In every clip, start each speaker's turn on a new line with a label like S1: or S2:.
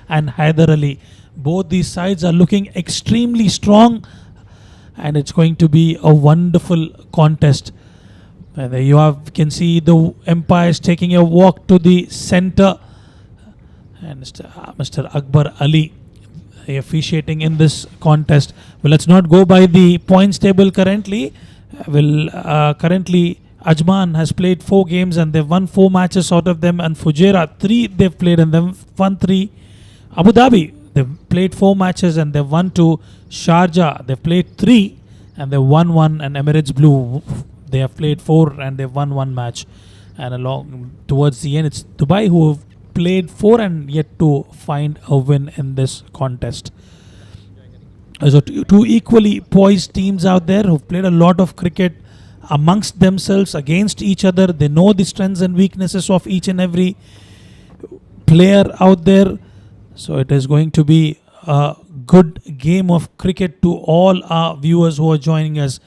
S1: and Haider Ali. Both these sides are looking extremely strong, and it's going to be a wonderful contest. And there you can see the umpires taking a walk to the center, and Mr. Akbar Ali officiating in this contest. Well, let's not go by the points table currently. Currently Ajman has played 4 games and they've won 4 matches out of them, and Fujairah 3 they've played and they've won 3. Abu Dhabi, they've played 4 matches and they've won 2. Sharjah, they've played 3 and they've won 1. And Emirates Blue, they have played 4 and they've won 1 match. And along towards the end, it's Dubai who have played 4 and yet to find a win in this contest. So two equally poised teams out there who've played a lot of cricket amongst themselves, against each other. They know the strengths and weaknesses of each and every player out there. So it is going to be a good game of cricket to all our viewers who are joining us.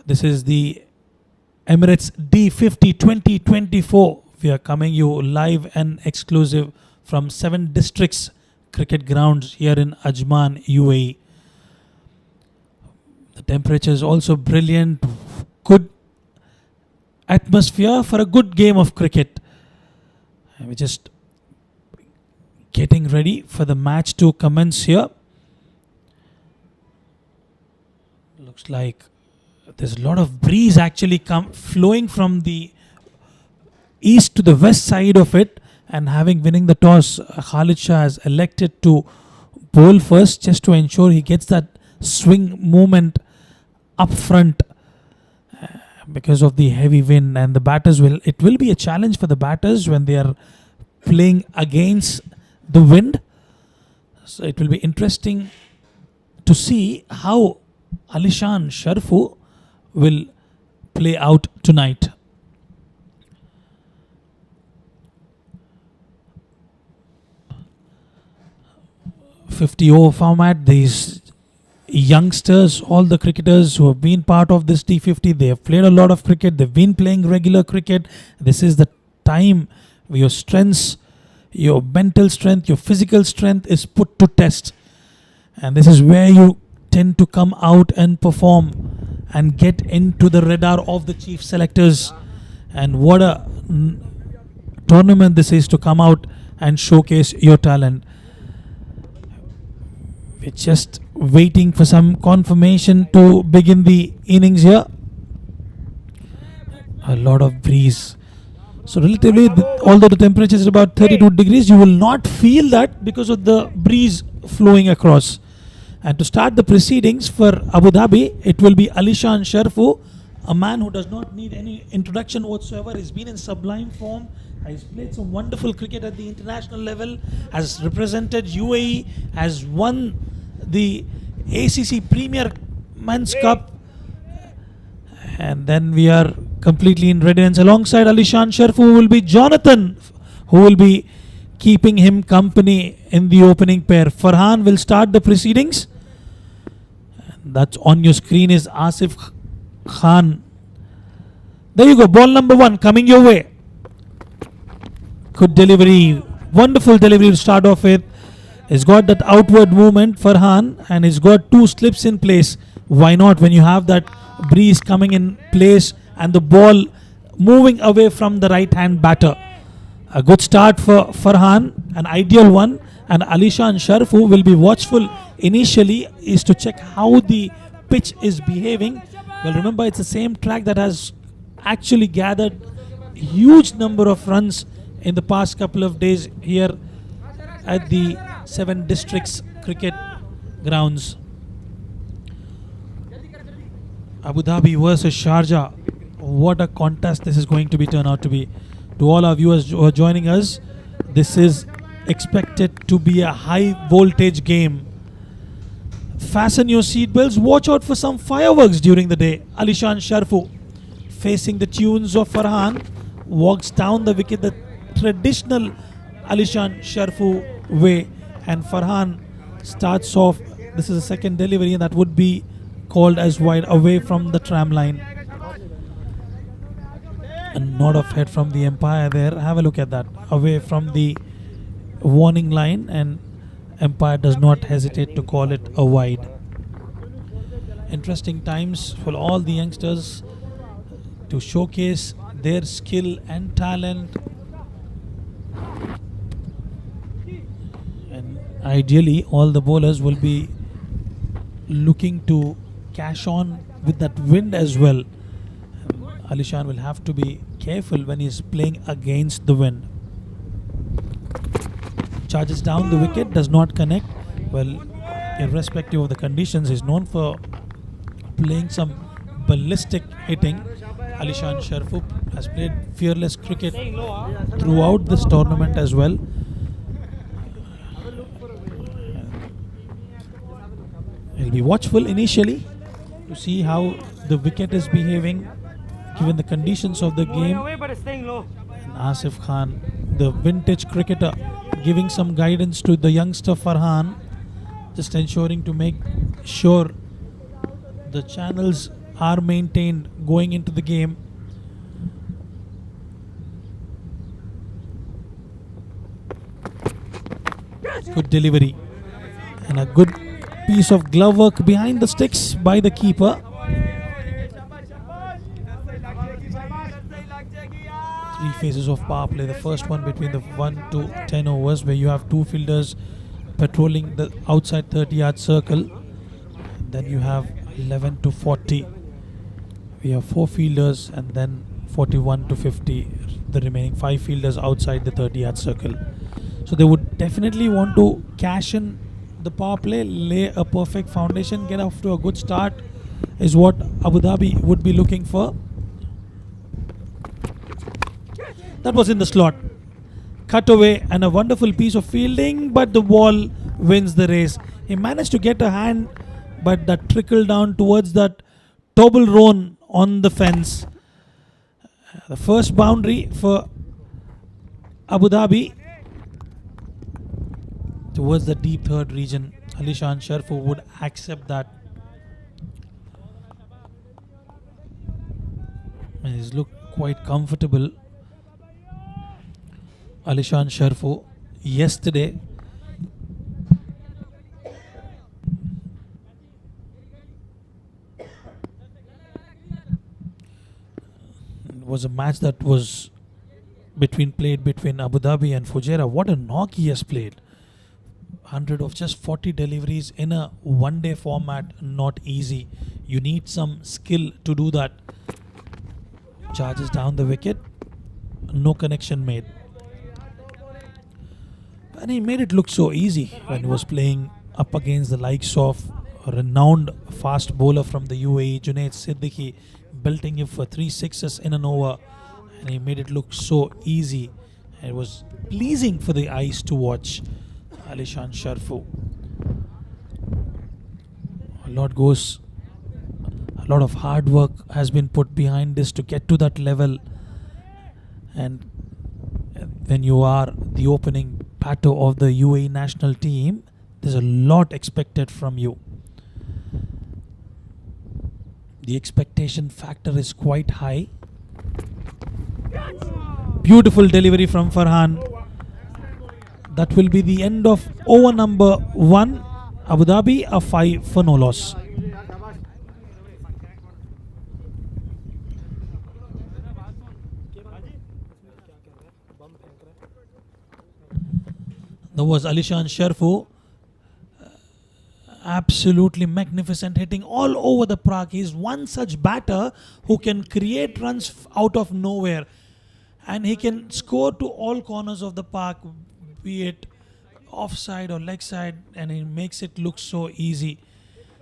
S1: This is the Emirates D50 2024. We are coming you live and exclusive from 7 districts cricket grounds here in Ajman, UAE. The temperature is also brilliant. Good atmosphere for a good game of cricket. And we're just getting ready for the match to commence here. Looks like there's a lot of breeze actually flowing from the east to the west side of it, and winning the toss, Khalid Shah has elected to bowl first just to ensure he gets that swing movement up front because of the heavy wind. And the batters it will be a challenge for the batters when they are playing against the wind. So it will be interesting to see how Alishan Sharfu will play out tonight. 50 over format. These youngsters, all the cricketers who have been part of this T50, they have played a lot of cricket. They've been playing regular cricket. This is the time where your strengths, your mental strength, your physical strength is put to test. And this is where you tend to come out and perform and get into the radar of the chief selectors. And what a tournament this is to come out and showcase your talent. We're just waiting for some confirmation to begin the innings here. A lot of breeze. So relatively, although the temperature is about 32 degrees, you will not feel that because of the breeze flowing across. And to start the proceedings for Abu Dhabi, it will be Alishan Sharfu, a man who does not need any introduction whatsoever. He's been in sublime form. He's played some wonderful cricket at the international level, has represented UAE, has won the ACC Premier Men's Cup. And then we are completely in readiness. Alongside Alishan Sharfu will be Jonathan, who will be keeping him company in the opening pair. Farhan will start the proceedings. And that's on your screen is Asif Khan. There you go, ball number 1 coming your way. Good delivery, wonderful delivery to start off with. He's got that outward movement, Farhan, and he's got 2 slips in place. Why not when you have that breeze coming in place and the ball moving away from the right hand batter? A good start for Farhan, an ideal one. And Alishan Sharfu will be watchful initially is to check how the pitch is behaving. Well, remember, it's the same track that has actually gathered a huge number of runs in the past couple of days here at the 7 districts cricket grounds. Abu Dhabi versus Sharjah. What a contest this is going to turn out to be. To all our viewers who are joining us, this is expected to be a high voltage game. Fasten your seatbelts. Watch out for some fireworks during the day. Alishan Sharfu, facing the tunes of Farhan, walks down the wicket the traditional Alishan Sharfu way, and Farhan starts off. This is a second delivery, and that would be called as wide away from the tram line. A nod of head from the umpire there. Have a look at that. Away from the warning line, and umpire does not hesitate to call it a wide. Interesting times for all the youngsters to showcase their skill and talent, and ideally all the bowlers will be looking to cash on with that wind as well. Alishan will have to be careful when he's playing against the wind. Charges down the wicket, does not connect. Well, irrespective of the conditions, he's known for playing some ballistic hitting. Alishan Sharfu has played fearless cricket throughout this tournament as well. He'll be watchful initially to see how the wicket is behaving given the conditions of the game. And Asif Khan, the vintage cricketer, giving some guidance to the youngster Farhan, just ensuring to make sure the channels are maintained going into the game. Good delivery and a good piece of glove work behind the sticks by the keeper. Three phases of power play. The first one between the 1 to 10 overs, where you have two fielders patrolling the outside 30-yard circle. Then you have 11 to 40. We have four fielders, and then 41 to 50, the remaining five fielders outside the 30-yard circle. So they would definitely want to cash in the power play, lay a perfect foundation, get off to a good start, is what Abu Dhabi would be looking for. That was in the slot. Cut away and a wonderful piece of fielding, but the ball wins the race. He managed to get a hand, but that trickled down towards that Toblerone on the fence. The first boundary for Abu Dhabi towards the deep third region. Alishan Sharfu would accept that. And he's looked quite comfortable. Alishan Sharfu yesterday was a match that was played between Abu Dhabi and Fujairah. What a knock he has played. 100 of just 40 deliveries in a one-day format, not easy. You need some skill to do that. Charges down the wicket, no connection made. And he made it look so easy when he was playing up against the likes of a renowned fast bowler from the UAE, Junaid Siddiqui, belting him for 3 sixes in an over, and he made it look so easy. And it was pleasing for the eyes to watch. Alishan Sharfu. A lot of hard work has been put behind this to get to that level, and when you are the opening batter of the UAE national team, there's a lot expected from you. The expectation factor is quite high. Beautiful delivery from Farhan. That will be the end of over number 1. Abu Dhabi a 5 for no loss. That was Alishan Sharfu. Absolutely magnificent hitting all over the park. He's one such batter who can create runs out of nowhere, and he can score to all corners of the park, be it offside or leg side, and he makes it look so easy.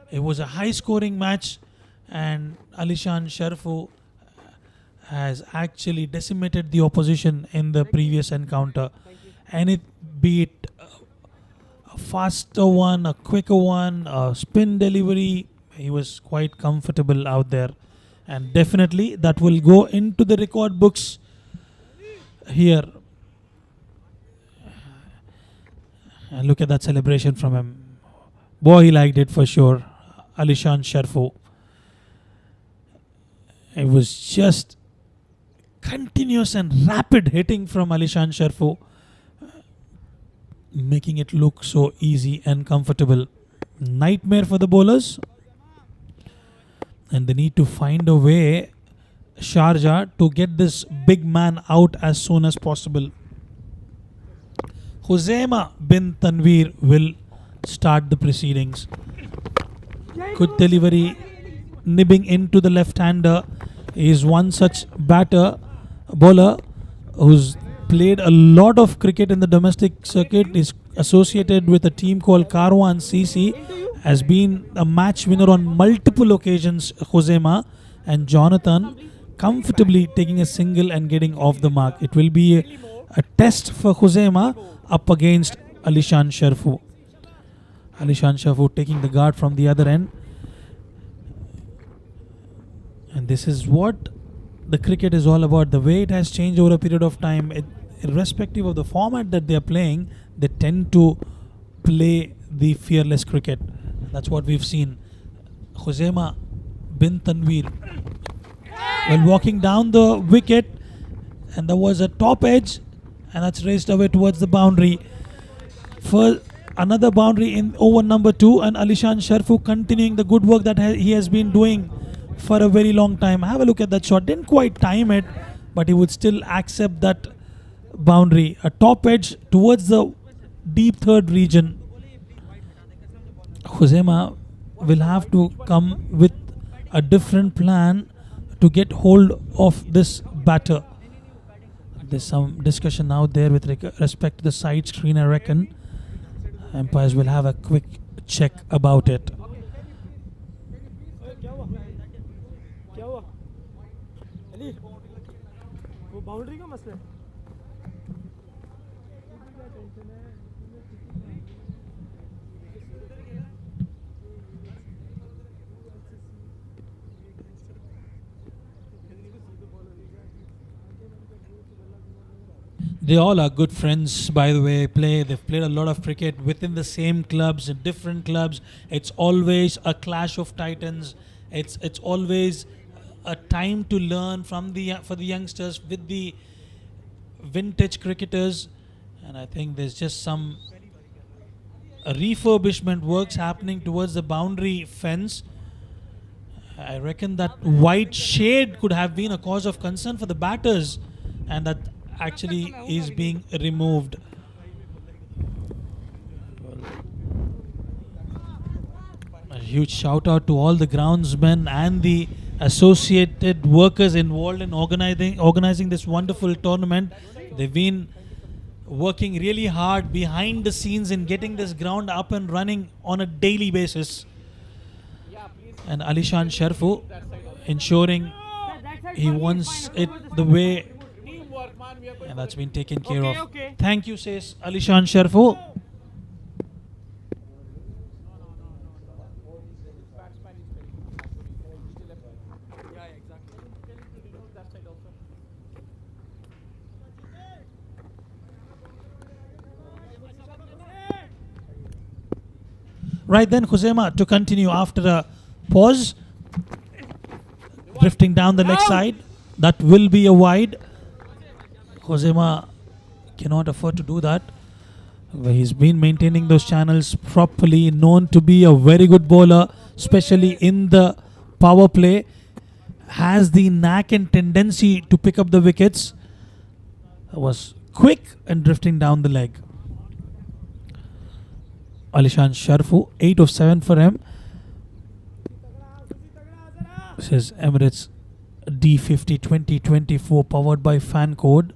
S1: It was a high scoring match, and Alishan Sharfu has actually decimated the opposition in the previous encounter. And it be it a faster one, a quicker one, a spin delivery, he was quite comfortable out there, and definitely that will go into the record books here. And look at that celebration from him. Boy, he liked it for sure. Alishan Sharfu. It was just continuous and rapid hitting from Alishan Sharfu. making it look so easy and comfortable. Nightmare for the bowlers, and they need to find a way, Sharjah, to get this big man out as soon as possible. Khuzaima bin Tanveer will start the proceedings. Good delivery, nibbing into the left-hander. He is one such bowler who's played a lot of cricket in the domestic circuit, is associated with a team called Karwan CC, has been a match winner on multiple occasions, Khuzaima, and Jonathan comfortably taking a single and getting off the mark. It will be a test for Khuzaima up against Alishan Sharfu. Alishan Sharfu taking the guard from the other end. And this is what the cricket is all about. The way it has changed over a period of time, irrespective of the format that they are playing, they tend to play the fearless cricket. That's what we've seen. Khuzaima bin Tanveer, well, walking down the wicket, and there was a top edge, and that's raced away towards the boundary. For another boundary in over number 2, and Alishan Sharfu continuing the good work that he has been doing for a very long time. Have a look at that shot. Didn't quite time it, but he would still accept that boundary. A top edge towards the deep third region. Khuzaima will have to come with a different plan to get hold of this batter. There's some discussion out there with respect to the side screen, I reckon. Umpires will have a quick check about it. They all are good friends, by the way. They've played a lot of cricket within the same clubs, in different clubs. It's always a clash of titans. It's always a time to learn for the youngsters with the vintage cricketers. And I think there's just some refurbishment works happening towards the boundary fence. I reckon that white shade could have been a cause of concern for the batters, and that actually is being removed. A huge shout out to all the groundsmen and the associated workers involved in organizing this wonderful tournament. They've been working really hard behind the scenes in getting this ground up and running on a daily basis. And Alishan Sharfu ensuring he wants it the way, and that's been taken care of. Thank you, says Alishan Sharfu. Right then, Khuzaima to continue after a pause. Drifting down the leg side. That will be a wide. Khuzaima cannot afford to do that. He's been maintaining those channels properly, known to be a very good bowler, especially in the power play. Has the knack and tendency to pick up the wickets. Was quick and drifting down the leg. Alishan Sharfu, 8 of 7 for him. This is Emirates D50 2024 powered by Fan Code.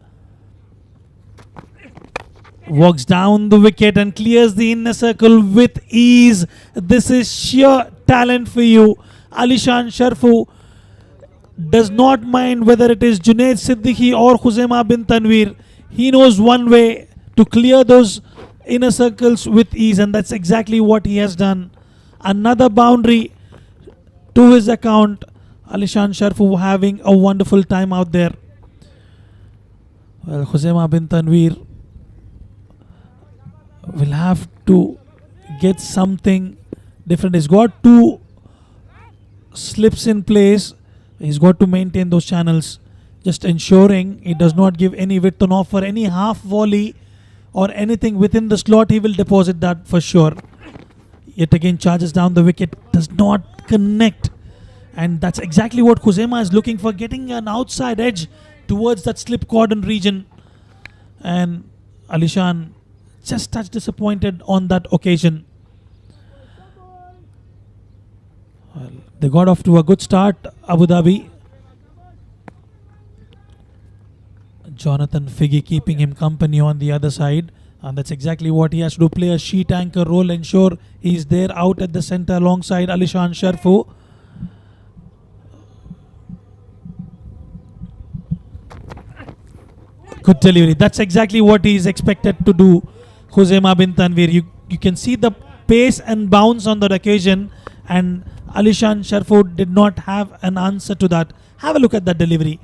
S1: Walks down the wicket and clears the inner circle with ease. This is sheer talent for you. Alishan Sharfu does not mind whether it is Junaid Siddiqui or Khuzaima bin Tanveer. He knows one way to clear those inner circles with ease, and that's exactly what he has done. Another boundary to his account. Alishan Sharfu having a wonderful time out there. Well, Khuzaima bin Tanveer will have to get something different. He's got 2 slips in place. He's got to maintain those channels, just ensuring he does not give any width on offer. Any half volley or anything within the slot, he will deposit that for sure. Yet again, charges down the wicket, does not connect. And that's exactly what Khuzaima is looking for, getting an outside edge towards that slip cordon region. And Alishan just touch disappointed on that occasion. Well, they got off to a good start, Abu Dhabi. Jonathan Figgy keeping him company on the other side, and that's exactly what he has to do, play a sheet anchor role, ensure he's there out at the centre alongside Alishan Sharfu. Good delivery, that's exactly what he is expected to do, Khuzaima bin Tanveer. You can see the pace and bounce on that occasion, and Alishan Sharfu did not have an answer to that. Have a look at that delivery.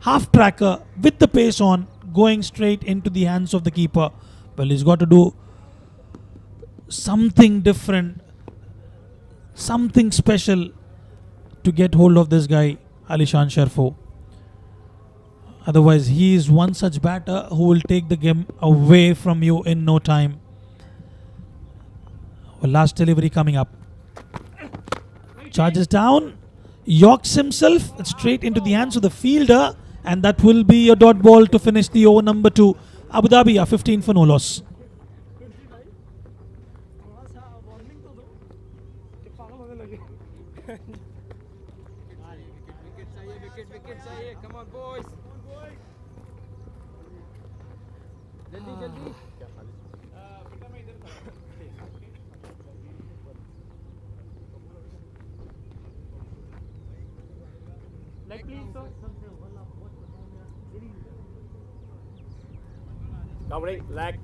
S1: Half tracker with the pace on, going straight into the hands of the keeper. Well, he's got to do something different, something special to get hold of this guy, Alishan Sharfu. Otherwise, he is one such batter who will take the game away from you in no time. Well, last delivery coming up. Charges down, yorks himself straight into the hands of the fielder, and that will be a dot ball to finish the over number 2. Abu Dhabi are 15 for no loss.
S2: Come on, boys. Covering, leg.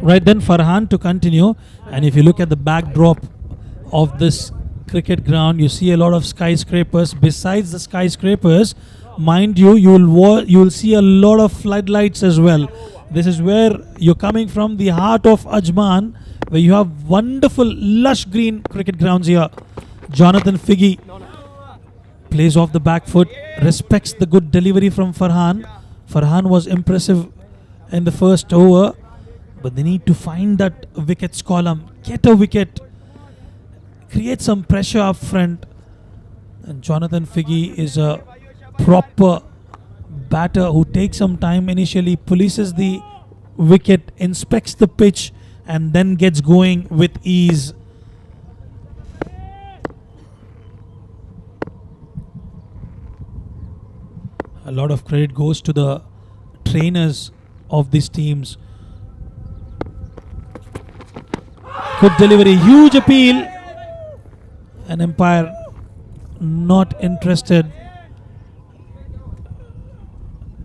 S1: Right then, Farhan to continue. And if you look at the backdrop of this cricket ground, you see a lot of skyscrapers. Besides the skyscrapers, mind you, you'll see a lot of floodlights as well. This is where you're coming from, the heart of Ajman, where you have wonderful lush green cricket grounds here. Jonathan Figgy plays off the back foot, respects the good delivery from Farhan. Farhan was impressive in the first over, but they need to find that wickets column, get a wicket, create some pressure up front. And Jonathan Figgy is a proper batter who takes some time initially, polices the wicket, inspects the pitch, and then gets going with ease. A lot of credit goes to the trainers of these teams. Good delivery, huge appeal. An umpire not interested.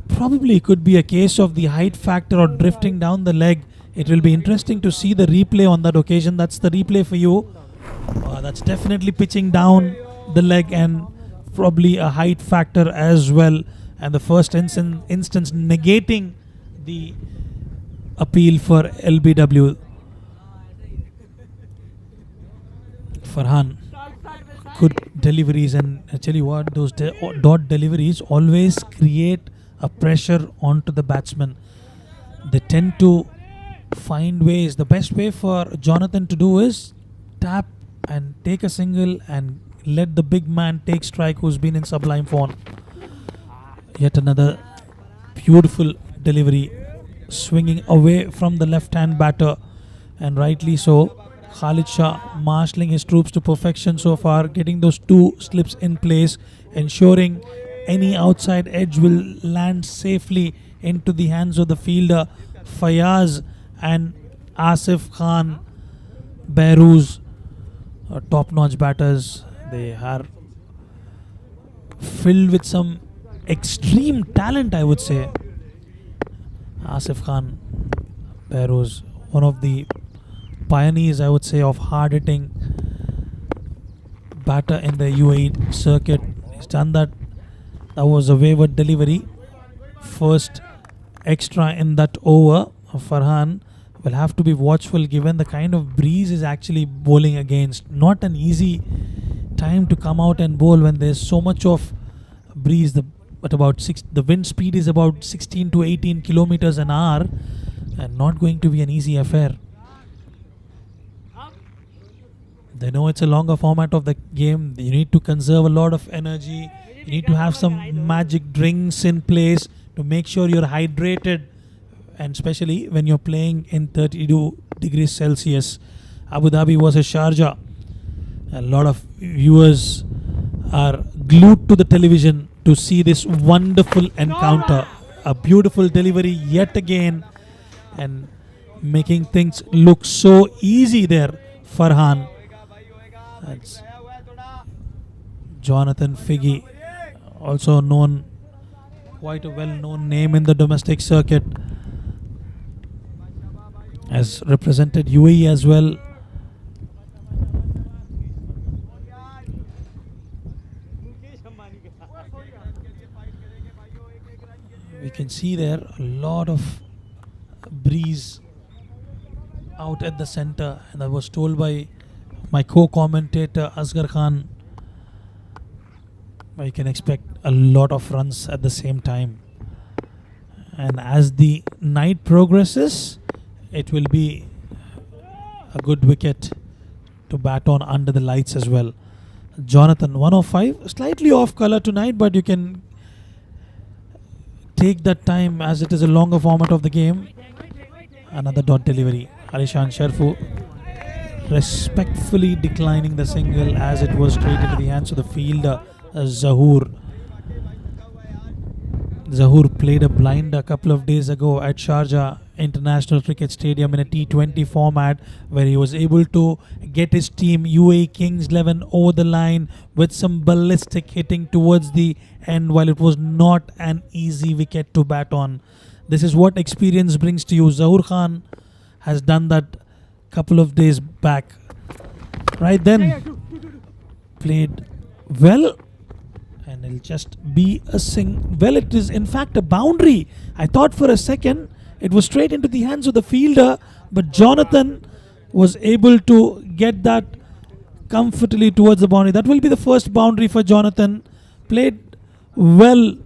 S1: Probably could be a case of the height factor or drifting down the leg. It will be interesting to see the replay on that occasion. That's the replay for you. That's definitely pitching down the leg and probably a height factor as well. And the first instance negating the appeal for LBW. Farhan, good deliveries, and I tell you what, those dot deliveries always create a pressure onto the batsman. They tend to find ways. The best way for Jonathan to do is tap and take a single and let the big man take strike who's been in sublime form. Yet another beautiful delivery, swinging away from the left-hand batter, and rightly so. Khalid Shah marshalling his troops to perfection so far, getting those two slips in place, ensuring any outside edge will land safely into the hands of the fielder. Fayaz and Asif Khan, Behruz, top-notch batters. They are filled with some extreme talent, I would say. Asif Khan, Behruz, one of the pioneers, I would say, of hard-hitting batter in the UAE circuit. He's done that. That was a wayward delivery. First extra in that over. Farhan will have to be watchful given the kind of breeze is actually bowling against. Not an easy time to come out and bowl when there's so much of breeze. The wind speed is about 16 to 18 kilometers an hour, and not going to be an easy affair. They know it's a longer format of the game. You need to conserve a lot of energy. You need to have some magic drinks in place to make sure you're hydrated, and especially when you're playing in 32 degrees Celsius. Abu Dhabi versus Sharjah. A lot of viewers are glued to the television to see this wonderful encounter. A beautiful delivery yet again, and making things look so easy there, Farhan. That's Jonathan Figgy, also known, quite a well-known name in the domestic circuit, has represented UAE as well. We can see there a lot of breeze out at the center, and I was told by my co-commentator Asghar Khan, I can expect a lot of runs at the same time. And as the night progresses, it will be a good wicket to bat on under the lights as well. Jonathan 105, slightly off color tonight, but you can take that time as it is a longer format of the game. Another dot delivery. Alishan Sharfu respectfully declining the single as it was straight into the hands of the fielder, Zahoor. Zahoor played a blind a couple of days ago at Sharjah International Cricket Stadium in a T20 format, where he was able to get his team UAE Kings 11 over the line with some ballistic hitting towards the end, while it was not an easy wicket to bat on. This is what experience brings to you. Zahoor Khan has done that couple of days back. Right then, played well, and it'll just be a well, it is in fact a boundary. I thought for a second it was straight into the hands of the fielder, but Jonathan was able to get that comfortably towards the boundary. That will be the first boundary for Jonathan. Played well,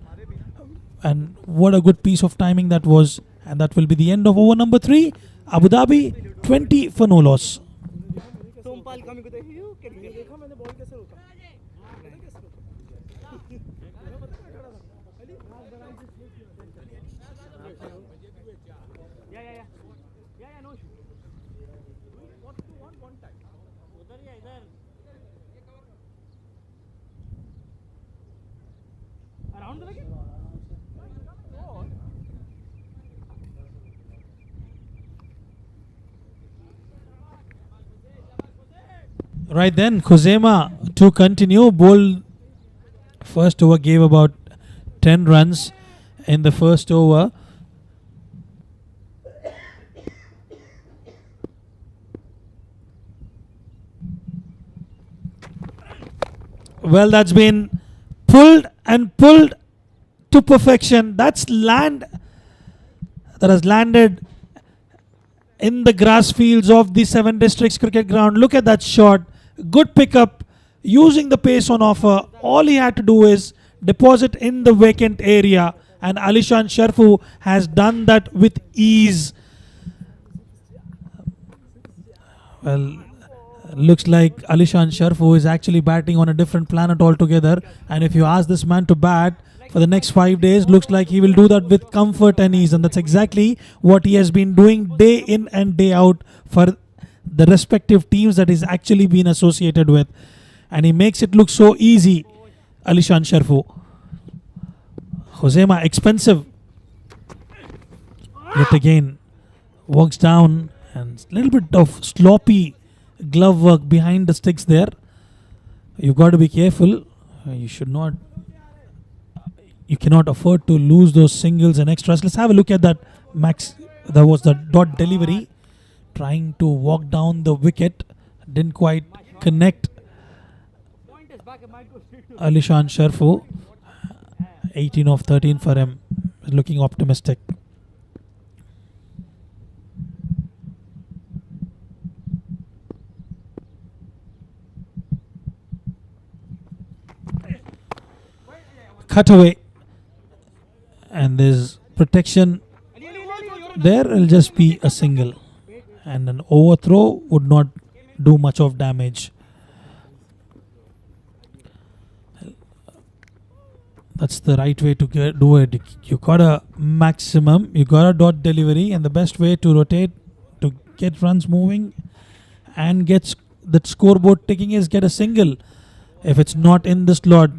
S1: and what a good piece of timing that was. And that will be the end of over number 3. Abu Dhabi 20 for no loss. Right then, Khuzaima to continue. Bowl first over gave about 10 runs in the first over. Well, that's been pulled and pulled to perfection. That's land that has landed in the grass fields of the 7 districts cricket ground. Look at that shot. Good pickup, using the pace on offer. All he had to do is deposit in the vacant area, and Alishan Sharfu has done that with ease. Well, looks like Alishan Sharfu is actually batting on a different planet altogether, and if you ask this man to bat for the next 5 days, looks like he will do that with comfort and ease, and that's exactly what he has been doing day in and day out for the respective teams that he's actually been associated with, and he makes it look so easy. Alishan Sharfu. Khuzaima expensive yet again, walks down, and a little bit of sloppy glove work behind the sticks there. You've got to be careful. You cannot afford to lose those singles and extras. Let's have a look at that. That was the dot delivery, trying to walk down the wicket, didn't quite connect. Alishan Sharfu, 18 of 13 for him, looking optimistic. cut away, and there's protection there. It'll just be a single, and an overthrow would not do much of damage. That's the right way to do it. You got a maximum, you got a dot delivery, and the best way to rotate to get runs moving and get that scoreboard ticking is get a single. If it's not in the slot,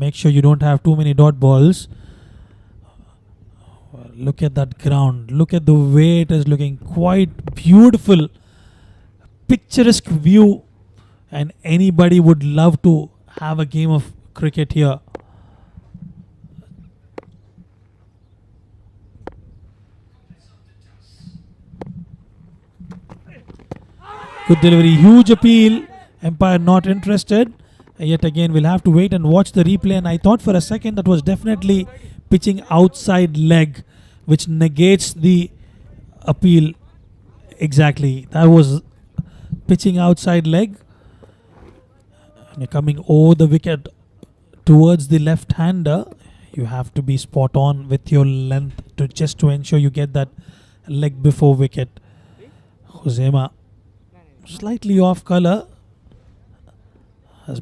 S1: make sure you don't have too many dot balls. Look at that ground. Look at the way it is looking. Quite beautiful, picturesque view, and anybody would love to have a game of cricket here. Good delivery, huge appeal. Empire not interested. Yet again, we'll have to wait and watch the replay. And I thought for a second that was definitely pitching outside leg, which negates the appeal. Exactly, that was pitching outside leg. And you're coming over the wicket towards the left-hander. You have to be spot on with your length to ensure you get that leg before wicket. Khuzaima slightly off colour, has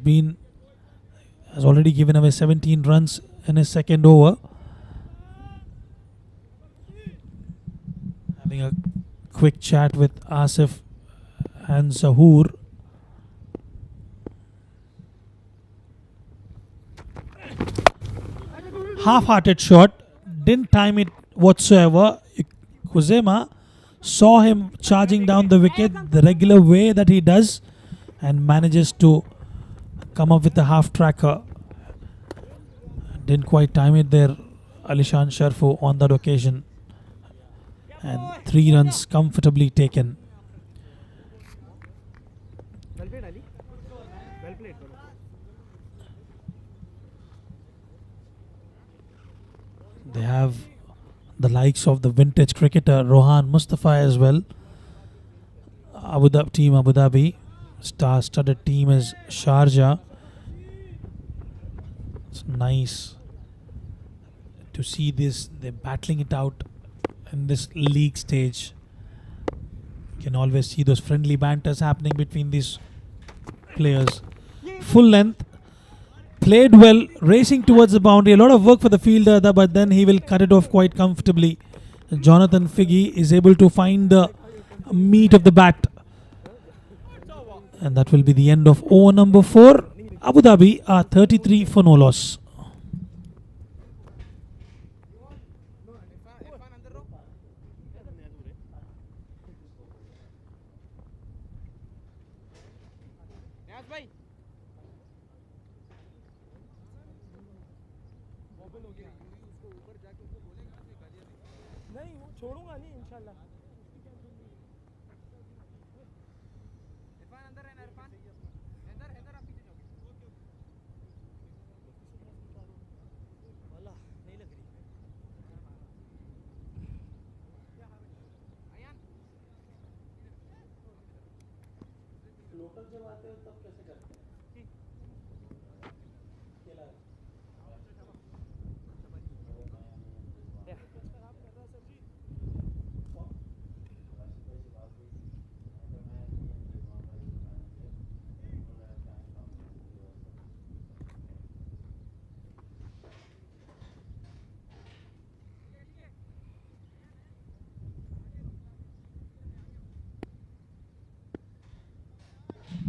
S1: already given away 17 runs in his second over. Having a quick chat with Asif and Zahoor. Half-hearted shot, didn't time it whatsoever. Khuzaima saw him charging down the wicket the regular way that he does and manages to come up with a half tracker. Didn't quite time it there, Alishan Sharfu, on that occasion, and 3 runs comfortably taken. They have the likes of the vintage cricketer Rohan Mustafa as well. Abu Dhabi, star-studded team is Sharjah. It's nice to see this. They're battling it out in this league stage. You can always see those friendly banters happening between these players. Full length, played well, racing towards the boundary. A lot of work for the fielder, but then he will cut it off quite comfortably. Jonathan Figgy is able to find the meat of the bat. And that will be the end of over number 4. Abu Dhabi are 33 for no loss.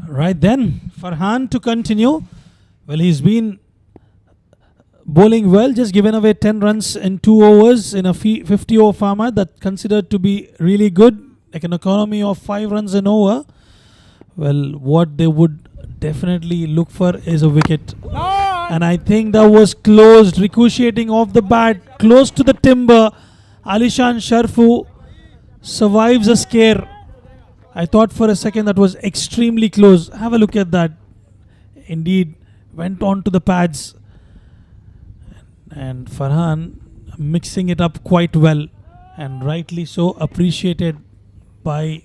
S1: Right then, Farhan to continue. Well, he's been bowling well, just given away 10 runs in 2 overs in a 50 over format. That's considered to be really good, like an economy of 5 runs an over. Well, what they would definitely look for is a wicket. And I think that was closed, ricocheting off the bat, close to the timber. Alishan Sharfu survives a scare. I thought for a second that was extremely close. Have a look at that. Indeed, went on to the pads. And Farhan mixing it up quite well, and rightly so, appreciated by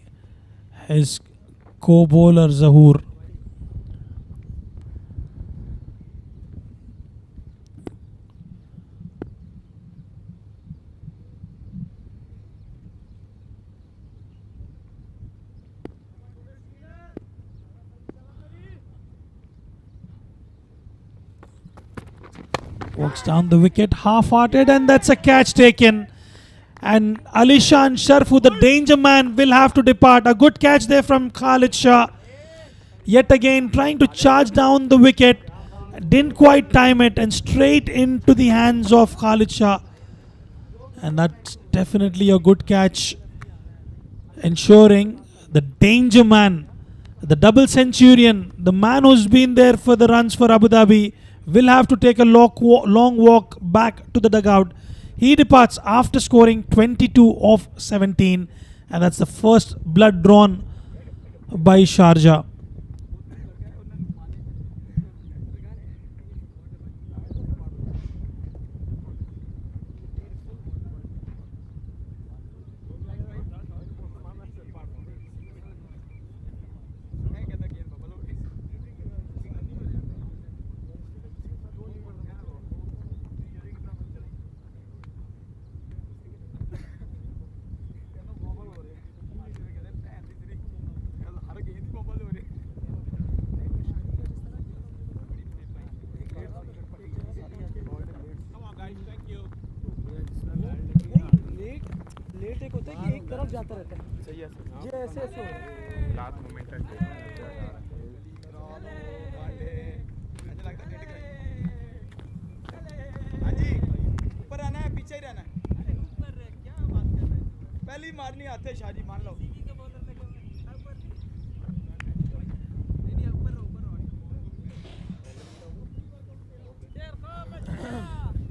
S1: his co-bowler Zahoor. Walks down the wicket, half-hearted, and that's a catch taken. And Alishan Sharfu, the danger man, will have to depart. A good catch there from Khalid Shah. Yet again, trying to charge down the wicket. Didn't quite time it, and straight into the hands of Khalid Shah. And that's definitely a good catch, ensuring the danger man, the double centurion, the man who's been there for the runs for Abu Dhabi, will have to take a long walk back to the dugout. He departs after scoring 22 of 17, and that's the first blood drawn by Sharjah.
S3: जाता रहता है सही है ये ऐसे ऐसे last moment है हाजी ऊपर आना है पीछे ही रहना है क्या बात कर रहे हैं पहले ही मारनी आते हैं शाहजी मान लो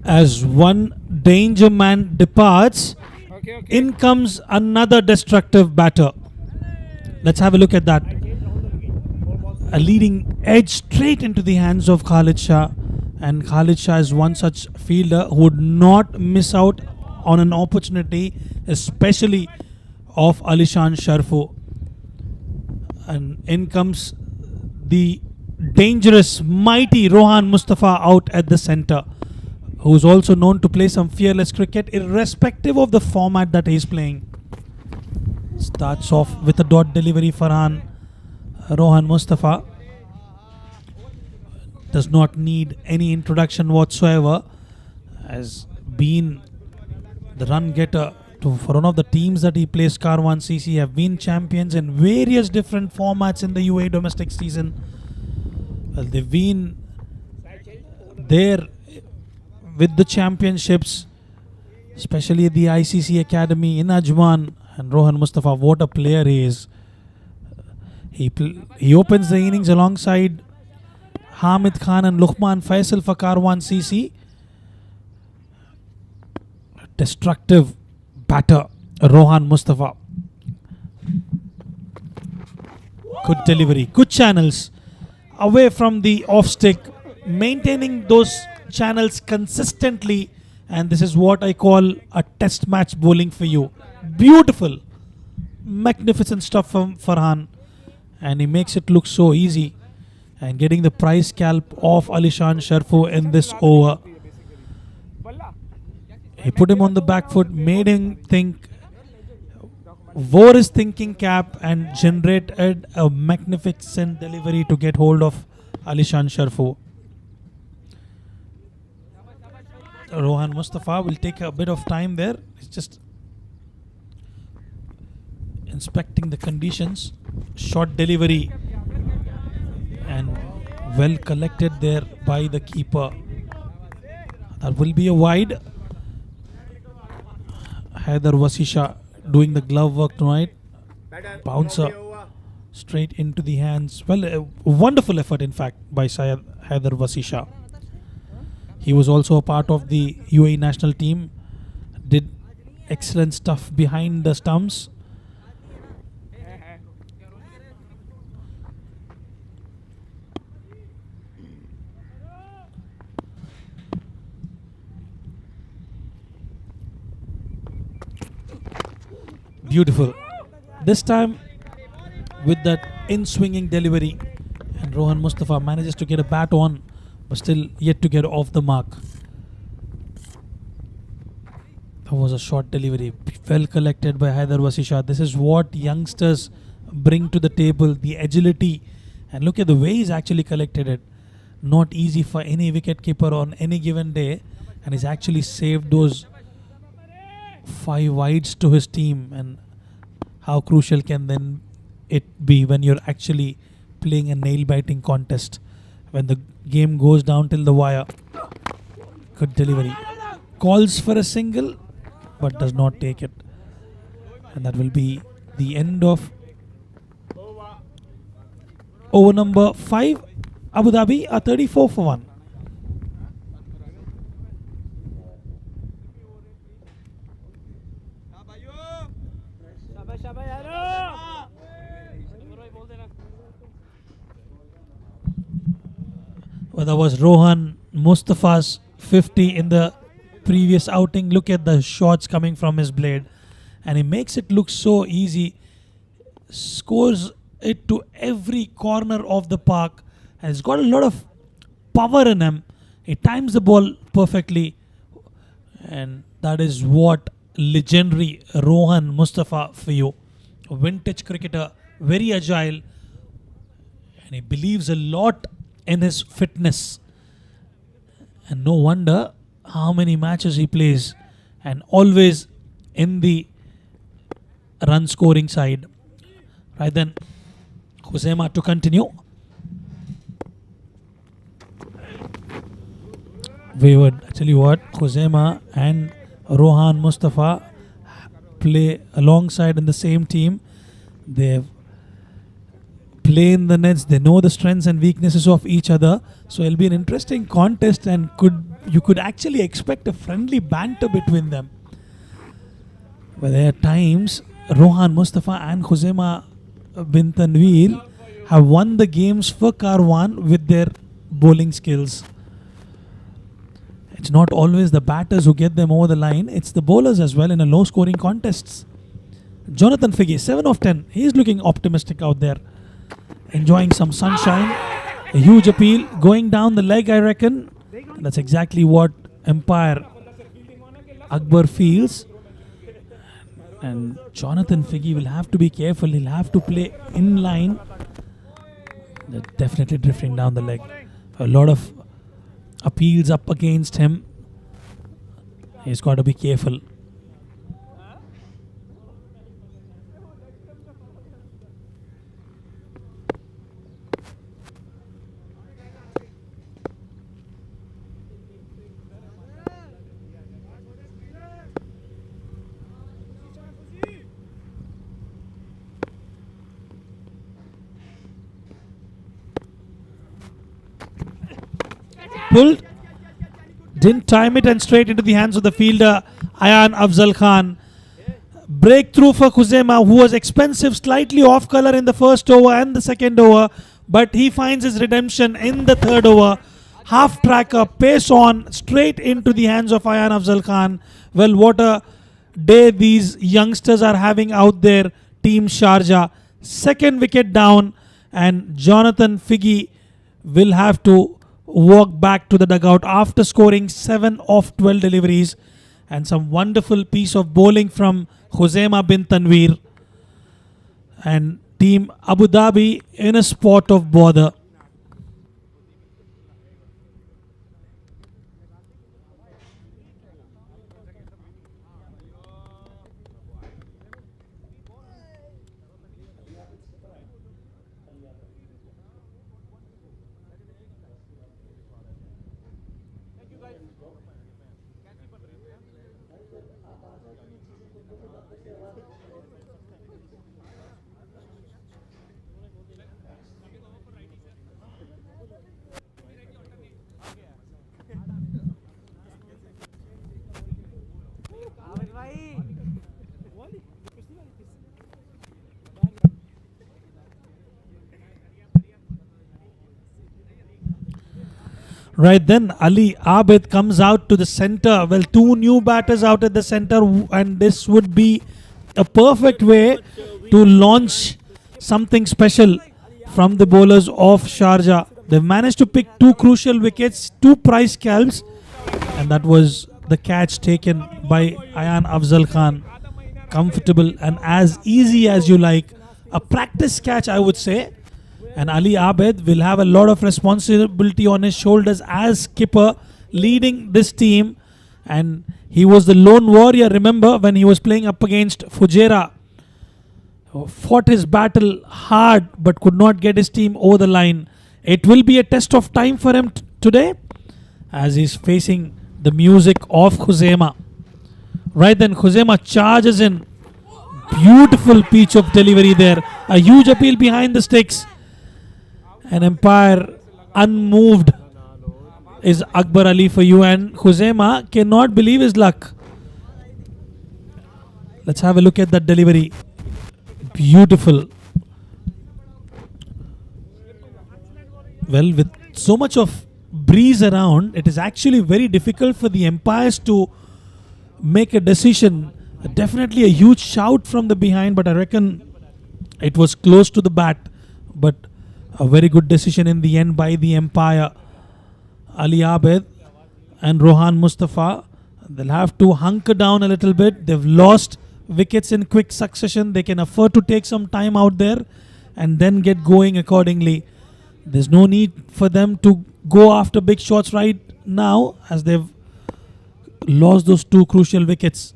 S1: As one danger man departs, in comes another destructive batter. Let's have a look at that. A leading edge straight into the hands of Khalid Shah. And Khalid Shah is one such fielder who would not miss out on an opportunity, especially of Alishan Sharfu. And in comes the dangerous, mighty Rohan Mustafa out at the centre, who's also known to play some fearless cricket irrespective of the format that he's playing. Starts off with a dot delivery. Rohan Mustafa does not need any introduction whatsoever. Has been the run getter for one of the teams that he plays, Karwan CC, have been champions in various different formats in the UAE domestic season. Well, they've been there with the championships, especially the ICC Academy in Ajman. And Rohan Mustafa, what a player he is. He opens the innings alongside Hamid Khan and Luqman Faisal for Karwan CC. Destructive batter, Rohan Mustafa. Good delivery, good channels away from the off stick, maintaining those channels consistently, and this is what I call a test match bowling for you. Beautiful, magnificent stuff from Farhan, and he makes it look so easy, and getting the prize scalp of Alishan Sharfu in this over. He put him on the back foot, made him think, wore his thinking cap, and generated a magnificent delivery to get hold of Alishan Sharfu. Rohan Mustafa will take a bit of time there. He's just inspecting the conditions. Short delivery and well collected there by the keeper. That will be a wide. Haider Wasisha doing the glove work tonight. Bouncer straight into the hands. Well, a wonderful effort in fact by Haider Wasisha. He was also a part of the UAE national team. Did excellent stuff behind the stumps. Beautiful. This time with that in-swinging delivery, and Rohan Mustafa manages to get a bat on, but still yet to get off the mark. That was a short delivery, well collected by Haider Wasisha. This is what youngsters bring to the table, the agility, and look at the way he's actually collected it. not easy for any wicketkeeper on any given day, and he's actually saved those 5 wides to his team. And how crucial can then it be when you're actually playing a nail-biting contest, when the game goes down till the wire. Good delivery. Calls for a single, but does not take it. And that will be the end of over number 5. Abu Dhabi are 34 for 1.
S3: हाँ भाइयों
S2: शाबाश शाबाश यारो बोल देना
S1: Well, that was Rohan Mustafa's 50 in the previous outing. Look at the shots coming from his blade, and he makes it look so easy. Scores it to every corner of the park, and he's got a lot of power in him. He times the ball perfectly, and that is what legendary Rohan Mustafa for you. A vintage cricketer, very agile, and he believes a lot in his fitness. And no wonder how many matches he plays, and always in the run scoring side. Right then, Khuzaima to continue. Wayward. I tell you what, Khuzaima and Rohan Mustafa play alongside in the same team. They've play in the nets. They know the strengths and weaknesses of each other. So it'll be an interesting contest, and you could actually expect a friendly banter between them. But there are times Rohan Mustafa and Khuzaima bin Tanveer have won the games for Karwan with their bowling skills. It's not always the batters who get them over the line, it's the bowlers as well in a low scoring contests. Jonathan Figge, 7 of 10. He's looking optimistic out there. Enjoying some sunshine. A huge appeal. Going down the leg, I reckon. And that's exactly what Empire Akbar feels. And Jonathan Figge will have to be careful. He'll have to play in line. They're definitely drifting down the leg. A lot of appeals up against him. He's got to be careful. Pulled, didn't time it, and straight into the hands of the fielder Ayan Afzal Khan. Breakthrough for Khuzaima, who was expensive, slightly off colour in the first over and the second over, but he finds his redemption in the third over. Half tracker, pace on, straight into the hands of Ayan Afzal Khan. Well, what a day these youngsters are having out there. Team Sharjah, second wicket down, and Jonathan Figge will have to walk back to the dugout after scoring 7 of 12 deliveries, and some wonderful piece of bowling from Khuzaima bin Tanveer, and Team Abu Dhabi in a spot of bother. Right then, Ali Abid comes out to the center. Well, 2 new batters out at the center, and this would be a perfect way to launch something special from the bowlers of Sharjah. They've managed to pick 2 crucial wickets, 2 prize scalps, and that was the catch taken by Ayan Afzal Khan. Comfortable and as easy as you like. A practice catch, I would say. And Ali Abed will have a lot of responsibility on his shoulders as skipper, leading this team. And he was the lone warrior, remember, when he was playing up against Fujairah. Fought his battle hard but could not get his team over the line. It will be a test of time for him today, as he's facing the music of Khuzaima. Right then, Khuzaima charges in. Beautiful pitch of delivery there. A huge appeal behind the sticks. An umpire unmoved is Akbar Ali for you, and Khuzaima cannot believe his luck. Let's have a look at that delivery. Beautiful. Well, with so much of breeze around, it is actually very difficult for the umpires to make a decision. Definitely a huge shout from the behind, but I reckon it was close to the bat. But a very good decision in the end by the umpire. Ali Abed and Rohan Mustafa, they'll have to hunker down a little bit. They've lost wickets in quick succession. They can afford to take some time out there and then get going accordingly. There's no need for them to go after big shots right now, as they've lost those two crucial wickets.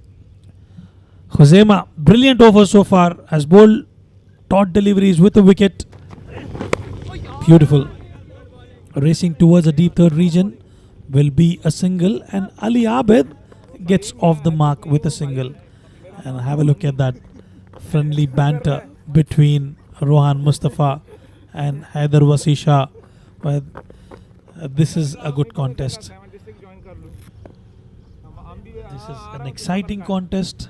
S1: Khuzaima, brilliant over so far, has bowled taut deliveries with a wicket. Beautiful. Racing towards a deep third region will be a single, and Ali Abed gets off the mark with a single. And have a look at that friendly banter between Rohan Mustafa and Haider Wasisha. Well, this is a good contest. This is an exciting contest.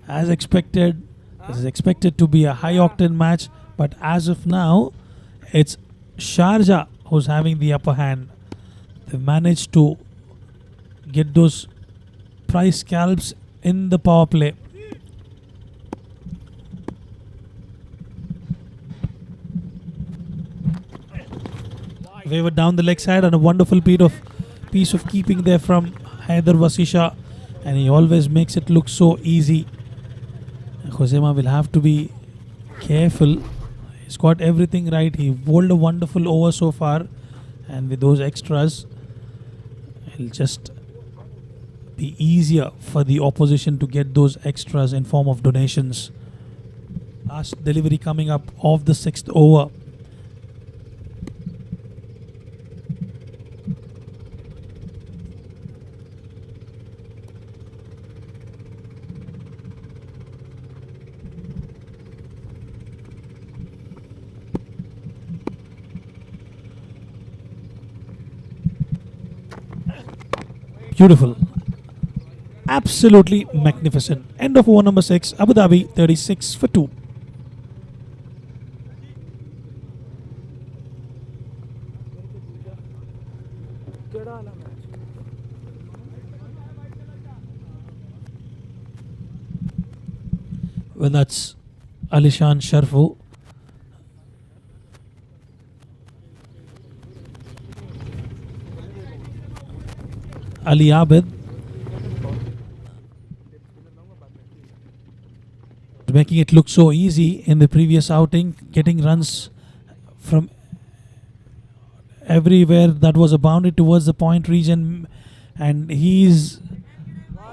S1: As expected, this is expected to be a high octane match, but as of now, it's Sharjah who's having the upper hand. They've managed to get those prize scalps in the power play. Wavered down the leg side, and a wonderful piece of keeping there from Haider Wasisha, and he always makes it look so easy. Khuzaima will have to be careful. He's got everything right. He bowled a wonderful over so far, and with those extras, it'll just be easier for the opposition to get those extras in form of donations. Last delivery coming up of the 6th over. Beautiful. Absolutely magnificent. End of over number 6. Abu Dhabi 36 for 2. Well, that's Alishan Sharfu. Ali Abed making it look so easy in the previous outing, getting runs from everywhere that was a boundary towards the point region, and he's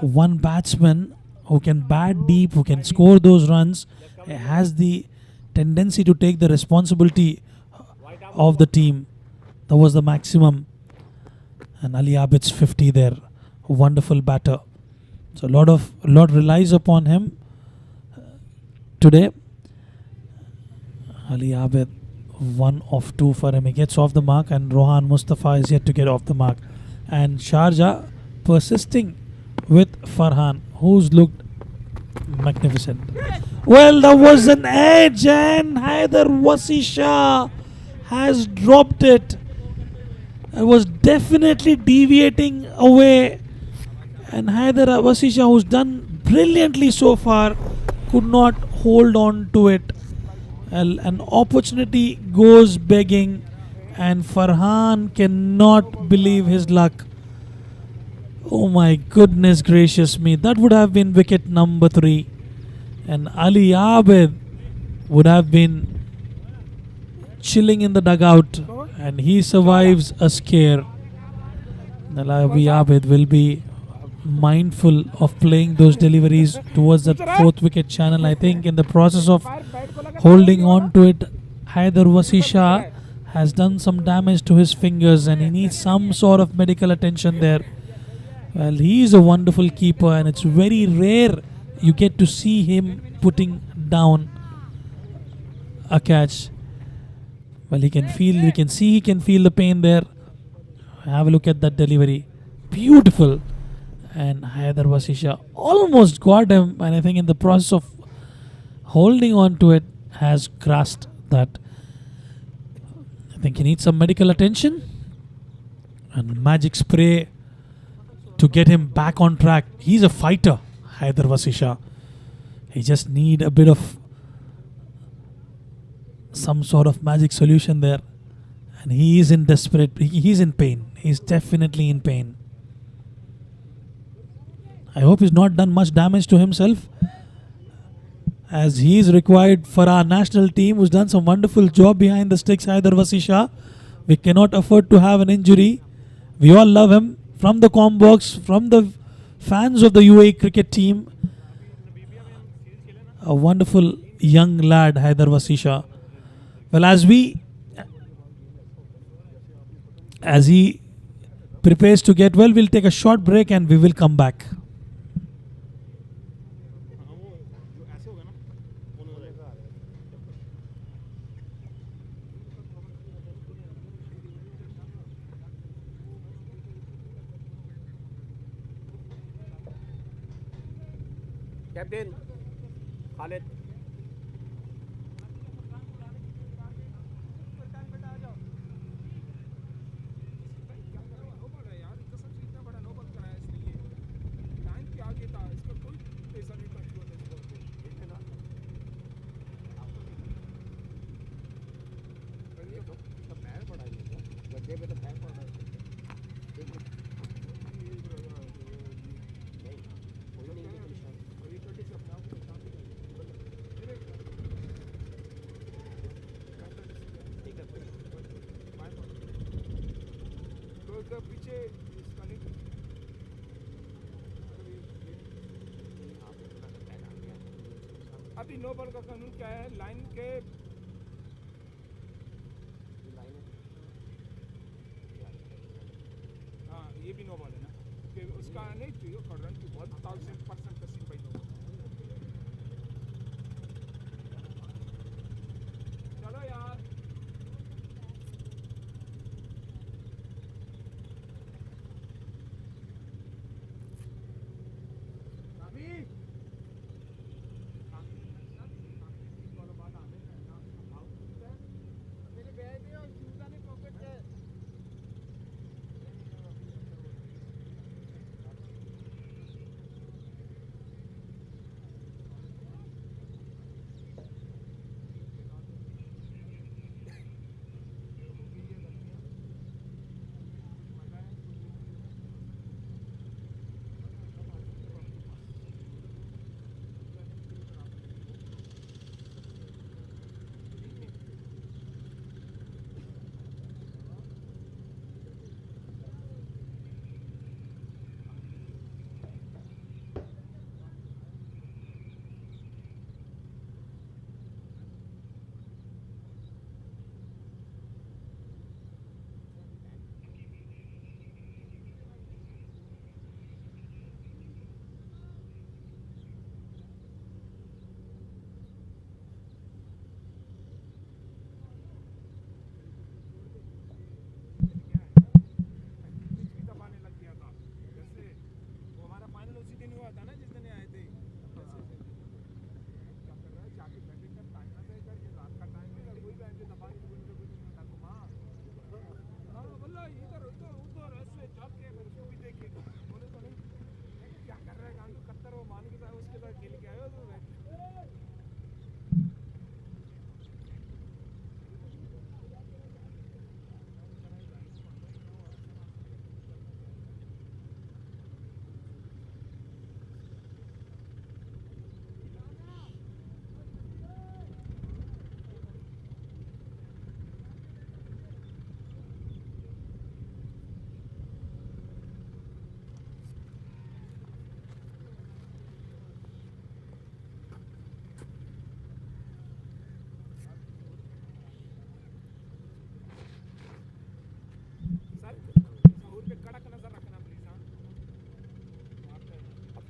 S1: one batsman who can bat deep, who can score those runs, has the tendency to take the responsibility of the team. That was the maximum. And Ali Abed's 50 there. Wonderful batter. So a lot relies upon him today. Ali Abed, 1 of 2 for him. He gets off the mark, and Rohan Mustafa is yet to get off the mark. And Sharjah persisting with Farhan, who's looked magnificent. Well, there was an edge, and Haider Wasisha has dropped it. It was definitely deviating away, and Haider Wasisha, who's done brilliantly so far, could not hold on to it. An opportunity goes begging, and Farhan cannot believe his luck. Oh my goodness gracious me, that would have been wicket number 3, and Ali Abed would have been chilling in the dugout, and he survives a scare. Nalabi Abid will be mindful of playing those deliveries towards that fourth wicket channel. I think in the process of holding on to it, Haider Wasisha has done some damage to his fingers and he needs some sort of medical attention there. Well, he is a wonderful keeper and it's very rare you get to see him putting down a catch. Well, we can see he can feel the pain there. Have a look at that delivery. Beautiful. And Haider Wasisha almost got him, and I think in the process of holding on to it has grasped that. I think he needs some medical attention and magic spray to get him back on track. He's a fighter, Haider Wasisha. He just need a bit of some sort of magic solution there, and he is in he's in pain. He's definitely in pain. I hope he's not done much damage to himself, as he is required for our national team, who's done some wonderful job behind the sticks. Haider Wasisha, we cannot afford to have an injury. We all love him, from the com box, from the fans of the UAE cricket team. A wonderful young lad, Haider Wasisha. Well, as he prepares to get well, we'll take a short break and we will come back.
S2: Captain Khalid.
S3: अभी no ball का कानून क्या है? Line के हाँ, ये भी no ball है ना, कि उसका नहीं चाहिए रन की बहुत 1000% का सीन भाई नो। चलो यार,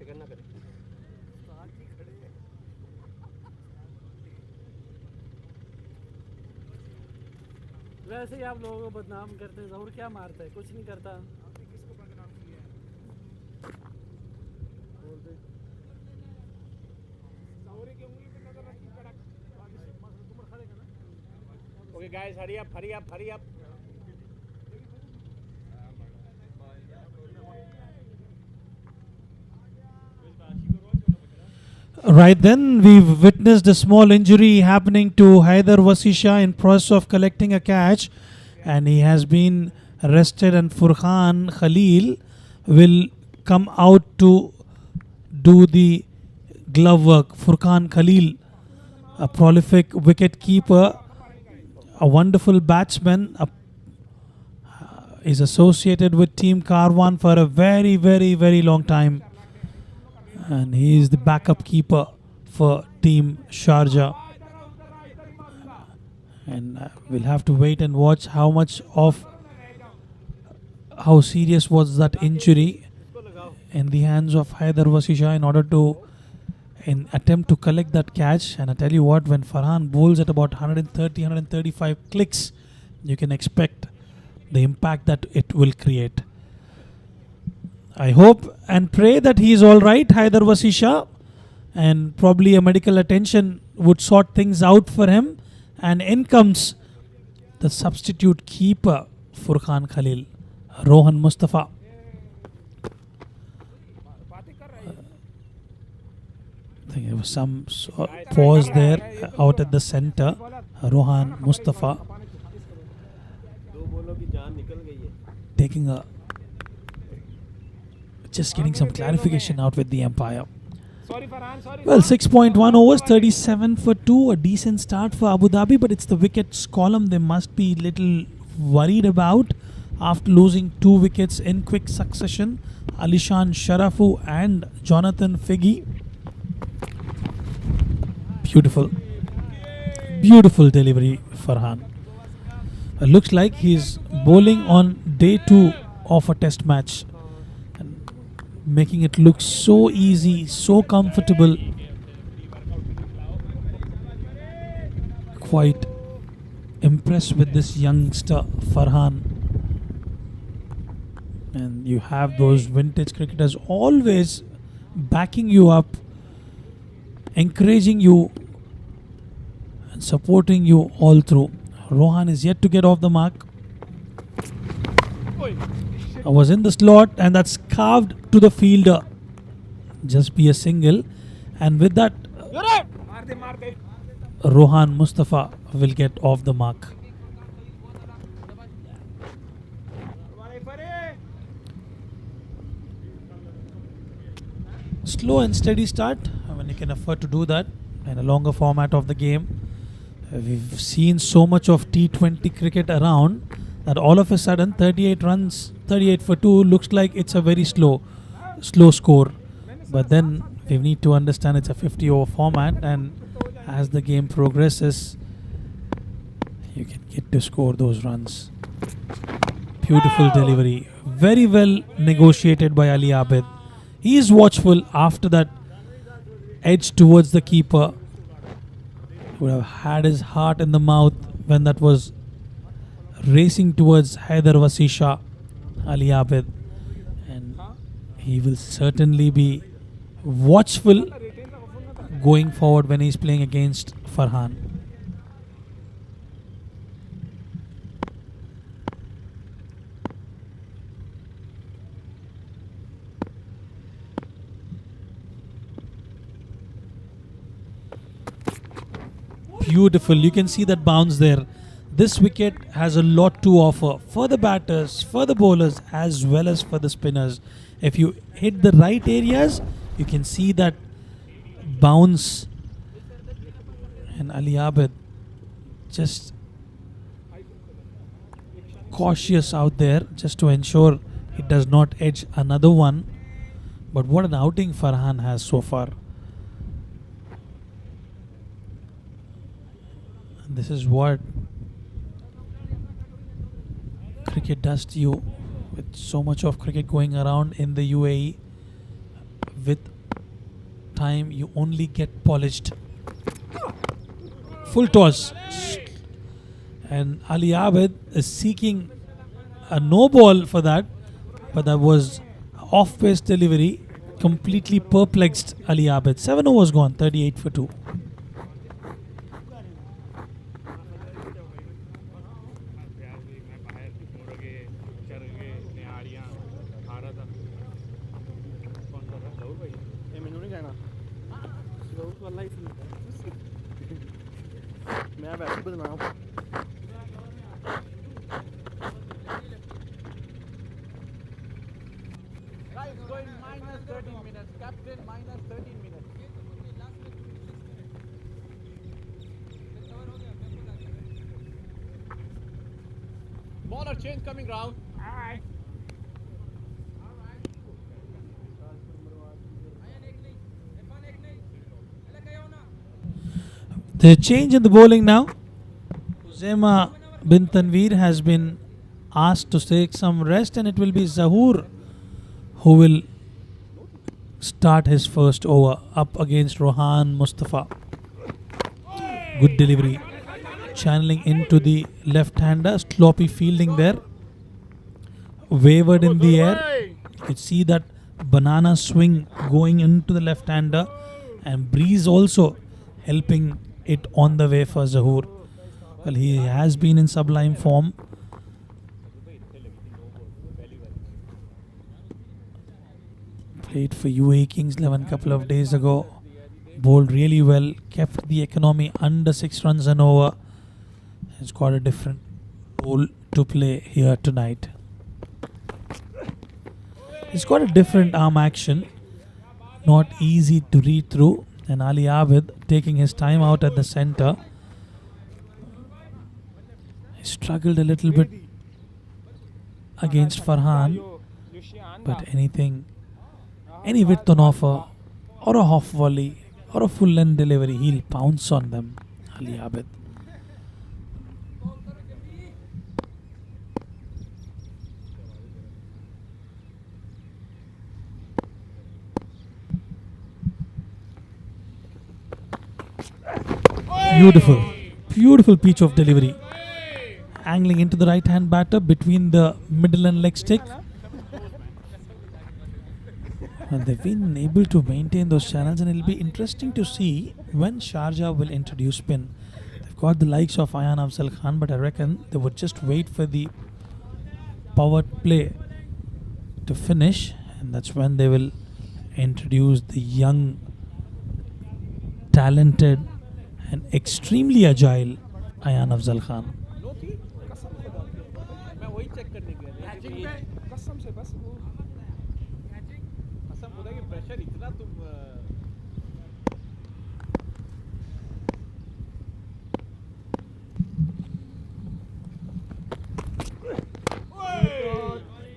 S2: फिक्र ना करें।
S4: वैसे ही आप लोगों को बदनाम करते हैं, जहूर क्या मारता है, कुछ नहीं करता।
S3: किसको बदनाम किया
S4: बोल दे।
S3: सौरे की उंगली पे नजर रखी कड़क तुम खड़े का ना
S2: okay guys, hurry up, hurry up, hurry up.
S1: Right then, we've witnessed a small injury happening to Haider Wasisha in process of collecting a catch, and he has been arrested. And Furqan Khalil will come out to do the glove work. Furqan Khalil, a prolific wicket keeper, a wonderful batsman, is associated with Team Karwan for a very, very, very long time. And he is the backup keeper for Team Sharjah. And we'll have to wait and watch how serious was that injury in the hands of Haider Wasisha in order to attempt to collect that catch. And I tell you what, when Farhan bowls at about 130, 135 clicks, you can expect the impact that it will create. I hope and pray that he is all right, Haider Wasisha, and probably a medical attention would sort things out for him. And in comes the substitute keeper, Furqan Khalil, Rohan Mustafa. I think there was some pause there out at the center. Rohan Mustafa taking a just getting some clarification out with the umpire. Well, 6.1 overs, 37 for 2, a decent start for Abu Dhabi, but it's the wickets column they must be little worried about after losing 2 wickets in quick succession. Alishan Sharafu and Jonathan Figgy. Beautiful delivery, Farhan. It looks like he's bowling on day 2 of a test match, making it look so easy, so comfortable. Quite impressed with this youngster Farhan. And you have those vintage cricketers always backing you up, encouraging you and supporting you all through. Rohan is yet to get off the mark. I was in the slot, and that's carved to the fielder. Just be a single, and with that, Rohan Mustafa will get off the mark. Slow and steady start when you can afford to do that in a longer format of the game. We've seen so much of T20 cricket around that all of a sudden 38 runs, 38 for 2 looks like it's a very slow score. But then we need to understand it's a 50 over format, and as the game progresses, you can get to score those runs. Beautiful delivery. Very well negotiated by Ali Abid. He is watchful after that edge towards the keeper. He would have had his heart in the mouth when that was racing towards Haider Wasisha, Ali Abid, and he will certainly be watchful going forward when he's playing against Farhan. Beautiful, you can see that bounce there. This wicket has a lot to offer for the batters, for the bowlers, as well as for the spinners. If you hit the right areas, you can see that bounce. And Ali Abid just cautious out there just to ensure it does not edge another one. But what an outing Farhan has so far. And this is what cricket does to you, with so much of cricket going around in the UAE, with time you only get polished. Full toss. And Ali Abid is seeking a no ball for that, but that was off pace delivery. Completely perplexed Ali Abid. 7 overs gone, 38 for 2.
S3: ये मैंने नहीं कहना मैं वैसे बदनाम
S2: Guys, going minus 13 minutes. Captain, minus 13 minutes. Ball or change coming round. Alright.
S1: The change in the bowling now. Uzema bin Tanveer has been asked to take some rest, and it will be Zahoor who will start his first over up against Rohan Mustafa. Good delivery. Channeling into the left-hander. Sloppy fielding there. Wavered in the air. You could see that banana swing going into the left-hander, and breeze also helping it on the way for Zahoor. Well, he has been in sublime form. Played for UAE Kings 11 couple of days ago. Bowled really well. Kept the economy under 6 runs and over. He's got a different role to play here tonight. He's got a different arm action. Not easy to read through. And Ali Abid taking his time out at the centre. He struggled a little bit against Farhan. But any width on offer, or a half volley, or a full length delivery, he'll pounce on them, Ali Abid. Beautiful pitch of delivery. Angling into the right hand batter between the middle and leg stick. And they've been able to maintain those channels, and it'll be interesting to see when Sharjah will introduce spin. They've got the likes of Ayan Afzal Khan, but I reckon they would just wait for the power play to finish, and that's when they will introduce the young, talented and extremely agile Ayan Afzal Khan.
S2: मैं वही check करने गया था कसम से बस वो कसम खुदा की प्रेशर इतना तुम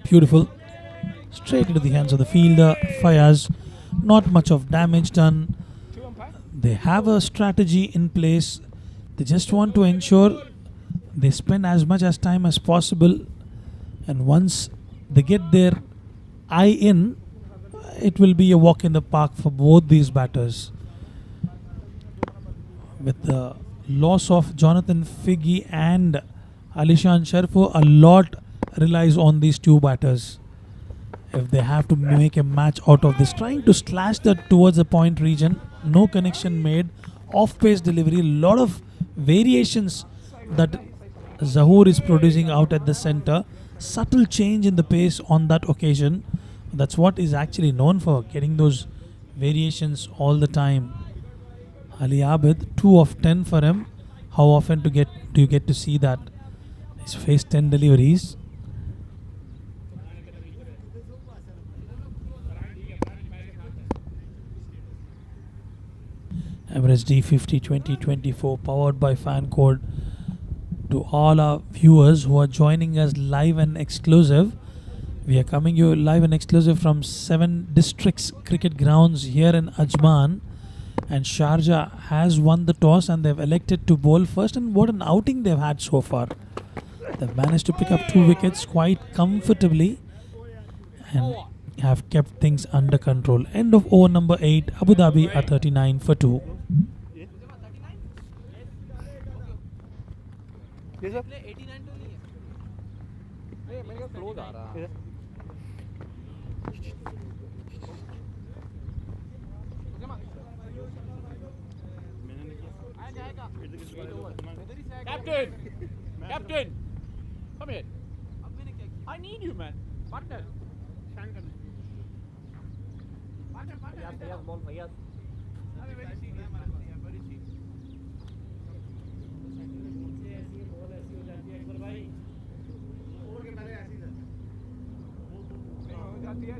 S1: Beautiful. Straight into the hands of the fielder. Fires. Not much of damage done. They have a strategy in place. They just want to ensure they spend as much as time as possible, and once they get their eye in, it will be a walk in the park for both these batters. With the loss of Jonathan Figgy and Alishan Sharfo, a lot relies on these two batters. If they have to make a match out of this, trying to slash that towards the point region, no connection made, off-pace delivery, a lot of variations that Zahoor is producing out at the centre, subtle change in the pace on that occasion. That's what is actually known for, getting those variations all the time. Ali Abid, 2 of 10 for him. How often do you get to see that? He's faced 10 deliveries. Emirates D50 2024, powered by Fan Code. To all our viewers who are joining us live and exclusive, we are coming you live and exclusive from 7 districts cricket grounds here in Ajman, and Sharjah has won the toss and they've elected to bowl first, and what an outing they've had so far. They've managed to pick up 2 wickets quite comfortably, and have kept things under control. End of over number 8. Abu Dhabi are 39 for 2.
S2: मेरे close आ रहा Captain! Captain! Come here. I need you, man. Partner.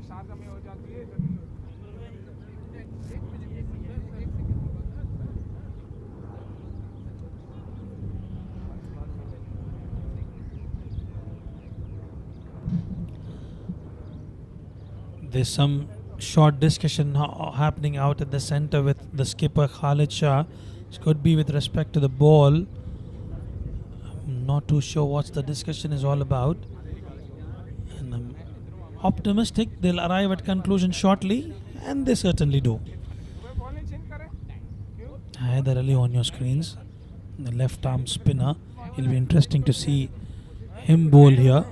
S2: Sharjah में हो जाती है
S1: There's some short discussion happening out at the center with the skipper Khalid Shah. It could be with respect to the ball. I'm not too sure what the discussion is all about. And I'm optimistic they'll arrive at conclusion shortly, and they certainly do. Haider Ali on your screens, the left arm spinner. It'll be interesting to see him bowl here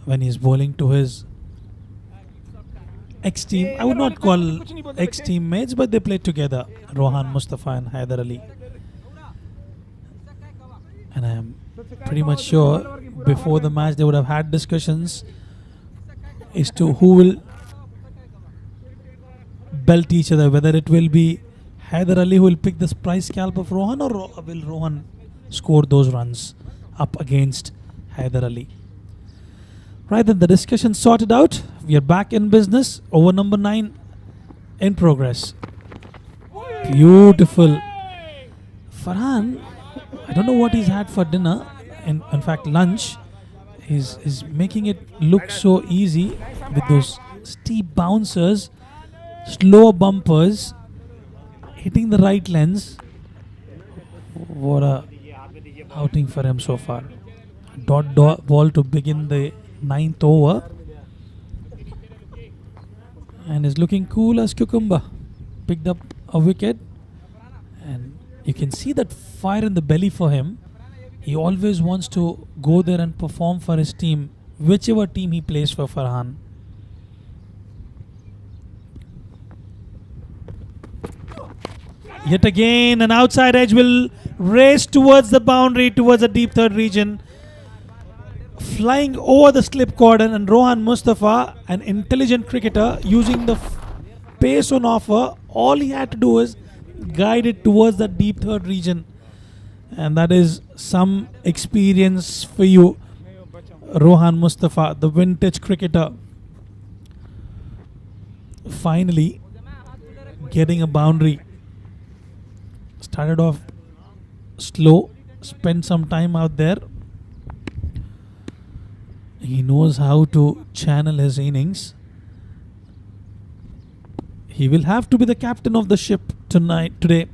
S1: when he's bowling to his ex-team. I would not call ex-teammates, but they played together, Rohan Mustafa and Haider Ali. And I am pretty much sure before the match they would have had discussions as to who will belt each other, whether it will be Haider Ali who will pick this prize scalp of Rohan, or will Rohan score those runs up against Haider Ali. Right, then the discussion sorted out. We are back in business. Over number 9 in progress. Beautiful. Farhan, I don't know what he's had for dinner. In fact, lunch. He's making it look so easy with those steep bouncers, slow bumpers, hitting the right lens. What a outing for him so far. Dot ball to begin the 9th over, and is looking cool as cucumber. Picked up a wicket, and you can see that fire in the belly for him. He always wants to go there and perform for his team, whichever team he plays for. Farhan. Yet again, an outside edge will race towards the boundary, towards the deep third region. Flying over the slip cordon, and Rohan Mustafa, an intelligent cricketer, using the pace on offer, all he had to do is guide it towards the deep third region. And that is some experience for you, Rohan Mustafa, the vintage cricketer. Finally getting a boundary. Started off slow, spent some time out there. He knows how to channel his innings. He will have to be the captain of the ship today.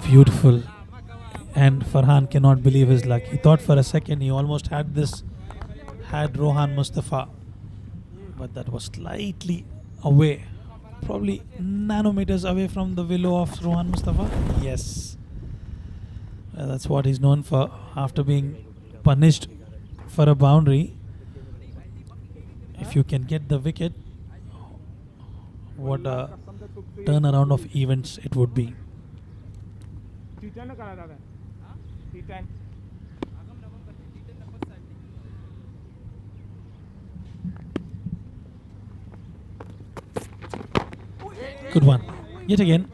S1: Beautiful. And Farhan cannot believe his luck. He thought for a second he almost had Rohan Mustafa. But that was slightly away. Probably nanometers away from the willow of Rohan Mustafa. Yes. That's what he's known for after being punished for a boundary. If you can get the wicket, what a turnaround of events it would be. Good one. Yet again.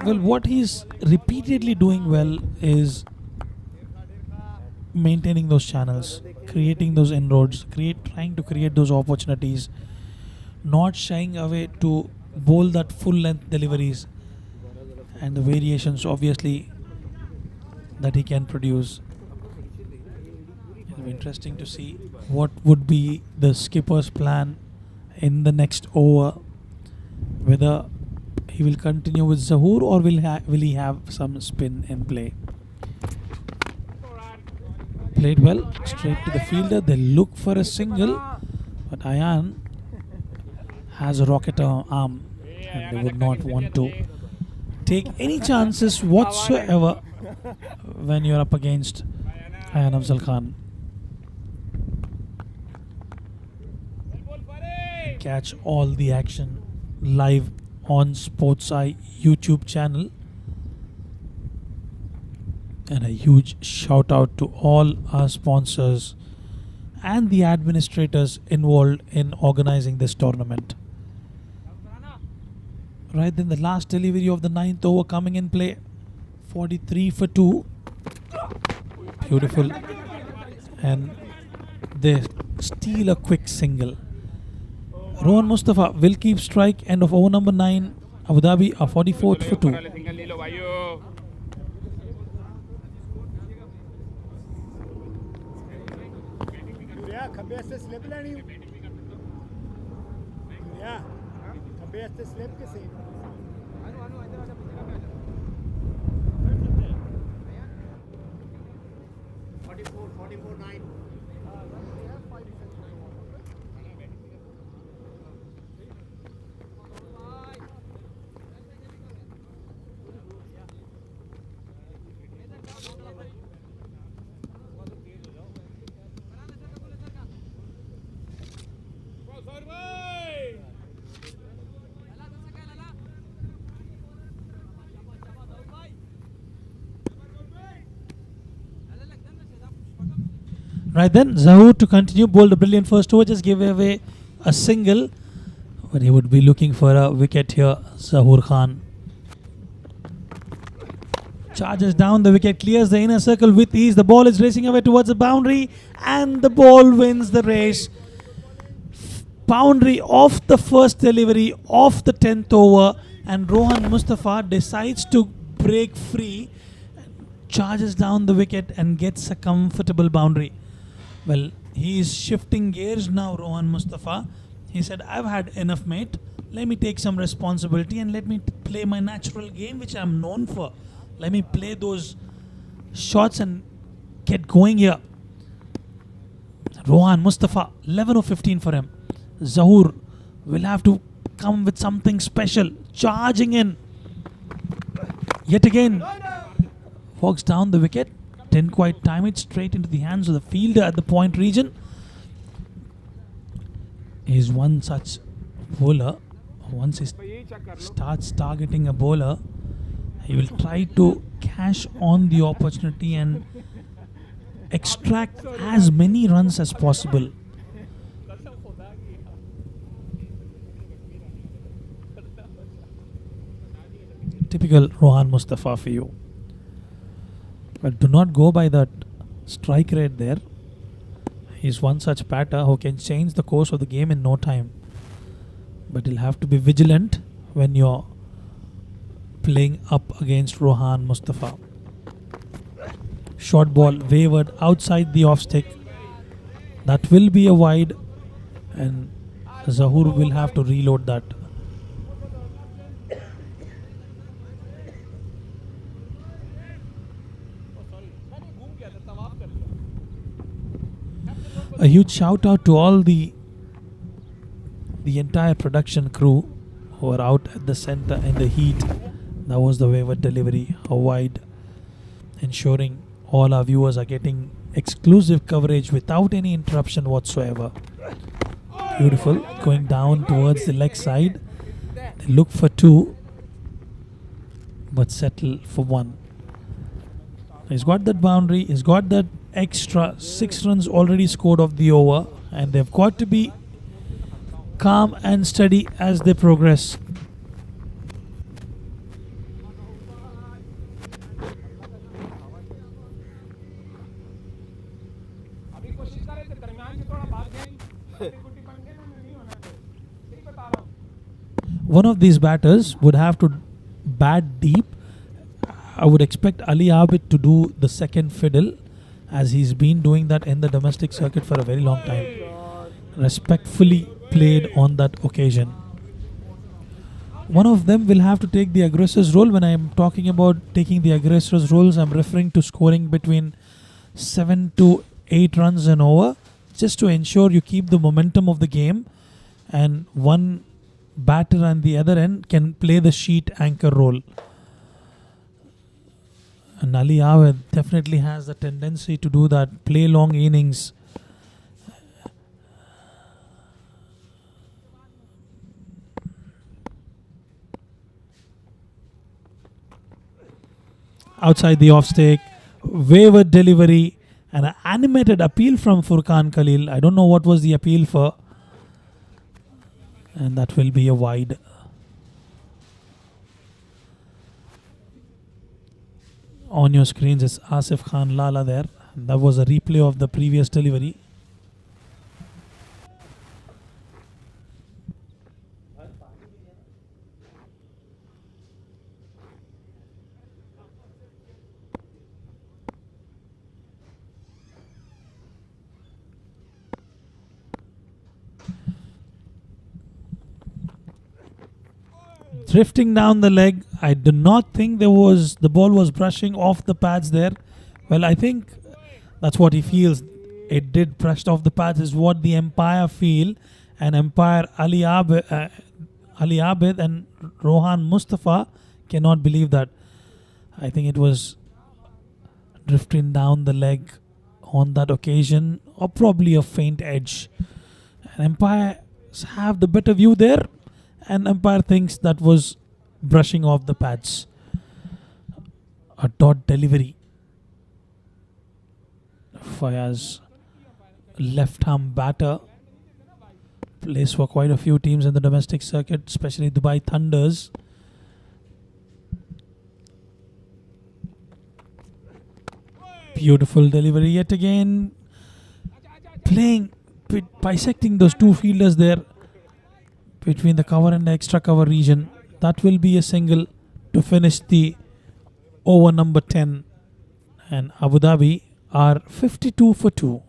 S1: Well, what he's repeatedly doing well is maintaining those channels, creating those inroads, trying to create those opportunities, not shying away to bowl that full length deliveries, and the variations obviously that he can produce. It'll be interesting to see what would be the skipper's plan in the next over, whether he will continue with Zahoor or will he have some spin in play. Played well, straight to the fielder. They look for a single, but Ayan has a rocket arm and they would not want to take any chances whatsoever when you're up against Ayan Afzal Khan. Catch all the action live on Sports Eye YouTube channel. And a huge shout out to all our sponsors and the administrators involved in organizing this tournament. Right then, the last delivery of the 9th over coming in play. 43 for 2. Beautiful. And they steal a quick single. Rohan Mustafa will keep strike. End of over number 9. Abu Dhabi are 44 for 2.
S5: खब्बे से slip लेनी या खब्बे से slip किसे 44 9
S1: Right then, Zahoor to continue, bowled a brilliant first over, just gave away a single, but he would be looking for a wicket here, Zahoor Khan. Charges down, the wicket clears the inner circle with ease, the ball is racing away towards the boundary, and the ball wins the race. Boundary off the first delivery of the 10th over, and Rohan Mustafa decides to break free, charges down the wicket and gets a comfortable boundary. Well, he is shifting gears now, Rohan Mustafa. He said, I've had enough, mate. Let me take some responsibility and let me play my natural game, which I'm known for. Let me play those shots and get going here. Rohan Mustafa, 11 of 15 for him. Zahoor will have to come with something special. Charging in. Yet again, walks down the wicket. Didn't quite time it, straight into the hands of the fielder at the point region. He's one such bowler. Once he starts targeting a bowler, he will try to cash on the opportunity and extract as many runs as possible. Typical Rohan Mustafa for you. But do not go by that strike rate there. He's one such batter who can change the course of the game in no time. But you'll have to be vigilant when you're playing up against Rohan Mustafa. Short ball wavered outside the off stick. That will be a wide, and Zahoor will have to reload that. A huge shout out to all the entire production crew who are out at the center in the heat. That was the wayward delivery, a wide, ensuring all our viewers are getting exclusive coverage without any interruption whatsoever. Beautiful, going down towards the leg side. They look for 2, but settle for 1. He's got that boundary, he's got that extra 6 runs already scored off the over, and they've got to be calm and steady as they progress. One of these batters would have to bat deep. I would expect Ali Abid to do the second fiddle, as he's been doing that in the domestic circuit for a very long time. Respectfully played on that occasion. One of them will have to take the aggressor's role. When I am talking about taking the aggressor's roles, I'm referring to scoring between 7 to 8 runs and over, just to ensure you keep the momentum of the game, and one batter on the other end can play the sheet anchor role. And Ali Awad definitely has the tendency to do that, play long innings. Outside the off stick, wayward delivery, and an animated appeal from Furqan Khalil. I don't know what was the appeal for. And that will be a wide. On your screens is Asif Khan Lala there. That was a replay of the previous delivery. Drifting down the leg. I do not think the ball was brushing off the pads there. Well, I think that's what he feels. It did brush off the pads is what the umpire feel, and umpire Ali Abid and Rohan Mustafa cannot believe that. I think it was drifting down the leg on that occasion, or probably a faint edge. And umpires have the better view there, and umpire thinks that was brushing off the pads. A dot delivery. Fayaz, left arm batter, plays for quite a few teams in the domestic circuit, especially Dubai Thunders. Beautiful delivery yet again. Playing, bisecting those two fielders there between the cover and the extra cover region. That will be a single to finish the over number 10. And Abu Dhabi are 52 for 2.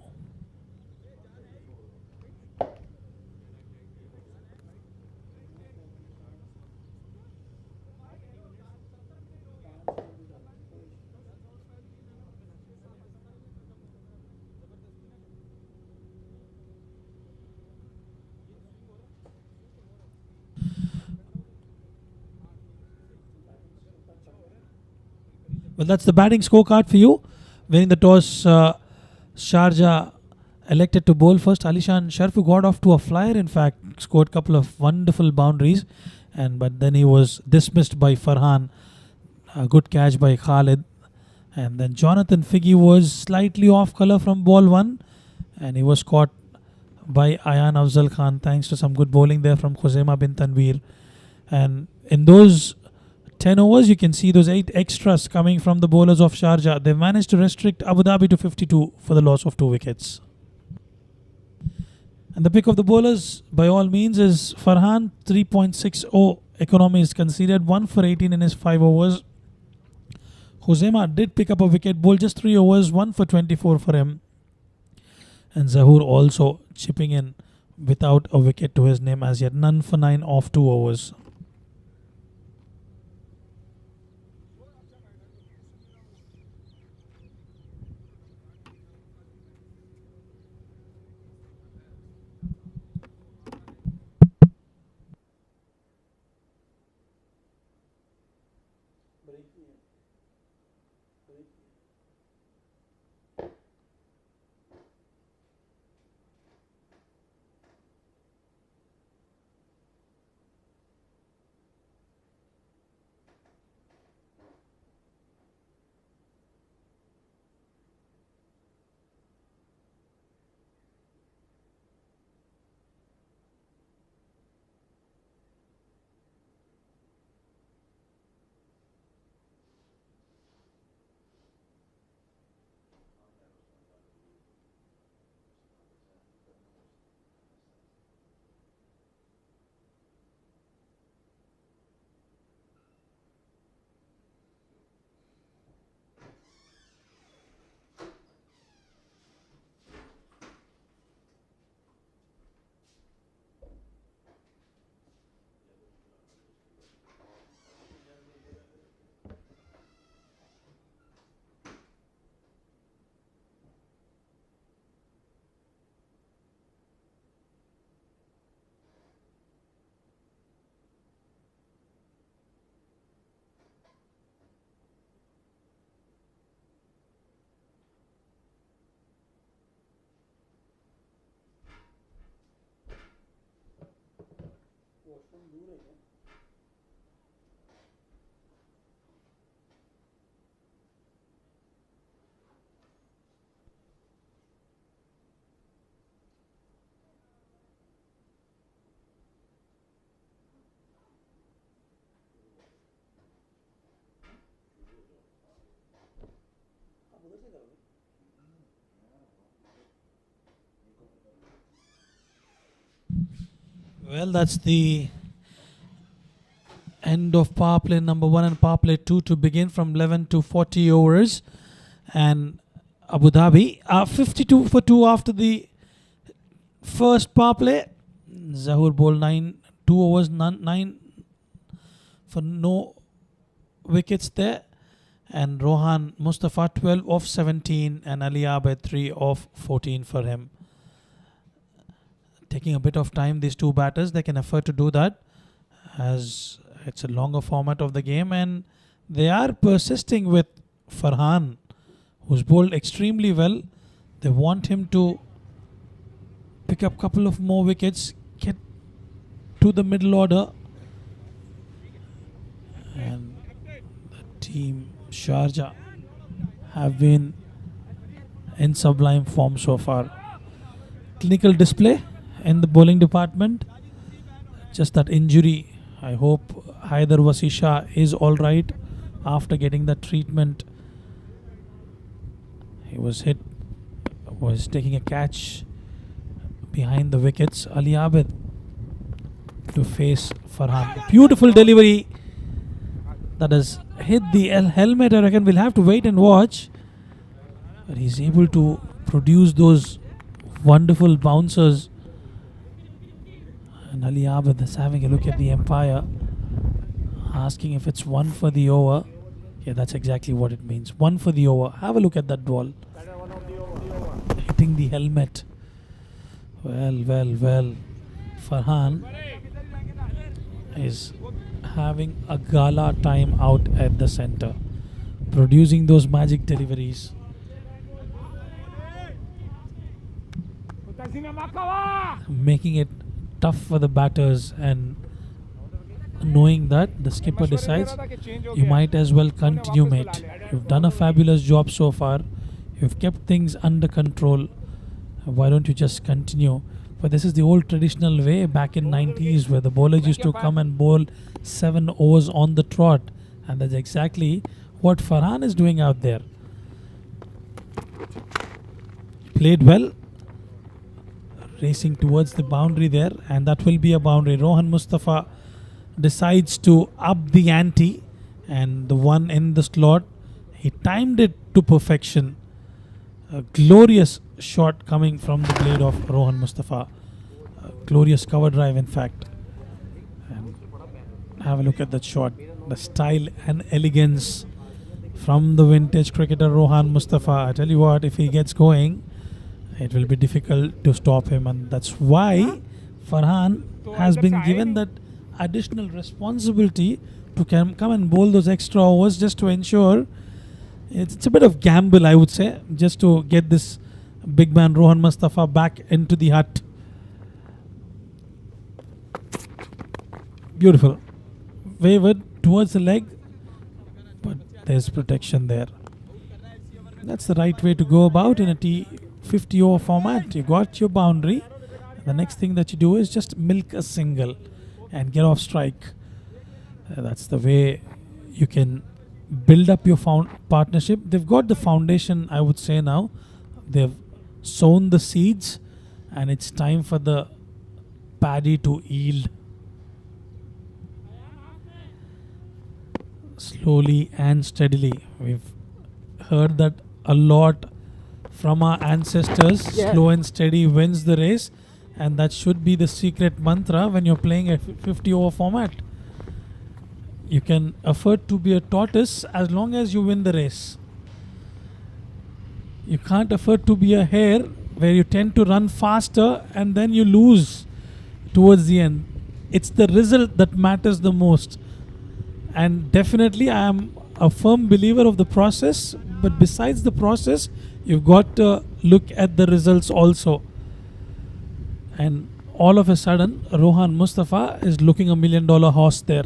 S1: Well, that's the batting scorecard for you. Winning the toss, Sharjah elected to bowl first. Alishan Sharfu got off to a flyer, in fact, scored a couple of wonderful boundaries, but then he was dismissed by Farhan. A good catch by Khalid. And then Jonathan Figgy was slightly off colour from ball 1, and he was caught by Ayan Afzal Khan thanks to some good bowling there from Khuzaima bin Tanveer. And in those 10 overs, you can see those 8 extras coming from the bowlers of Sharjah. They managed to restrict Abu Dhabi to 52 for the loss of 2 wickets. And the pick of the bowlers, by all means, is Farhan. 3.60 economy is conceded, 1 for 18 in his 5 overs. Khuzaima did pick up a wicket, bowled just 3 overs, 1 for 24 for him. And Zahoor also chipping in without a wicket to his name as yet, none for 9 off 2 overs. Well, that's the end of power play number 1 and power play 2 to begin from 11 to 40 overs. And Abu Dhabi are 52 for 2 after the first power play. Zahoor bowled 2 overs, 9 for no wickets there. And Rohan Mustafa 12 of 17 and Ali Abed 3 of 14 for him. Taking a bit of time, these two batters, they can afford to do that as it's a longer format of the game, and they are persisting with Farhan, who's bowled extremely well. They want him to pick up a couple of more wickets, get to the middle order, and the team Sharjah have been in sublime form so far. Clinical display in the bowling department. Just that injury. I hope Haider Wasisha is alright after getting the treatment. He was hit, was taking a catch behind the wickets. Ali Abed to face Farhan. Beautiful delivery that has hit the helmet. I reckon we'll have to wait and watch. But he's able to produce those wonderful bouncers. And Ali Abed is having a look at the umpire, asking if it's 1 for the over. Yeah, that's exactly what it means. 1 for the over. Have a look at that ball. Hitting the helmet. Well. Farhan is having a gala time out at the center, producing those magic deliveries. Making it tough for the batters, and knowing that the skipper decides you might as well continue, mate. You've done a fabulous job so far. You've kept things under control. Why don't you just continue? But this is the old traditional way back in 90s where the bowlers used to come and bowl 7 overs on the trot, and that's exactly what Farhan is doing out there. Played well, racing towards the boundary there, and that will be a boundary. Rohan Mustafa decides to up the ante, and the one in the slot, he timed it to perfection. A glorious shot coming from the blade of Rohan Mustafa. A glorious cover drive, in fact. And have a look at that shot. The style and elegance from the vintage cricketer Rohan Mustafa. I tell you what, if he gets going, it will be difficult to stop him, and that's why Farhan has been given that additional responsibility to come and bowl those extra overs, just to ensure it's a bit of gamble, I would say, just to get this big man Rohan Mustafa back into the hut. Beautiful. Wavered towards the leg, but there's protection there. That's the right way to go about in a T50 over format. You got your boundary. The next thing that you do is just milk a single and get off strike. That's the way you can build up your partnership. They've got the foundation, I would say now. They've sown the seeds, and it's time for the paddy to yield. Slowly and steadily. We've heard that a lot from our ancestors.
S4: Yeah.
S1: Slow and steady wins the race, and that should be the secret mantra when you're playing a 50 over format. You can afford to be a tortoise as long as you win the race. You can't afford to be a hare where you tend to run faster and then you lose towards the end. It's the result that matters the most. And definitely I am a firm believer of the process, but besides the process, you've got to look at the results also. And all of a sudden, Rohan Mustafa is looking $1 million horse there.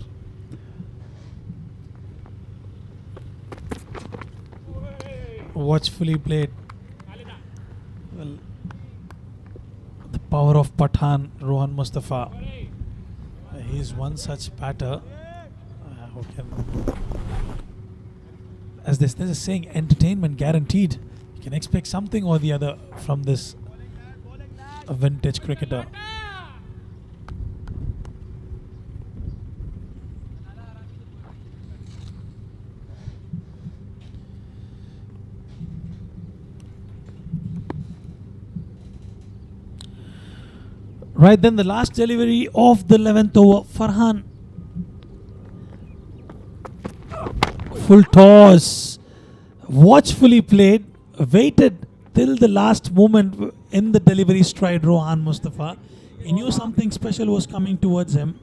S1: Watchfully played. Well, the power of Pathan, Rohan Mustafa. He's one such batter. As there's a saying, entertainment guaranteed. You can expect something or the other from this vintage cricketer. Right then, the last delivery of the 11th over. Farhan. Full toss. Watchfully played. Waited till the last moment in the delivery stride, Rohan Mustafa. He knew something special was coming towards him.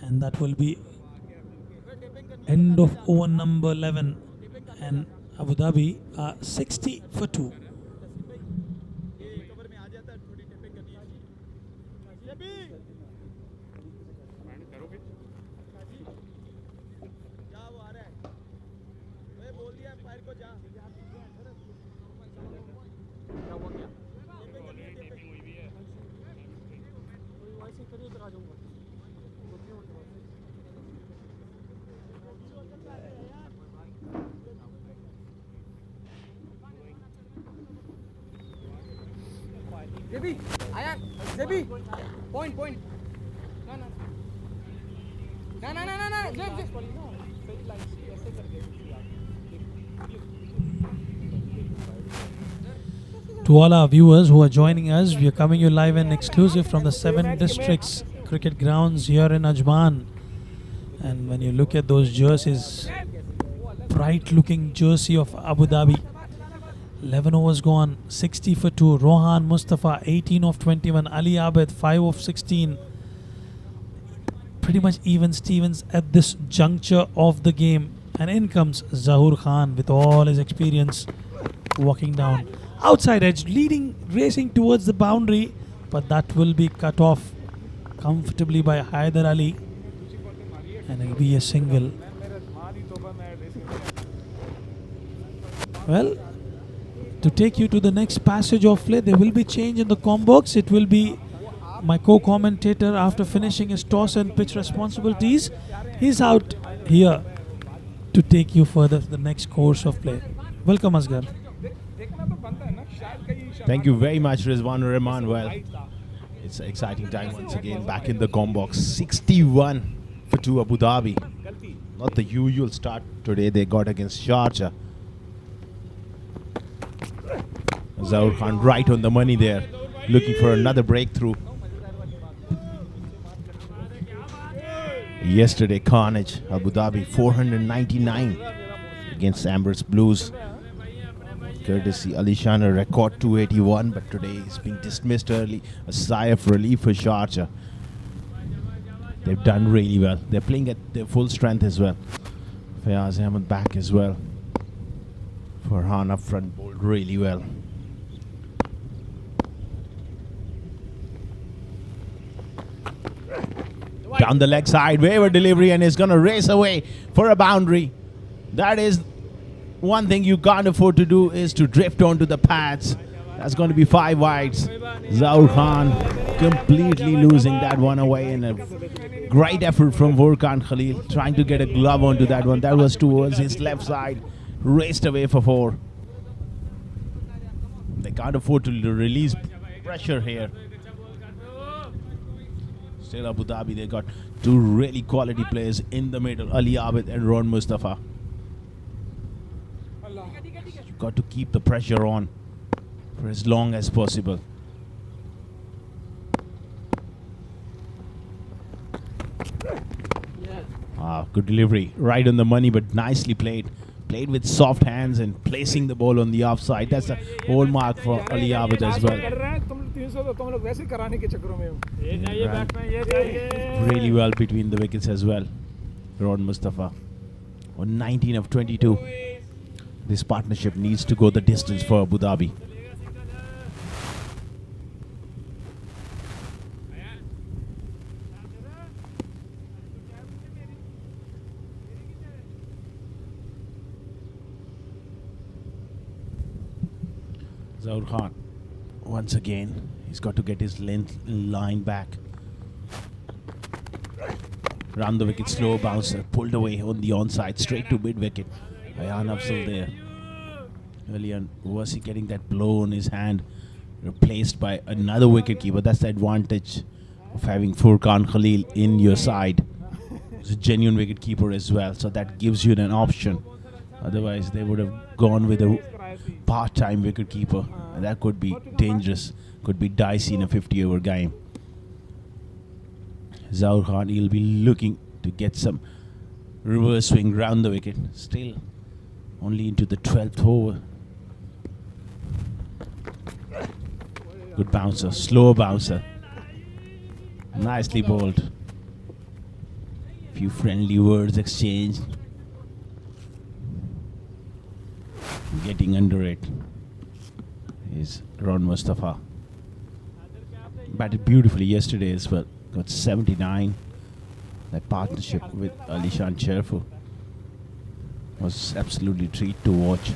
S1: And that will be end of over number 11. And Abu Dhabi are 60 for 2.
S3: Zebi, Ayan, Zebi, point. No. Zeb.
S1: To all our viewers who are joining us, we are coming you live and exclusive from the 7 districts cricket grounds here in Ajman. And when you look at those jerseys, bright looking jersey of Abu Dhabi. 11 overs gone, 60 for 2. Rohan Mustafa, 18 of 21. Ali Abid, 5 of 16. Pretty much even Stevens at this juncture of the game. And in comes Zahoor Khan with all his experience walking down. Outside edge, leading, racing towards the boundary. But that will be cut off comfortably by Haider Ali. And it will be a single. Well, to take you to the next passage of play, there will be change in the com box. It will be my co-commentator after finishing his toss and pitch responsibilities. He's out here to take you further to the next course of play. Welcome, Asghar.
S6: Thank you very much, Rizwan Rahman. Well, it's an exciting time once again back in the com box. 61 for 2 Abu Dhabi. Not the usual start today they got against Sharjah. Zahoor Khan right on the money there, looking for another breakthrough. Yesterday, carnage. Abu Dhabi 499 against Emirates Blues. Courtesy Alishana, record 281, but today is being dismissed early. A sigh of relief for Sharjah. They've done really well. They're playing at their full strength as well. Fayaz Ahmed back as well. Farhan up front bowled really well. Down the leg side, waiver delivery, and is going to race away for a boundary. That is one thing you can't afford to do, is to drift onto the pads. That's going to be 5 wides. Zahoor Khan completely losing that one away, and a great effort from Furkan Khalil trying to get a glove onto that one. That was towards his left side, raced away for 4. They can't afford to release pressure here. Still Abu Dhabi, they got 2 really quality players in the middle, Ali Abid and Rohan Mustafa. You've got to keep the pressure on for as long as possible. Good delivery, right on the money, but nicely played. Played with soft hands and placing the ball on the offside. That's a hallmark for Ali Abid as well. Really well between the wickets as well. Rohan Mustafa on 19 of 22. This partnership needs to go the distance for Abu Dhabi. Zahoor Khan, once again, he's got to get his length line back. Round the wicket, slow bouncer, pulled away on the onside, straight to mid wicket. Ayan Afzal there. Early on, was he getting that blow on his hand, replaced by another wicketkeeper? That's the advantage of having Furqan Khalil in your side. He's a genuine wicketkeeper as well, so that gives you an option. Otherwise, they would have gone with a part-time wicketkeeper, and that could be dangerous, could be dicey in a 50-over game. Zaur Khan, he'll be looking to get some reverse swing round the wicket. Still only into the 12th over. Good bouncer, slow bouncer. Nicely bowled. Few friendly words exchanged. Getting under it is Ron Mustafa. Batted beautifully yesterday as well. Got 79. That partnership with Alishan Cherfu was absolutely a treat to watch.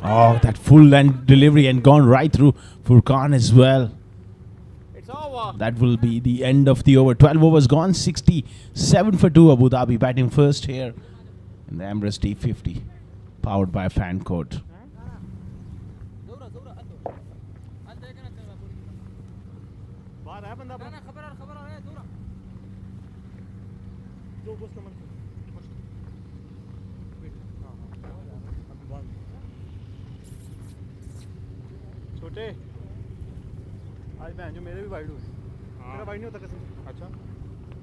S6: Oh, that full length delivery and gone right through Furqan as well.
S2: It's over.
S6: That will be the end of the over. 12 overs gone, 67 for 2. Abu Dhabi batting first here in the Emirates D50, powered by a fan code.
S5: बाहर है बंदा जो उसका मन छोटे आज बहन जो मेरे भी वाइड हुए तेरा वाइड नहीं होता कसम से अच्छा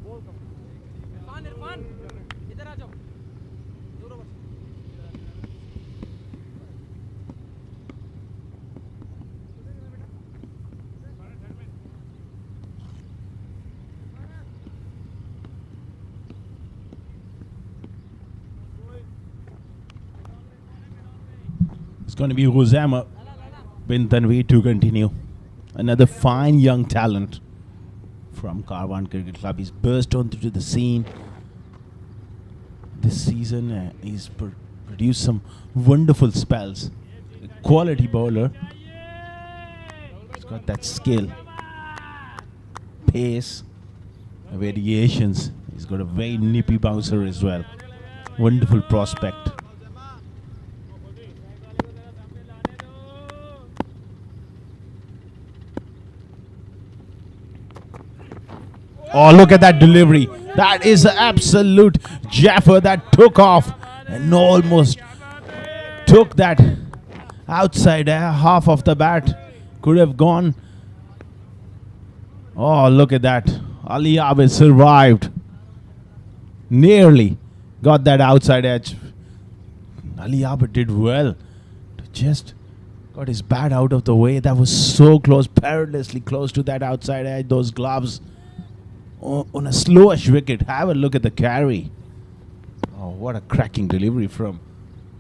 S5: बहुत कम
S2: इरफान इरफान इधर आ जाओ दूर बस
S6: It's going to be Huzama bin Tanveer to continue. Another fine young talent from Karwan Cricket Club. He's burst onto the scene this season. He's produced some wonderful spells. A quality bowler. He's got that skill, pace, variations. He's got a very nippy bouncer as well. Wonderful prospect. Oh, look at that delivery. That is an absolute jaffer that took off and almost took that outside half of the bat. Could have gone. Oh, look at that. Ali Abid survived. Nearly got that outside edge. Ali Abid did well to just got his bat out of the way. That was so close, perilously close to that outside edge. Those gloves. On a slowish wicket. Have a look at the carry. Oh, what a cracking delivery from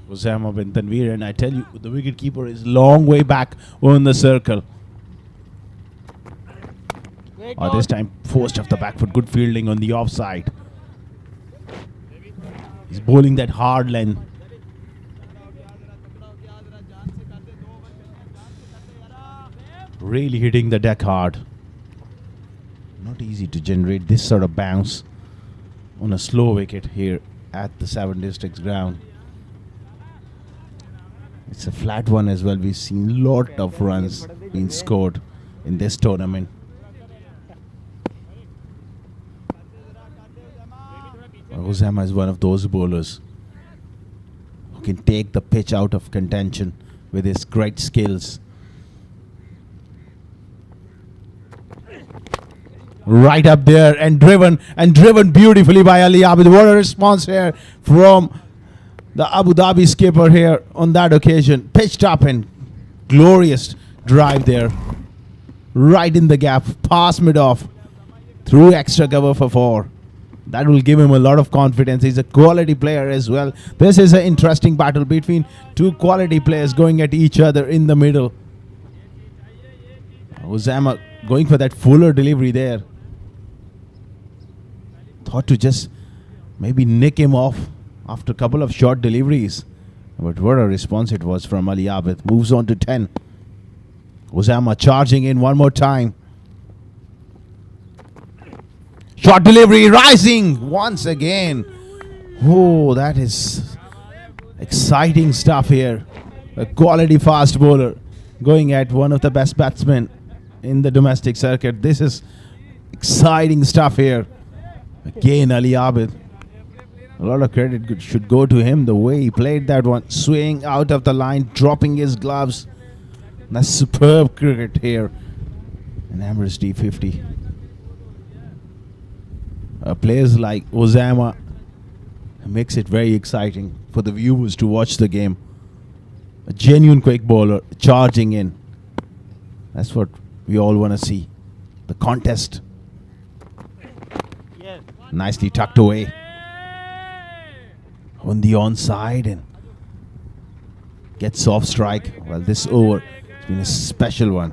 S6: Huzama bin Tanveer. And I tell you, the wicketkeeper is long way back on the circle. Oh, this time forced off the back foot. Good fielding on the offside. He's bowling that hard length. Really hitting the deck hard. Not easy to generate this sort of bounce on a slow wicket here at the 7 Districts ground. It's a flat one as well. We've seen lot of runs being scored in this tournament. Huzama is one of those bowlers who can take the pitch out of contention with his great skills. Right up there and driven beautifully by Ali Abid. What a response here from the Abu Dhabi skipper here on that occasion. Pitched up and glorious drive there. Right in the gap, past mid-off, through extra cover for 4. That will give him a lot of confidence. He's a quality player as well. This is an interesting battle between two quality players going at each other in the middle. Huzama going for that fuller delivery there. Thought to just maybe nick him off after a couple of short deliveries. But what a response it was from Ali Abid. Moves on to 10. Usama charging in one more time. Short delivery, rising once again. Oh, that is exciting stuff here. A quality fast bowler going at one of the best batsmen in the domestic circuit. This is exciting stuff here. Again, Ali Abid. A lot of credit should go to him. The way he played that one. Swaying out of the line, dropping his gloves. That's superb cricket here in Emirates D50. Players like Usama makes it very exciting for the viewers to watch the game. A genuine quick bowler charging in. That's what we all want to see. The contest. Nicely tucked away. On the onside and gets off strike. Well, this over has been a special one.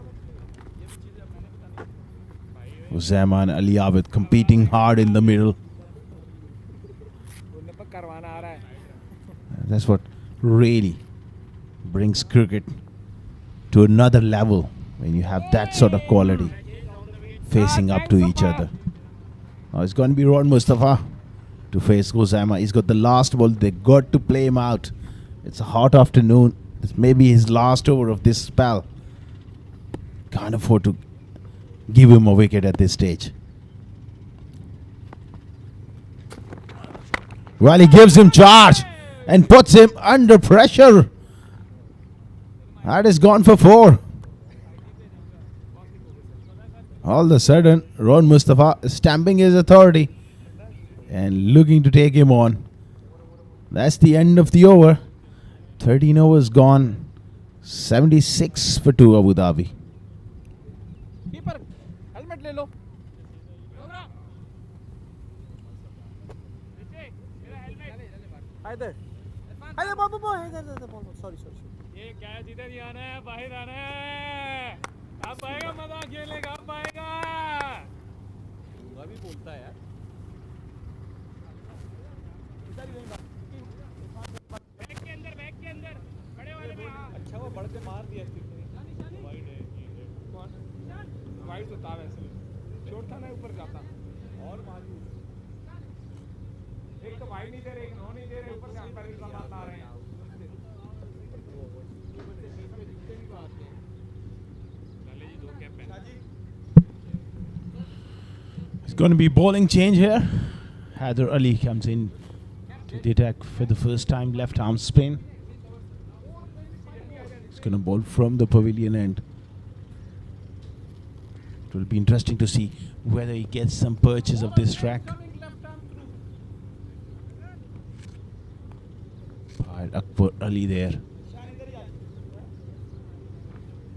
S6: Usama and Ali Abid competing hard in the middle. That's what really brings cricket to another level when you have that sort of quality facing up to each other. Now it's going to be Ron Mustafa to face Usama. He's got the last ball. They got to play him out. It's a hot afternoon. It's maybe his last over of this spell. Can't afford to give him a wicket at this stage. Well, he gives him charge and puts him under pressure. That is gone for 4. All of a sudden, Ron Mustafa is stamping his authority and looking to take him on. That's the end of the over. 13 overs gone. 76 for 2 Abu Dhabi.
S2: Keeper helmet ले लो
S4: इधर अरे बाबू sorry
S2: ये क्या है जिधर ही आना है बाहर आना है अब आएगा मजा खेलेगा अब आएगा अभी बोलता है यार बैक के अंदर बड़े वाले में अच्छा वो बढ़ के मार दिया वाइड है कौन वाइड तो था वैसे छोड़ था ना ऊपर जाता और मारू एक तो वाइड नहीं दे रहे एक नो नहीं दे रहे ऊपर से अंपायर के साथ आ रहे हैं
S6: It's going to be bowling change here. Haider Ali comes in to the attack for the first time. Left arm spin. He's going to bowl from the pavilion end. It will be interesting to see whether he gets some purchase of this track. Akbar Ali there.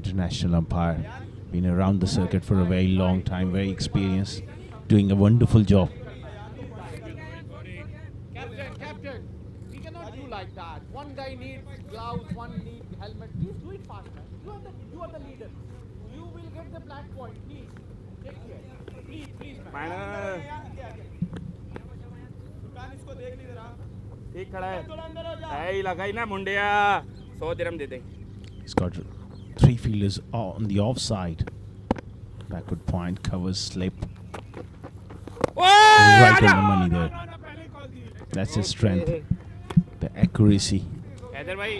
S6: International umpire. Been around the circuit for a very long time. Very experienced. Doing a wonderful job.
S2: Captain, we cannot do like that. One guy needs gloves, one needs helmet. Please do it fast, man. You are the leader. You will get the black point. Please, take care. Please, man. ठीक खड़ा है ऐ लगाई ना मुंडिया 100 दिरहम दे दे
S6: He's got 3 fielders on the offside. Backward point, covers, slip. Right on the money there. That's his strength. The accuracy.
S2: Haider भाई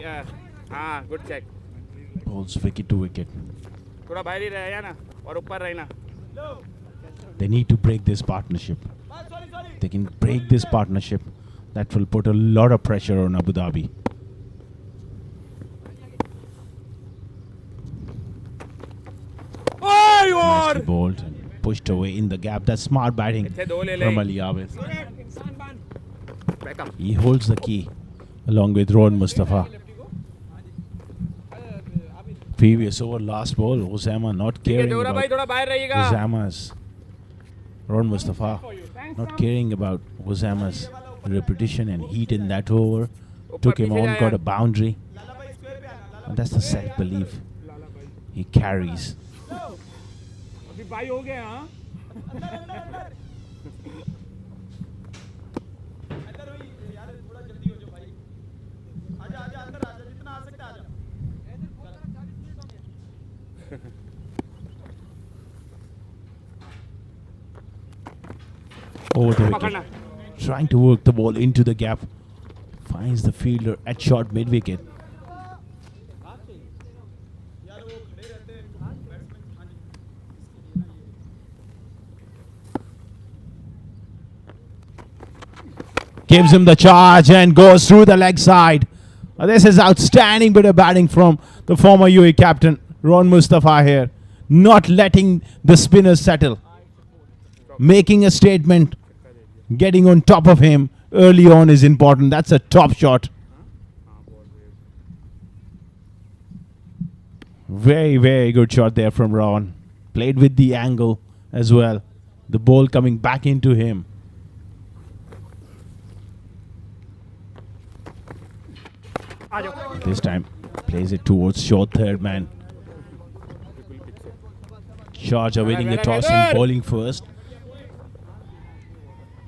S2: हाँ good check
S6: Bowls wicket to wicket.
S2: थोड़ा बाहर ही रहे ना और ऊपर रहना
S6: They need to break this partnership. They can break this partnership. That will put a lot of pressure on Abu Dhabi. Nicely bowled and pushed away in the gap. That's smart batting from Ali Abid. He holds the key along with Ron Mustafa. Previous over last ball, Usama not caring about Usama's. Ron Mustafa not caring about Usama's repetition and heat in that over. Took him on, got a boundary. And that's the self-belief he carries.
S2: अभी भाई हो गए हाँ
S3: अंदर अंदर अंदर अंदर वही यार थोड़ा जल्दी हो जाओ भाई आजा आजा अंदर आजा जितना आ सकता आजा
S6: Over the wicket. Trying to work the ball into the gap. Finds the fielder at short mid wicket.
S3: यार वो खड़े रहते हैं बैट्समैन हाँ जी इसके लिए ना ये
S6: Gives him the charge and goes through the leg side. This is outstanding bit of batting from the former UAE captain Ron Mustafa here. Not letting the spinners settle. Making a statement. Getting on top of him early on is important. That's a top shot. Very, very good shot there from Ron. Played with the angle as well. The ball coming back into him. This time plays it towards short third man. Sharjah winning the toss and bowling first.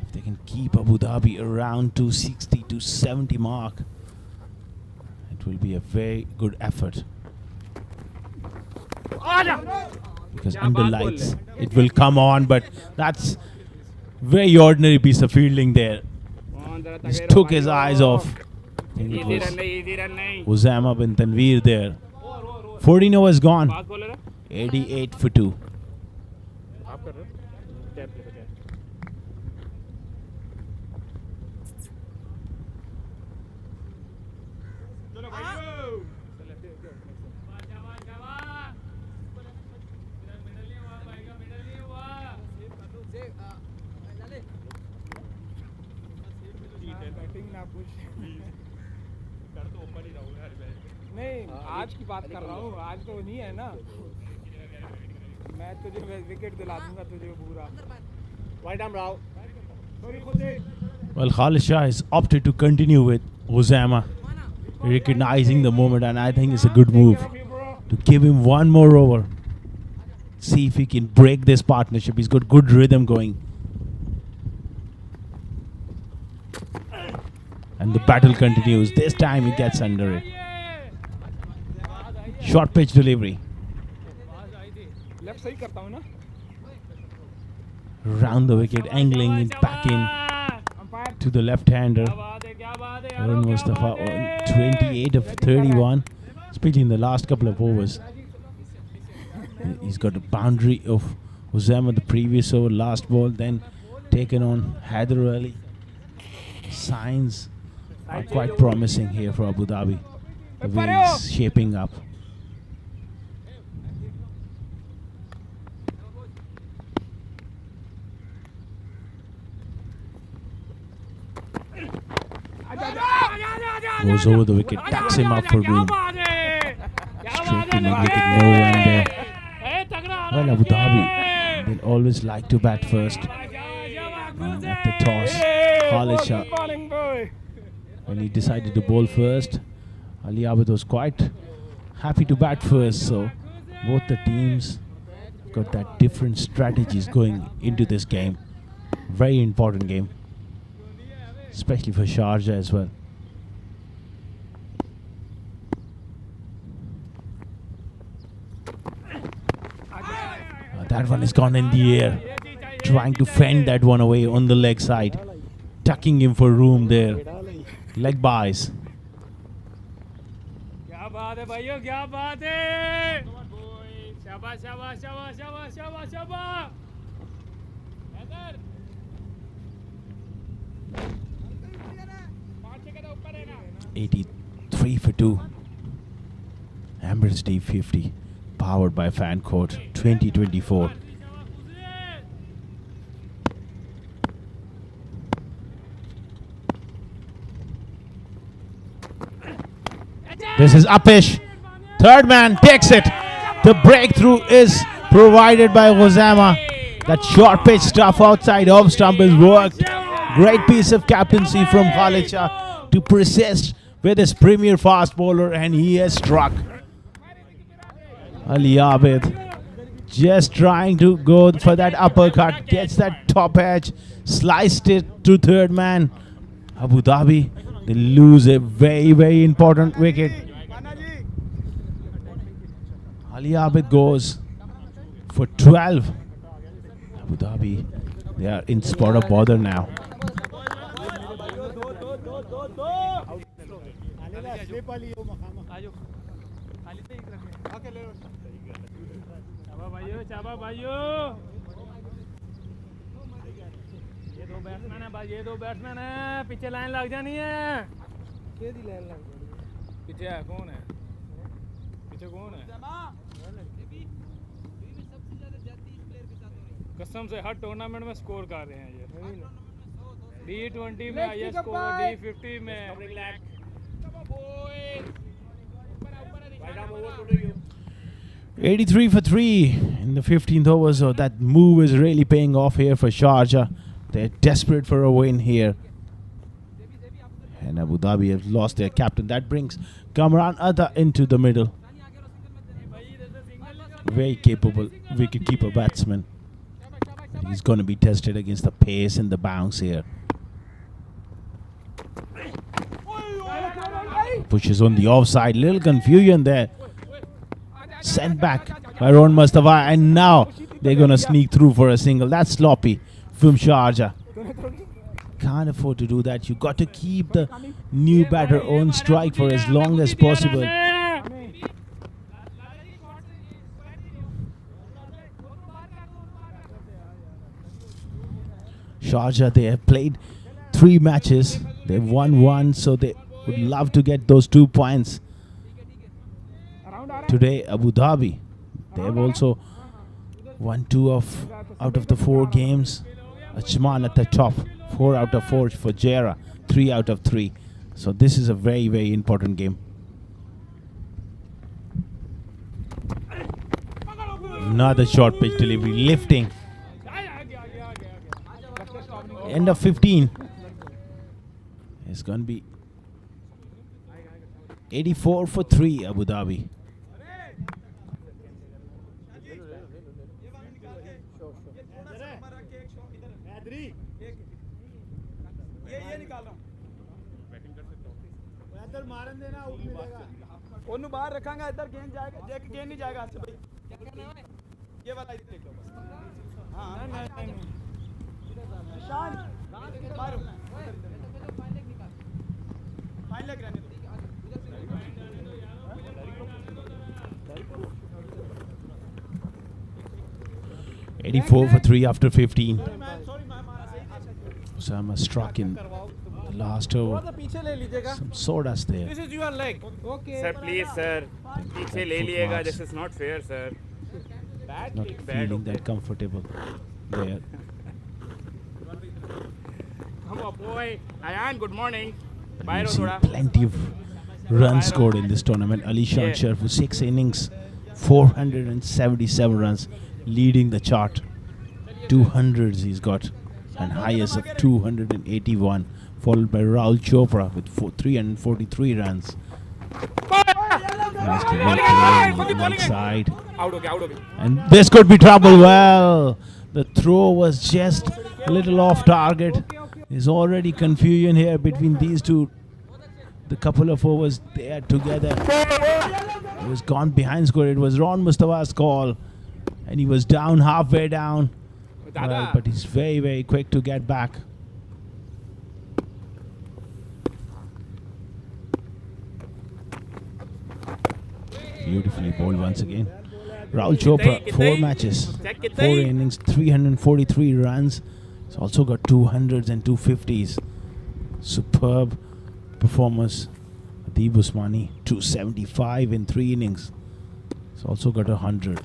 S6: If they can keep Abu Dhabi around 260 to 70 mark, it will be a very good effort. Because under lights it will come on, but that's very ordinary piece of fielding there. Just took his eyes off. I think it was Usama bin Tanveer there. 14 overs gone. 88 for 2.
S2: नहीं आज की बात कर रहा हूँ आज तो नहीं है ना मैं तुझे विकेट दिला दूंगा तुझे पूरा wide arm Rao
S6: Well, Khalid Shah has opted to continue with Usama, recognizing the moment, and I think it's a good move to give him one more over. See if he can break this partnership. He's got good rhythm going. And the battle continues. This time he gets under it. Short pitch delivery.
S2: Left सही करता हूँ ना
S6: Round the wicket, angling it back in to the left-hander. Ron Mustafa on 28 of 31, especially in the last couple of overs. He's got a boundary of Usama the previous over, last ball, then taken on Haider Ali. Signs are quite promising here for Abu Dhabi. The way he's shaping up. Goes over the wicket, tacks him up for room. Straight to mid-wicket, no run there. Well, Abu Dhabi, they'll always like to bat first. And at the toss, Khalid Shah, when he decided to bowl first, Ali Abid was quite happy to bat first. So both the teams got that different strategies going into this game. Very important game, especially for Sharjah as well. That one has gone in the air. Trying to fend that one away on the leg side. Tucking him for room there. Leg buys.
S4: क्या बात है भाइयों क्या बात है शाबाश शाबाश शाबाश शाबाश शाबाश शाबाश
S6: 83 for 2. Emirates D50, powered by Fan Court 2024. This is Upish. Third man takes it. The breakthrough is provided by Usama. That short pitch stuff outside off stump is worked. Great piece of captaincy from Khalid Shah to persist with his premier fast bowler, and he has struck. Ali Abid Just trying to go for that uppercut. Gets that top edge. Sliced it to third man. Abu Dhabi, they lose a very, very important wicket.
S3: माना जी
S6: Ali Abid goes for 12. Abu Dhabi, they are in spot of bother now.
S5: Slip वाली हो मखामा
S4: चाबा भाइयों ये दो batsman है भाई, ये दो बैट्समैन है, पीछे लाइन लग जानी है।
S2: केदी लाइन लग गई
S4: पीछे है कौन है, पीछे कौन है? कसम से हर टूर्नामेंट में स्कोर कर रहे हैं ये। D20 में हाईएस्ट स्कोर, D50 में
S6: 83 for 3 in the 15th over. So that move is really paying off here for Sharjah. They're desperate for a win here. And Abu Dhabi have lost their captain. That brings Kamran Atta into the middle. Very capable wicketkeeper batsman. And he's going to be tested against the pace and the bounce here. Pushes on the offside. Little confusion there. Sent back by Ron Mustafa. And now they're going to sneak through for a single. That's sloppy from Sharjah. Can't afford to do that. You got to keep the new batter on strike for as long as possible. Sharjah, they have played 3 matches. They've won 1, so they would love to get those 2 points. Today, Abu Dhabi, they have also won 2 out of the 4 games. Ajman at the top, 4 out of 4 for Jera, 3 out of 3. So this is a very, very important game. Another short pitch delivery, lifting. End of 15. It's going to be 84 for 3, Abu Dhabi.
S3: ये निकाल रहा हूँ इधर मारन देना out मिलेगा ओनू बाहर रखांगा इधर गेंद जाएगा देख गेंद नहीं जाएगा हाथ से भाई ये वाला इधर देख लो बस हां नहीं निशान मारो फाइन लग रहने दो
S6: 84 for 3 after 15. Osama struck in the last over. Some sawdust there.
S2: This is your leg. Okay.
S4: Sir please sir पीछे ले लिएगा, this is not fair sir.
S6: Not feeling that comfortable there.
S4: Come on boy, Ayan, good morning.
S6: We've seen plenty of runs scored in this tournament. Ali Sharjah for 6 innings, 477 runs, leading the chart. 200s he's got, and highest of 281, followed by Rahul Chopra with 343 runs. Nice to make the right side. And this could be trouble. Well, the throw was just a little off target. There's already confusion here between these two. The couple of overs they had together. It was gone behind score. It was Ron Mustafa's call, and he was down, halfway down. Well, but he's very, very quick to get back. Beautifully bowled once again. Rahul Chopra, 4 matches, 4 innings, 343 runs. He's also got 200s and 250s. Superb performance. Adeeb Usmani, 275 in 3 innings. He's also got 100.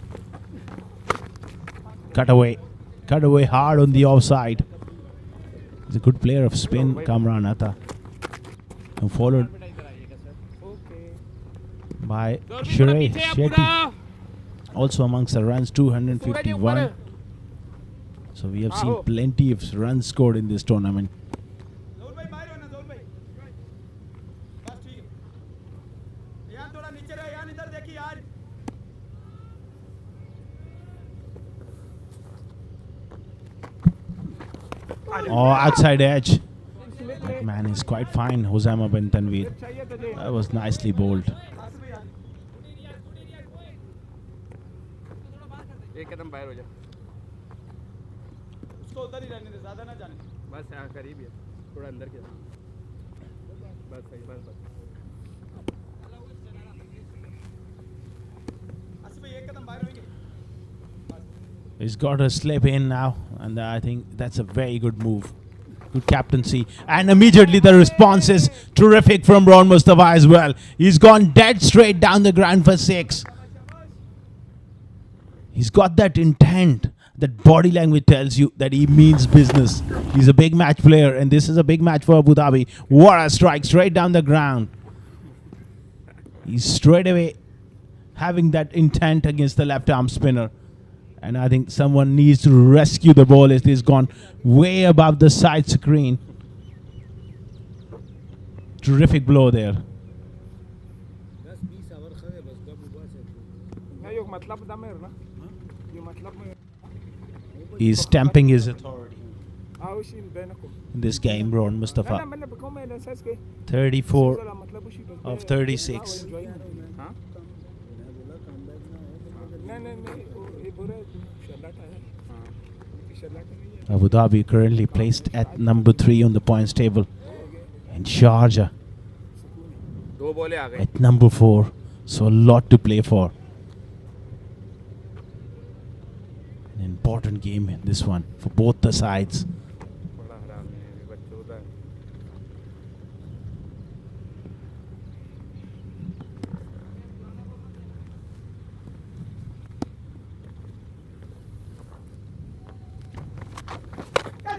S6: Cut away hard on the offside. He's a good player of spin, Kamran Atta. And followed by Shetty. Also amongst the runs, 251. So we have seen plenty of runs scored in this tournament.
S3: जोर भाई बाहर होना जोर भाई बस ठीक है यार थोड़ा नीचे रहो यार इधर देखिए यार
S6: Oh, outside edge. That man is quite fine, Hosama bin Tanveer. That was nicely bowled.
S3: एक कदम बाहर हो जा उसको उधर ही रहने दे ज्यादा ना जाने बस यहाँ करीब ही है थोड़ा अंदर के बस सही बस आसिफ भाई एक कदम बाहर होंगे
S6: He's got to slip in now, and I think that's a very good move. Good captaincy. And immediately the response is terrific from Ron Mustafa as well. He's gone dead straight down the ground for 6. He's got that intent. That body language tells you that he means business. He's a big match player, and this is a big match for Abu Dhabi. What a strike straight down the ground. He's straight away having that intent against the left arm spinner. And I think someone needs to rescue the ball as he's gone way above the side screen. Terrific blow there. He's stamping his authority in this game, Ron Mustafa. 34 of 36. Abu Dhabi currently placed at number 3 on the points table, and Sharjah at number 4. So a lot to play for. An important game in this one for both the sides.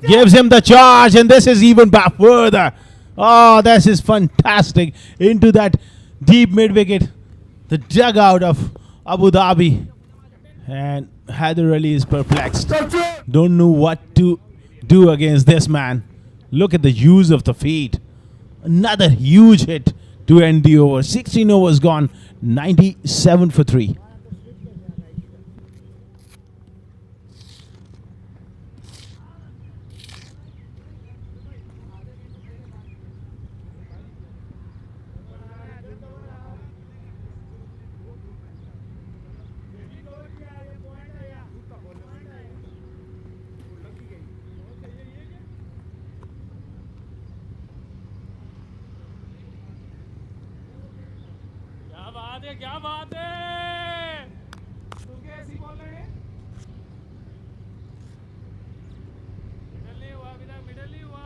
S6: Gives him the charge, and this is even back further. Oh, this is fantastic. Into that deep mid-wicket, the dugout of Abu Dhabi. And Haider Ali is perplexed. Don't know what to do against this man. Look at the use of the feet. Another huge hit to end the over. 16 overs gone, 97 for 3.
S4: क्या बात है तू कैसी बोल रहे हैं middle नहीं हुआ अभी तक मिडल नहीं हुआ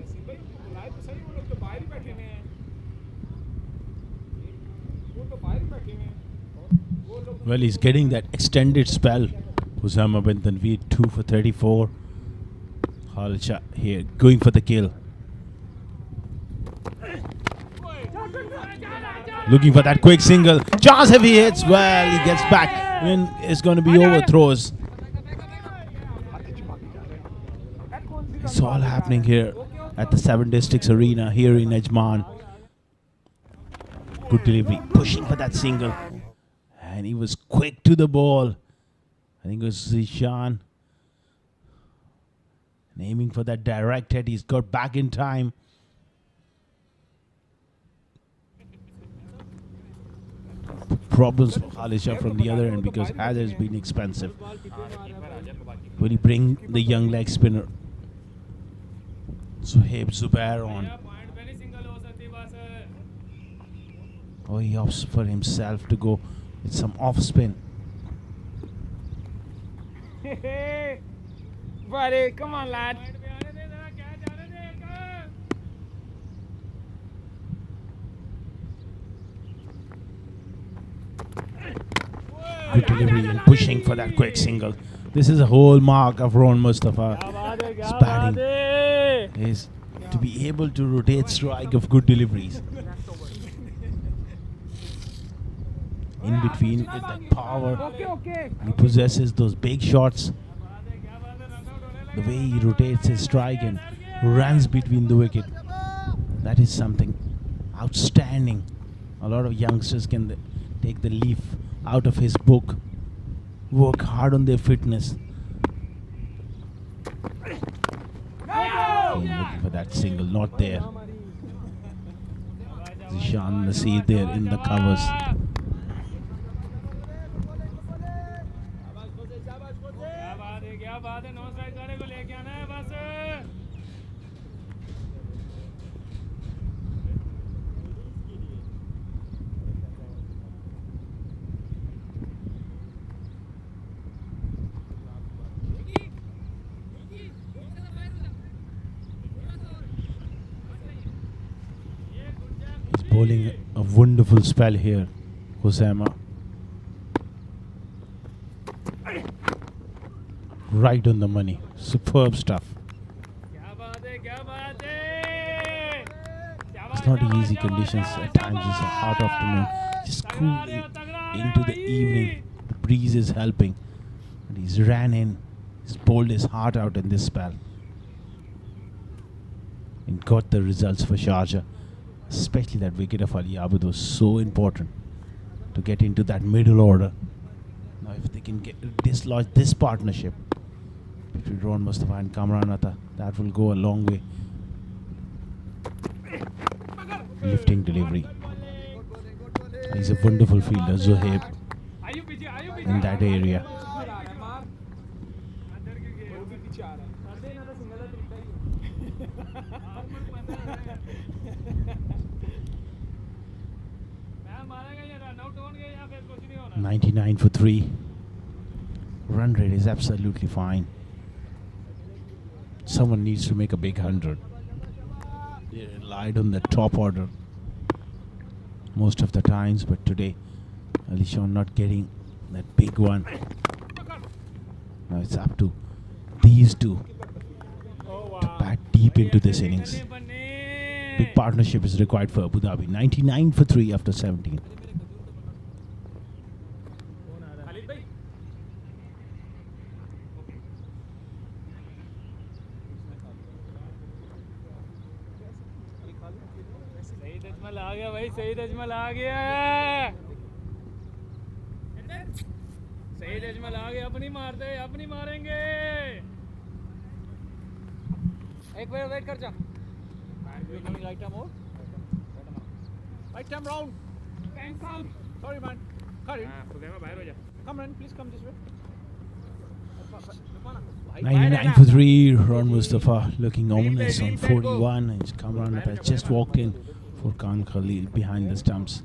S3: नसीब भाई बुलाए तो सही वो लोग तो बाहर ही बैठे हुए हैं वो तो बाहर ही बैठे हुए हैं वो लोग
S6: Well, he's getting that extended spell. Hosama bin Tanveer 2 for 34. Khalid Shah here going for the kill. Looking for that quick single. Chance if he hits. Well, he gets back. And it's going to be overthrows. It's all happening here at the 7 Districts Arena here in Ajman. Good delivery. Pushing for that single. And he was quick to the ball. I think it was Zishan. Aiming for that direct hit. He's got back in time. Problems for Khalid Shah from the other end because Haider has been expensive. Will he bring the young leg spinner Suhaib Zubair on? Oh, he opts for himself to go with some off spin.
S3: Buddy, come on, lad.
S6: Good delivery and pushing for that quick single. This is a hallmark of Ron Mustafa. His batting is to be able to rotate strike of good deliveries. In between with that power, he possesses those big shots. The way he rotates his strike and runs between the wicket, that is something outstanding. A lot of youngsters can take the leaf out of his book, work hard on their fitness. Again looking for that single, not there. Zishan Nasir there in the covers.
S4: क्या बात है 9 strike वाले को लेके आना है बस
S6: He's bowling a wonderful spell here, Hosama. Right on the money. Superb stuff.
S4: क्या बात है क्या बात है
S6: It's not easy conditions at times. It's a hot afternoon. Just cooling into the evening. The breeze is helping. And he's ran in. He's bowled his heart out in this spell. And got the results for Sharjah. Especially that wicket of Ali Abid was so important to get into that middle order. Now if they can dislodge this partnership between Ron Mustafa and Kamran Atta, that will go a long way. Lifting delivery. He's a wonderful fielder, Zohaib, in that area.
S4: $99
S6: 99 for 3. Run rate is absolutely fine. Someone needs to make a big 100. They relied on the top order most of the times, but today Alishan not getting that big one. Now it's up to these two to bat deep into this innings. Big partnership is required for Abu Dhabi. 99 for 3 after 17.
S4: Saeed Ajmal आ गया भाई सईद अजमल आ गया सईद अजमल आ गया अपनी मारते अपनी मारेंगे
S2: एक बार wait कर जा right arm out right arm round sorry man
S4: खुदेमा बाहर हो जा
S2: come run please come this way
S6: 99 for 3. Ron Mustafa looking ominous on 41. And Kamran has just walked in for Khan Khalil behind the stumps.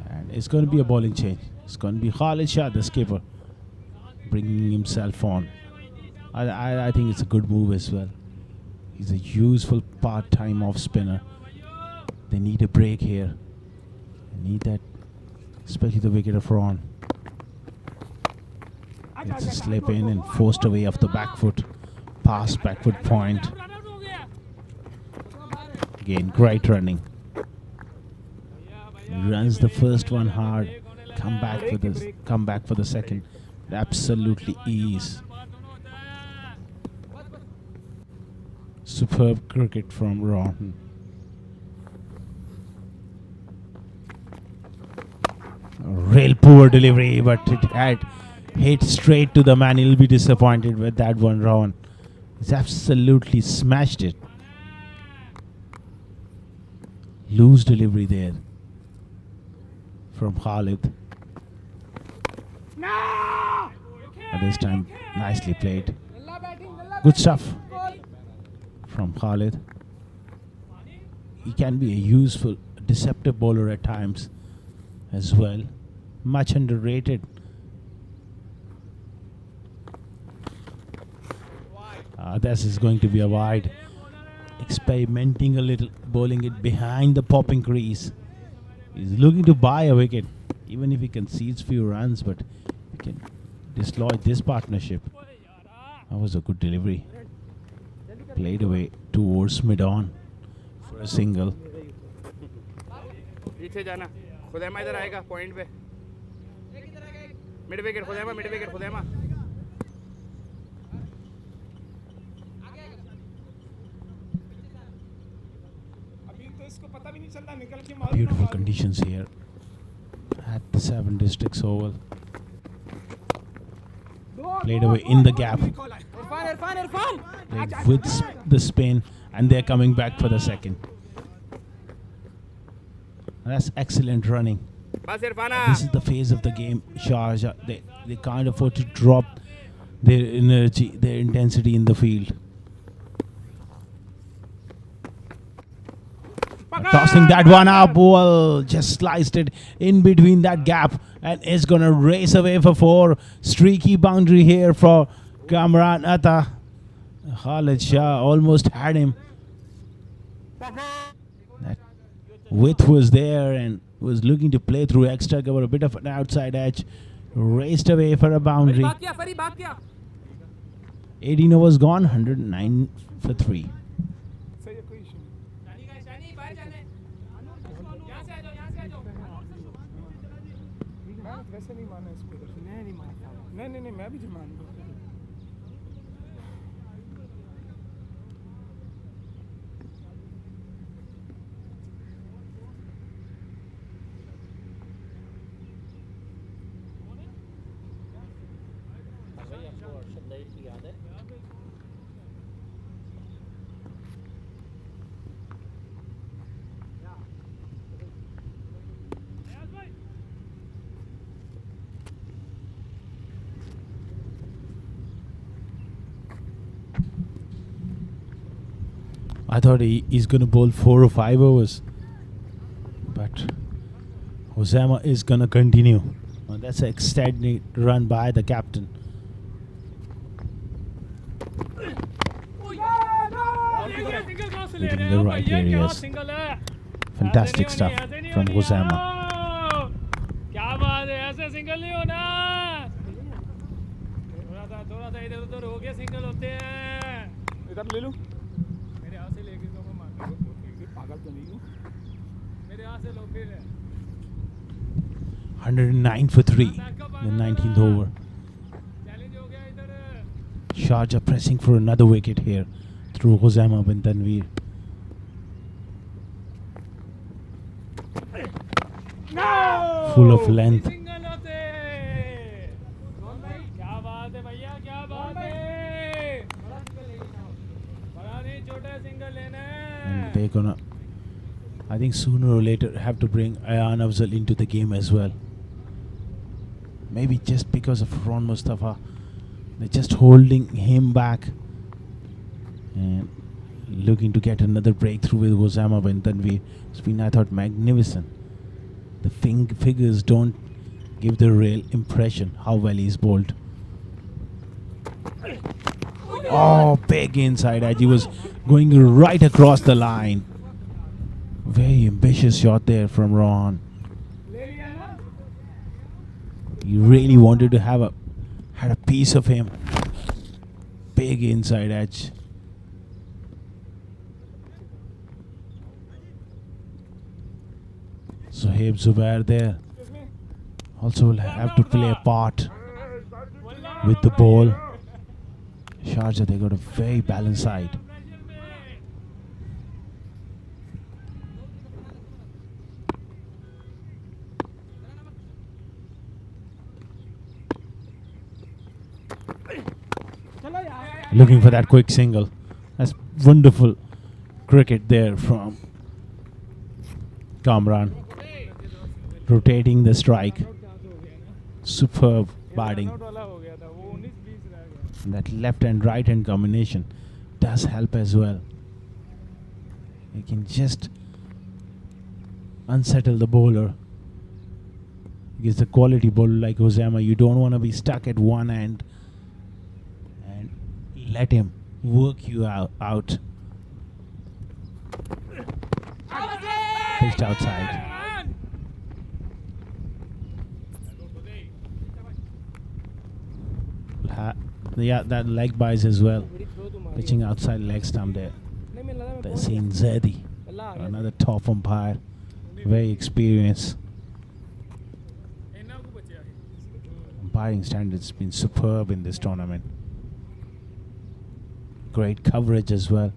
S6: And it's going to be a bowling change. It's going to be Khalid Shah, the skipper, bringing himself on. I think it's a good move as well. He's a useful part-time off spinner. They need a break here. They need that, especially the wicket of Ron. It's a slip in and forced away off the back foot. Past back foot point. Again, great running. Runs the first one hard. Come back for the second. It absolutely is. Superb cricket from Ron. Real poor delivery, but it had hit straight to the man. He'll be disappointed with that one, Ron. He's absolutely smashed it. Loose delivery there from Khalid. At this time, nicely played. Good stuff from Khalid. He can be a useful, deceptive bowler at times as well. Much underrated. This is going to be a wide. Experimenting a little, bowling it behind the popping crease. He's looking to buy a wicket, even if he concedes few runs, but he can dislodge this partnership. That was a good delivery. Played away towards mid-on for a single.
S3: पीछे जाना खुदैमा इधर आएगा point पे mid wicket खुदैमा
S6: Beautiful conditions here at the 7 districts oval. Played away in the gap. with the spin, and they're coming back for the second. That's excellent running. This is the phase of the game, Sharjah. They can't afford to drop their energy, their intensity in the field. Tossing that one up, well, just sliced it in between that gap, and is gonna race away for 4. Streaky boundary here for Kamran Atta. Khalid Shah almost had him. That width was there and was looking to play through extra cover, a bit of an outside edge. Raced away for a boundary. 18 overs gone, 109 for 3.
S3: वैसे नहीं माना इसको इधर से नहीं मानता नहीं मैं भी नहीं मानता
S6: I thought he's going to bowl 4 or 5 overs. But Osama is going to continue. And that's an extended run by the captain. Hitting the right areas. Fantastic stuff from Osama.
S3: इधर ले लूं
S6: 109 for 3, the 19th over. Sharjah pressing for another wicket here through Osama bin Tanveer. Full of length. And they're gonna, I think sooner or later, have to bring Ayan Afzal into the game as well. Maybe just because of Ron Mustafa, they're just holding him back and looking to get another breakthrough with Osama bin Tanveer. It's been, I thought, magnificent. The figures don't give the real impression how well he's bowled. Oh, big inside edge. He was going right across the line. Very ambitious shot there from Ron. He really wanted to had a piece of him. Big inside edge. Sohaib Zubair there also will have to play a part with the ball. Sharjah, they got a very balanced side. Looking for that quick single. That's wonderful cricket there from Kamran. Rotating the strike. Superb batting. And that left and right hand combination does help as well. You can just unsettle the bowler. Because the quality bowler like Osama, you don't want to be stuck at one end and let him work you out. Pitched outside. Yeah, that leg buys as well. Pitching outside leg stump there. Tasin Zaidi, another top umpire. Very experienced. Umpiring standards been superb in this tournament. Great coverage as well.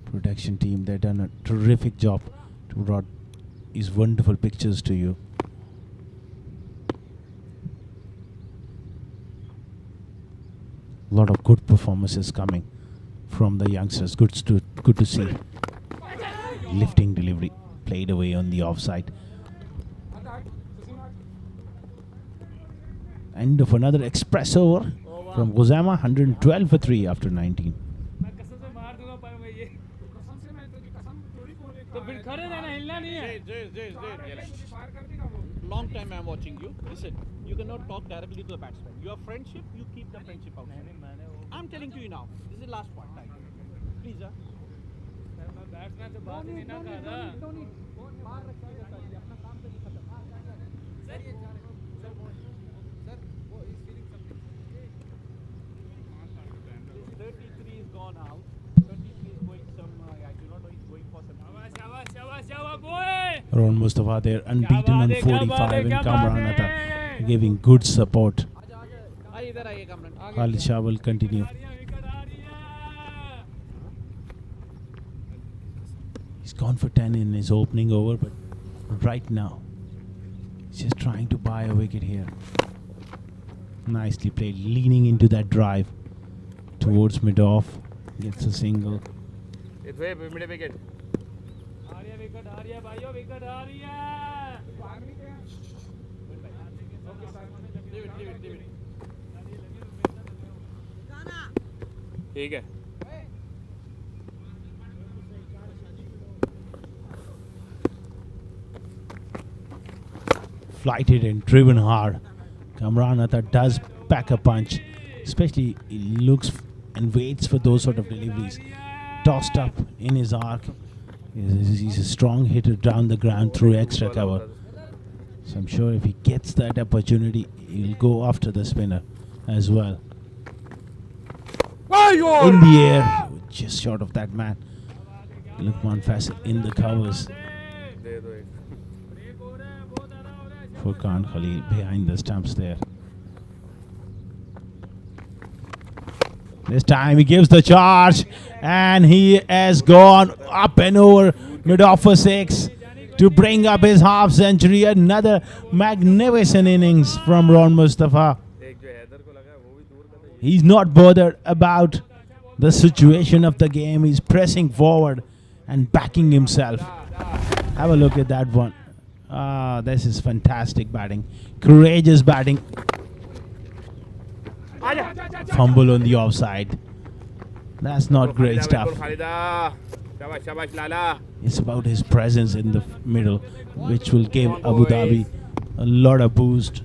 S6: Production team, they've done a terrific job to brought these wonderful pictures to you. A lot of good performances coming from the youngsters. Good to see. Lifting delivery played away on the offside. End of another express over from Guzama. 112 for 3 after 19.
S4: मैं कसम से मार दूंगा पर मैं ये तो फिर खड़े रहना हिलना नहीं है
S2: Long time I'm watching you. Listen, you cannot talk directly to the batsman. Your friendship, you keep the friendship out. I'm telling to you now. This is the last one time. Please, sir.
S4: मैं batsman से बात नहीं ना कर रहा
S2: बाहर रखिएगा sir, ये अपना काम तो नहीं खत्म। सर ये सर वो इस feeling something 33 is gone out. 33 is going some I do not know, he's going for some
S4: शाबाश शाबाश शाबाश boy
S6: Ron Mustafa there, unbeaten on 45 in Kamran Atta, giving good support.
S2: आइए इधर आइए Kamran
S6: Khalid Shah will continue.
S4: Wicket आ रही है
S6: He's gone for 10 in his opening over, but right now he's just trying to buy a wicket here. Nicely played, leaning into that drive towards mid-off. Gets a single.
S2: It's way mid wicket.
S4: आ रही है wicket आ रही है भाइयों wicket आ रही है
S2: ठीक है
S6: Flighted and driven hard. Kamran Atta does pack a punch. Especially he looks and waits for those sort of deliveries. Tossed up in his arc. He's a strong hitter down the ground through extra cover. So I'm sure if he gets that opportunity, he'll go after the spinner as well. In the air, just short of that man. Lukman Faisal in the covers. Furqan Khalil behind the stumps there. This time he gives the charge and he has gone up and over mid-off for 6 to bring up his half century. Another magnificent innings from Ron Mustafa. He's not bothered about the situation of the game. He's pressing forward and backing himself. Have a look at that one. This is fantastic batting. Courageous batting. Fumble on the offside. That's not great stuff. It's about his presence in the middle, which will give Abu Dhabi a lot of boost.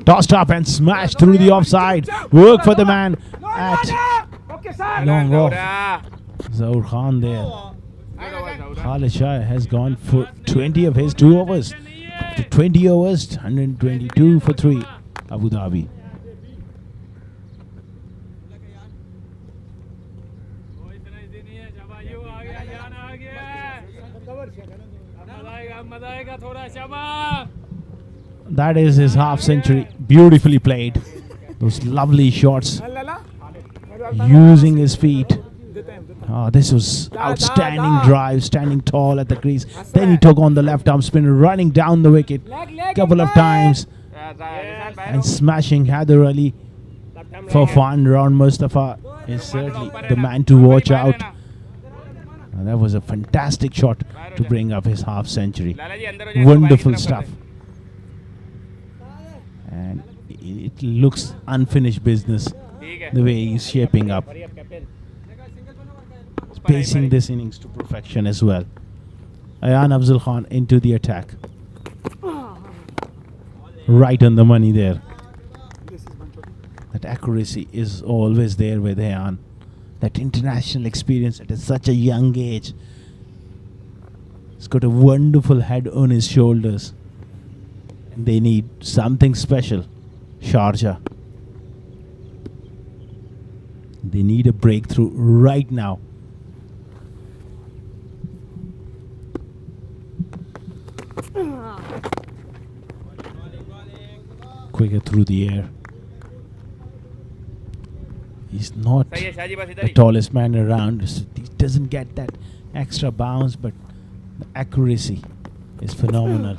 S6: Tossed up and smashed through the offside. Work for the man at long off. Zaur Khan there. Khalid Shah has gone for 20 of his 2 overs. After 20 overs, 122 for 3. Abu Dhabi.
S4: कोई इतना easy नहीं है शाबाश आ गया जान आ गया अब मजा आएगा थोड़ा शाबाश
S6: That is his half century. Beautifully played. Those lovely shots. Using his feet. This was outstanding drive, standing tall at the crease. Then he took on the left arm spinner, running down the wicket couple of times and smashing Haider Ali for fun. Ron Mustafa is certainly the man to watch out. That was a fantastic shot to bring up his half century. Wonderful stuff. And it looks unfinished business the way he's shaping up. Pacing this innings to perfection as well. Ayan Afzal Khan into the attack. Right on the money there. That accuracy is always there with Ayan. That international experience at such a young age. He's got a wonderful head on his shoulders. They need something special. Sharjah. They need a breakthrough right now. Quicker through the air. He's not the tallest man around. He doesn't get that extra bounce, but the accuracy is phenomenal.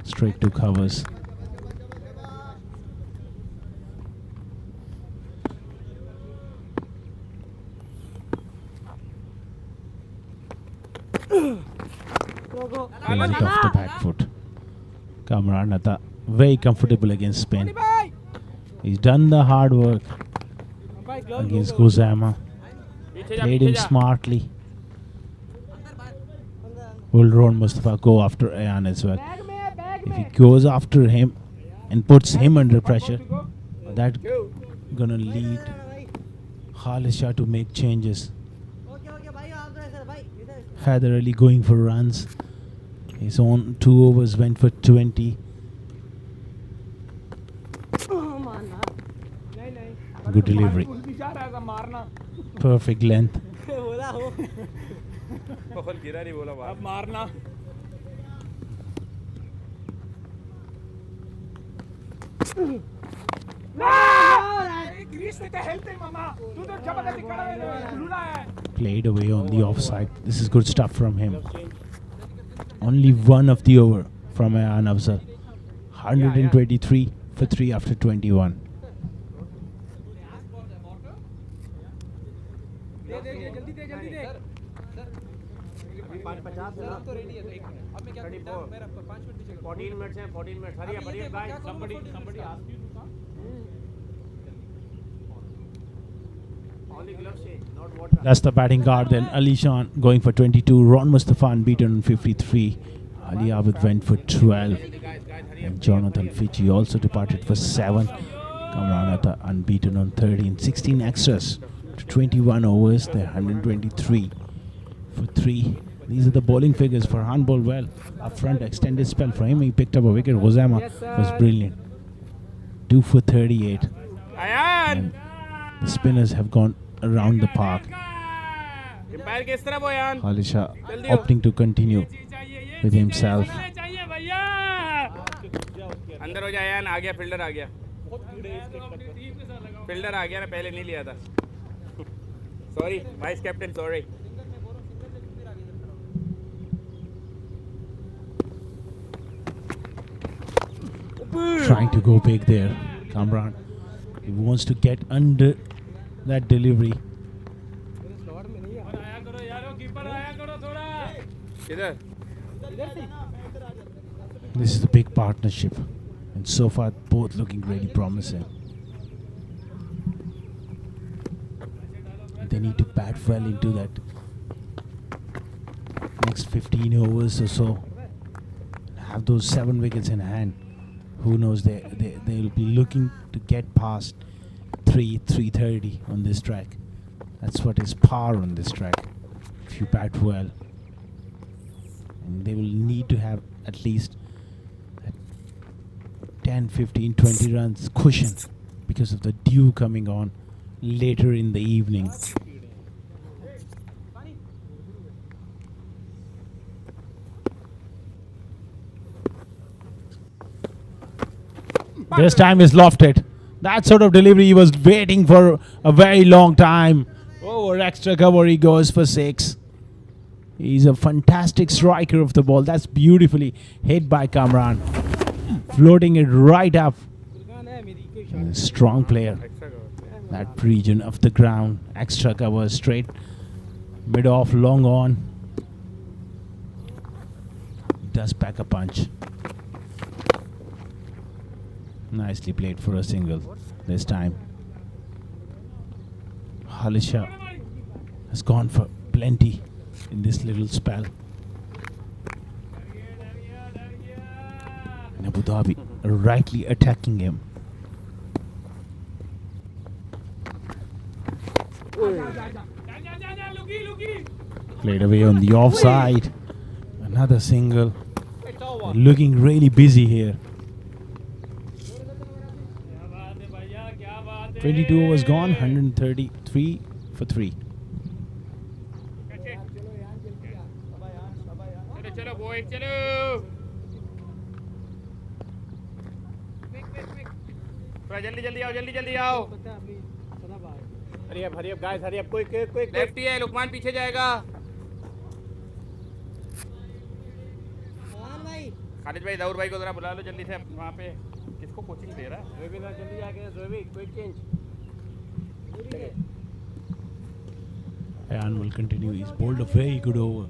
S6: Straight to covers. Went off the back foot. Kamran Atta very comfortable against spin. He's done the hard work against Guzama. Played him smartly. Will Ron Mustafa go after Ayan as well? If he goes after him and puts him under pressure, that's gonna lead Khalisha to make changes. Haider Ali going for runs. His own 2 overs went for 20. Good delivery. Perfect length. Played away on the offside. This is good stuff from him. Only one of the over from Ayan Afzal. 123 for 3 after 21. That's the batting guard. Then Ali Shan going for 22. Ron Mustafa unbeaten on 53. Ali Abid went for 12. And Jonathan Fitchi also departed for 7. Kamran Atta unbeaten on 13. 16 extras to 21 overs. They're 123 for 3. These are the bowling figures. Farhan bowled well. Up front, extended spell for him. He picked up a wicket. Guzama was brilliant. 2 for 38. And the spinners have gone around the park. Khalisha opting to continue with himself.
S3: अंदर हो जाए यार आ गया fielder आ गया fielder आ गया ना पहले नहीं लिया था sorry vice captain sorry
S6: Trying to go big there, Kamran. He wants to get under that delivery. This is the big partnership, and so far both looking really promising. They need to bat well into that next 15 overs or so. Have those 7 wickets in hand. Who knows, they'll be looking to get past 330 on this track. That's what is par on this track, if you bat well. And they will need to have at least 10, 15, 20 runs cushion because of the dew coming on later in the evening. This time is lofted. That sort of delivery he was waiting for a very long time. Over extra cover he goes for 6. He's a fantastic striker of the ball. That's beautifully hit by Kamran. Floating it right up. A strong player. That region of the ground. Extra cover straight. Mid off, long on. Does pack a punch. Nicely played for a single this time. Khalisha has gone for plenty in this little spell. And Abu Dhabi rightly attacking him. Played away on the offside. Another single. Looking really busy here. 22 overs gone, 133 for 3.
S3: चलो boy चलो थोड़ा जल्दी जल्दी आओ Hurry up, guys, hurry up. Quick.
S2: Lefty है, लुकमान पीछे जाएगा। खालिद भाई, दाऊद भाई को जरा बुला लो जल्दी से वहाँ पे। किसको कोचिंग दे रहा है?
S3: Zoe ना जल्दी जाके Zoe, quick change.
S6: Ayan will continue. He's bowled a very good over.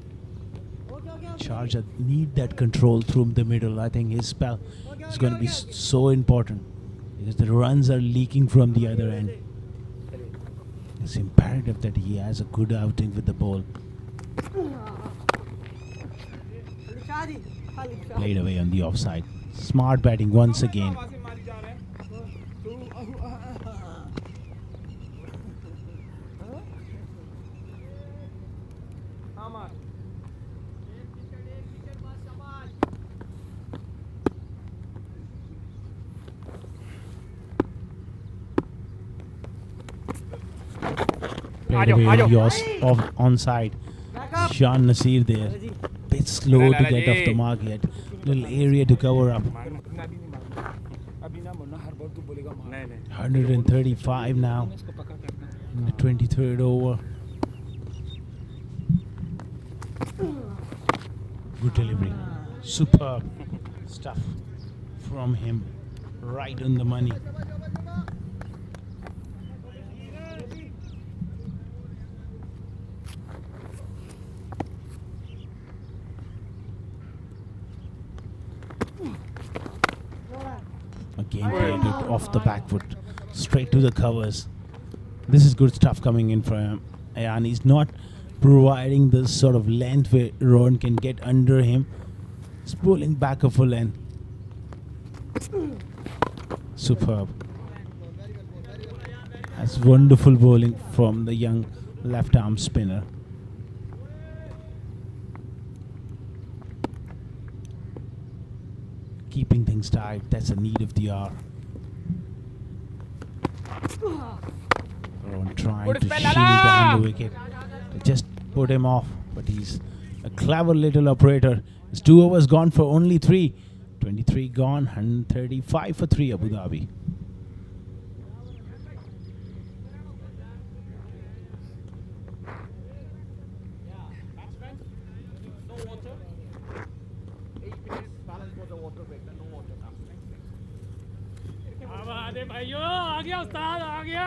S6: Sharjah need that control through the middle. I think his spell is going to be so important because the runs are leaking from the other end. It's imperative that he has a good outing with the ball. Played away on the offside. Smart batting once again. Played away on the onside. Shan Nasir there. Bit slow to get off the mark yet. Little area to cover up. 135 now. In the 23rd over. Good delivery. Superb stuff from him. Right on the money. Again played it off the back foot, straight to the covers. This is good stuff coming in from him. And he's not providing this sort of length where Ron can get under him. He's pulling back a full length. Superb. That's wonderful bowling from the young left arm spinner. Keeping things tight, that's a need of the hour. Ron trying to shimmy down the wicket to just put him off, but he's a clever little operator. His 2 overs gone for only 3. 23 gone, 135 for 3 Abu Dhabi.
S4: अरे भाइयों आ गया उस्ताद आ गया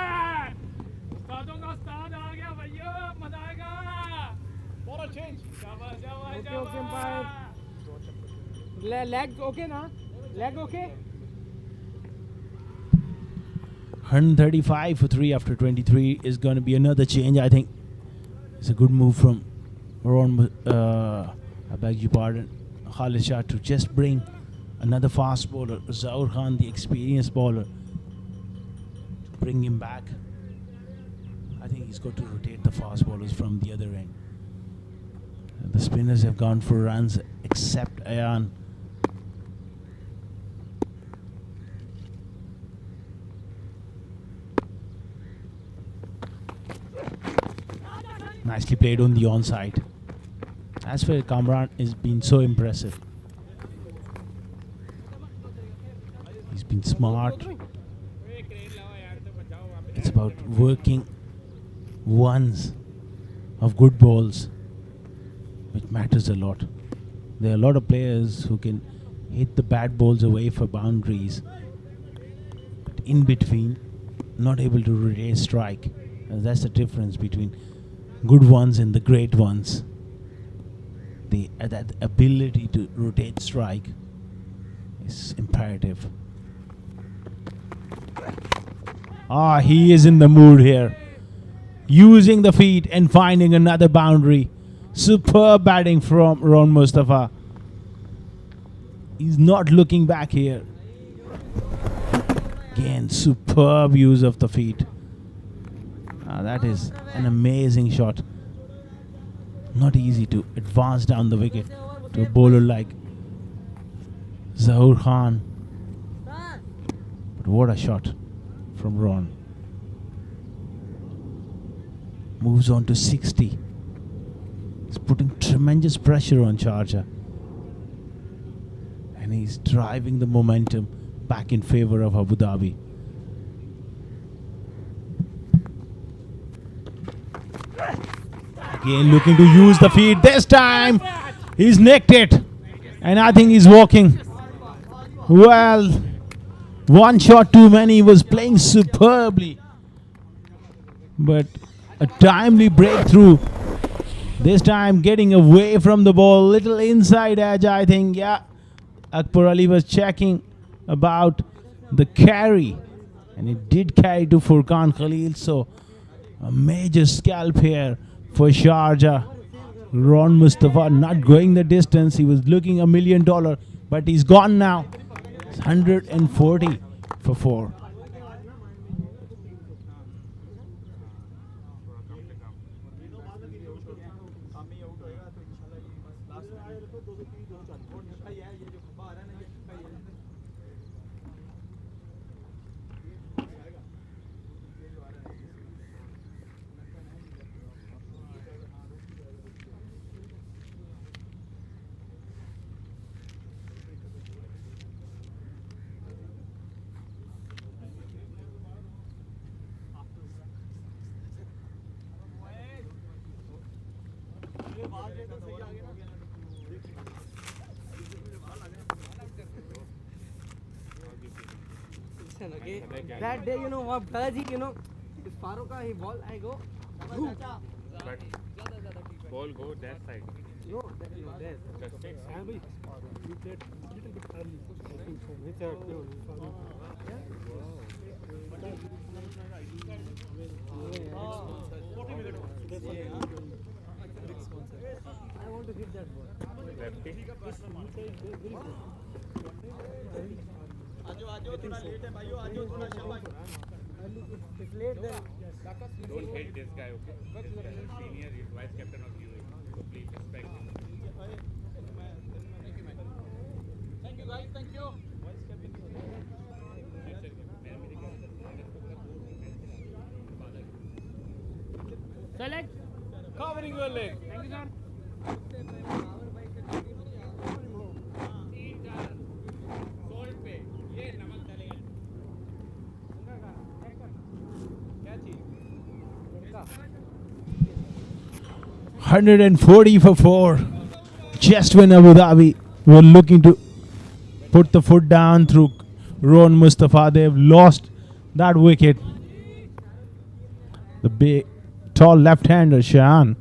S4: उस्तादों का उस्ताद आ गया भाइयों मजा आएगा
S3: Ball change.
S4: शाबाश शाबाश
S3: Okay,
S4: शाबाश
S3: Leg okay na? Leg okay?
S6: 135 for 3 after 23 is going to be another change. I think it's a good move from Ron, I beg your pardon, Khalid Shah to just bring another fast bowler, Zaur Khan, the experienced bowler, to bring him back. I think he's got to rotate the fast bowlers from the other end. The spinners have gone for runs except Ayan. Nicely played on the onside. That's where Kamran has been so impressive. He's been smart. It's about working ones of good balls, which matters a lot. There are a lot of players who can hit the bad balls away for boundaries, but in between, not able to rotate strike. And that's the difference between good ones and the great ones. That ability to rotate strike is imperative. He is in the mood here. Using the feet and finding another boundary. Superb batting from Ron Mustafa. He's not looking back here. Again, superb use of the feet. That is an amazing shot. Not easy to advance down the wicket to a bowler like Zaur Khan. But what a shot from Ron. Moves on to 60. He's putting tremendous pressure on Sharjah. And he's driving the momentum back in favor of Abu Dhabi. Again looking to use the feet. This time he's nicked it. And I think he's walking. Well, one shot too many. He was playing superbly. But a timely breakthrough. This time getting away from the ball. Little inside edge, I think. Yeah. Akbar Ali was checking about the carry. And it did carry to Furqan Khalil. So a major scalp here for Sharjah. Ron Mustafa not going the distance. He was looking $1 million. But he's gone now. It's 140 for 4.
S7: That day, what Balaji, if Faruqa, he ball, I go.
S4: But ball go that side.
S7: No, there.
S4: The six.
S5: You played a little bit early. I think so. It's a
S7: I want to hit that ball.
S4: Lefty.
S7: If late, then
S4: Don't hate this guy, okay? This guy is senior, he's vice captain of UAE. So please respect him.
S2: Thank you guys, thank you.
S4: Select. Covering your leg. Thank you, sir. Salt पे ये नमक डालेंगे.
S6: 140 for 4. Just when Abu Dhabi were looking to put the foot down through Ron Mustafa, they've lost that wicket. The big, tall left-hander Shahan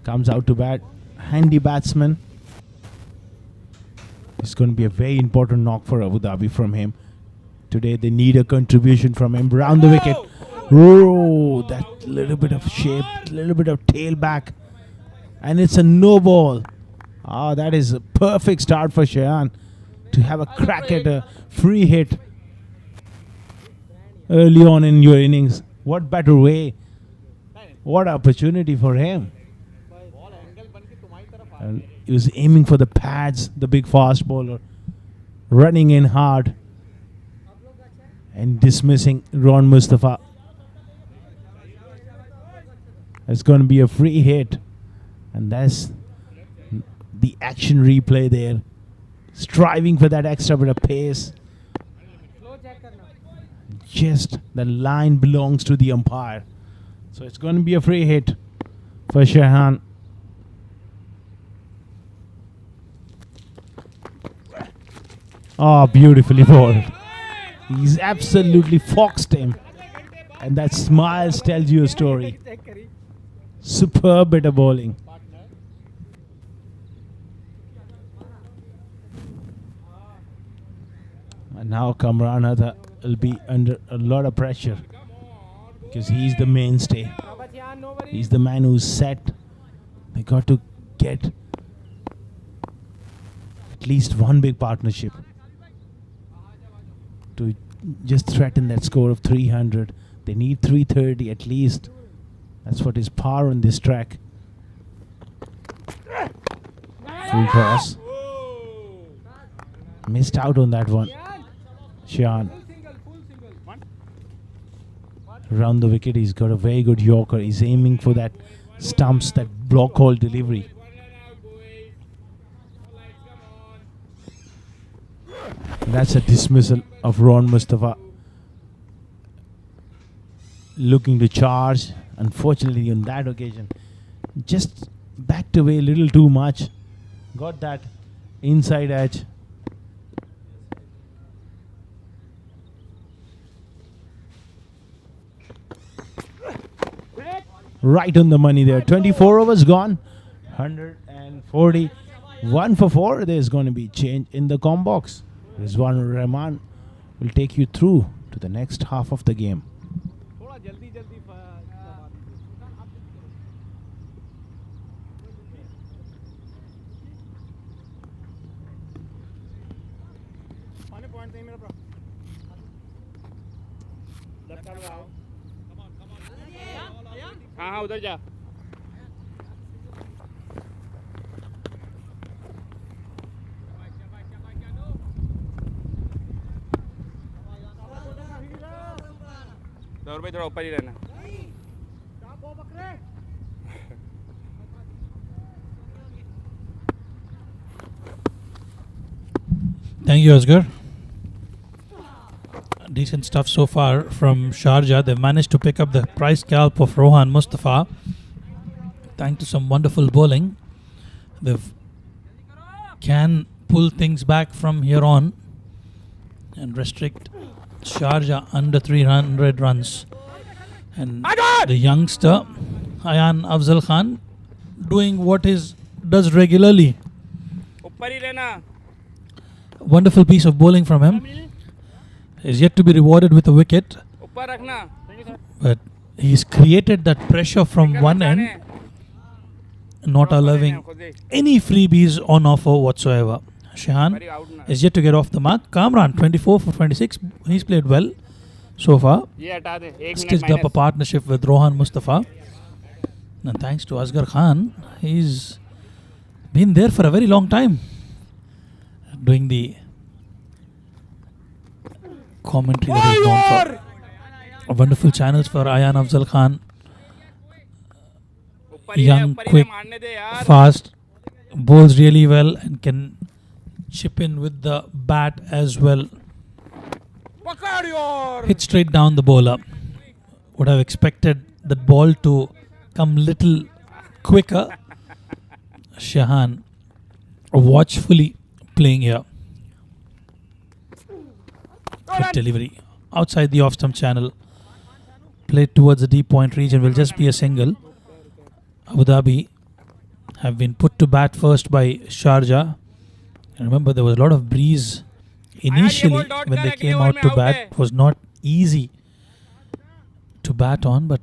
S6: comes out to bat. Handy batsman. It's going to be a very important knock for Abu Dhabi from him. Today they need a contribution from him round the wicket. Oh, that little bit of shape, little bit of tail back. And it's a no ball. Ah, that is a perfect start for Shahan to have a crack at a free hit early on in your innings. What better way? What opportunity for him. And he was aiming for the pads, the big fast bowler, running in hard and dismissing Ron Mustafa. It's going to be a free hit. And that's the action replay there. Striving for that extra bit of pace. Just the line belongs to the umpire. So it's going to be a free hit for Shahan. Oh, beautifully bowled. He's absolutely foxed him. And that smile tells you a story. Superb bit of bowling. And now Kamran Hatha will be under a lot of pressure because he's the mainstay. He's the man who's set. They got to get at least one big partnership to just threaten that score of 300. They need 330 at least. That's what is par on this track. Full toss. Missed out on that one. Shahan. Round the wicket, he's got a very good yorker. He's aiming for that stumps, that block hole delivery. That's a dismissal of Ron Mustafa. Looking to charge. Unfortunately, on that occasion, just backed away a little too much. Got that inside edge. Right on the money there. 24 overs gone. 140. 1 for 4. There's going to be change in the com box. Rizwan Rahman will take you through to the next half of the game.
S3: थोड़ा जल्दी जल्दी पाने point नहीं मेरा bro
S2: हाँ हाँ उधर जा दौर भाई थोड़ा ऊपर ही रहना
S1: Thank you, Asghar. Decent stuff so far from Sharjah. They've managed to pick up the prize scalp of Rohan Mustafa. Thanks to some wonderful bowling, they can pull things back from here on and restrict Sharjah under 300 runs. And the youngster, Ayan Afzal Khan, doing what he does regularly.
S2: ऊपर ही रहना
S1: Wonderful piece of bowling from him. Is yet to be rewarded with a wicket,
S2: ऊपर रखना
S1: but he's created that pressure from one end, not allowing any freebies on offer whatsoever. Shehan is yet to get off the mark. Kamran, 24 for 26. He's played well so far.
S2: ये हटा दे एक
S1: Stitched up a partnership with Rohan Mustafa. And thanks to Asghar Khan, he's been there for a very long time, doing the commentary that he's known for. Wonderful channels for Ayan Afzal Khan. Young, quick, fast, bowls really well and can chip in with the bat as well. Hit straight down the bowler. Would have expected the ball to come little quicker. Shehan watchfully playing here. Good delivery outside the off-stump channel. Played towards the deep point region will just be a single. Abu Dhabi have been put to bat first by Sharjah. And remember, there was a lot of breeze initially when they came out to bat. It was not easy to bat on, but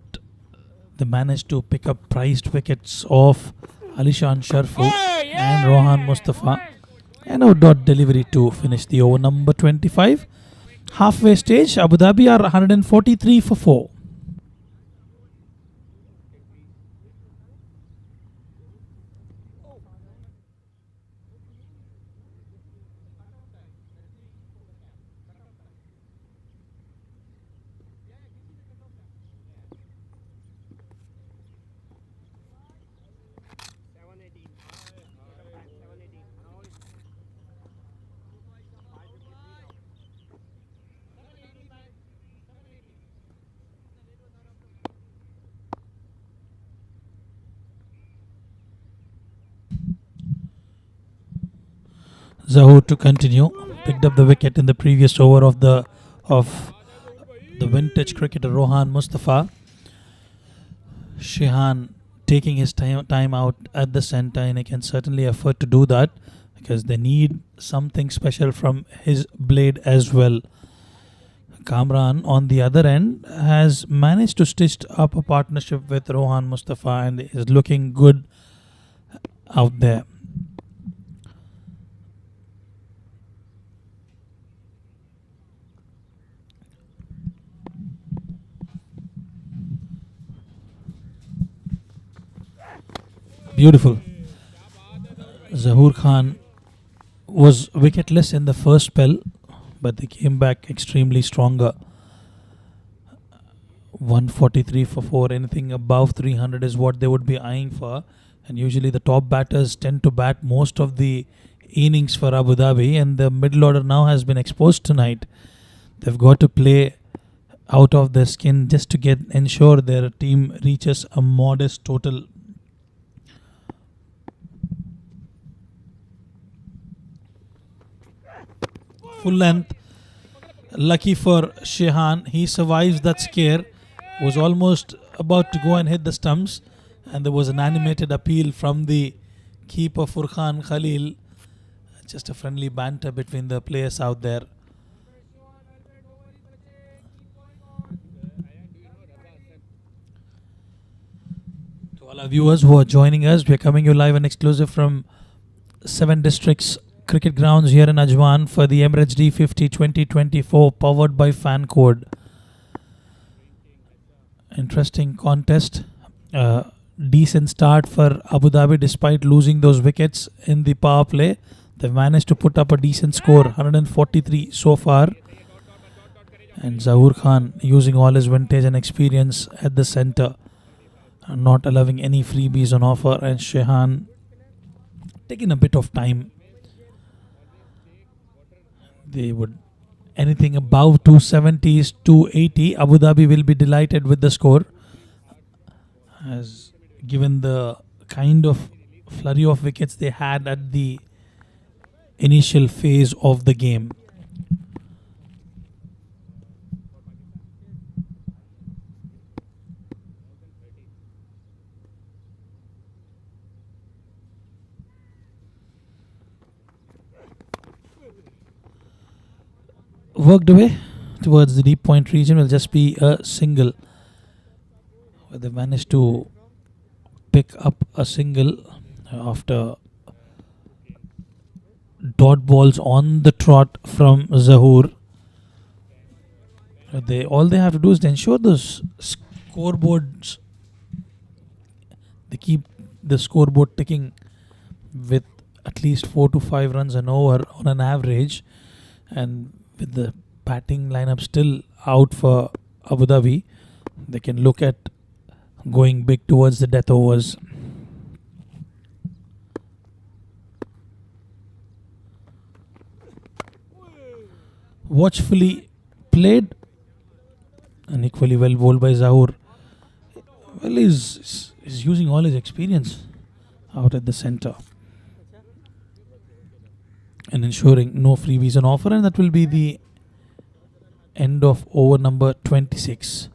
S1: they managed to pick up prized wickets of Alishan Sharfu and Rohan Mustafa. And a dot delivery to finish the over number 25. Halfway stage, Abu Dhabi are 143 for 4. Zahoor to continue. Picked up the wicket in the previous over of the vintage cricketer Rohan Mustafa. Shehan taking his time out at the centre, and he can certainly afford to do that because they need something special from his blade as well. Kamran on the other end has managed to stitch up a partnership with Rohan Mustafa and is looking good out there. Beautiful. Zahoor Khan was wicketless in the first spell, but they came back extremely stronger. 143 for 4. Anything above 300 is what they would be eyeing for. And usually the top batters tend to bat most of the innings for Abu Dhabi, and the middle order now has been exposed tonight. They've got to play out of their skin just to ensure their team reaches a modest total full length. Lucky for Shehan, he survives that scare. Was almost about to go and hit the stumps, and there was an animated appeal from the keeper Furqan Khalil. Just a friendly banter between the players out there. To all our viewers who are joining us, we are coming you live and exclusive from 7 districts cricket grounds here in Ajman for the Emirates D50 2024, powered by Fan Code. Interesting contest. Decent start for Abu Dhabi despite losing those wickets in the power play. They've managed to put up a decent score, 143 so far. And Zahoor Khan using all his vintage and experience at the centre, not allowing any freebies on offer, and Shehan taking a bit of time. They would anything above 270s, 280. Abu Dhabi will be delighted with the score, as given the kind of flurry of wickets they had at the initial phase of the game. Worked away towards the deep point region will just be a single, where they managed to pick up a single after dot balls on the trot from Zahoor. All they have to do is to ensure those scoreboards, they keep the scoreboard ticking with at least 4 to 5 runs an over on an average, and with the batting lineup still out for Abu Dhabi, they can look at going big towards the death overs. Watchfully played and equally well bowled by Zahoor. Well, he's using all his experience out at the centre and ensuring no freebies on offer, and that will be the end of over number 26.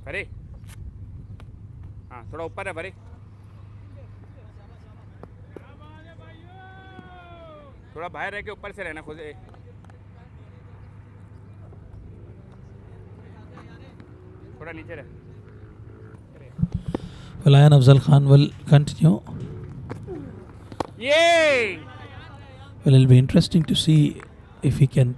S8: भरे हाँ थोड़ा ऊपर है भरे थोड़ा बाहर रह के ऊपर से रहना खुद थोड़ा नीचे रह
S1: Well, Ayan Afzal Khan will continue.
S8: Yay!
S1: Well, it'll be interesting to see if he can,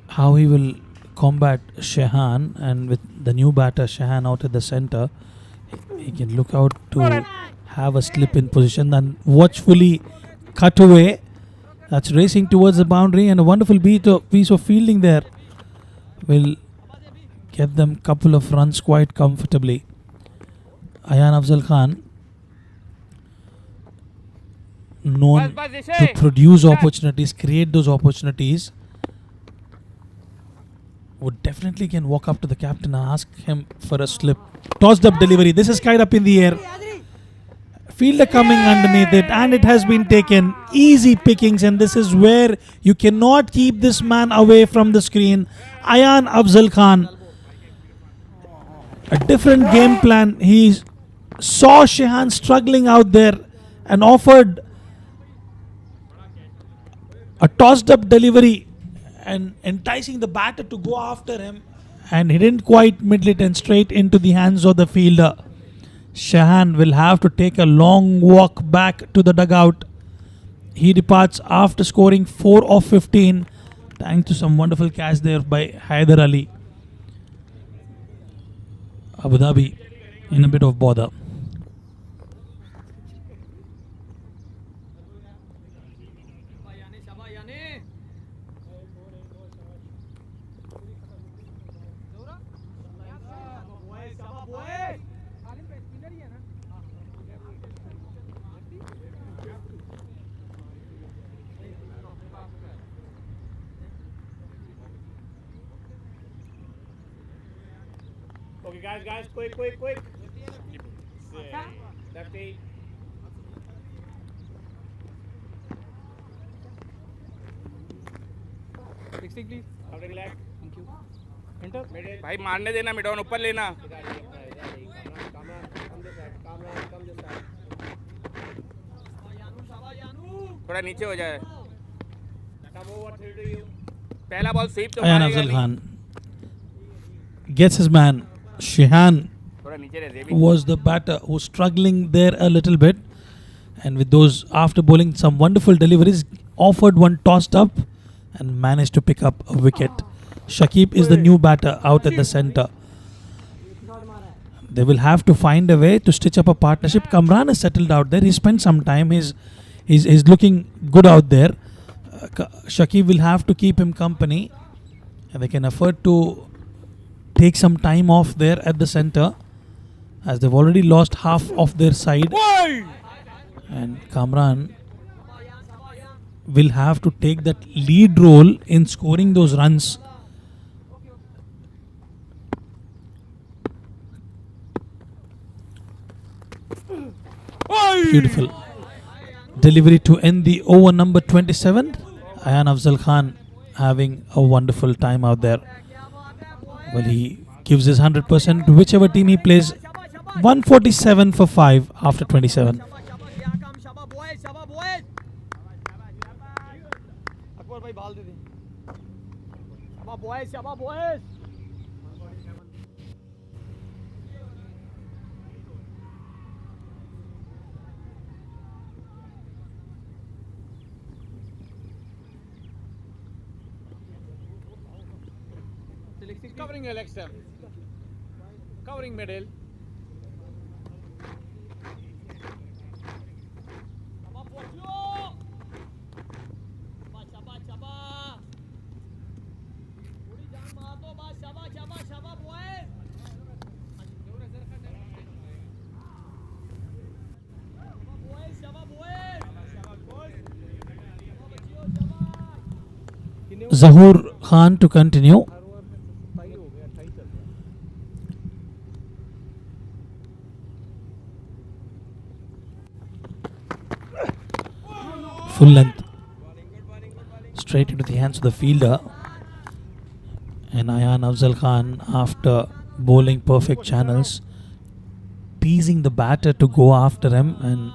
S1: how he will combat Shehan, and with the new batter Shehan out at the centre, he can look out to have a slip in position and watchfully cut away. That's racing towards the boundary, and a wonderful piece of fielding there will get them couple of runs quite comfortably. Ayan Afzal Khan, known to produce opportunities, create those opportunities, would definitely can walk up to the captain and ask him for a slip. Tossed up delivery. This is kite up in the air. Fielder coming underneath it, and it has been taken. Easy pickings, and this is where you cannot keep this man away from the screen. Ayan Afzal Khan. A different game plan. He saw Shehan struggling out there and offered a tossed up delivery and enticing the batter to go after him, and he didn't quite middle it and straight into the hands of the fielder. Shehan will have to take a long walk back to the dugout. He departs after scoring 4 of 15 thanks to some wonderful catch there by Haider Ali. Abu Dhabi in a bit of bother.
S8: Okay, guys, quick. Lefty.
S3: Sixty, please.
S8: Covering leg.
S3: Thank you. Enter.
S8: Middle.
S2: भाई मारने देना mid-on ऊपर लेना थोड़ा नीचे हो जाए
S8: Come over, 3 to you.
S2: पहला बॉल स्वीप तो
S1: Ayan
S2: मारेगा
S1: Afzal
S2: नहीं।
S1: Khan gets his man. Shehan
S2: थोड़ा नीचे रह देवी
S1: was the batter who was struggling there a little bit, and with those, after bowling some wonderful deliveries, offered one tossed up and managed to pick up a wicket. Shakib is the new batter out at the centre. They will have to find a way to stitch up a partnership. Kamran is settled out there. He spent some time. He's looking good out there. Shakib will have to keep him company, and they can afford to take some time off there at the centre, as they've already lost half of their side. And Kamran will have to take that lead role in scoring those runs. Beautiful delivery to end the over number 27. Ayan Afzal Khan having a wonderful time out there. Well, he gives his 100% to whichever team he plays. 147 for 5 after 27.
S3: Akbar भाई बाल दे दे शाबाश boys
S2: covering your leg stump covering middle
S1: Zahoor Khan to continue. Full length, straight into the hands of the fielder. And Ayan Afzal Khan, after bowling perfect channels, teasing the batter to go after him, and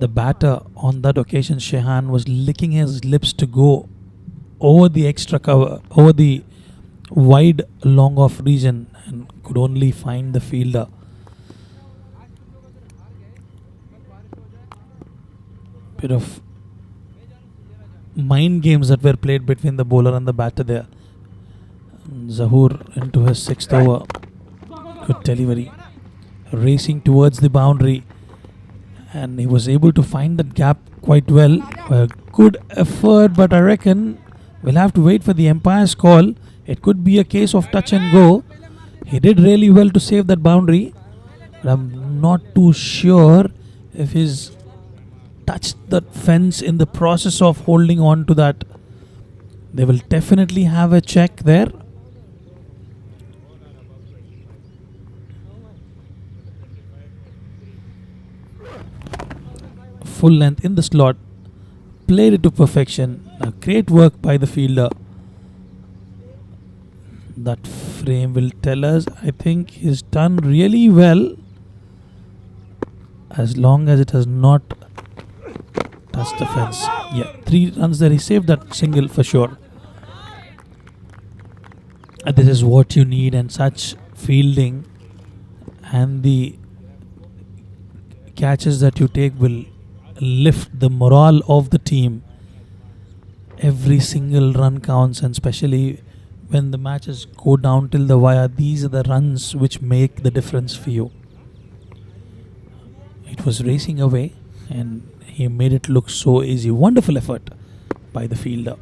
S1: the batter on that occasion, Shehan, was licking his lips to go over the extra cover, over the wide long off region, and could only find the fielder. Bit of mind games that were played between the bowler and the batter there. Zahoor into his 6th over. Good delivery. Racing towards the boundary, and he was able to find that gap quite well. A good effort, but I reckon we'll have to wait for the umpire's call. It could be a case of touch and go. He did really well to save that boundary, but I'm not too sure if he's touched the fence in the process of holding on to that. They will definitely have a check there. Full length in the slot, played it to perfection. A great work by the fielder. That frame will tell us, I think he's done really well, as long as it has not touched the fence. Yeah, 3 runs there. He saved that single for sure. And this is what you need, and such fielding and the catches that you take will lift the morale of the team. Every single run counts, and especially when the matches go down till the wire, these are the runs which make the difference for you. It was racing away, and he made it look so easy. Wonderful effort by the fielder.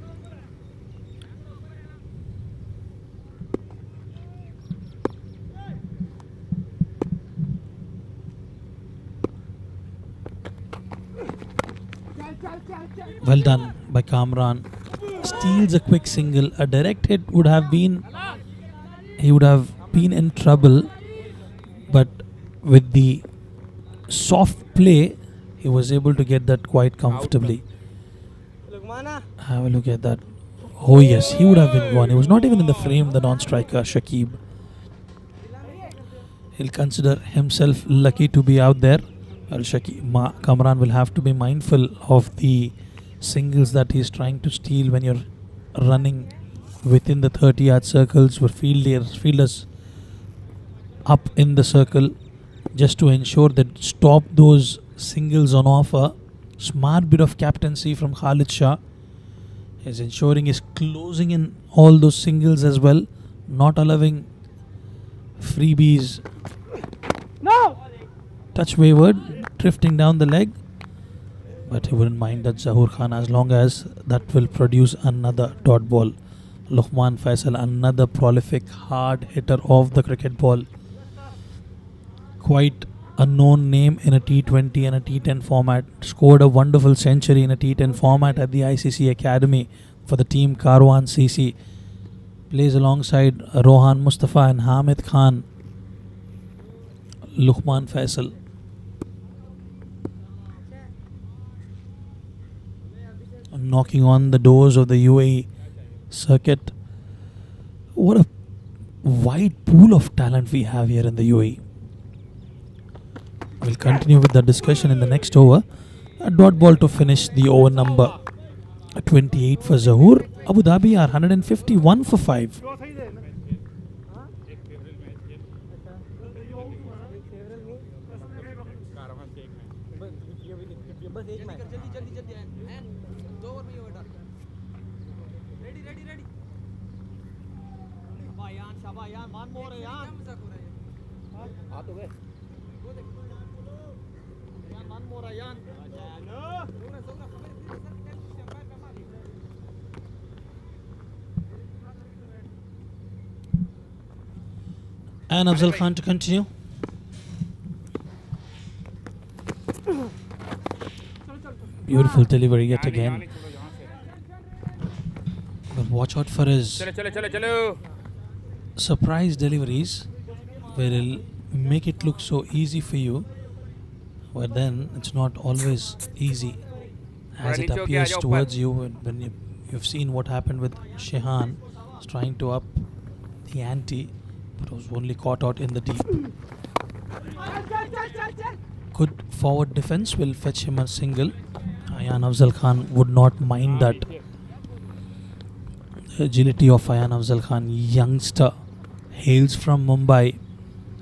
S1: Well done by Kamran. Steals a quick single. A direct hit would have been, he would have been in trouble, but with the soft play, he was able to get that quite comfortably.
S7: Lukmana.
S1: Have a look at that. Oh yes, he would have been gone. He was not even in the frame, the non-striker Shakib. He'll consider himself lucky to be out there. Well, Kamran will have to be mindful of the singles that he's trying to steal when you're running within the 30-yard circles with fielders up in the circle, just to ensure that stop those singles on offer. Smart bit of captaincy from Khalid Shah. He's ensuring he's closing in all those singles as well, not allowing freebies.
S7: No.
S1: Touch wayward, drifting down the leg, but he wouldn't mind that Zahoor Khan as long as that will produce another dot ball. Luqman Faisal, another prolific hard hitter of the cricket ball. Quite a known name in a T20 and a T10 format. Scored a wonderful century in a T10 format at the ICC Academy for the team Karwan CC. Plays alongside Rohan Mustafa and Hamid Khan. Luqman Faisal. Knocking on the doors of the UAE circuit. What a wide pool of talent we have here in the UAE. We'll continue with the discussion in the next over. A dot ball to finish the over number 28 for Zahoor. Abu Dhabi are 151 for 5.
S7: बस एक match जल्दी जल्दी जल्दी and 2 over में ये order ready ready ready शाबाश यान one more है यान मजाक हो रहा है आ तो गए यान वन मोर है यान
S1: And Afzal Khan to continue. Beautiful delivery yet again. But watch out for his surprise deliveries, where he'll make it look so easy for you, but then it's not always easy as it appears towards you. When you've seen what happened with Shehan, was trying to up the ante, but was only caught out in the deep. Good forward defense will fetch him a single. Ayan Afzal Khan would not mind that. The agility of Ayan Afzal Khan, youngster, hails from Mumbai,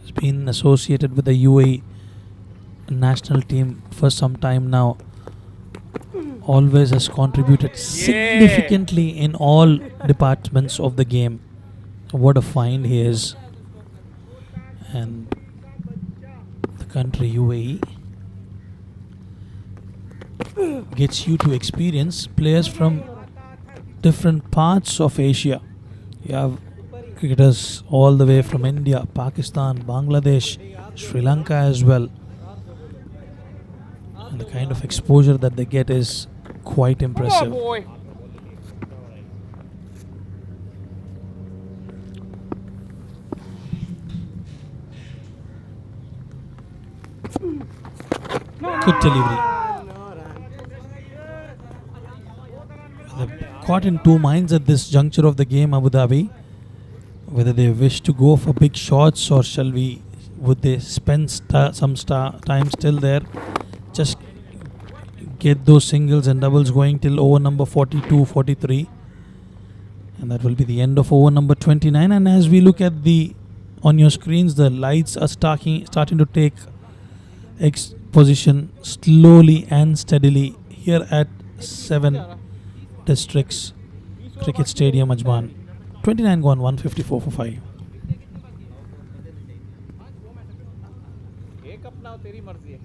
S1: has been associated with the UAE national team for some time now. Always has contributed significantly in all departments of the game. What a find he is. And the country UAE gets you to experience players from different parts of Asia. You have cricketers all the way from India, Pakistan, Bangladesh, Sri Lanka as well. And the kind of exposure that they get is quite impressive.
S8: Oh boy.
S1: Good delivery. They're caught in two minds at this juncture of the game, Abu Dhabi. Whether they wish to go for big shots or would they spend some time still there. Just get those singles and doubles going till over number 42, 43. And that will be the end of over number 29. And as we look at on your screens, the lights are starting to take position slowly and steadily here at 7 Districts Cricket Stadium, Ajman. 29 gone, 154 for 5.
S2: एक अपना तेरी मर्जी है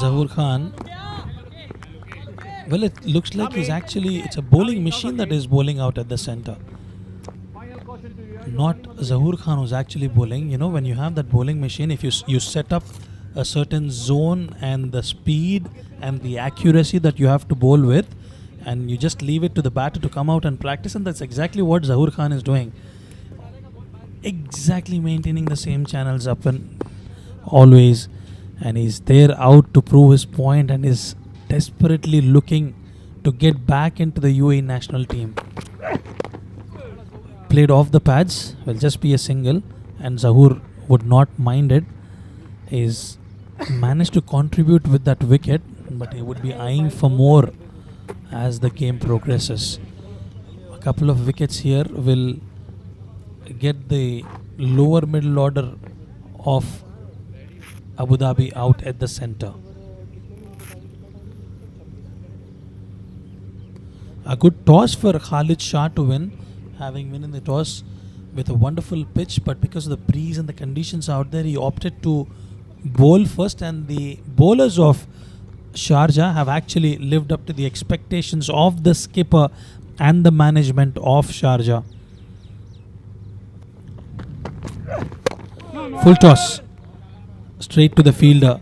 S1: Zahoor Khan Well, it looks like it's a bowling machine that is bowling out at the center. Not Zahoor Khan who's actually bowling. You know, when you have that bowling machine, if you set up a certain zone and the speed and the accuracy that you have to bowl with, and you just leave it to the batter to come out and practice, and that's exactly what Zahoor Khan is doing. Exactly maintaining the same channels up and always, and he's there out to prove his point and is desperately looking to get back into the UAE national team. Played off the pads, will just be a single, and Zahoor would not mind it. He's managed to contribute with that wicket, but he would be eyeing for more as the game progresses. A couple of wickets here will get the lower middle order of Abu Dhabi out at the center. A good toss for Khalid Shah to win, having won in the toss with a wonderful pitch, but because of the breeze and the conditions out there, he opted to bowl first, and the bowlers of Sharjah have actually lived up to the expectations of the skipper and the management of Sharjah. Full toss straight to the fielder.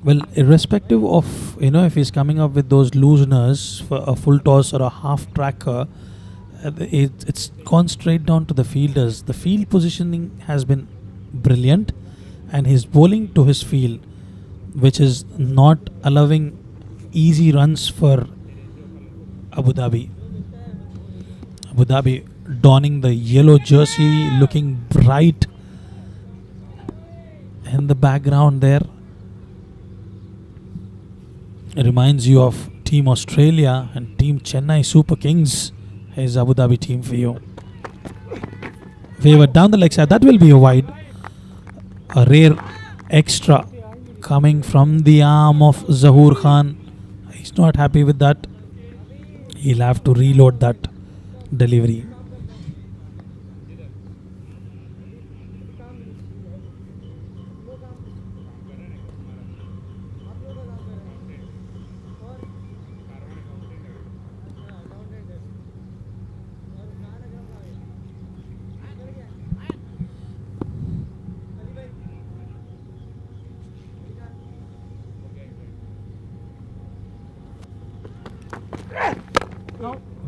S1: Well, irrespective of if he's coming up with those looseners for a full toss or a half tracker, it's gone straight down to the fielders. The field positioning has been brilliant, and he's bowling to his field, which is not allowing easy runs for Abu Dhabi. Abu Dhabi donning the yellow jersey, looking bright in the background there. It reminds you of Team Australia and Team Chennai Super Kings. Here's Abu Dhabi team for you. Favored down the leg side. That will be a wide. A rare extra coming from the arm of Zahoor Khan. He's not happy with that. He'll have to reload that delivery.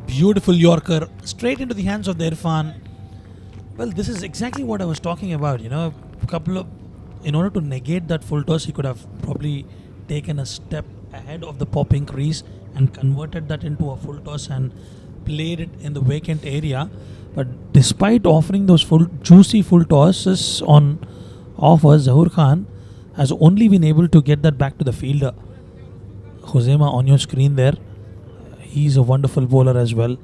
S1: Beautiful Yorker straight into the hands of the Irfan. Well, this is exactly what I was talking about. In order to negate that full toss, he could have probably taken a step ahead of the popping crease and converted that into a full toss and played it in the vacant area. But despite offering those juicy full tosses on offer, Zahoor Khan has only been able to get that back to the fielder. Khuzaima on your screen there. He's a wonderful bowler as well.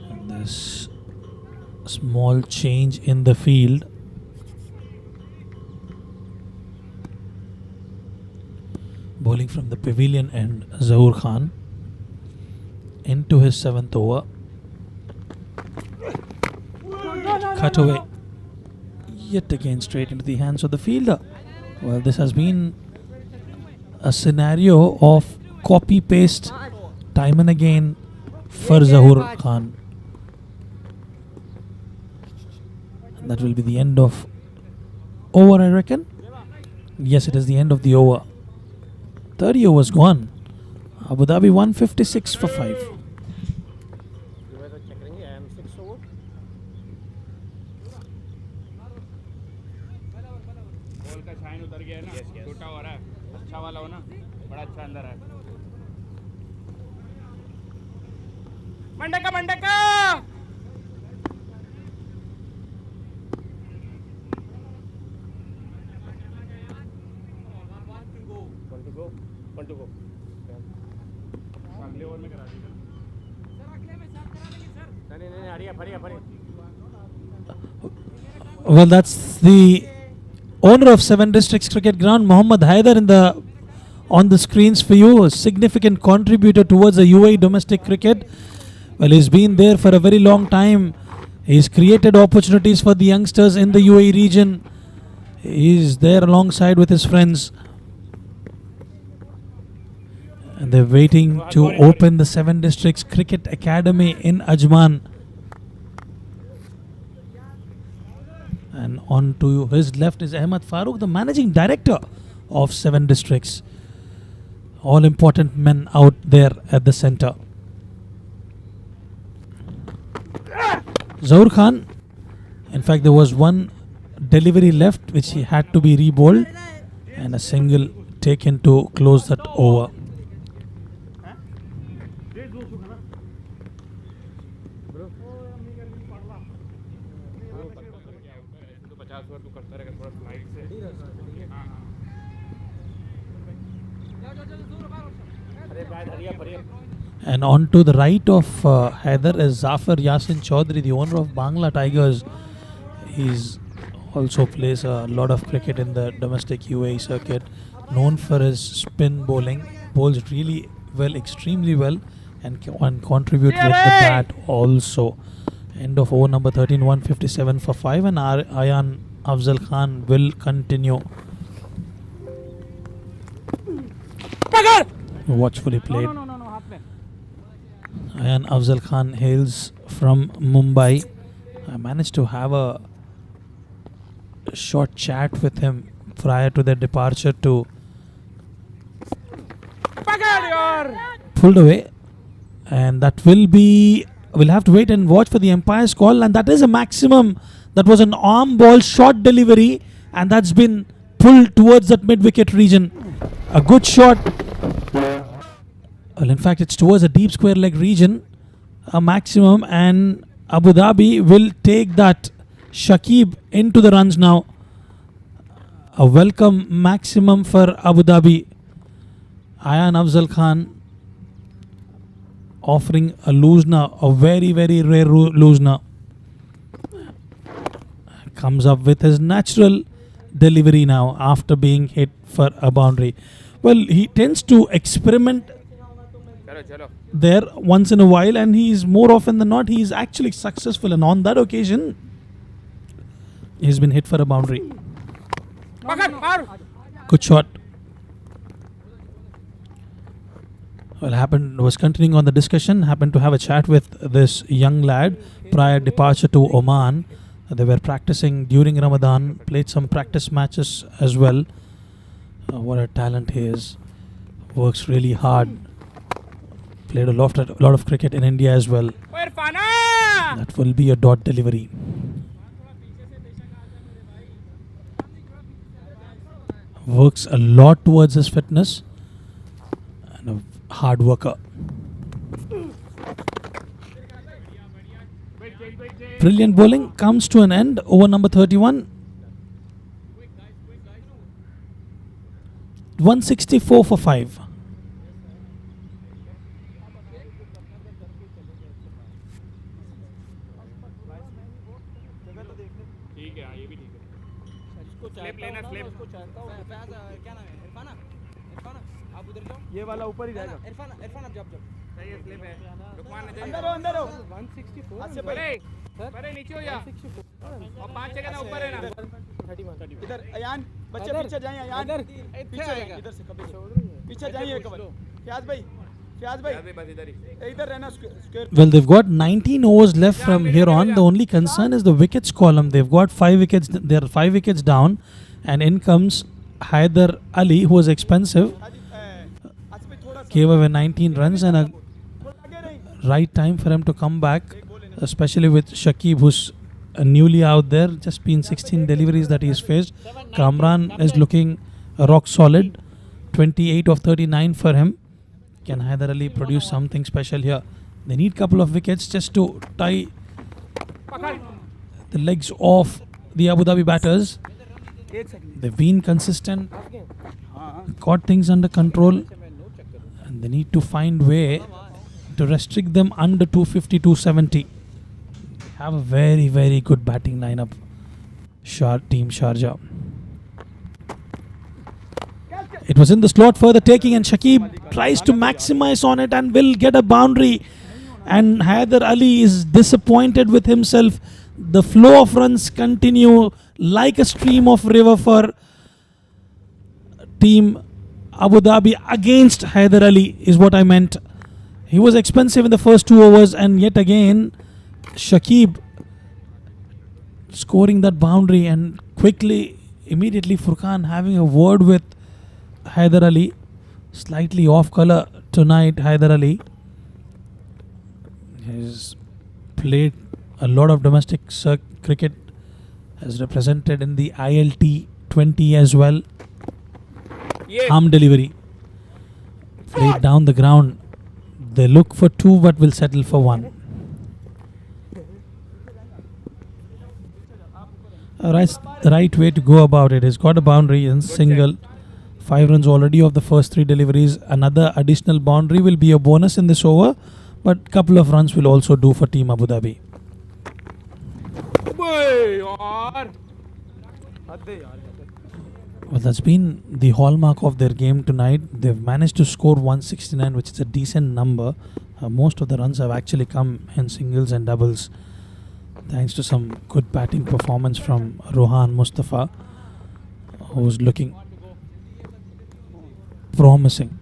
S1: And this small change in the field. Bowling from the pavilion end, Zahoor Khan into his 7th over. Cut away. Yet again straight into the hands of the fielder. Well, this has been a scenario of copy-paste time and again for Zahoor Khan. And that will be the end of over, I reckon. Yes, it is the end of the over. 30 overs gone. Abu Dhabi 156 for 5.
S8: Ball का shine उतर गया है ना, छोटा हो रहा है, अच्छा वाला हो ना, बड़ा अच्छा अंदर है। मंडका वन टू गो अगले ओवर में करा दीजिए सर, अगले में साफ करा देंगे सर। नहीं हरिया फरिया
S1: Well, that's the owner of 7 Districts Cricket Ground, Mohammad Haider, on the screens for you. A significant contributor towards the UAE domestic cricket. Well, he's been there for a very long time. He's created opportunities for the youngsters in the UAE region. He's there alongside with his friends. And they're waiting to open the 7 Districts Cricket Academy in Ajman. And on to his left is Ahmed Farooq, the managing director of 7 Districts. All important men out there at the center. Zaur Khan, in fact, there was one delivery left which he had to be re-bowled, and a single taken to close that over. And on to the right of Haider is Zafar Yasin Chaudhary, the owner of Bangla Tigers. He's also plays a lot of cricket in the domestic UAE circuit, known for his spin bowling, bowls really well, extremely well, and can contribute with the bat also. End of over number 13, 157 for 5, and Ayan Afzal Khan will continue. Watchfully played. Ayan Afzal Khan hails from Mumbai. I managed to have a short chat with him prior to their departure to pulled away, and that will be, we'll have to wait and watch for the umpire's call, and that is a maximum. That was an arm ball short delivery, and that's been pulled towards that mid-wicket region. A good shot. Well, in fact, it's towards a deep square leg region, a maximum, and Abu Dhabi will take that Shakib into the runs now. A welcome maximum for Abu Dhabi. Ayan Afzal Khan offering a loosener, a very, very rare loosener. Comes up with his natural delivery now after being hit for a boundary. Well, he tends to experiment there once in a while, and he's more often than not, he's actually successful, and on that occasion he's been hit for a boundary. Good shot. Well, was continuing on the discussion, happened to have a chat with this young lad prior departure to Oman. They were practicing during Ramadan, played some practice matches as well. What a talent he is. Works really hard. Played a lot of cricket in India as well. That will be a dot delivery. Works a lot towards his fitness, and a hard worker. Brilliant bowling comes to an end. Over number 31. 164 for 5.
S8: ठीक है, ये भी ठीक है. Slip लेना, slip.
S7: क्या नाम है? इरफान आप उधर जाओ.
S3: ये वाला ऊपर ही रहेगा.
S7: इरफान आप जब
S8: सही है, स्लिप है. रुकमान है.
S3: अंदर हो
S2: 164
S3: आज से पहले
S8: परे नीचे हो जा. और 5 सेकंड ऊपर है ना.
S2: 31
S3: इधर अयान बच्चे पीछे जाइए. अयान पीछे इधर से कभी पीछे जाइए. कवर फ्याज भाई
S8: बस इधर ही.
S3: इधर रहना square.
S1: Well, they've got 19 overs left from here on. The only concern is the wickets column. They've got 5 wickets. There are 5 wickets down, and in comes Haider Ali, who was expensive. Gave away 19 runs, and a right time for him to come back, especially with Shakib, who's newly out there. Just been 16 deliveries that he's faced. Kamran is looking rock solid. 28 of 39 for him. Can Haider Ali produce something special here? They need a couple of wickets just to tie the legs off the Abu Dhabi batters. They've been consistent, got things under control, and they need to find way to restrict them under 250, 270. They have a very, very good batting lineup. Team Sharjah. It was in the slot for the taking, and Shakib tries to maximize on it and will get a boundary. And Haider Ali is disappointed with himself. The flow of runs continue like a stream of river for Team Abu Dhabi against Haider Ali is what I meant. He was expensive in the first 2 overs, and yet again Shakib scoring that boundary, and quickly, immediately Furqan having a word with Haider Ali. Slightly off colour tonight, Haider Ali. He's played a lot of domestic cricket, has represented in the ILT 20 as well. Arm delivery. Played down the ground. They look for 2 but will settle for 1. The right way to go about it is got a boundary and single. 5 runs already of the first 3 deliveries. Another additional boundary will be a bonus in this over, but couple of runs will also do for Team Abu Dhabi. Well, that's been the hallmark of their game tonight. They've managed to score 169, which is a decent number. Most of the runs have actually come in singles and doubles, thanks to some good batting performance from Rohan Mustafa, who's looking promising.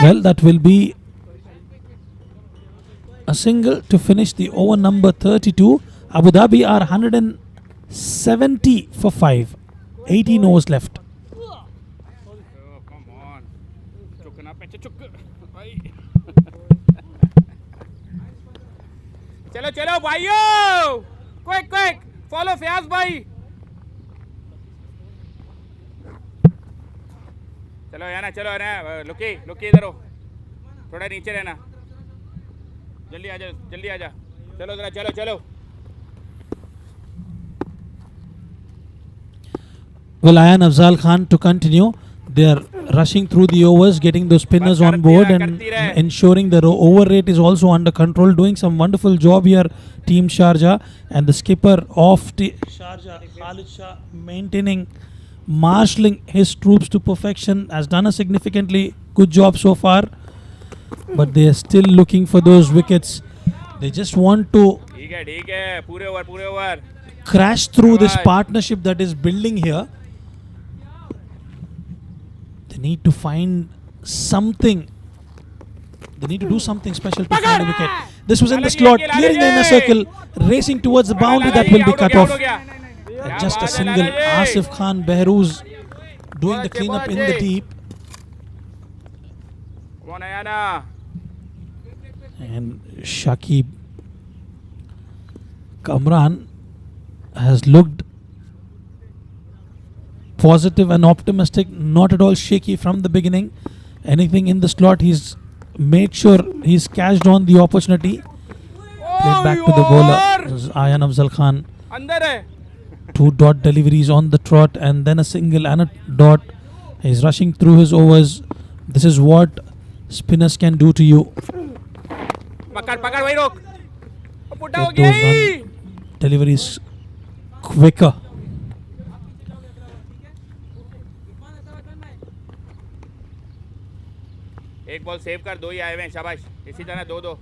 S1: Well, that will be a single to finish the over number 32. Abu Dhabi are 170 for 5. 18 overs left.
S8: Oh, come on. Chukna peche chuk. Bhai. Chalo chalo bhaiyo. Quick quick. Follow Fayaz bhai. चलो याना लुकी इधर हो, थोड़ा नीचे रहना, जल्दी आजा चलो जरा चलो.
S1: Well, Ayan Afzal Khan to continue. They are rushing through the overs, getting those spinners on board and ensuring the over rate is also under control. Doing some wonderful job here, Team Sharjah, and the skipper of Sharjah, Khalid Shah, marshalling his troops to perfection, has done a significantly good job so far, but they are still looking for those wickets. They just want to crash through this partnership that is building here. They need to find something. They need to do something special to find a wicket. This was in the slot, clearing the inner circle, racing towards the boundary that will be cut off. Just a single. Asif Khan Behrooz doing the cleanup in the deep. And Shakib Kamran has looked positive and optimistic, not at all shaky from the beginning. Anything in the slot, he's made sure he's cashed on the opportunity. Played back to the bowler. This is Ayan Afzal Khan. 2 dot deliveries on the trot and then a single and a dot. He's rushing through his overs. This is what spinners can do to you. Get those run deliveries quicker.
S8: एक ball save कर, 2 ही आए हुए हैं, शाबाश. इसी तरह 2-2.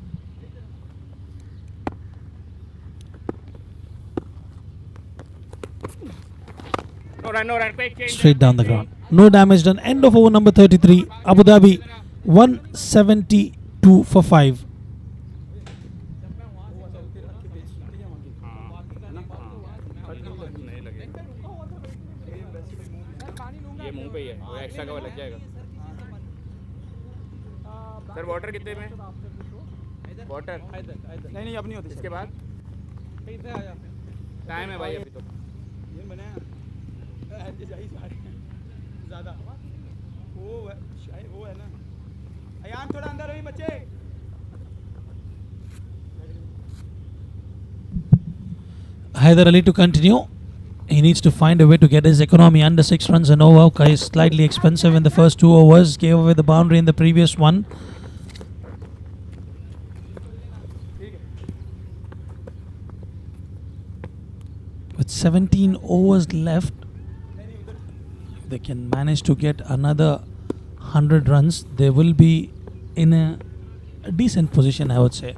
S8: No run, quick change.
S1: Straight down the ground. No damage done. End of over number 33. Abu Dhabi 172 for 5.
S8: ये मुंह पे ही है, वो एक्स्ट्रा कवर लग जाएगा. सर वाटर कितने में? वाटर
S3: नहीं अब नहीं होती.
S8: इसके बाद टाइम है भाई अभी तो.
S3: ये बने ज़्यादा वो है ना. अयान थोड़ा अंदर रही बच्चे.
S1: Haider Ali to continue. He needs to find a way to get his economy under 6 runs and over. Okay, he's slightly expensive in the first 2 overs. Gave away the boundary in the previous one. With 17 overs left, if they can manage to get another 100 runs, they will be in a decent position, I would say.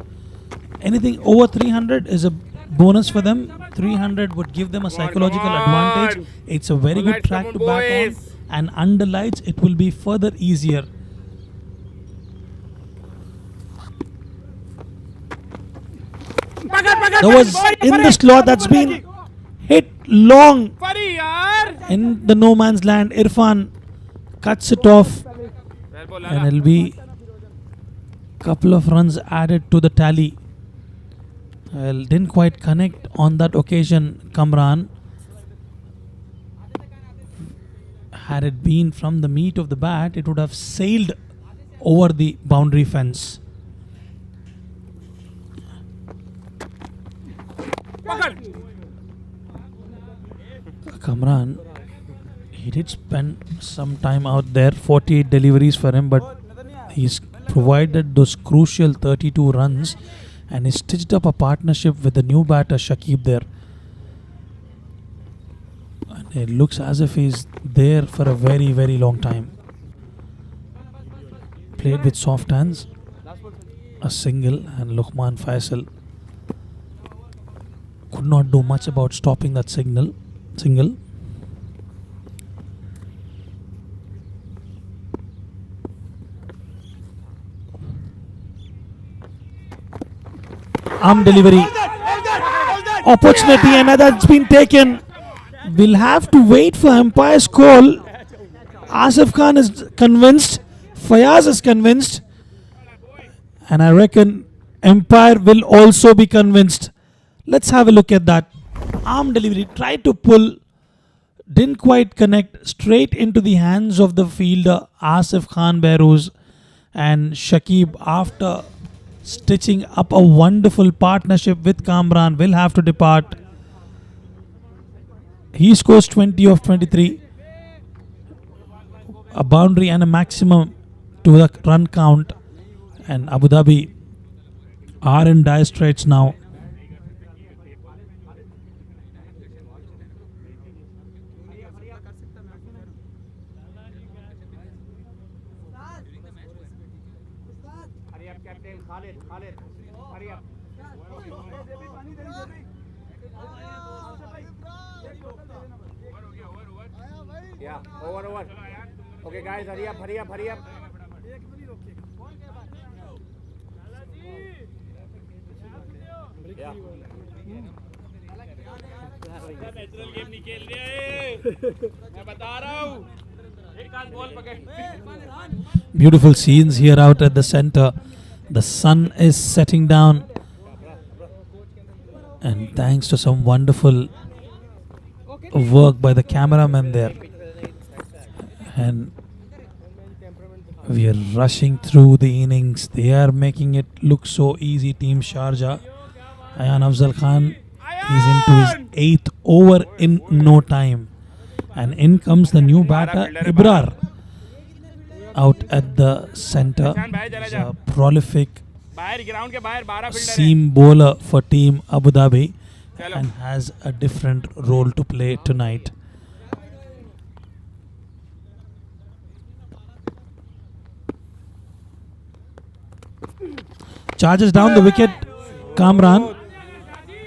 S1: Anything over 300 is a bonus for them. 300 would give them a psychological advantage. It's a very good track to bat on, and under lights it will be further easier. That was in the slot, that's been hit long
S8: फरी यार
S1: in the no man's land. Irfan cuts it off, and it'll be couple of runs added to the tally. Well, didn't quite connect on that occasion, Kamran. Had it been from the meat of the bat, it would have sailed over the boundary fence. Kamran, he did spend some time out there, 48 deliveries for him, but he's provided those crucial 32 runs, and he stitched up a partnership with the new batter Shakib there. And it looks as if he's there for a very, very long time. Played with soft hands, a single, and Luqman Faisal could not do much about stopping that single. Arm delivery. Opportunity, and that's been taken. We'll have to wait for umpire's call. Asif Khan is convinced. Fayaz is convinced. And I reckon umpire will also be convinced. Let's have a look at that. Arm delivery. Tried to pull. Didn't quite connect. Straight into the hands of the fielder Asif Khan Behrooz. And Shakib, after stitching up a wonderful partnership with Kamran, will have to depart. He scores 20 of 23. A boundary and a maximum to the run count. And Abu Dhabi are in dire straits now.
S8: Yeah, over. Okay, guys, hurry up. Yeah. Natural game नहीं खेल रहे हैं, मैं बता रहा हूँ. एक हाथ बॉल पकड़.
S1: Beautiful scenes here out at the center. The sun is setting down, and thanks to some wonderful work by the cameraman there, and we are rushing through the innings. They are making it look so easy, Team Sharjah. Ayan Afzal Khan is into his 8th over in no time, and in comes the new batter Ibrar out at the center. He's a prolific
S8: बाहर ground के बाहर 12 fielder हैं.
S1: seam bowler for Team Abu Dhabi and has a different role to play tonight. Charges down the wicket. Kamran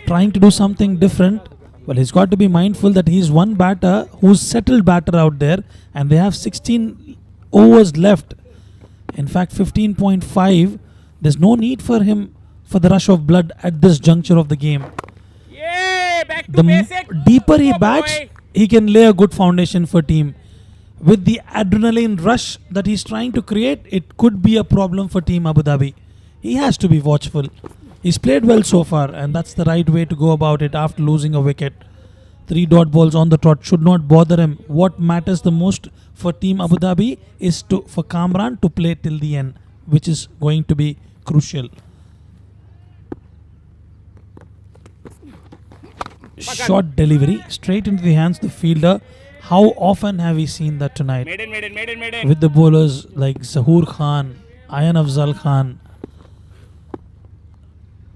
S1: trying to do something different. Well, he's got to be mindful that he's one batter who's settled batter out there, and they have 16 overs left. In fact, 15.5. There's no need for him for the rush of blood at this juncture of the game.
S8: Yeah, back to
S1: The
S8: basic.
S1: deeper he
S8: Oh,
S1: bats,
S8: boy.
S1: he can lay a good foundation for team. With the adrenaline rush that he's trying to create, it could be a problem for Team Abu Dhabi. He has to be watchful. He's played well so far, and that's the right way to go about it after losing a wicket. 3 dot balls on the trot should not bother him. What matters the most for Team Abu Dhabi is for Kamran to play till the end, which is going to be crucial. Short delivery straight into the hands of the fielder. How often have we seen that tonight?
S8: Maiden.
S1: With the bowlers like Zahoor Khan, Ayan Afzal Khan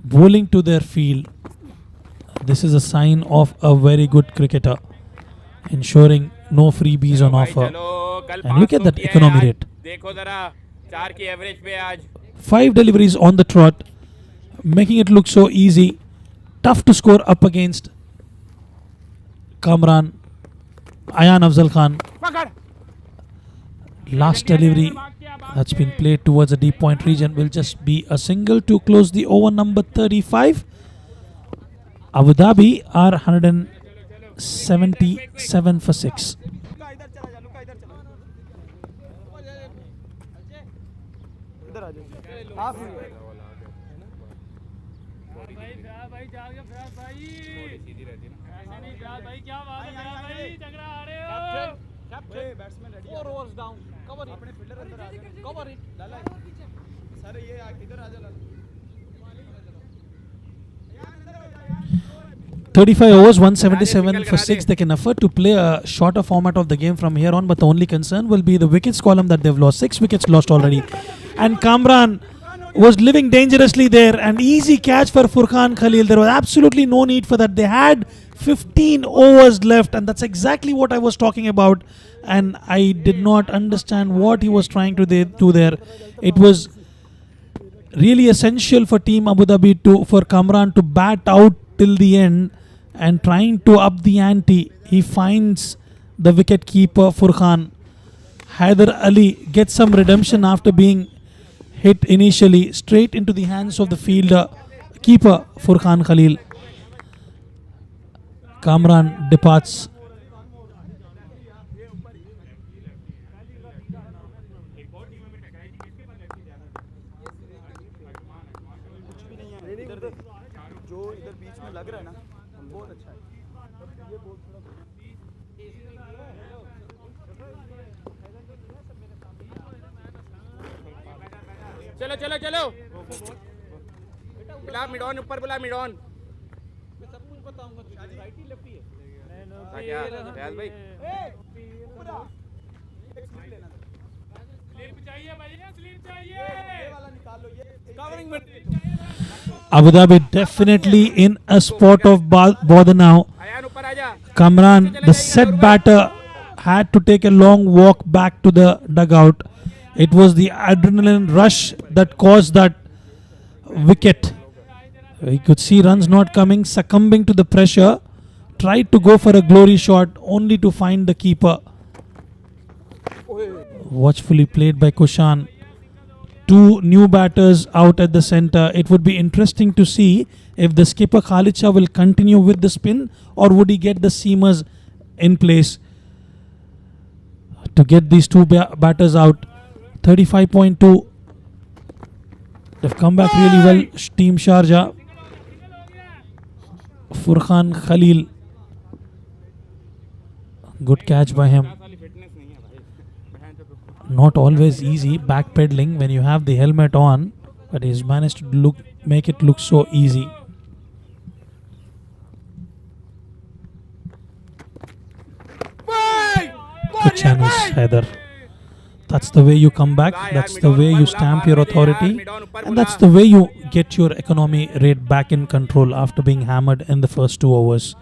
S1: bowling to their field. This is a sign of a very good cricketer, ensuring no freebies on offer. And look at that economy rate.
S8: देखो जरा 4 की average पे आज.
S1: 5 deliveries on the trot. making it look so easy. Tough to score up against. Kamran, Ayan Afzal Khan. Last delivery that's been played towards the deep point region will just be a single to close the over number 35. Abu Dhabi are 177 for 6.
S3: लुका इधर चला जा, लुका इधर चला। इधर आ जाओ। Half ही है।
S4: भाई जाओ फिराज भाई सीधी रहती ना ऐसा नहीं फिराज भाई क्या बात है फिराज भाई झगड़ा आ रहे हो
S3: ओए batsman ready
S7: 4 overs down. Cover it.
S3: अपने फील्डर अंदर आ जा।
S7: Cover it.
S3: लाला सर ये इधर आ जा लाला।
S1: 35 overs, 177 for 6. They can afford to play a shorter format of the game from here on, but the only concern will be the wickets column that they've lost. 6 wickets lost already. And Kamran was living dangerously there. An easy catch for Furqan Khalil. There was absolutely no need for that. They had 15 overs left, and that's exactly what I was talking about. And I did not understand what he was trying to do there. It was really essential for Team Abu Dhabi for Kamran to bat out till the end and trying to up the ante. He finds the wicket keeper Furqan. Haider Ali gets some redemption after being hit initially straight into the hands of the fielder keeper Furqan Khalil. Kamran departs.
S3: इधर देख जो इधर बीच में लग रहा है ना बहुत अच्छा है ये बहुत
S8: चलो चलो चलो बुला मिडॉन ऊपर बुला मिडॉन
S7: मैं सब कुछ बताऊंगा तुझे राइटी लेफ्टी है
S8: क्या रियाज भाई
S4: स्लीप चाहिए भैया स्लीप चाहिए
S3: ये वाला निकाल लो ये
S7: कवरिंग में
S1: Abu Dhabi definitely in a spot of bother now.
S8: Ayaan ऊपर आजा
S1: Kamran, the set batter, had to take a long walk back to the dugout. It was the adrenaline rush that caused that wicket. We could see runs not coming, succumbing to the pressure. Tried to go for a glory shot only to find the keeper. Watchfully played by Kushan. Two new batters out at the centre. It would be interesting to see if the skipper Khalid Shah will continue with the spin or would he get the seamers in place to get these two batters out. 35.2. They've come back really well. Team Sharjah. Furqan Khalil. Good catch by him. Not always easy backpedaling when you have the helmet on, but he's managed to make it look so easy. Good channels, Haider. That's the way you come back, that's the way you stamp your authority, and that's the way you get your economy rate back in control after being hammered in the first 2 overs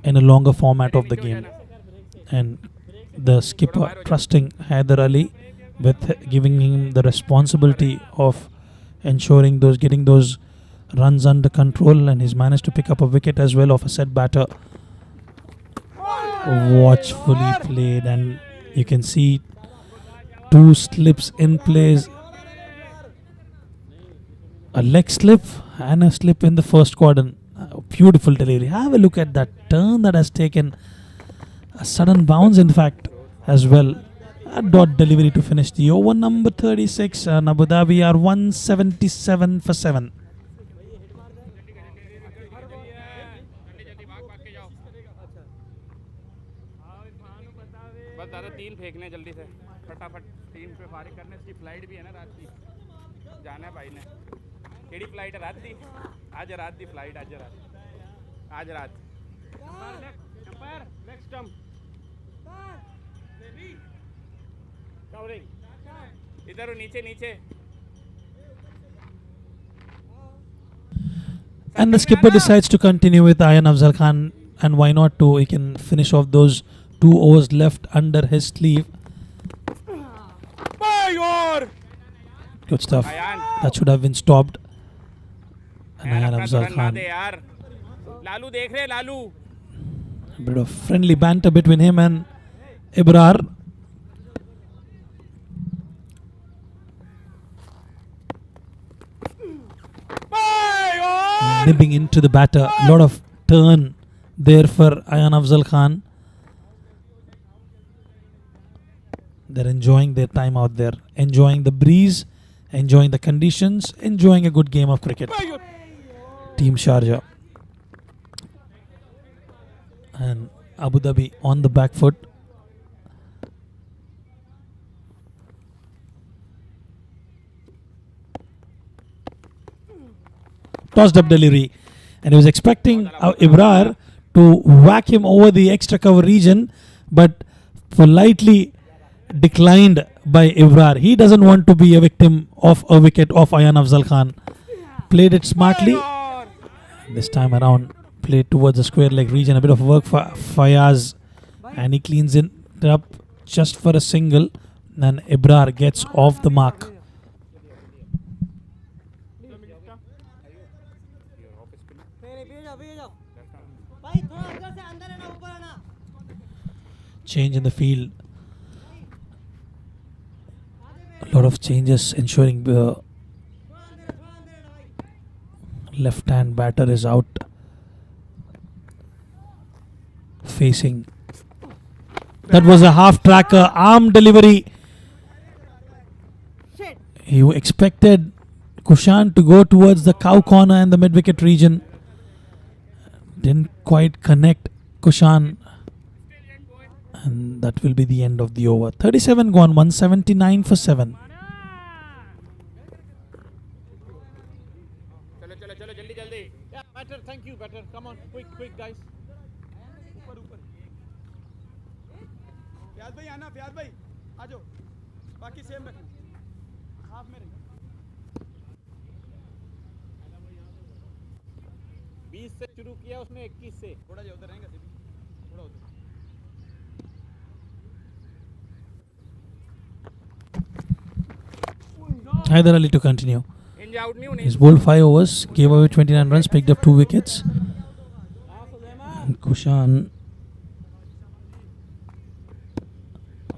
S1: in a longer format of the game. And the skipper trusting Haider Ali with giving him the responsibility of ensuring getting those runs under control, and he's managed to pick up a wicket as well of a set batter. Watchfully played, and you can see 2 slips in place. A leg slip and a slip in the first quadrant. Beautiful delivery. Have a look at that turn that has taken. A sudden bounce, in fact, as well. A dot delivery to finish the over number 36. And Abu Dhabi are 177 for 7.
S8: बस दादा 3 फेंकने जल्दी से फटाफट 3 पे फारिग करने इसकी फ्लाइट भी है ना रात की जाना है भाई ने केड़ी फ्लाइट है रात की आज रात की फ्लाइट आज रात अंपायर नेक्स्ट स्टंप कवरिंग इधर नीचे नीचे
S1: And the skipper decides to continue with Ayan Afzal Khan, and why not too? He can finish off those 2 overs left under his sleeve. Good stuff. That should have been stopped. And
S8: यार
S1: Ayan
S8: अपना तो
S1: Afzal
S8: run ना
S1: Khan.
S8: दे यार लालू देख रहे Lalu
S1: A bit of friendly banter between him and Ibrar. Nibbing into the batter. Lot of turn there for Ayan Afzal Khan. They're enjoying their time out there. Enjoying the breeze. Enjoying the conditions. Enjoying a good game of cricket. Team Sharjah. And Abu Dhabi on the back foot. Tossed up delivery, and he was expecting Ibrar to whack him over the extra cover region, but politely declined by Ibrar. He doesn't want to be a victim of a wicket of Ayan Afzal Khan. Played it smartly. This time around, played towards the square leg region. A bit of work for Fayaz, and he cleans it up just for a single. And Ibrar gets off the mark. Change in the field. A lot of changes ensuring the left-hand batter is out. Facing. That was a half-tracker arm delivery. He expected Kushan to go towards the cow corner and the mid-wicket region. Didn't quite connect Kushan. And that will be the end of the over. 37 gone, 179 for 7.
S8: चलो चलो चलो जल्दी जल्दी
S2: Yeah, better. Thank you, better. Come on, quick, guys.
S3: ऊपर फ्याज भाई आना फ्याज भाई आ जाओ बाकी सेम रखना हाफ में रहेगा
S2: 20 से शुरू किया उसने 21 से
S3: थोड़ा जा उधर रहेगा सिर्फ थोड़ा उधर
S1: Hyder Ali to continue.
S8: इंज आउट नहीं होने
S1: He's bowled 5 overs, gave away 29 runs, picked up 2 wickets. And Kushan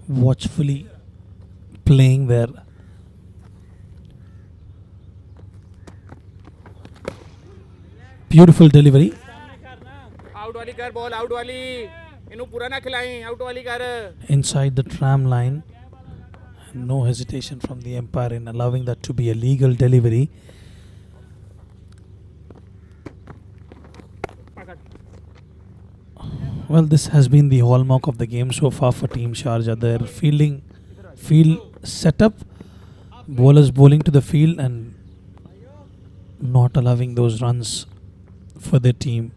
S1: watchfully playing there. Beautiful delivery.
S8: Out वाली कर बॉल आउट वाली इन्हों पूरा ना खिलाएं आउट वाली कर
S1: Inside the tram line. No hesitation from the umpire in allowing that to be a legal delivery. Well, this has been the hallmark of the game so far for Team Sharjah. Their field setup, bowlers bowling to the field and not allowing those runs for their team.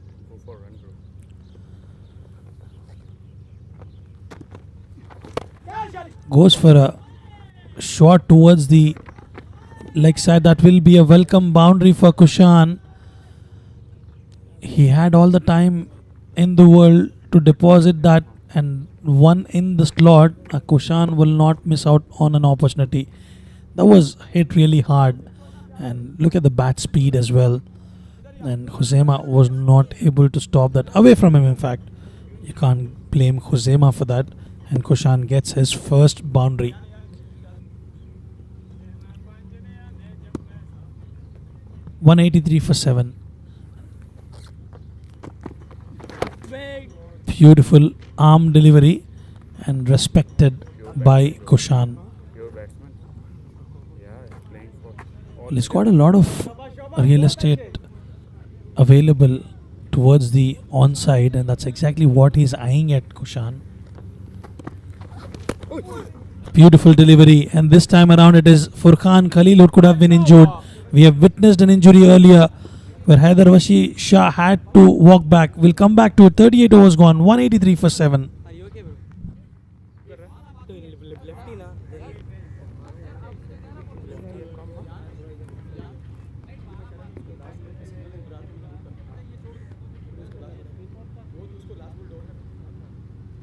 S1: Goes for a shot towards the leg side. That will be a welcome boundary for Kushan. He had all the time in the world to deposit that, and one in the slot. Kushan will not miss out on an opportunity. That was hit really hard, and look at the bat speed as well. And Khuzaima was not able to stop that. Away from him, in fact. You can't blame Khuzaima for that. And Kushan gets his first boundary. .183 for 7. Beautiful arm delivery and respected by Kushan. Well, he's got a lot of real estate available towards the onside, and that's exactly what he's eyeing at Kushan. Beautiful delivery, and this time around it is Furqan Khalil who could have been injured. We have witnessed an injury earlier where Haider Washi Shah had to walk back. We'll come back to it. 38 overs gone, 183 for 7.
S7: Are you okay, bro? Lefty na.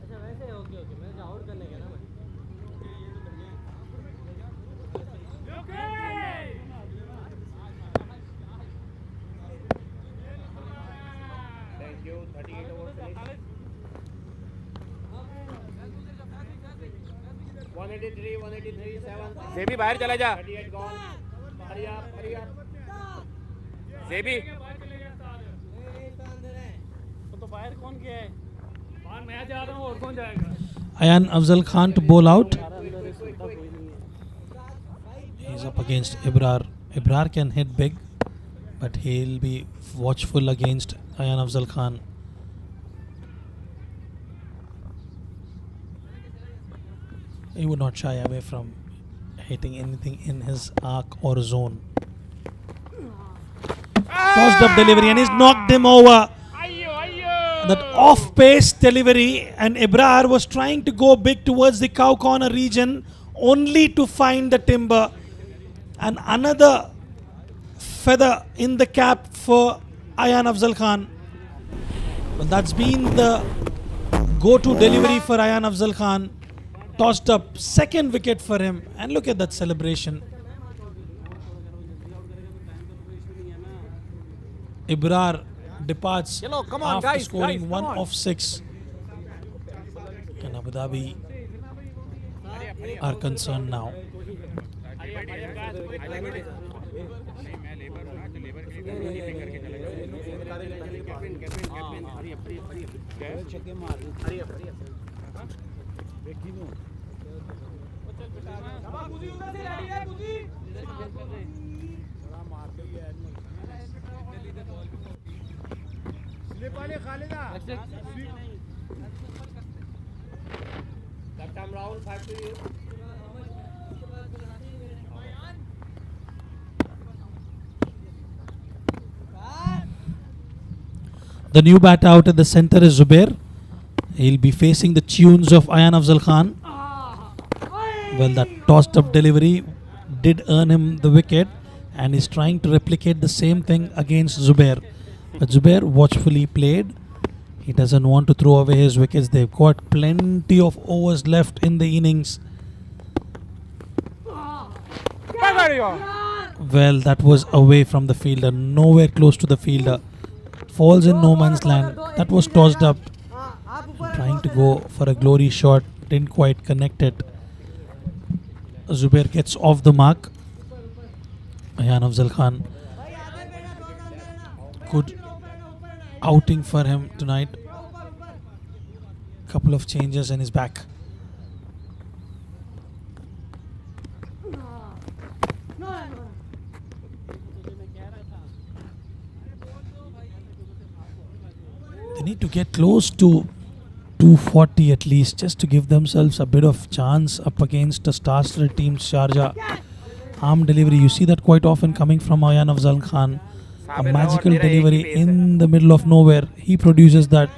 S7: अच्छा वैसे okay मैं out करने गया ना मैं
S2: 183, 183, 7.
S8: जेबी बाहर चला जा
S2: 38 gone. Hurry up, hurry up.
S8: जेबी
S4: तो बाहर कौन गया है? बाहर मैं जा रहा हूँ और कौन जाएगा?
S1: Ayan Afzal Khan to bowl out. He's up against Ibrar. Ibrar can hit big, but he'll be watchful against Ayan Afzal Khan. He would not shy away from hitting anything in his arc or zone. Tossed up delivery and he's knocked him over. That off-pace delivery, and Ibrar was trying to go big towards the cow corner region only to find the timber. And another feather in the cap for Ayan Afzal Khan. Well, that's been the go-to delivery for Ayan Afzal Khan. Tossed up, second wicket for him, and look at that celebration. Ibrar departs
S2: come on,
S1: after
S2: guys,
S1: scoring
S2: guys,
S1: one
S2: come on.
S1: of 6. And Abu Dhabi are concerned now.
S2: That time round, 5 to you.
S1: The new bat out at the center is Zubair. He'll be facing the tunes of Ayan Afzal Khan. Well, that tossed up delivery did earn him the wicket, and he's trying to replicate the same thing against Zubair. But Zubair watchfully played. He doesn't want to throw away his wickets. They've got plenty of overs left in the innings. Well, that was away from the fielder, nowhere close to the fielder. Falls in no man's land. That was tossed up. Trying to go for a glory shot, didn't quite connect it. Zubair gets off the mark. Ayan Afzal Khan. Good outing for him tonight. Couple of changes and he's back. They need to get close to 240 at least, just to give themselves a bit of chance up against a star-studded team, Sharjah. Arm delivery, you see that quite often coming from Ayan Afzal Khan. A magical delivery in the middle of nowhere. He produces that,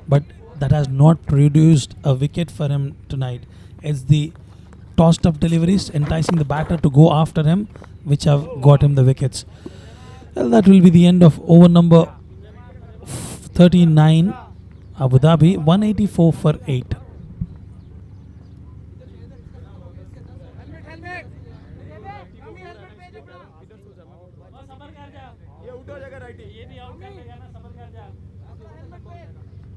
S1: but that has not produced a wicket for him tonight. It's the tossed up deliveries enticing the batter to go after him, which have got him the wickets. Well, that will be the end of over number 39. Abu Dhabi 184 for 8.
S3: ये उठो जगह righty
S4: ये भी out करके जाना, सबर कर जा।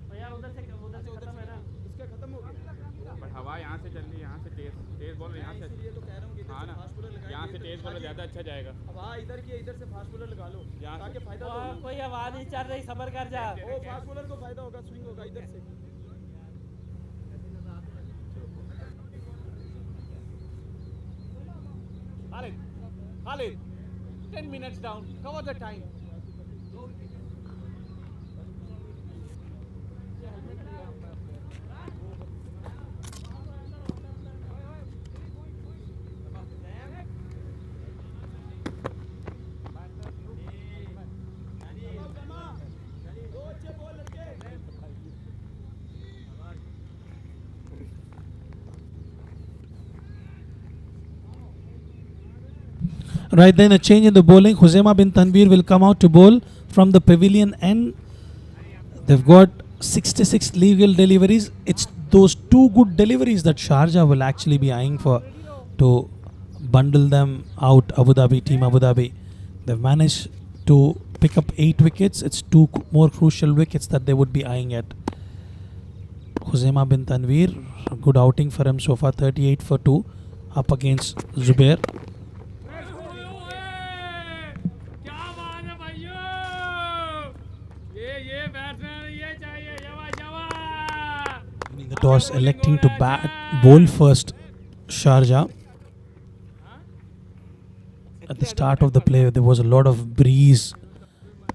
S4: तो यार उधर से खत्म है ना।
S3: इसका खत्म हो गया
S8: बट हवा यहाँ से चल रही है, यहाँ से तेज बॉल यहाँ से
S3: ये तो कह रहा हूँ कि
S8: हाँ ना, यहाँ से तेज बॉल ज़्यादा अच्छा जाएगा।
S3: अब हाँ इधर की इधर से फास्ट बॉलर लगा लो
S8: यहाँ से।
S3: ताकि फायदा हो।
S4: कोई आवाज नहीं चल रही, सबर कर जा।
S3: वो फास्ट बॉलर को फायदा होगा, स्विंग होगा इधर से।
S2: Khalid, 10 minutes down. Cover the time.
S1: Right then, a change in the bowling. Huzaima bin Tanveer will come out to bowl from the pavilion end. They've got 66 legal deliveries. It's those two good deliveries that Sharjah will actually be eyeing for to bundle them out. Abu Dhabi, Team Abu Dhabi. They've managed to pick up 8 wickets. It's 2 more crucial wickets that they would be eyeing at. Huzaima bin Tanveer Good outing for him so far. 38 for 2 up against Zubair.
S4: क्या बात है भाइयों, ये batsman ये चाहिए, जवा
S1: Winning the toss, electing to bowl first. Sharjah. At the start of the play, there was a lot of breeze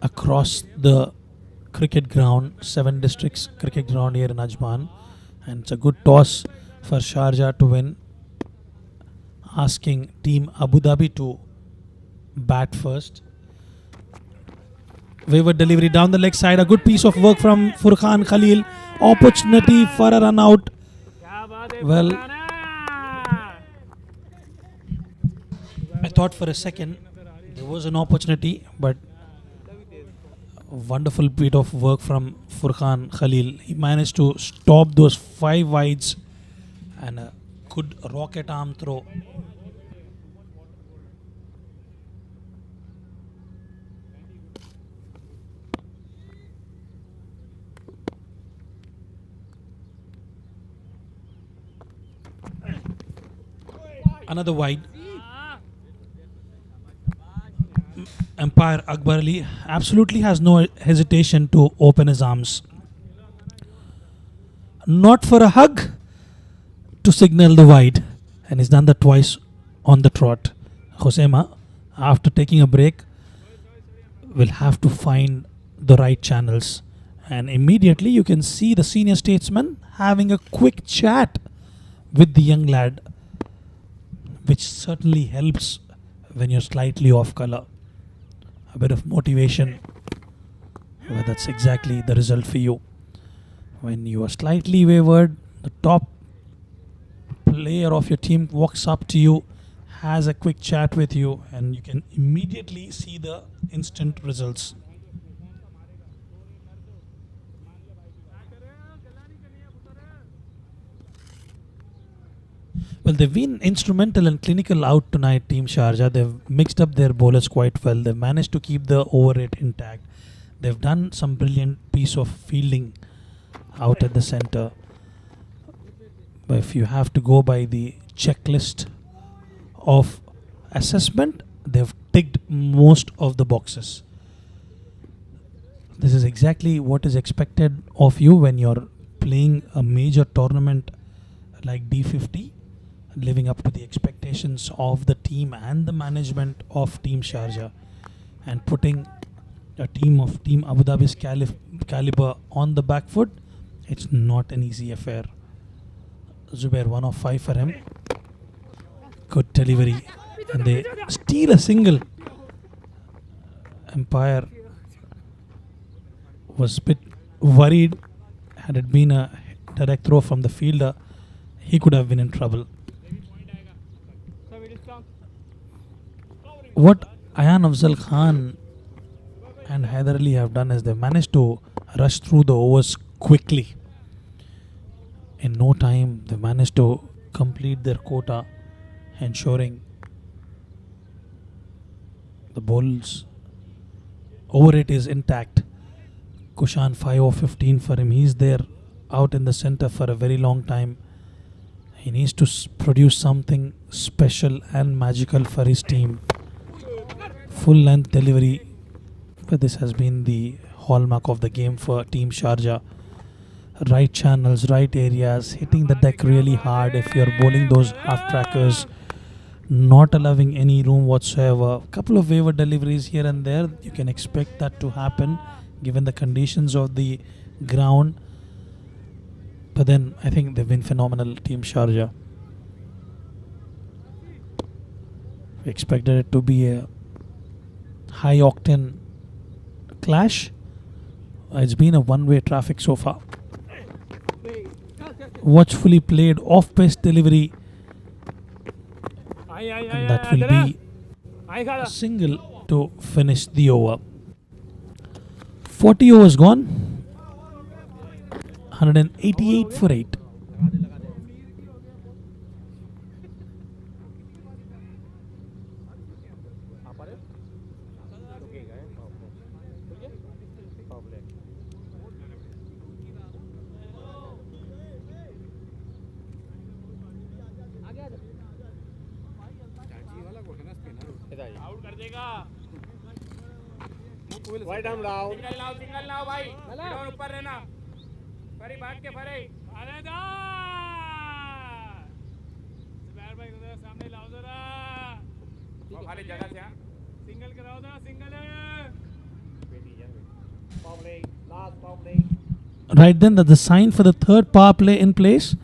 S1: across the cricket ground, 7 districts cricket ground here in Ajman, and it's a good toss for Sharjah to win, asking team Abu Dhabi to bat first. Wayward delivery down the leg side, a good piece of work from Furqan Khalil, opportunity for a run out. Well, I thought for a second there was an opportunity, but a wonderful bit of work from Furqan Khalil. He managed to stop those 5 wides and a good rocket arm throw. Another wide. Umpire Akbar Ali absolutely has no hesitation to open his arms. Not for a hug, to signal the wide. And he's done that twice on the trot. Josema, after taking a break, will have to find the right channels. And immediately you can see the senior statesman having a quick chat with the young lad, which certainly helps when you're slightly off color. A bit of motivation. Well, that's exactly the result for you. When you are slightly wayward, the top player of your team walks up to you, has a quick chat with you, and you can immediately see the instant results. Well, they've been instrumental and clinical out tonight, Team Sharjah. They've mixed up their bowlers quite well. They've managed to keep the over rate intact. They've done some brilliant piece of fielding out at the center. But if you have to go by the checklist of assessment, they've ticked most of the boxes. This is exactly what is expected of you when you're playing a major tournament like D50, living up to the expectations of the team and the management of Team Sharjah, and putting a team of Team Abu Dhabi's caliber on the back foot. It's not an easy affair. Zubair 1 of 5 for him. Good delivery, and they steal a single. Umpire was a bit worried. Had it been a direct throw from the fielder, he could have been in trouble. What Ayan Afzal Khan and Haider Ali have done is they've managed to rush through the overs quickly. In no time, they managed to complete their quota, ensuring the bowls over rate is intact. Kushan 5 of 15 for him. He's there out in the center for a very long time. He needs to produce something special and magical for his team. Full length delivery, but this has been the hallmark of the game for Team Sharjah. Right channels, right areas, hitting the deck really hard. If you're bowling those half trackers, not allowing any room whatsoever. A couple of wayward deliveries here and there, you can expect that to happen given the conditions of the ground. But then I think they've been phenomenal, Team Sharjah. We expected it to be a high octane clash. It's been a one-way traffic so far. Watchfully played off-pace delivery, and that will be a single to finish the over. 40 overs gone, 188 for 8.
S8: Out कर देगा
S4: wide arm down
S8: single लाओ भाई down ऊपर रहना फरी भाग के फरी
S4: अरे जा जुबैर भाई उधर सामने लाओ जरा
S8: खाली जगह से
S4: सिंगल कराओ जरा single
S1: Right then, that the sign for the third power play in place.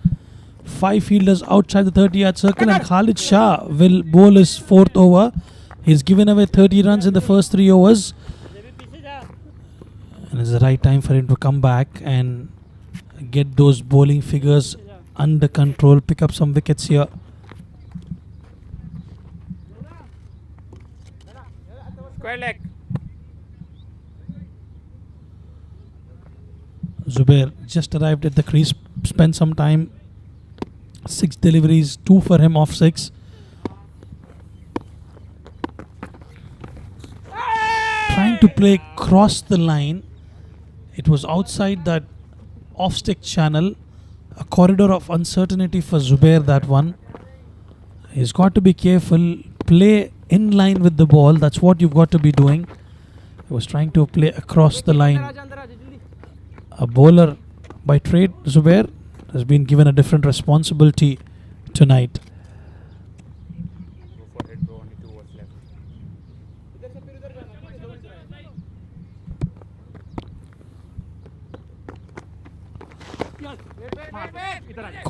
S1: 5 fielders outside the 30-yard circle, and Khalid Shah will bowl his 4th over. He's given away 30 runs in the first 3 overs. And it's the right time for him to come back and get those bowling figures under control, pick up some wickets here.
S8: Square leg
S1: Zubair just arrived at the crease, spent some time. 6 deliveries, 2 for him off 6. Trying to play cross the line. It was outside that off stick channel. A corridor of uncertainty for Zubair, that one. He's got to be careful. Play in line with the ball. That's what you've got to be doing. He was trying to play across the line. A bowler by trade, Zubair, has been given a different responsibility tonight.
S8: Go for it, bro. Only 2 overs left.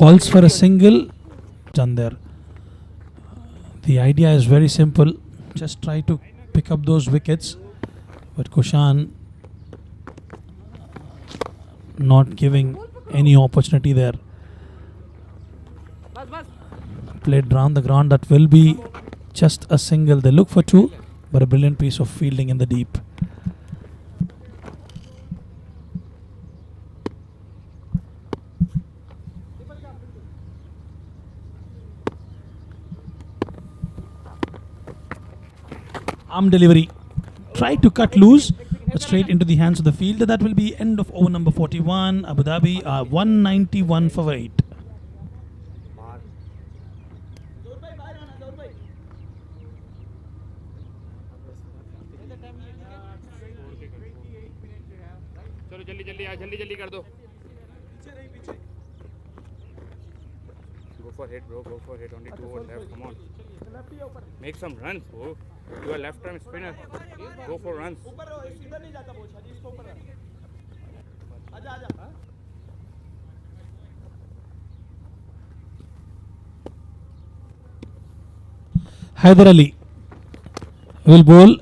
S1: Calls for a single. Done there. The idea is very simple. Just try to pick up those wickets. But Kushan not giving any opportunity there. Played round the ground. That will be just a single. They look for 2, but a brilliant piece of fielding in the deep. Arm delivery. Tried to cut loose, but straight into the hands of the fielder. That will be end of over number 41. Abu Dhabi are 191 for 8.
S8: चलो जल्दी जल्दी आ जल्दी जल्दी कर दो Go for it, bro. Go for it. Only 2 overs left. Come on. Make some runs, bro. You are left-arm spinner. Go for runs.
S1: Haider Ali will bowl.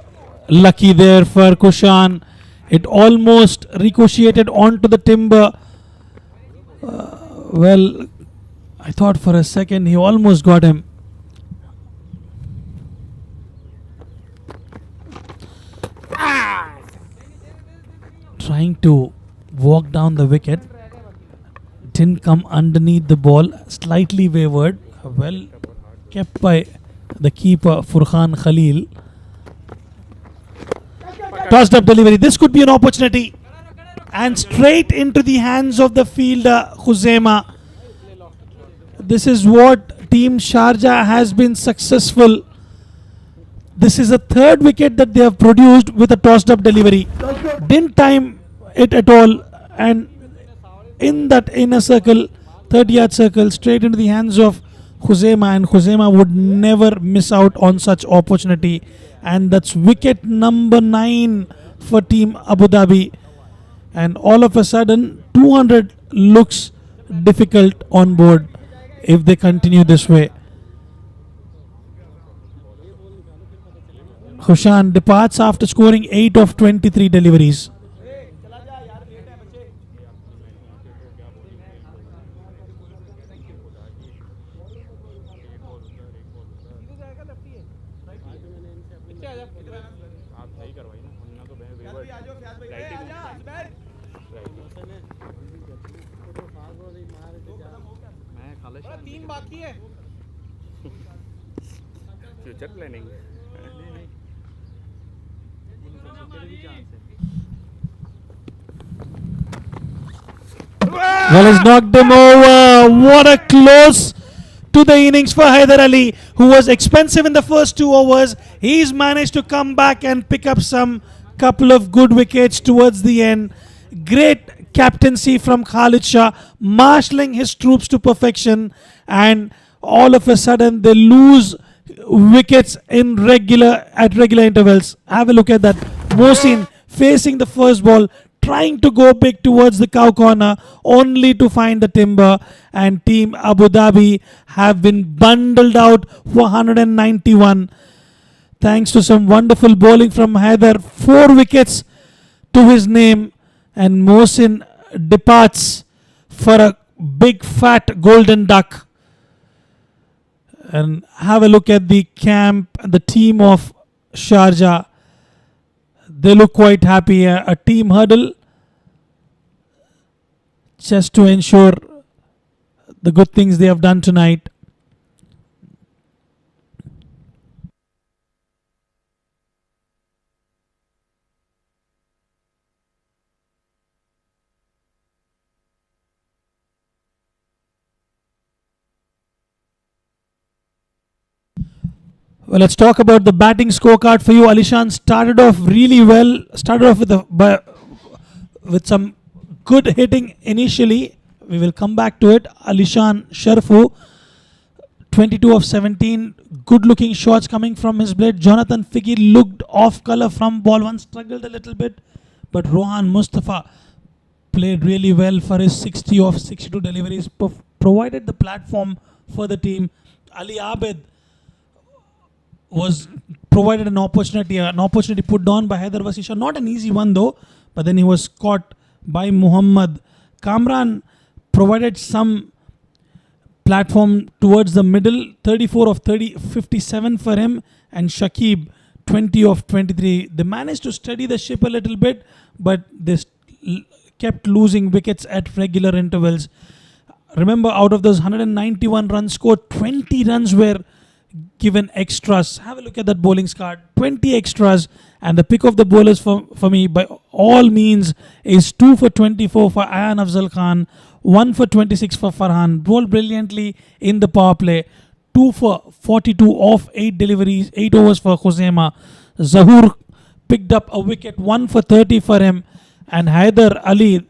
S1: Lucky there for Kushan. It almost ricocheted onto the timber. Well, I thought for a second he almost got him. Trying to walk down the wicket. Didn't come underneath the ball. Slightly wavered. Well kept by the keeper Furkhan Khalil. Tossed up delivery. This could be an opportunity. And straight into the hands of the fielder Khuzaima. This is what Team Sharjah has been successful. This is the 3rd wicket that they have produced with a tossed up delivery. Didn't time it at all. And in that inner circle, 30-yard circle, straight into the hands of Khuzaima, and Khuzaima would never miss out on such opportunity. And that's wicket number 9 for Team Abu Dhabi. And all of a sudden 200 looks difficult on board if they continue this way. Kushan departs after scoring 8 of 23 deliveries.
S8: Future planning
S1: Well, he's knocked him over. What a close to the innings for Haider Ali, who was expensive in the first 2 overs. He's managed to come back and pick up some couple of good wickets towards the end. Great captaincy from Khalid Shah, marshalling his troops to perfection, and all of a sudden they lose wickets at regular intervals. Have a look at that. Mohsin facing the first ball, trying to go big towards the cow corner, only to find the timber, and Team Abu Dhabi have been bundled out for 191. Thanks to some wonderful bowling from Haider, 4 wickets to his name, and Mohsin departs for a big fat golden duck. And have a look at the camp, the team of Sharjah. They look quite happy. A team huddle just to ensure the good things they have done tonight. Well, let's talk about the batting scorecard for you. Alishan started off really well. Started off with some good hitting initially. We will come back to it. Alishan Sharfu, 22 of 17. Good looking shots coming from his blade. Jonathan Figgy looked off colour from ball 1. Struggled a little bit. But Rohan Mustafa played really well for his 60 of 62 deliveries. Provided the platform for the team. Ali Abed was provided an opportunity put down by Haider Vasisha. Not an easy one though, but then he was caught by Muhammad. Kamran provided some platform towards the middle, 34 of 57 for him, and Shakib 20 of 23. They managed to steady the ship a little bit, but they kept losing wickets at regular intervals. Remember, out of those 191 runs scored, 20 runs were given extras. Have a look at that bowling card. 20 extras, and the pick of the bowlers for me by all means is 2 for 24 for Ayan Afzal Khan, 1 for 26 for Farhan. Bowled brilliantly in the power play. 2 for 42 off 8 deliveries, 8 overs for Khuzaima. Zahoor picked up a wicket, 1 for 30 for him, and Haider Ali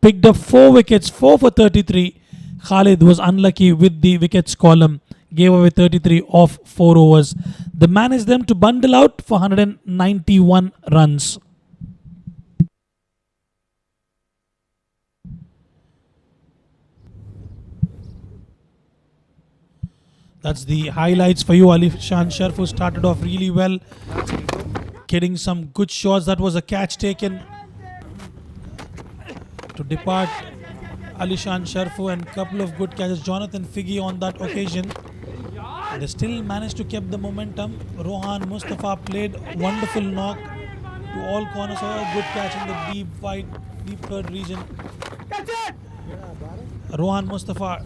S1: picked up 4 wickets, 4 for 33. Khalid was unlucky with the wickets column. Gave away 33 off 4 overs. They managed them to bundle out for 191 runs. That's the highlights for you. Alishan Sharfu started off really well, getting some good shots. That was a catch taken to depart Alishan Sharfu, and couple of good catches. Jonathan Figgy on that occasion. They still managed to keep the momentum. Rohan Mustafa played wonderful knock to all corners. A good catch in the deep third region. Rohan Mustafa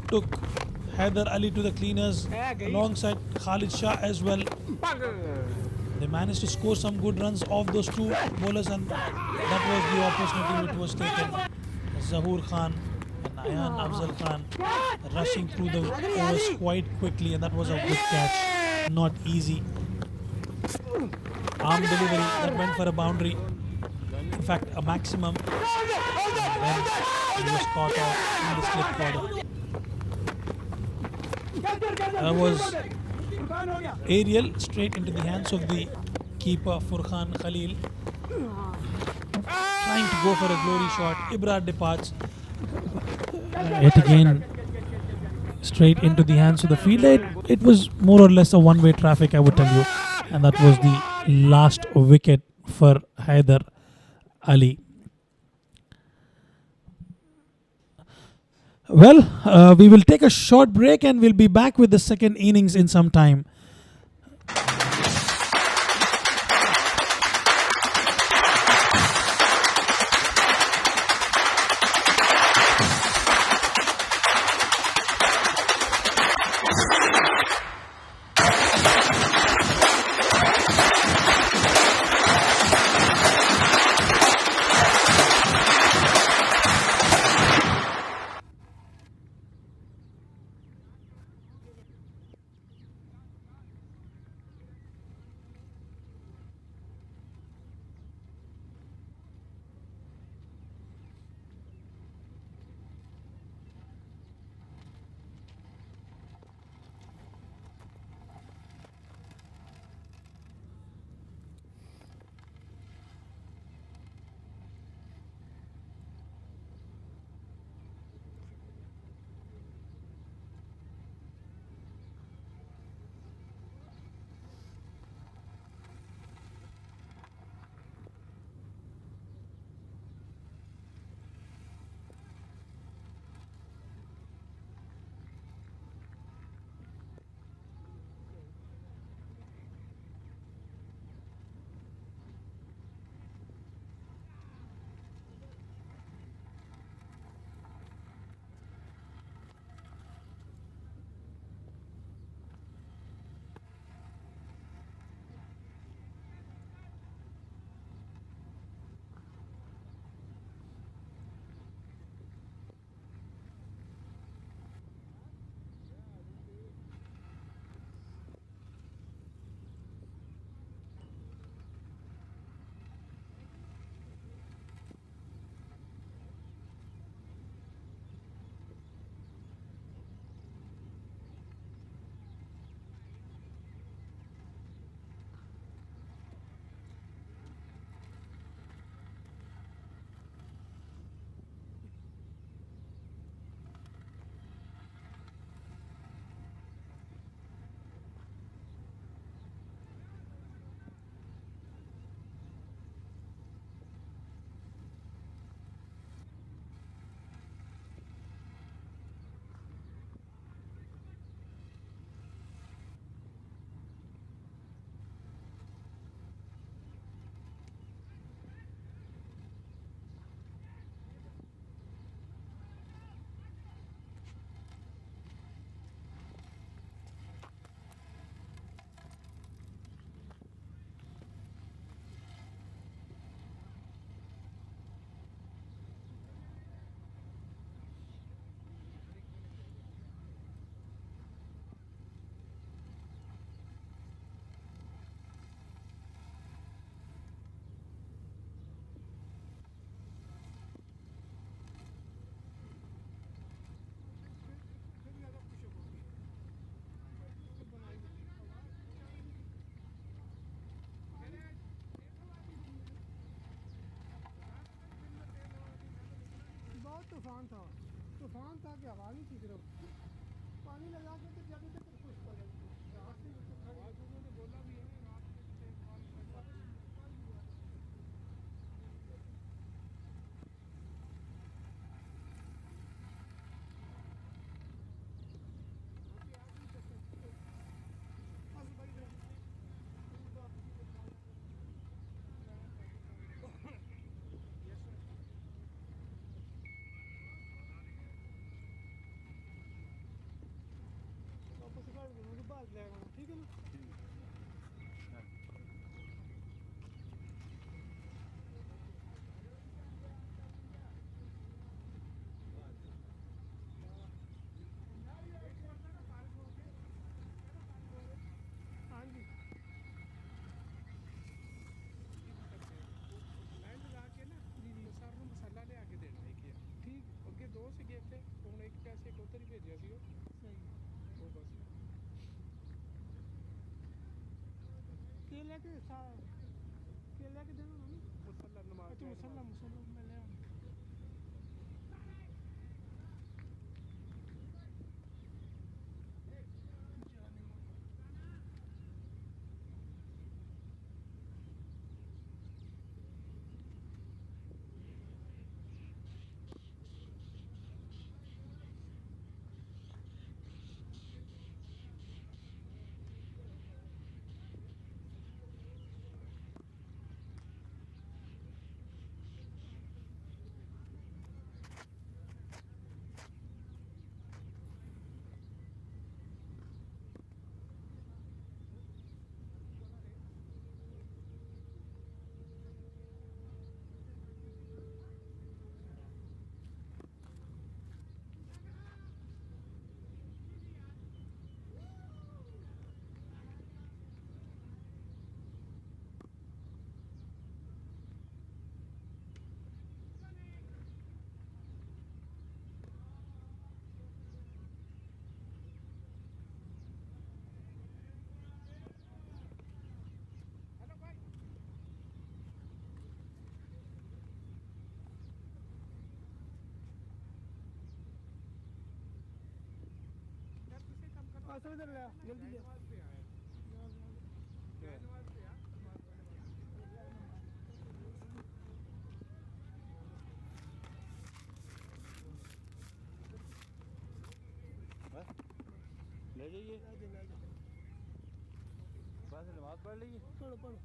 S1: took Haider Ali to the cleaners alongside Khalid Shah as well. They managed to score some good runs off those 2 bowlers, and that was the opportunity which was taken. Zahoor Khan and Ayan Afzal Khan rushing through the overs quite quickly, and that was a good catch. Not easy. Arm delivery that went for a boundary. In fact, a maximum. And then he was caught out in the slip corner. That was aerial straight into the hands of the keeper Furkhan Khalil. Trying to go for a glory shot. Ibra departs. Yet again, straight into the hands of the fielder. It was more or less a one-way traffic, I would tell you. And that was the last wicket for Haider Ali. Well, we will take a short break and we'll be back with the second innings in some time.
S9: तूफान था कि हवा नहीं थी सिर्फ पानी लगा के तो जब तक खुश कर रात से उन्होंने बोला भी है रात ठीक है ना हाँ जी
S10: लाइन लगा के ना सर ਨੂੰ ਮਸਾਲਾ ਲਿਆ ਕੇ ਦੇਣਾ ਇੱਕ ਯਾਰ
S9: ठीक
S10: ਅੱਗੇ ਦੋ ਸੀਗੇ ਇੱਥੇ ਹੁਣ ਇੱਕ ਪੈਸੇ ਕੋਤਰ ਹੀ ਭੇਜਿਆ ਸੀ
S9: सही
S10: ਉਹ ਬਸ
S9: केले के देना ना
S10: ਮਸਾਲਾ ਨਮਾਜ਼
S9: अच्छा मसाला मैं ले आऊँ आसर इधर ले जल्दी ले
S10: नमाज पे आया नमाज पे आ
S5: ले जाइए बस नमाज पढ़ लीजिए
S9: पढ़ो पढ़ो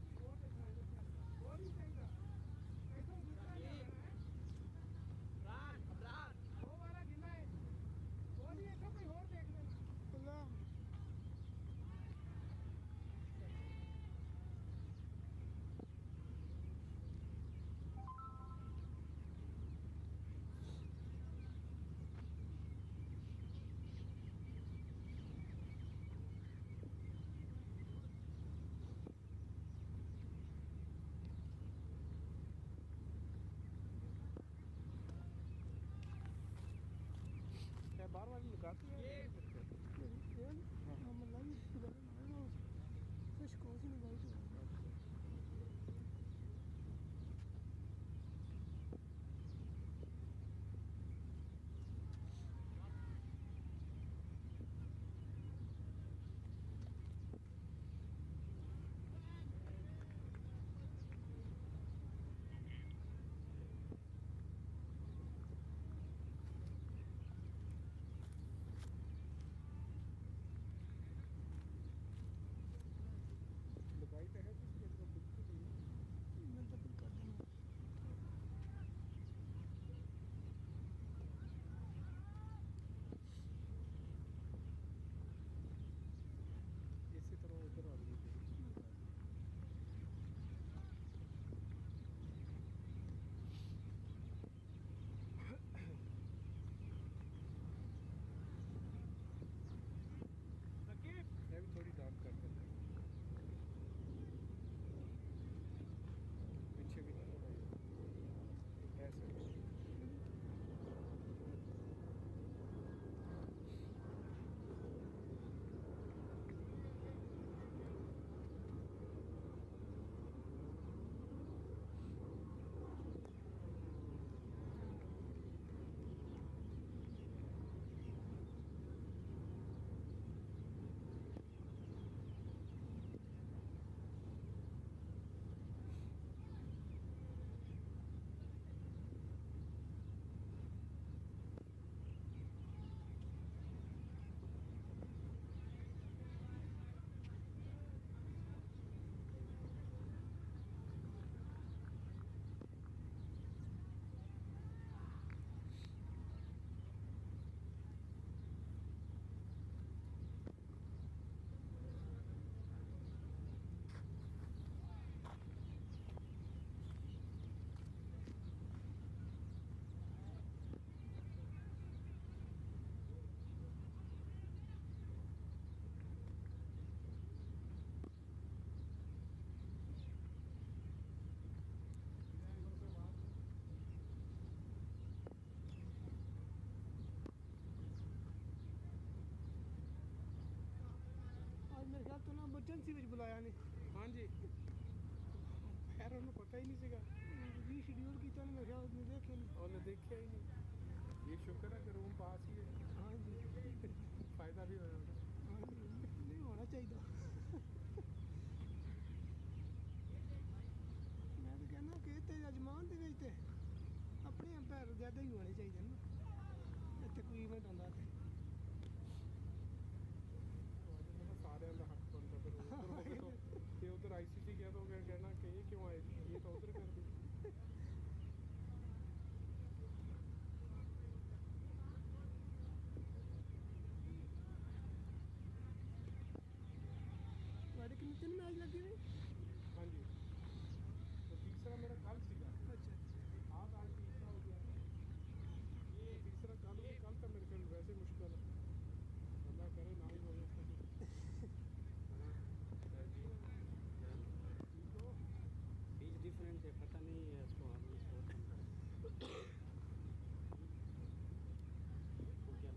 S10: वो वाला गिना है वो नहीं है तो कोई और देख लेना
S9: अल्लाह ਐਮਰਜੈਂਸੀ ਵਿੱਚ ਬੁਲਾਇਆ ਨੇ
S2: ਹਾਂਜੀ ਯਾਰ ਉਹਨੂੰ ਪਤਾ ਹੀ ਨਹੀਂ ਸੀਗਾ
S9: ਰੀਸ਼ਡਿਊਲ ਕੀਤਾ ਨੇ, ਮੈਂ ਕਿਹਾ ਉਹਨੇ ਦੇਖਿਆ ਨਹੀਂ।
S2: ਉਹਨੇ ਦੇਖਿਆ ਹੀ ਨਹੀਂ। ਇਹ ਸ਼ੁਕਰ ਹੈ ਕਿ ਰੂਮ ਪਾਸ ਹੀ ਹੈ,
S9: ਹਾਂਜੀ
S2: ਫਾਇਦਾ ਵੀ ਹੋਇਆ ਉਹਦਾ।
S9: ਹਾਂਜੀ, ਨਹੀਂ ਹੋਣਾ ਚਾਹੀਦਾ। ਮੈਂ ਤਾਂ ਕਹਿੰਦਾ ਕਿ ਤੇ ਅਜਮਾਨ ਦੇ ਵਿੱਚ ਤੇ ਆਪਣੇ ਅੰਪਾਇਰ ਜ਼ਿਆਦਾ ਹੀ ਹੋਣੇ ਚਾਹੀਦੇ ਨੇ ਨਾ, ਇੱਥੇ ਕੋਈ ਇਵੈਂਟ ਹੁੰਦਾ ਤੇ
S2: ਸਾਰਿਆਂ ਦਾ ਹੱਕ ਬਣਦਾ ਫਿਰ ਉਧਰ ਹੋਵੇ ਤਾਂ ਤੇ ਉਧਰ ਆਈਸੀਸੀ ਗਿਆ ਤਾਂ ਉਹ ਕਹਿਣਾ ਕਿ ਇਹ ਕਿਉਂ ਆਏ ਸੀ, ਇਹ ਤਾਂ ਉਧਰ ਕਰਦੇ।
S9: ਤੁਹਾਡੇ ਕਿੰਨੇ 3 ਮੈਚ ਲੱਗੇ ਨੇ?
S2: ਹਾਂਜੀ तो तीसरा मेरा कल सीगा।
S9: अच्छा
S2: आज आज तीसरा हो गया, ये तीसरा कल का मेरे ख्याल वैसे मुश्किल है, अल्लाह करे ना ही हो
S7: बीच डिफरेंट है, पता नहीं है इसको हम इसको क्या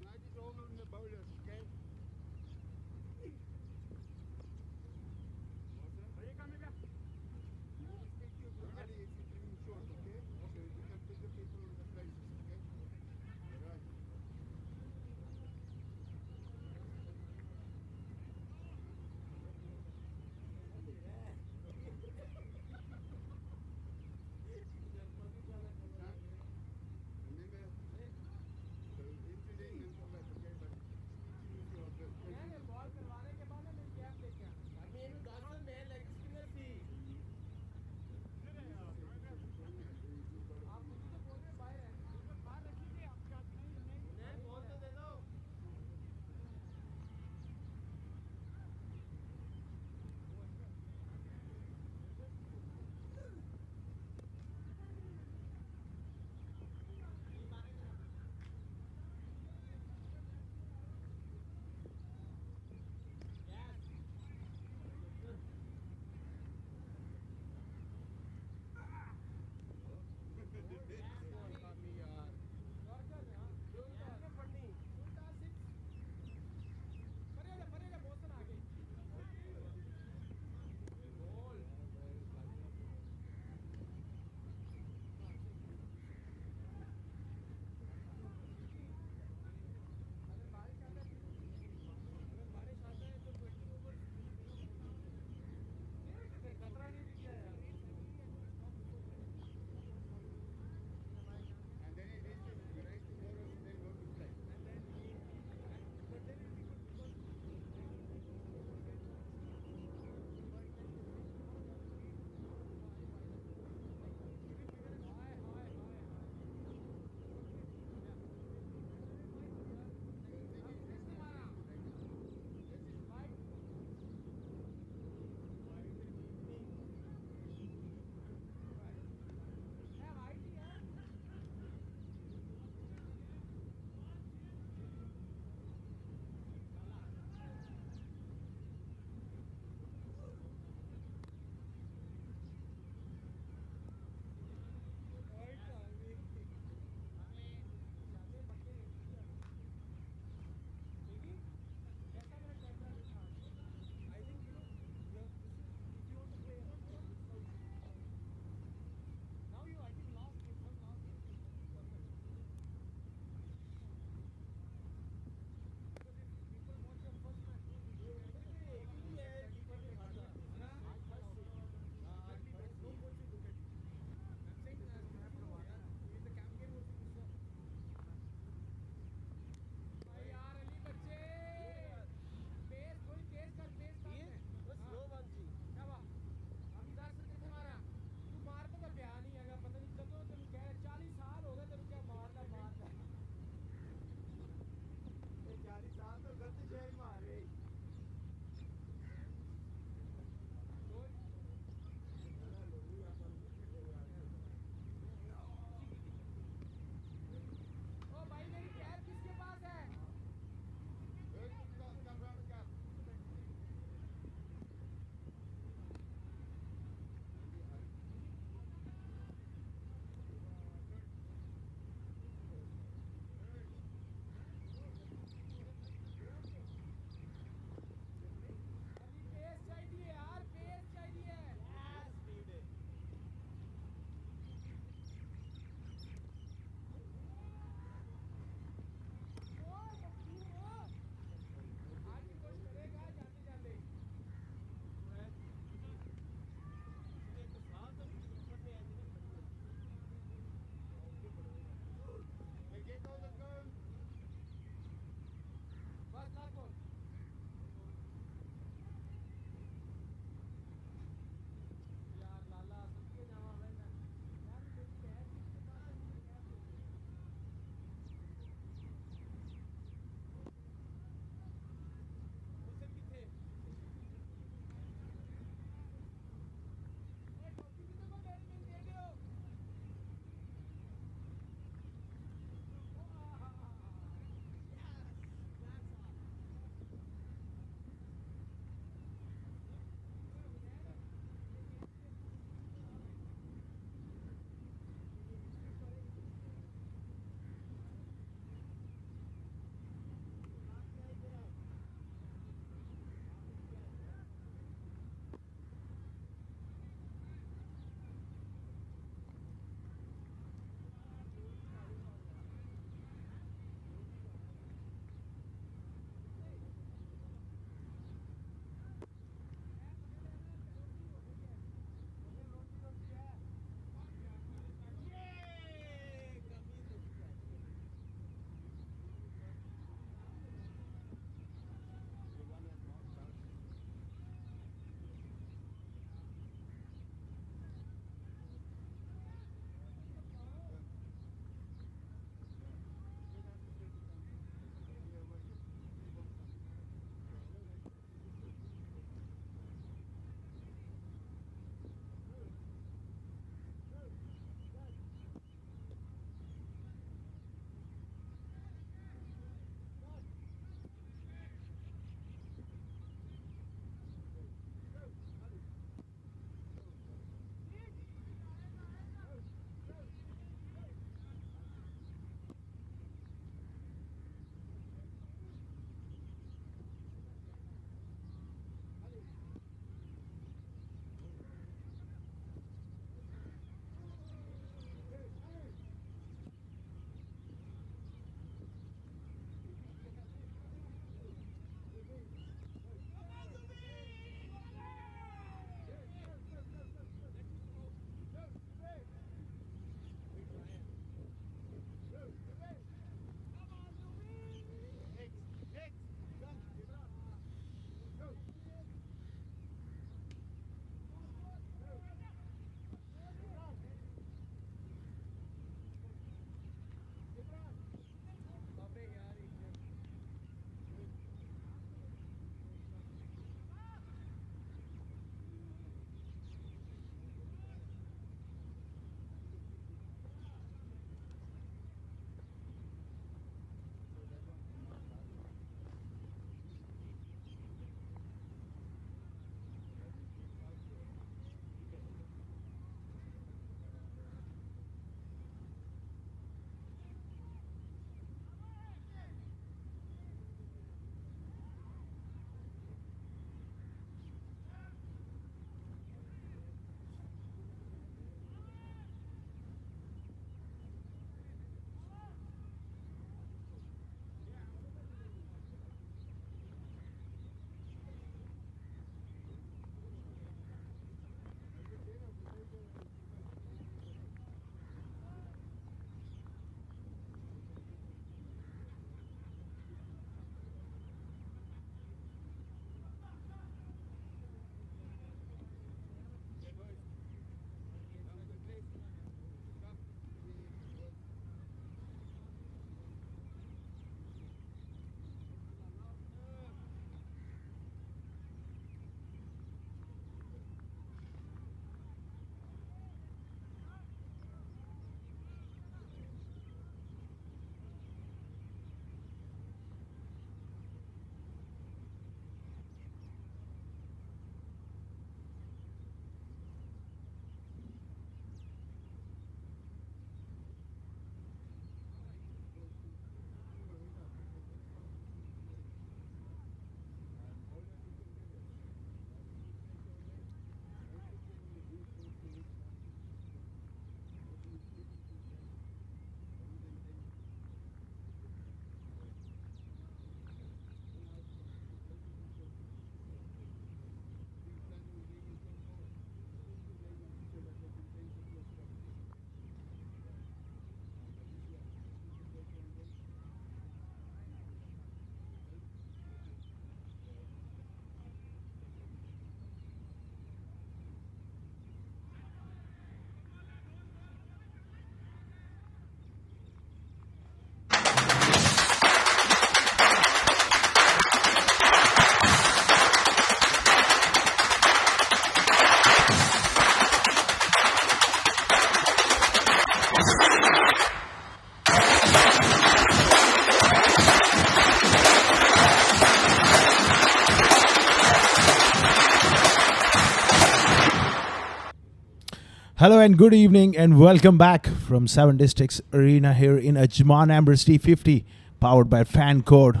S6: Hello and good evening and welcome back from 7 Districts Arena here in Ajman Emirates D50, powered by Fan Code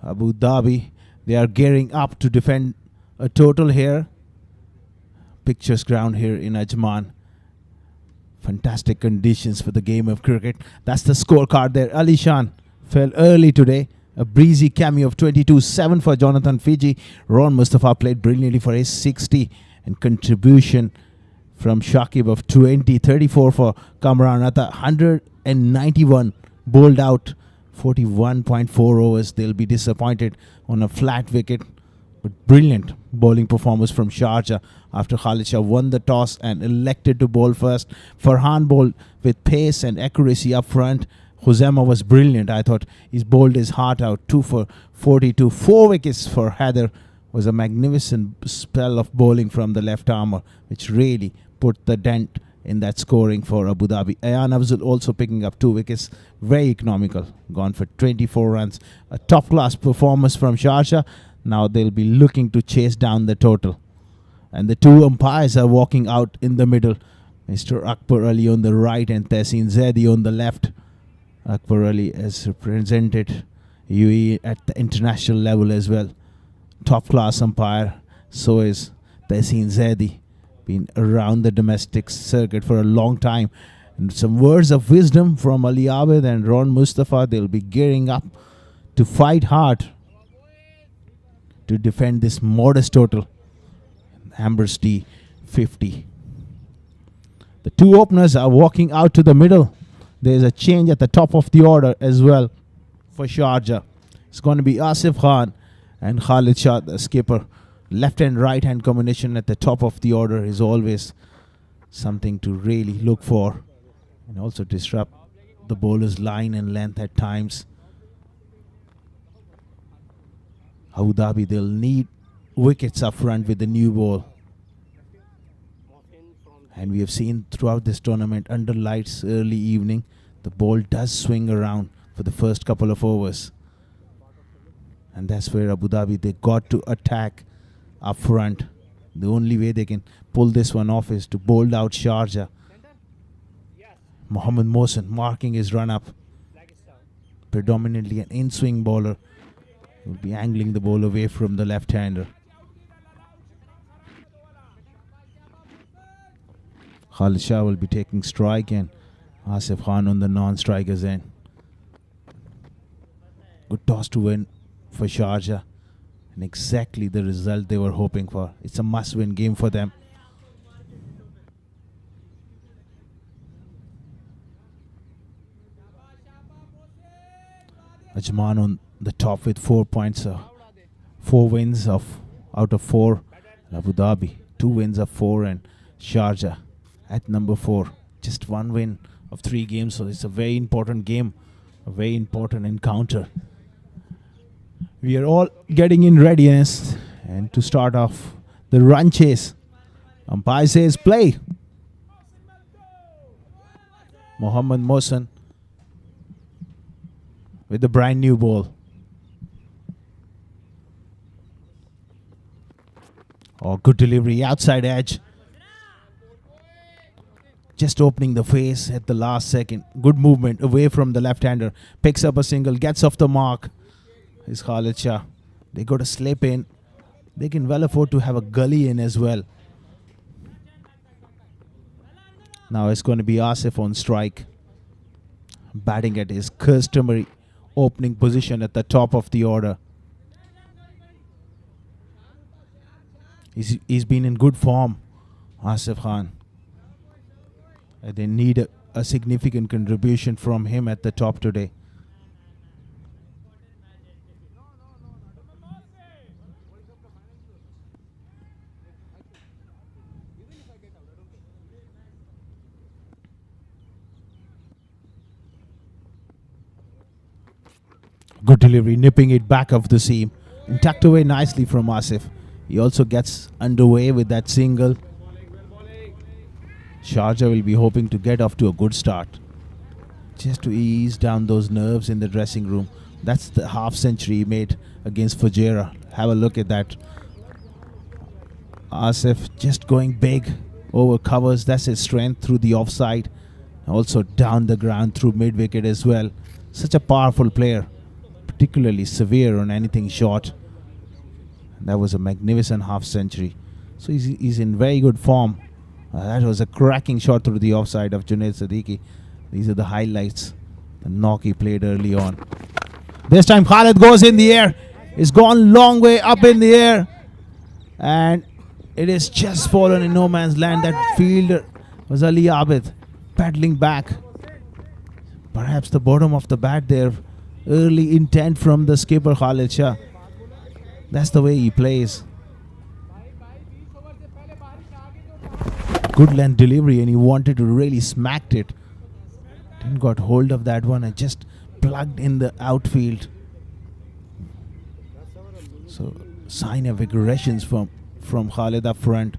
S6: Abu Dhabi. They are gearing up to defend a total here. Pictures ground here in Ajman. Fantastic conditions for the game of cricket. That's the scorecard there. Ali Shan fell early today. A breezy cameo of 22-7 for Jonathan Fiji. Ron Mustafa played brilliantly for his 60 and contribution from Shakib of 20-34 for Kamran Atta. 191 bowled out. 41.4 overs. They'll be disappointed on a flat wicket. But brilliant bowling performance from Sharjah after Khalid Shah won the toss and elected to bowl first. Farhan bowled with pace and accuracy up front. Khuzaima was brilliant. I thought he's bowled his heart out. 2 for 42. 4 wickets for Heather. Was a magnificent spell of bowling from the left armour, which really put the dent in that scoring for Abu Dhabi. Ayan Afzal also picking up 2 wickets. Very economical. Gone for 24 runs. A top-class performance from Sharjah. Now they'll be looking to chase down the total. And the 2 umpires are walking out in the middle. Mr. Akbar Ali on the right and Tehseen Zaidi on the left. Akbar Ali has represented UAE at the international level as well. Top class umpire. So is Tehseen Zaidi. Been around the domestic circuit for a long time. And some words of wisdom from Ali Abed and Ron Mustafa. They'll be gearing up to fight hard to defend this modest total. Emirates D50. The 2 openers are walking out to the middle. There's a change at the top of the order as well for Sharjah. It's going to be Asif Khan and Khalid Shah, the skipper. Left and right hand combination at the top of the order is always something to really look for and also disrupt the bowler's line and length at times. Abu Dhabi, they'll need wickets up front with the new ball. And we have seen throughout this tournament, under lights early evening, the ball does swing around for the first couple of overs. And that's where Abu Dhabi, they got to attack up front. The only way they can pull this one off is to bowl out Sharjah. Mohammad Mohsen marking his run up. Predominantly an in-swing bowler. Will be angling the ball away from the left-hander. Khalid Shah will be taking strike and Asif Khan on the non-strikers end. Good toss to win for Sharjah. And exactly the result they were hoping for. It's a must-win game for them. Ajman on the top with 4 points. 4 wins out of 4. Abu Dhabi, 2 wins of 4 and Sharjah at number 4. Just 1 win of 3 games. So it's a very important game. A very important encounter. We are all getting in readiness. And to start off the run chase. Umpire says play. Mohammad Mohsen with the brand new ball. Oh, good delivery, outside edge. Just opening the face at the last second. Good movement away from the left-hander. Picks up a single, gets off the mark. Is Khalid Shah. They got a slip in. They can well afford to have a gully in as well. Now it's going to be Asif on strike. Batting at his customary opening position at the top of the order. He's been in good form, Asif Khan. And they need a significant contribution from him at the top today. Good delivery, nipping it back off the seam. And tucked away nicely from Asif. He also gets underway with that single. Sharjah will be hoping to get off to a good start. Just to ease down those nerves in the dressing room. That's the half century he made against Fujairah. Have a look at that. Asif just going big over covers. That's his strength through the offside. Also down the ground through mid wicket as well. Such a powerful player, particularly severe on anything short. That was a magnificent half century. So he's in very good form. That was a cracking shot through the offside of Junaid Siddiqui. These are the highlights. The knock he played early on. This time Khalid goes in the air. It's gone long way up in the air. And it is just fallen in no man's land. That fielder was Ali Abid paddling back. Perhaps the bottom of the bat there. Early intent from the skipper Khalid Shah. That's the way he plays. Good length delivery, and he wanted to really smacked it. Didn't got hold of that one and just plugged in the outfield. So sign of aggressions from Khalid up front.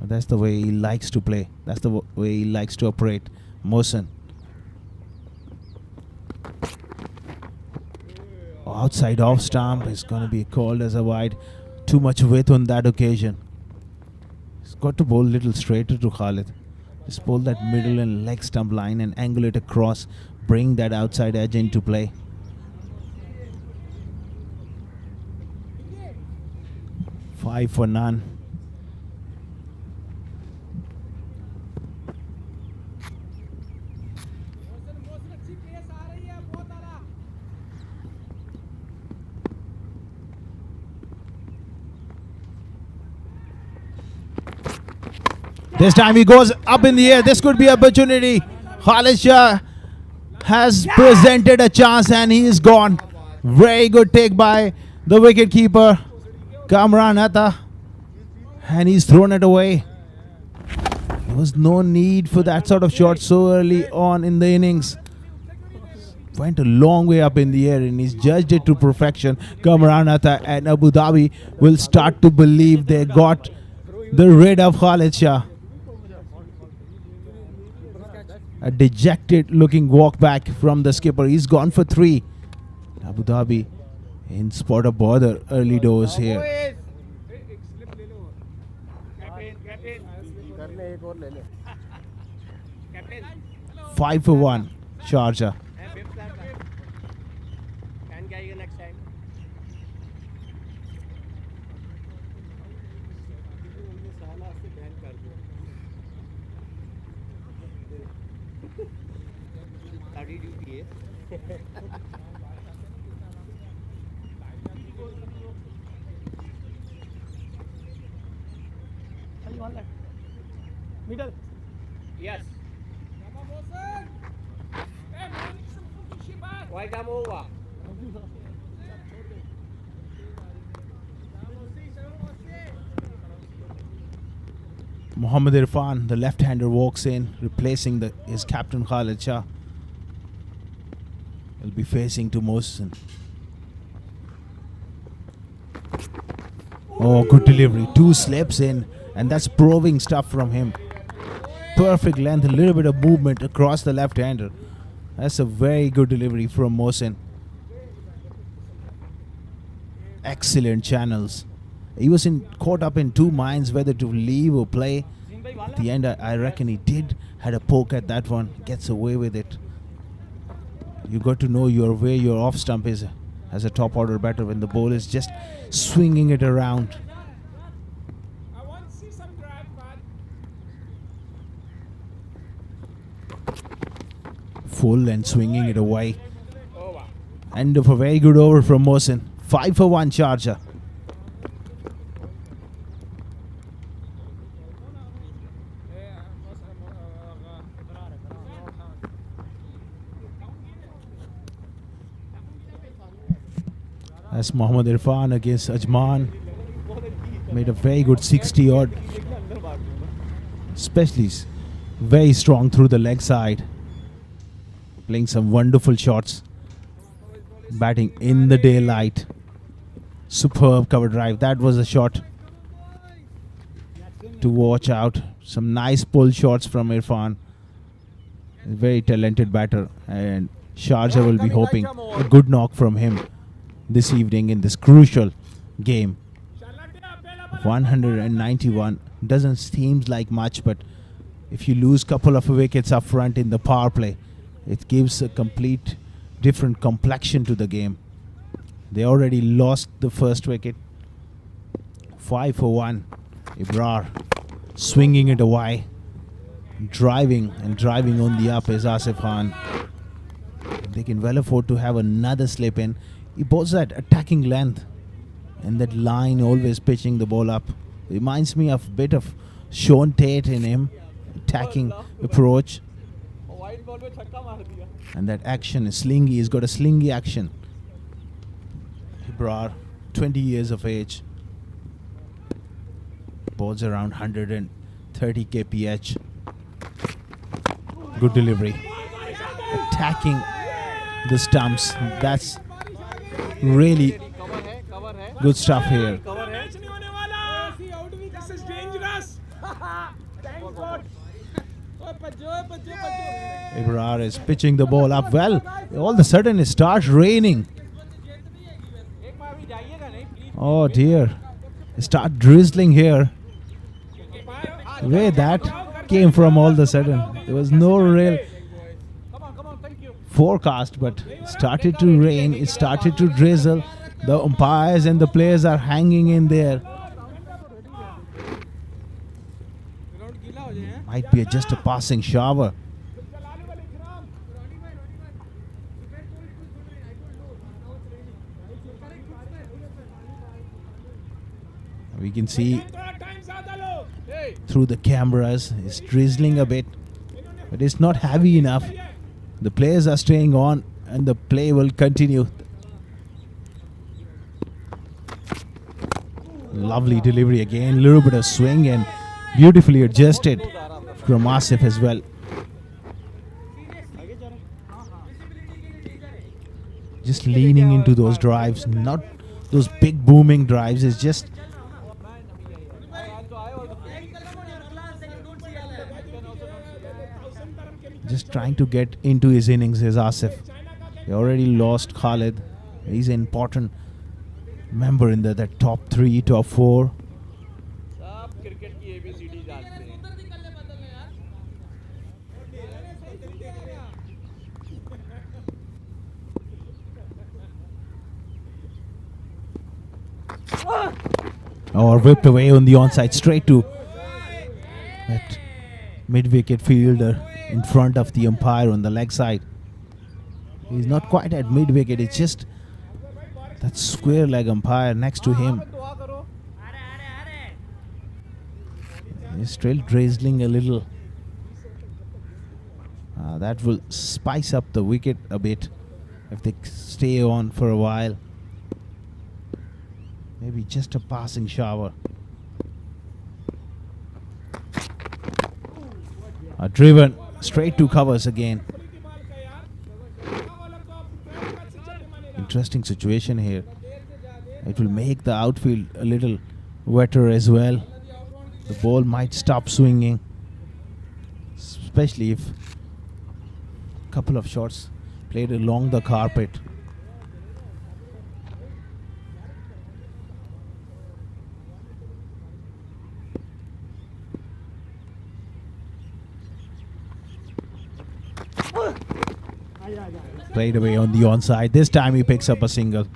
S6: That's the way he likes to play. That's the way he likes to operate. Mohsen. Outside off stump is going to be called as a wide. Too much width on that occasion. He's got to bowl a little straighter to Khalid. Just bowl that middle and leg stump line and angle it across. Bring that outside edge into play. Five for none. This time he goes up in the air. This could be opportunity. Khalid Shah has presented a chance and he is gone. Very good take by the wicket keeper, Kamran Atta. And he's thrown it away. There was no need for that sort of shot so early on in the innings. Went a long way up in the air and he's judged it to perfection. Kamran Atta and Abu Dhabi will start to believe they got the rid of Khalid Shah. A dejected looking walk back from the skipper. He's gone for three. Abu Dhabi in spot of bother early doors here. 5 for 1. Sharjah.
S3: Middle.
S2: Yes. Why come over?
S6: Mohammad Irfan, the left-hander, walks in, replacing his captain Khalid Shah. He'll be facing to Mohsen. Oh, good delivery. 2 slips in, and that's probing stuff from him. Perfect length, a little bit of movement across the left-hander. That's a very good delivery from Mohsen. Excellent channels. He was caught up in 2 minds whether to leave or play. At the end, I reckon he had a poke at that one. Gets away with it. You got to know where your off stump is as a top order batter when the ball is just swinging it around.
S10: I want to see some drive, man.
S6: Full and swinging it away. End of a very good over from Mohsen. 5 for 1 Sharjah. That's Mohammad Irfan against Ajman. Made a very good 60 odd. Especially very strong through the leg side. Playing some wonderful shots. Batting in the daylight. Superb cover drive. That was a shot to watch out. Some nice pull shots from Irfan. Very talented batter. And Sharjah will be hoping a good knock from him this evening in this crucial game. 191 doesn't seem like much, but if you lose couple of wickets up front in the power play, it gives a complete different complexion to the game. They already lost the first wicket. 5 for 1. Ibrar swinging it away. Driving on the up is Asif Khan. They can well afford to have another slip in. He bowls that attacking length and that line, always pitching the ball up. Reminds me of a bit of Sean Tate in him, attacking approach. And that action is slingy. He's got a slingy action. Ibrar, 20 years of age. Bowls around 130 kph. Good delivery. Attacking the stumps. That's really good stuff here. Ibrar is pitching the ball up well. All of a sudden it starts raining. Oh dear. It starts drizzling here. Where that came from all of a sudden. There was no real forecast, but it started to rain. It started to drizzle. The umpires and the players are hanging in there. Might be just a passing shower. We can see through the cameras it's drizzling a bit, but it's not heavy enough. The players are staying on and the play will continue. Lovely delivery again, a little bit of swing and beautifully adjusted from Asif as well. Just leaning into those drives, not those big booming drives. It's just trying to get into his innings is Asif. He already lost Khalid. He's an important member in the top 3, top 4. Or whipped away on the onside straight to that mid-wicket fielder in front of the umpire on the leg side. He's not quite at mid-wicket, it's just that square leg umpire next to him. He's still drizzling a little. That will spice up the wicket a bit if they stay on for a while. Maybe just a passing shower. Driven straight to covers again. Interesting situation here. It will make the outfield a little wetter as well. The ball might stop swinging, especially if a couple of shots played along the carpet. Played away on the onside. This time he picks up a single.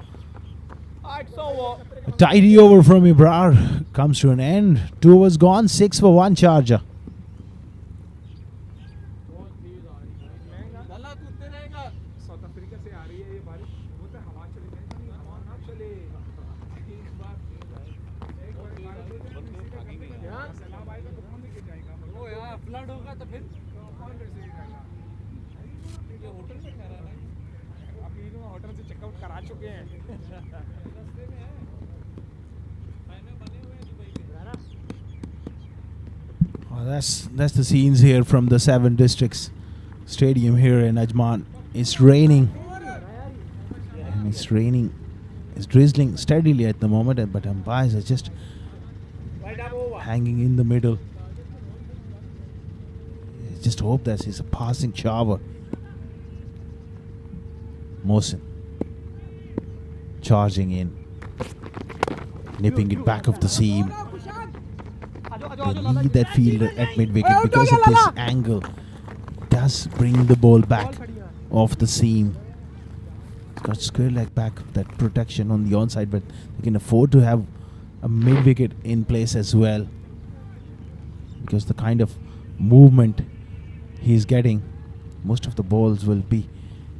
S6: A tidy over from Ibrar comes to an end. 2 overs gone, 6 for 1 Sharjah. That's the scenes here from the 7 districts stadium here in Ajman. It's raining. And it's raining. It's drizzling steadily at the moment, but umpires are just hanging in the middle. Just hope that it's a passing shower. Mohsin charging in, nipping it back of the seam. they leave that fielder at mid wicket because of this angle. Does bring the ball back off the seam. It's got square leg back, that protection on the onside, but they can afford to have a mid wicket in place as well, because the kind of movement he's getting, most of the balls will be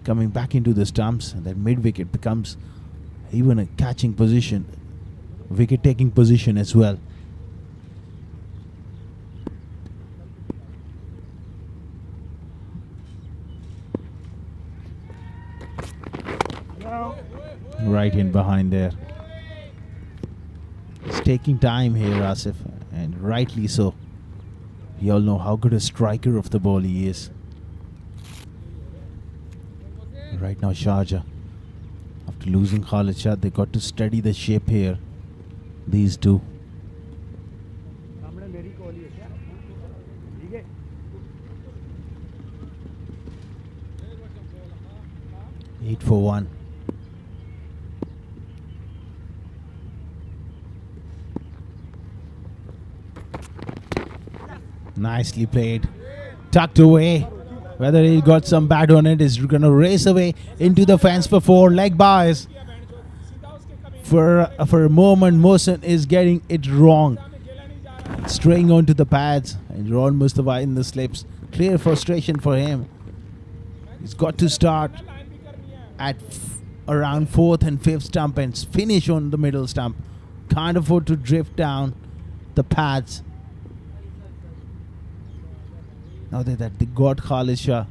S6: coming back into the stumps, and that mid wicket becomes even a catching position, wicket taking position as well. Right in behind there. It's taking time here, Asif, and rightly so. We all know how good a striker of the ball he is. Right now, Sharjah, after losing Khalid Shah, they got to study the shape here. These two. 8 for 1. Nicely played. Tucked away. Whether he got some bat on it, is going to race away into the fence for 4. Leg bias. For a moment, Mohsen is getting it wrong. Straying onto the pads. And Ron Mustafa in the slips. Clear frustration for him. He's got to start at around 4th and 5th stump and finish on the middle stump. Can't afford to drift down the pads. Now that they got Khalid Shah,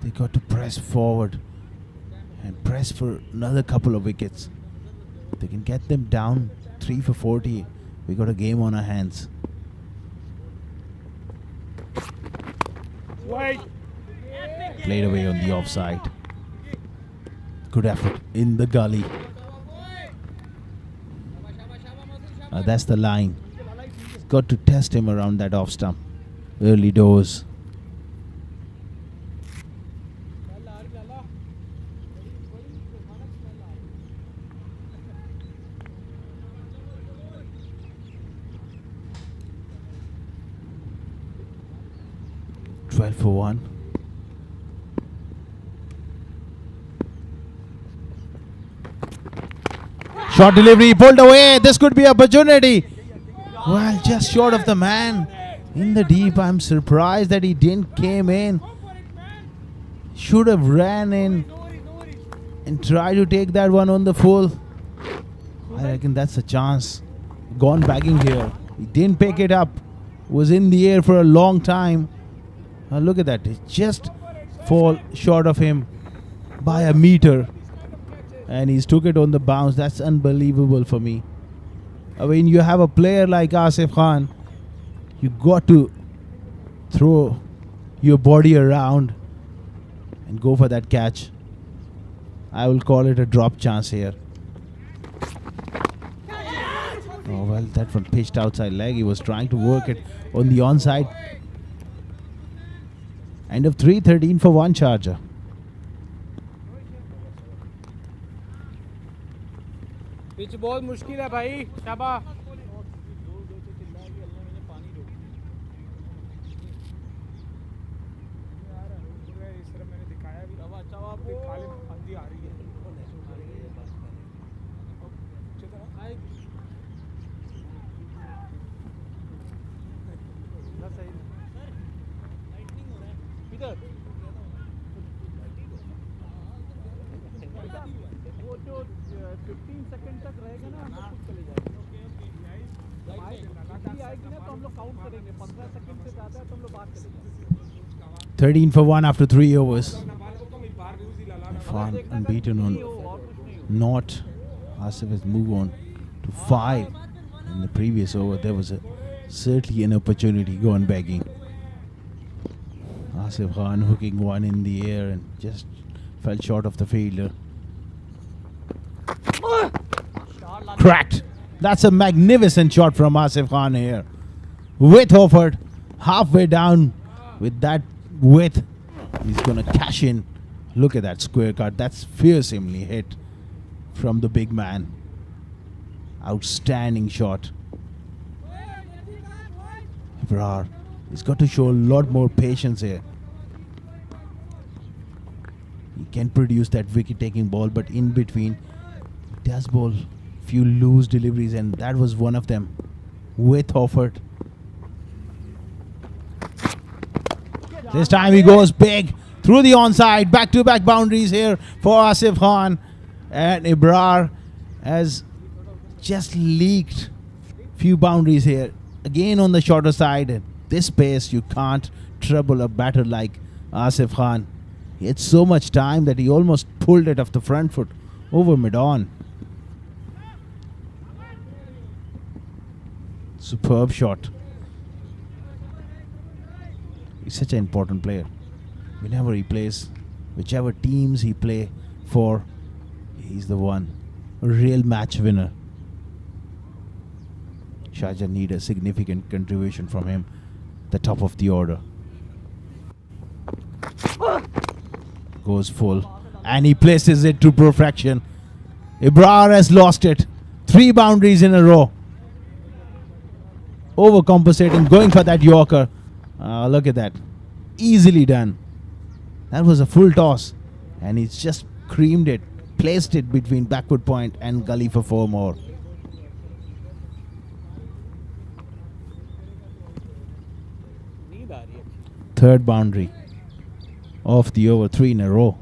S6: they got to press forward and press for another couple of wickets. If they can get them down 3 for 40, we got a game on our hands. Played away on the offside. Good effort in the gully. That's the line. Got to test him around that off stump. Early doors. $12 for 1. Short delivery, pulled away. This could be opportunity. Well, just short of the man. In the deep, I'm surprised that he didn't came in. Should have ran in and tried to take that one on the full. I reckon that's a chance. Gone bagging here. He didn't pick it up. Was in the air for a long time. Look at that. It just fall short of him by a meter. And he's took it on the bounce. That's unbelievable for me. I mean, you have a player like Asif Khan. You got to throw your body around and go for that catch. I will call it a drop chance here. Oh well, that one pitched outside leg. He was trying to work it on the onside. End of 3, 13 for 1 Sharjah.
S4: Pitch बहुत मुश्किल है भाई शाबा
S2: वो जो 15 second तक रहेगा ना हम लोग खुद चले जाएंगे आएगी ना तो हम लोग काउंट करेंगे 15 सेकंड से ज़्यादा है तो हम लोग बात करेंगे
S6: 13 for 1 after 3 overs. Farn unbeaten on not. Asif has moved on to 5. In the previous over, there was certainly an opportunity going begging. Asif Khan hooking one in the air and just fell short of the fielder. Cracked. That's a magnificent shot from Asif Khan here. Width offered, halfway down with that width. He's going to cash in. Look at that square cut. That's fearsomely hit from the big man. Outstanding shot. Ebrar, he's got to show a lot more patience here. He can produce that wicket-taking ball, but in between, he does bowl few loose deliveries, and that was one of them with Hoffert. This time he goes big through the onside. Back-to-back boundaries here for Asif Khan. And Ebrar has just leaked few boundaries here. Again on the shorter side. At this pace, you can't trouble a batter like Asif Khan. He had so much time that he almost pulled it off the front foot over mid-on. Superb shot. He's such an important player. Whenever he plays, whichever teams he play for, he's the one. A real match winner. Sharjah need a significant contribution from him at the top of the order. Goes full. And he places it to perfection. Ebrar has lost it. 3 boundaries in a row. Overcompensating, going for that Yorker. Look at that. Easily done. That was a full toss. And he's just creamed it. Placed it between backward point and gully for 4 more. Third boundary of the over, 3 in a row.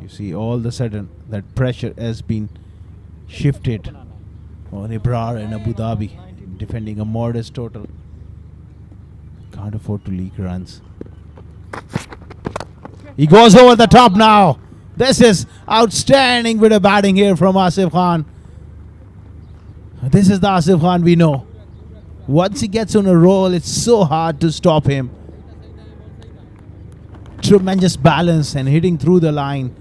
S6: You see all of a sudden that pressure has been shifted on Ebrar and Abu Dhabi, defending a modest total. Can't afford to leak runs. He goes over the top now. This is outstanding bit of batting here from Asif Khan. This is the Asif Khan we know. Once he gets on a roll, it's so hard to stop him. Tremendous balance and hitting through the line.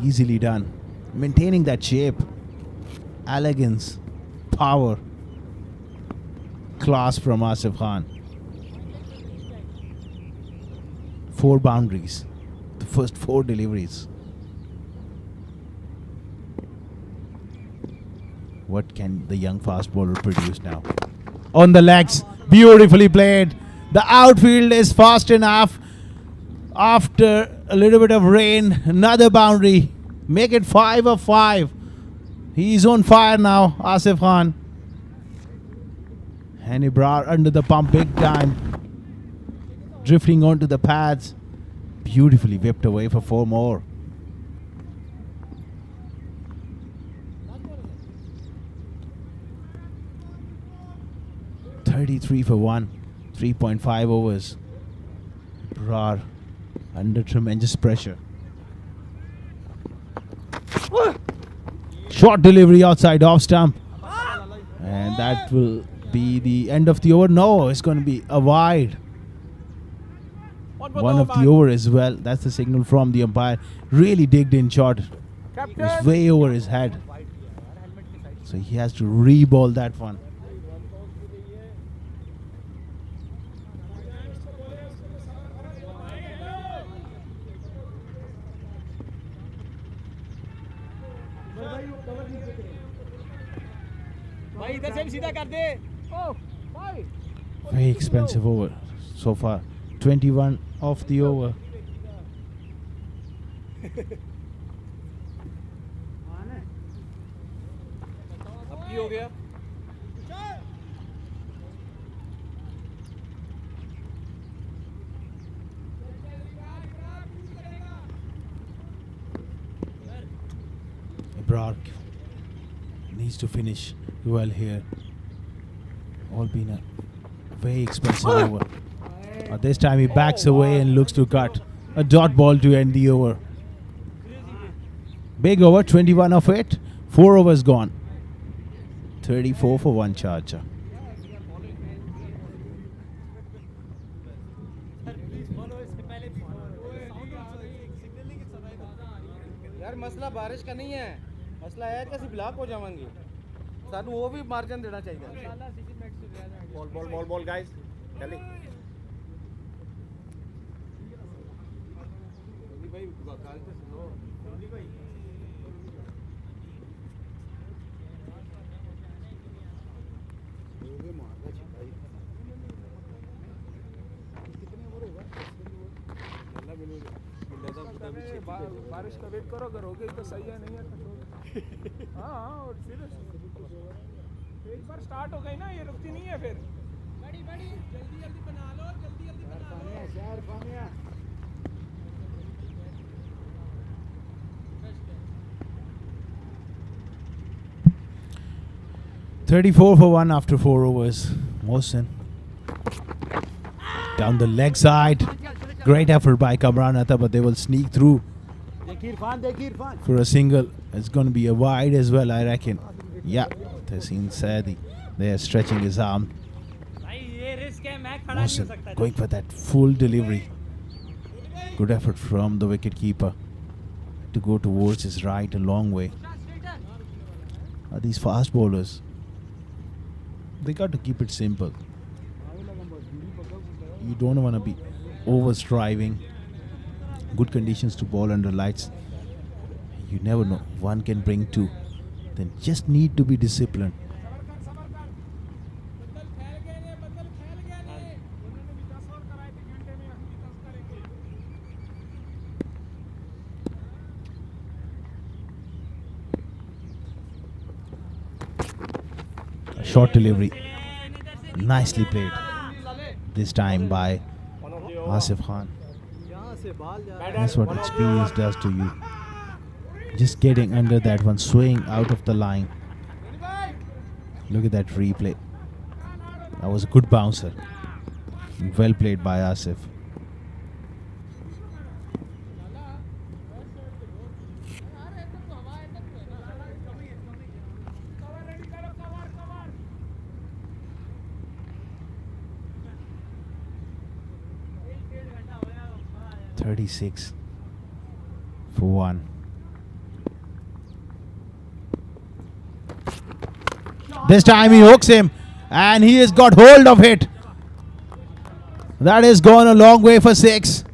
S6: Easily done. Maintaining that shape. Elegance. Power. Class from Asif Khan. 4 boundaries. The first 4 deliveries. What can the young fast bowler produce now? On the legs. Beautifully played. The outfield is fast enough. After a little bit of rain, another boundary. Make it 5 of 5. He's on fire now, Asif Khan. And Ebrar under the pump big time. Drifting onto the pads. Beautifully whipped away for 4 more. .33 for 1. 3.5 overs. Ebrar under tremendous pressure. Short delivery outside off stump. And that will be the end of the over. No, it's going to be a wide. One of the over as well. That's the signal from the umpire. Really digged in short. It was way over his head. So he has to re-ball that one. Very expensive over so far. 21 off the over. Ebrar needs to finish well here. All been a very expensive over. This time he backs away and looks to cut. A dot ball to end the over. Big over, 21 of it. 4 overs gone. 34 for 1 Sharjah.
S7: यार मसला बारिश का नहीं है, मसला है कि ਅਸੀਂ ब्लॉक हो जावांगे, ਸਾਨੂੰ ਉਹ ਵੀ ਮਾਰਜਨ ਦੇਣਾ ਚਾਹੀਦਾ।
S3: Ball ball ball ball guys, जल्दी भाई काल से सुनो जल्दी भाई। बारिश का वेट करो, अगर हो गई तो सही है, नहीं है तो छोड़। हाँ हाँ, और सीरियस एक बार स्टार्ट हो गई ना, ये रुकती नहीं है फिर।
S10: बड़ी बड़ी जल्दी जल्दी बना लो, जल्दी जल्दी बना लो।
S3: शहर फामिया
S6: 34 for 1 after 4 overs. Mohsen down the leg side. Great effort by Kamran Atta, but they will sneak through for a single. It's going to be a wide as well, I reckon. Yeah, Tehseen Saidi there stretching his arm. Mohsen going for that full delivery. Good effort from the wicket keeper to go towards his right a long way. These fast bowlers, they got to keep it simple. You don't want to be over striving. Good conditions to bowl under lights. You never know. One can bring two. Then just need to be disciplined. A short delivery. Nicely played. This time by Asif Khan. That's what experience does to you. Just getting under that one, swaying out of the line. Look at that replay. That was a good bouncer. Well played by Asif. .36 for 1. This time he hooks him and he has got hold of it. That has gone a long way for 6.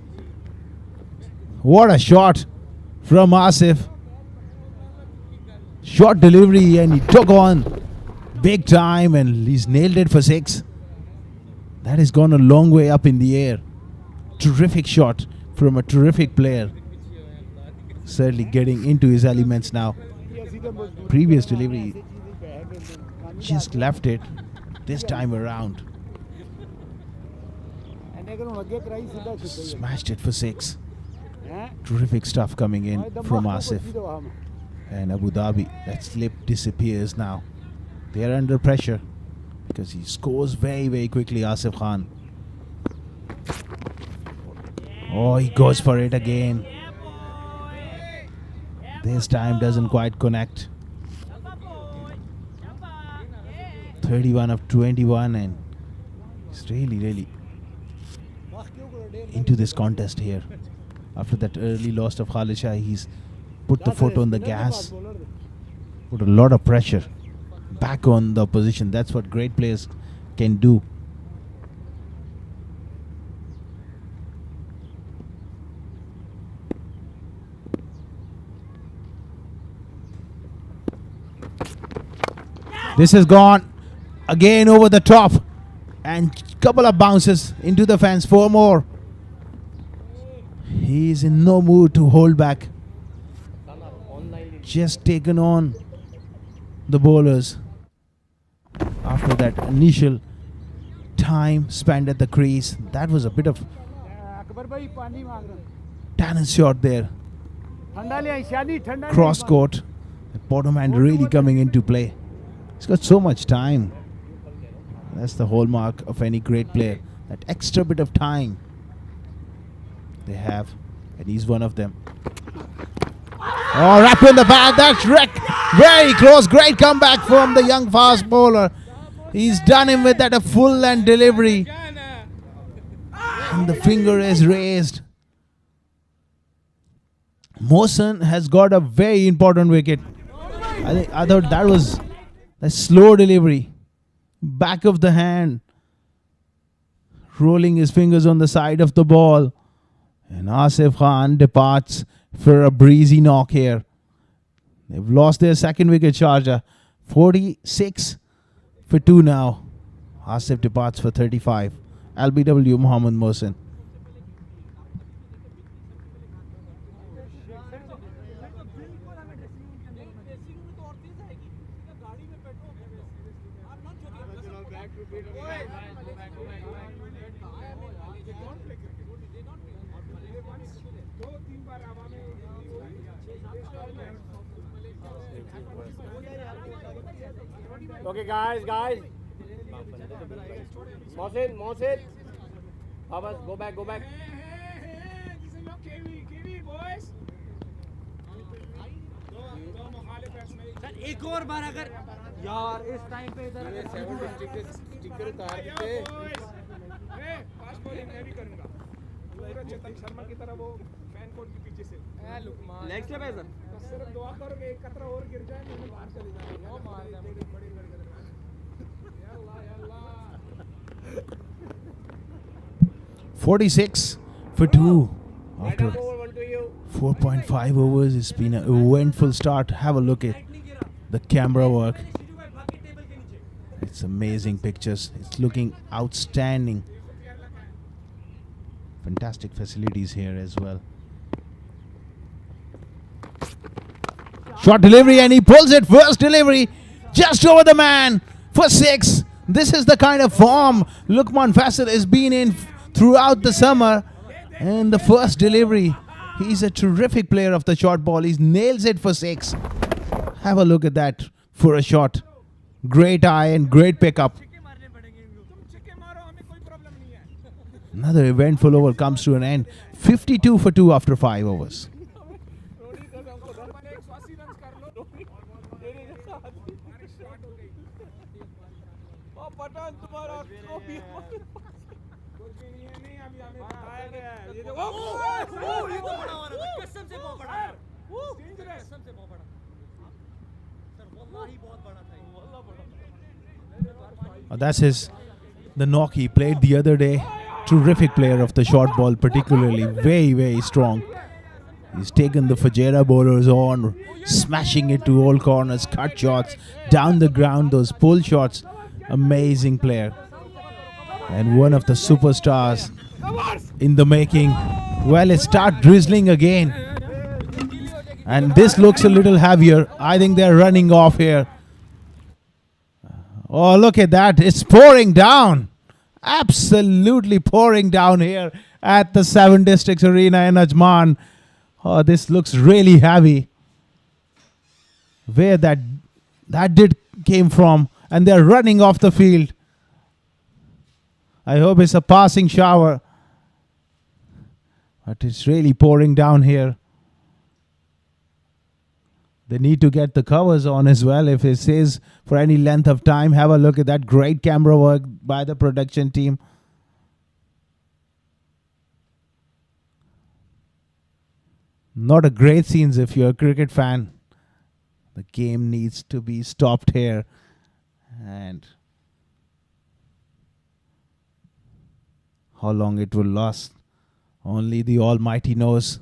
S6: What a shot from Asif. Short delivery and he took on big time and he's nailed it for 6. That has gone a long way up in the air. Terrific shot from a terrific player. Certainly getting into his elements now. Previous delivery just left it. This time around smashed it for 6. Terrific stuff coming in from Asif. And Abu Dhabi, that slip disappears now. They are under pressure because he scores very, very quickly, Asif Khan. Oh, he goes for it again. This time doesn't quite connect. 31 of 21 and he's really, really into this contest here. After that early loss of Khalid Shah, he's put the foot on the gas, put a lot of pressure back on the opposition. That's what great players can do. This has gone again over the top and couple of bounces into the fence. 4 more. He is in no mood to hold back. Just taken on the bowlers after that initial time spent at the crease. That was a bit of tennis shot there. Cross court. The bottom hand really coming into play. He's got so much time. That's the hallmark of any great player. That extra bit of time they have. And he's one of them. Oh, wrap in the bag. That's Rick. Very close. Great comeback from the young fast bowler. He's done him with that a full and delivery. And the finger is raised. Mohsen has got a very important wicket. I thought that was a slow delivery. Back of the hand. Rolling his fingers on the side of the ball. And Asif Khan departs for a breezy knock here. They've lost their second wicket, Sharjah. 46 for 2 now. Asif departs for 35. LBW Mohammad Mohsin.
S7: Okay, guys. Mohsin. Abbas, go back.
S10: This is your KV boys.
S7: Sir एक और बार अगर यार इस time पे इधर 70 sticker उतार देते
S10: fast bowling मैं भी करूंगा पूरा चेतन शर्मा की तरह वो फैन कोर्ट के पीछे से
S7: लेग स्टेप है सर
S10: सिर्फ दुआ करो कि एक कतरा और गिर जाए मैं बाहर चले जाऊंगा वो मार दे बड़ी अल्लाह
S6: 46 for 2 after 4.5 overs. It's been an eventful start. Have a look at the camera work. It's amazing pictures. It's looking outstanding. Fantastic facilities here as well. Short delivery and he pulls it. First delivery just over the man for 6. This is the kind of form Luqman Faisal has been in throughout the summer. And the first delivery, he's a terrific player of the short ball. He nails it for 6. Have a look at that for a shot. Great eye and great pickup. Another eventful over comes to an end. 52 for 2 after 5 overs. The knock he played the other day. Terrific player of the short ball, particularly very, very strong. He's taken the Fajera bowlers on, smashing it to all corners, cut shots, down the ground, those pull shots. Amazing player. And one of the superstars in the making. Well, it starts drizzling again. And this looks a little heavier. I think they're running off here. Oh, look at that. It's pouring down. Absolutely pouring down here at the 7 Districts Arena in Ajman. Oh, this looks really heavy. Where that came from. And they're running off the field. I hope it's a passing shower. But it's really pouring down here. They need to get the covers on as well if it stays for any length of time. Have a look at that great camera work by the production team. Not a great scenes if you're a cricket fan. The game needs to be stopped here. And how long it will last, only the Almighty knows.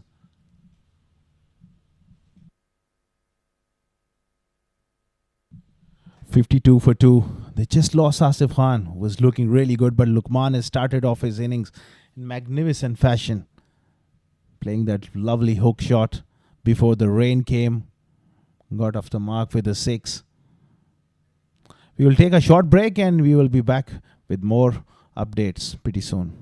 S6: "52 for 2. They just lost Asif Khan, who was looking really good, but Luqman has started off his innings in magnificent fashion, playing that lovely hook shot before the rain came. Got off the mark with a 6. We will take a short break and we will be back with more updates pretty soon.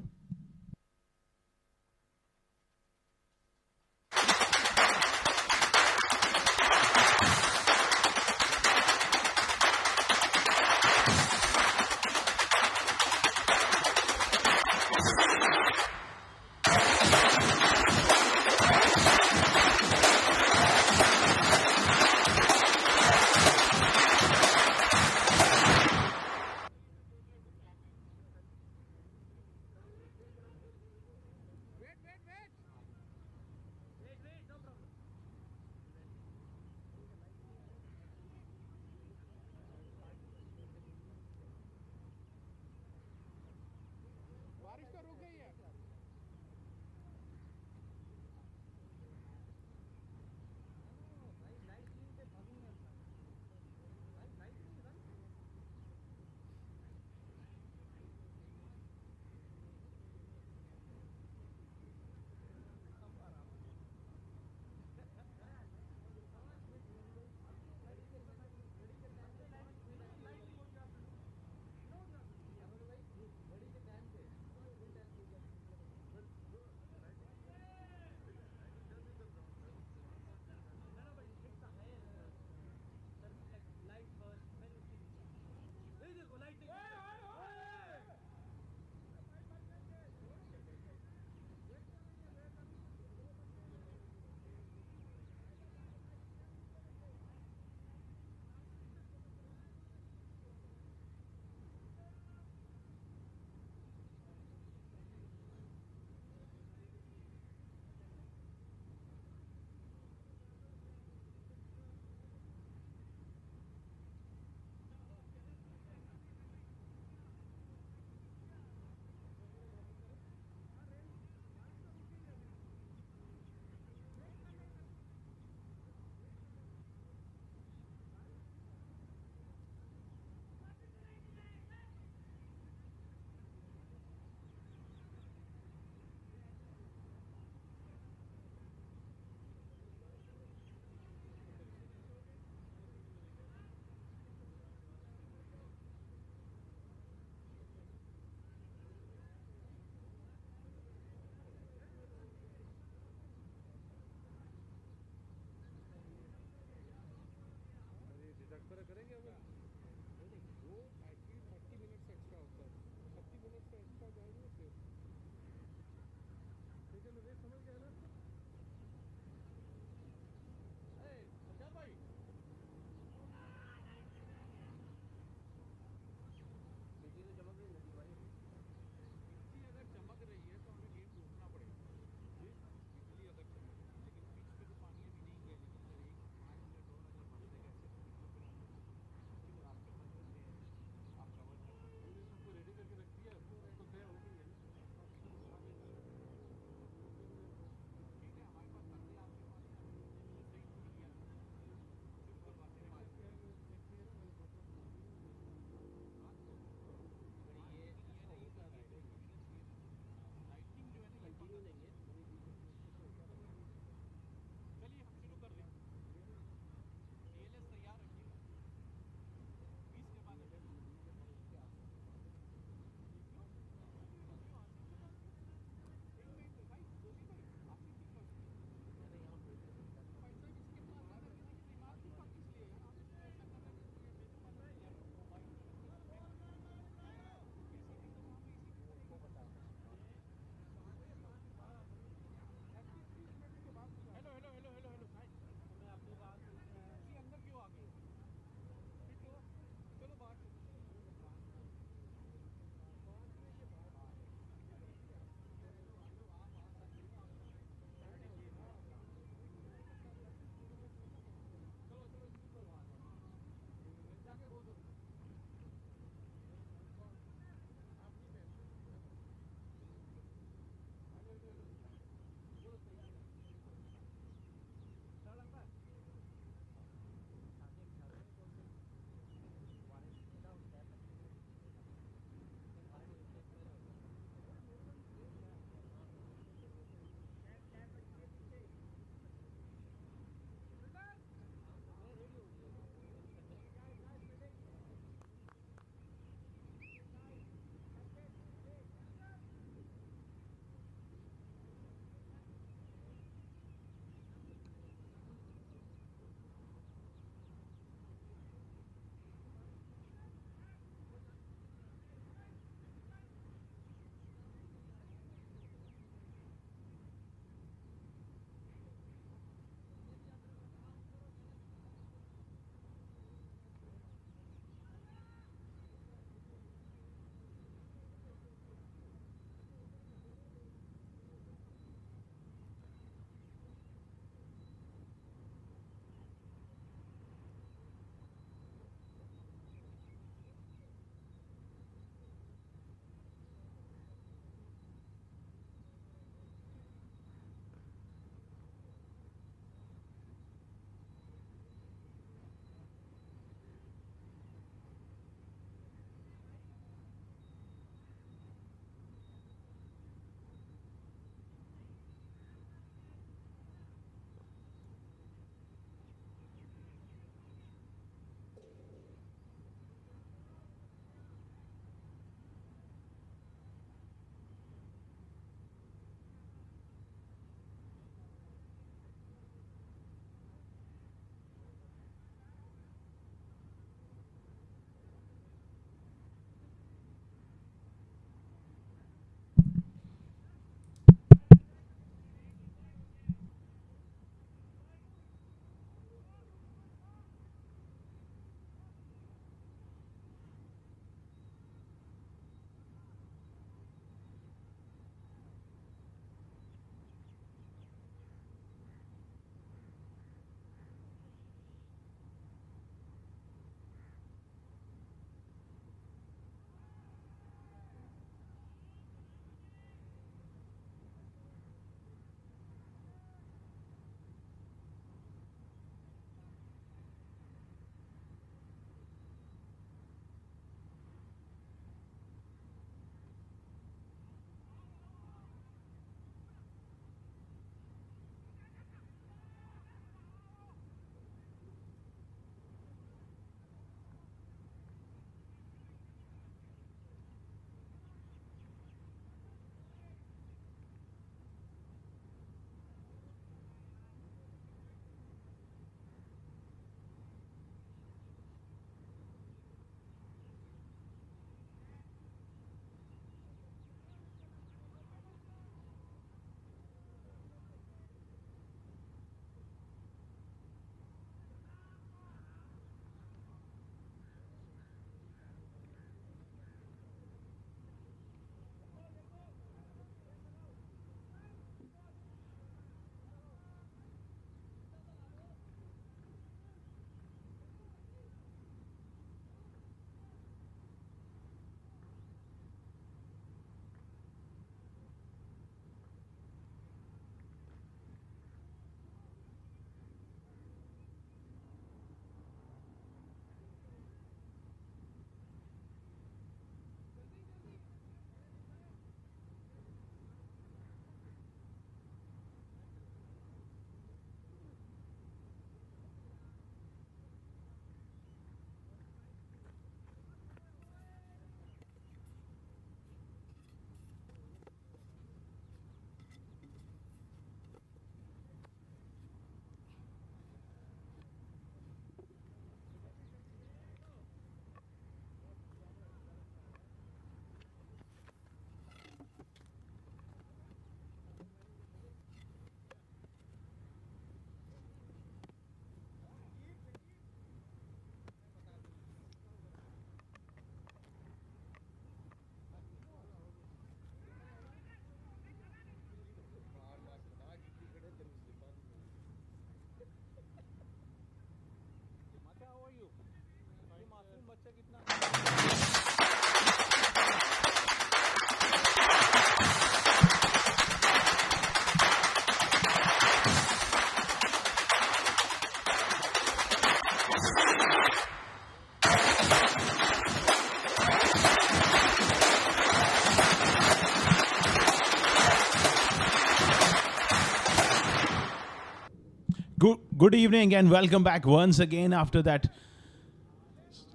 S6: Good evening and welcome back once again after that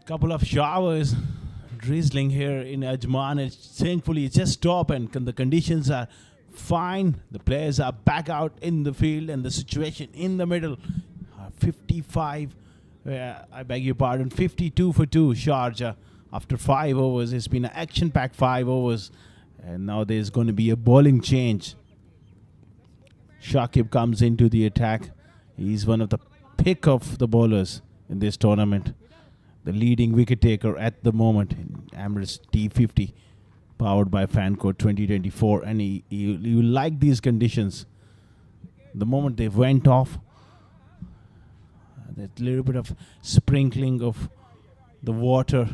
S6: couple of showers drizzling here in Ajman. Thankfully it's just stopped and the conditions are fine. The players are back out in the field and the situation in the middle. 55, I beg your pardon, 52 for 2 Sharjah. After 5 overs, it's been an action-packed 5 overs. And now there's going to be a bowling change. Shakib comes into the attack. He's one of the pick of the bowlers in this tournament. The leading wicket taker at the moment in Emirates D50, powered by Fancode 2024. And you like these conditions. The moment they went off, that little bit of sprinkling of the water,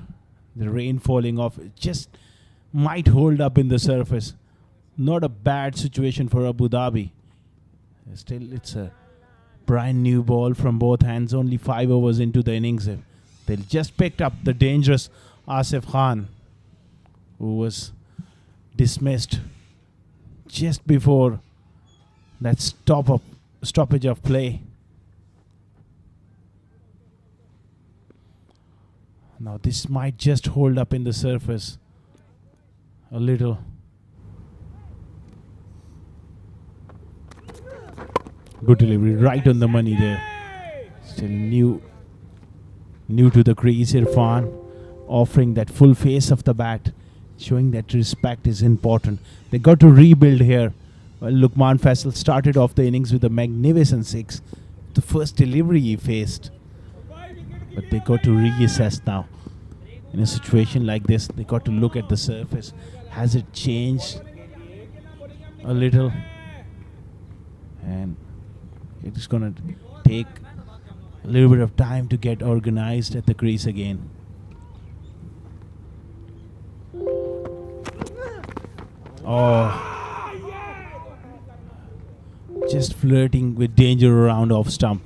S6: the rain falling off, it just might hold up in the surface. Not a bad situation for Abu Dhabi. Still, it's a brand new ball from both hands. Only 5 overs into the innings. They just picked up the dangerous Asif Khan, who was dismissed just before that stoppage of play. Now this might just hold up in the surface a little. Good delivery, right on the money there. Still new to the crease, Irfan, offering that full face of the bat, showing that respect is important. They got to rebuild here. Well, Luqman Faisal started off the innings with a magnificent 6. The first delivery he faced. But they got to reassess now. In a situation like this, they got to look at the surface. Has it changed a little? And it is going to take a little bit of time to get organized at the crease again. Oh, just flirting with danger around off stump.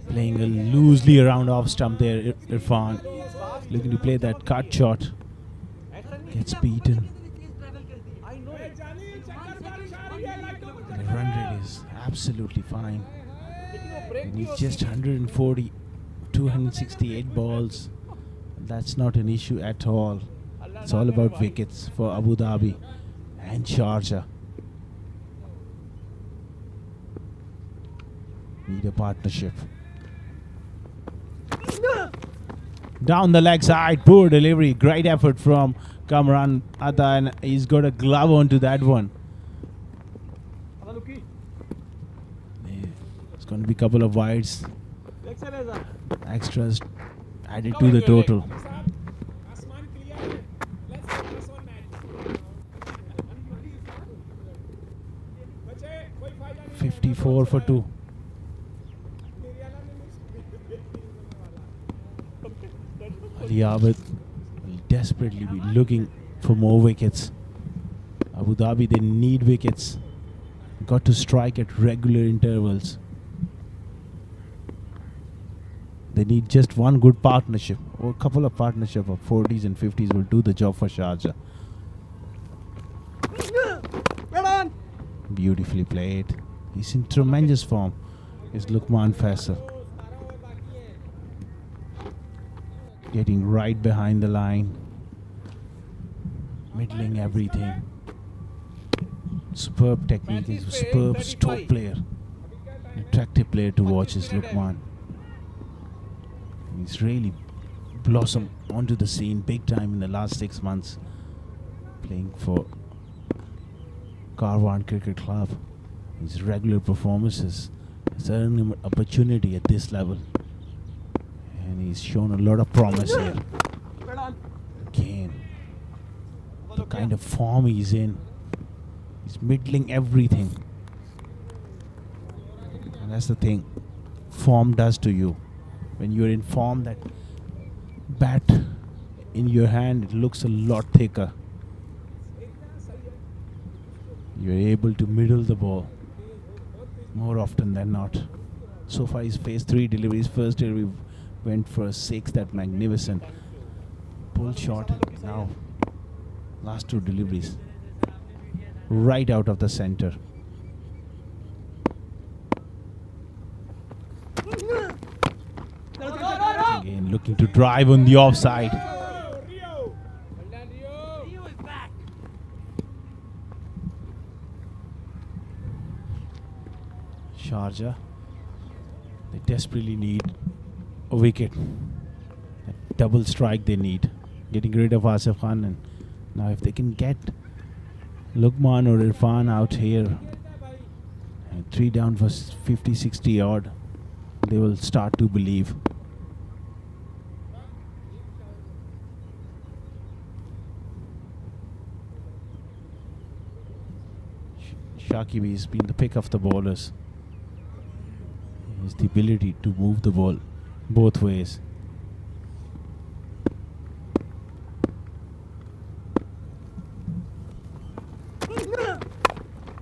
S6: Playing a loosely around off stump there, Irfan. Looking to play that cut shot. Gets beaten. The run rate is absolutely fine. He's just 140, 268 balls. That's not an issue at all. It's all about wickets for Abu Dhabi and Sharjah. Need a partnership. Down the leg side, poor delivery. Great effort from Kamran Atta, and he's got a glove onto that one. It's going to be a couple of wides. Extras added to the total. 54 for 2. Ali Abid will desperately be looking for more wickets. Abu Dhabi, they need wickets. Got to strike at regular intervals. They need just one good partnership, or a couple of partnership of 40s and 50s will do the job for Sharjah. Beautifully played. He's in tremendous form. Is Luqman Faisal. Getting right behind the line. Middling everything. Superb technique. He's a superb stroke player. An attractive player to watch is Luqman. He's really blossomed onto the scene big time in the last 6 months. Playing for Karwan Cricket Club. His regular performances has earned him an opportunity at this level. And he's shown a lot of promise here. Again, the kind of form he's in. He's middling everything. And that's the thing form does to you. When you're in form, that bat in your hand, it looks a lot thicker. You're able to middle the ball more often than not. So far he's faced 3 deliveries. First delivery went for a 6, that magnificent pull shot. Now last 2 deliveries. right out of the center. Again looking to drive on the offside. Sharjah, they desperately need a wicket. A double strike they need. Getting rid of Asif Khan, and now if they can get Luqman or Irfan out here, and 3 down for 50-60 odd, they will start to believe. Shakib has been the pick of the bowlers. He has the ability to move the ball both ways.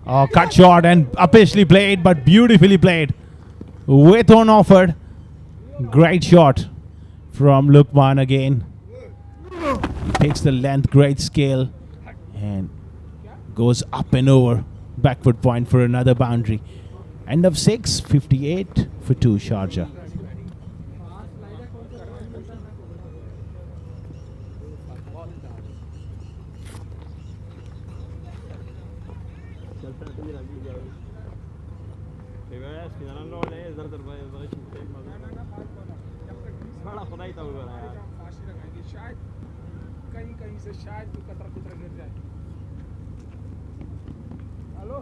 S6: Oh, cut short and upishly played, but beautifully played. With on offered. Great shot from Luqman again. He takes the length, great scale, and goes up and over. Backward point for another boundary. End of 6, 58 for 2 Sharjah.
S10: शायद कहीं कहीं से शायद कोई कतरा कुतरा गिर जाए. Hello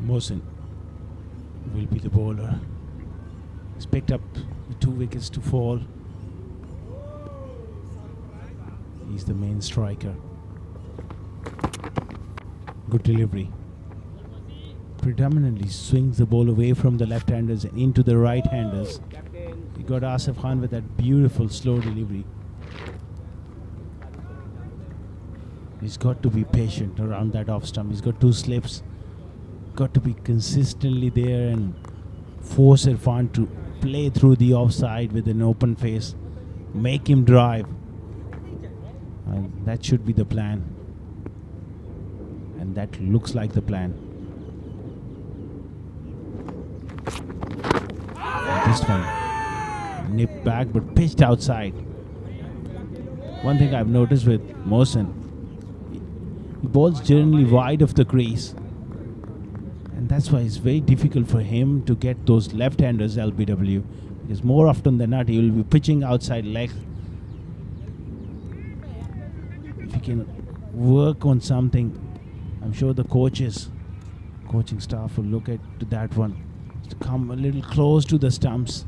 S6: Mohsin will be the bowler. He's picked up the 2 wickets to fall. He's the main striker. Good delivery. Predominantly swings the ball away from the left-handers and into the right-handers. He got Asif Khan with that beautiful slow delivery. He's got to be patient around that off stump. He's got 2 slips. Got to be consistently there and force Irfan to play through the offside with an open face. Make him drive. And that should be the plan. And that looks like the plan. This one nipped back but pitched outside. One thing I've noticed with Mohsin, he bowls generally wide of the crease. And that's why it's very difficult for him to get those left-handers LBW. Because more often than not, he will be pitching outside leg. If he can work on something, I'm sure the coaching staff will look at that one. To come a little close to the stumps.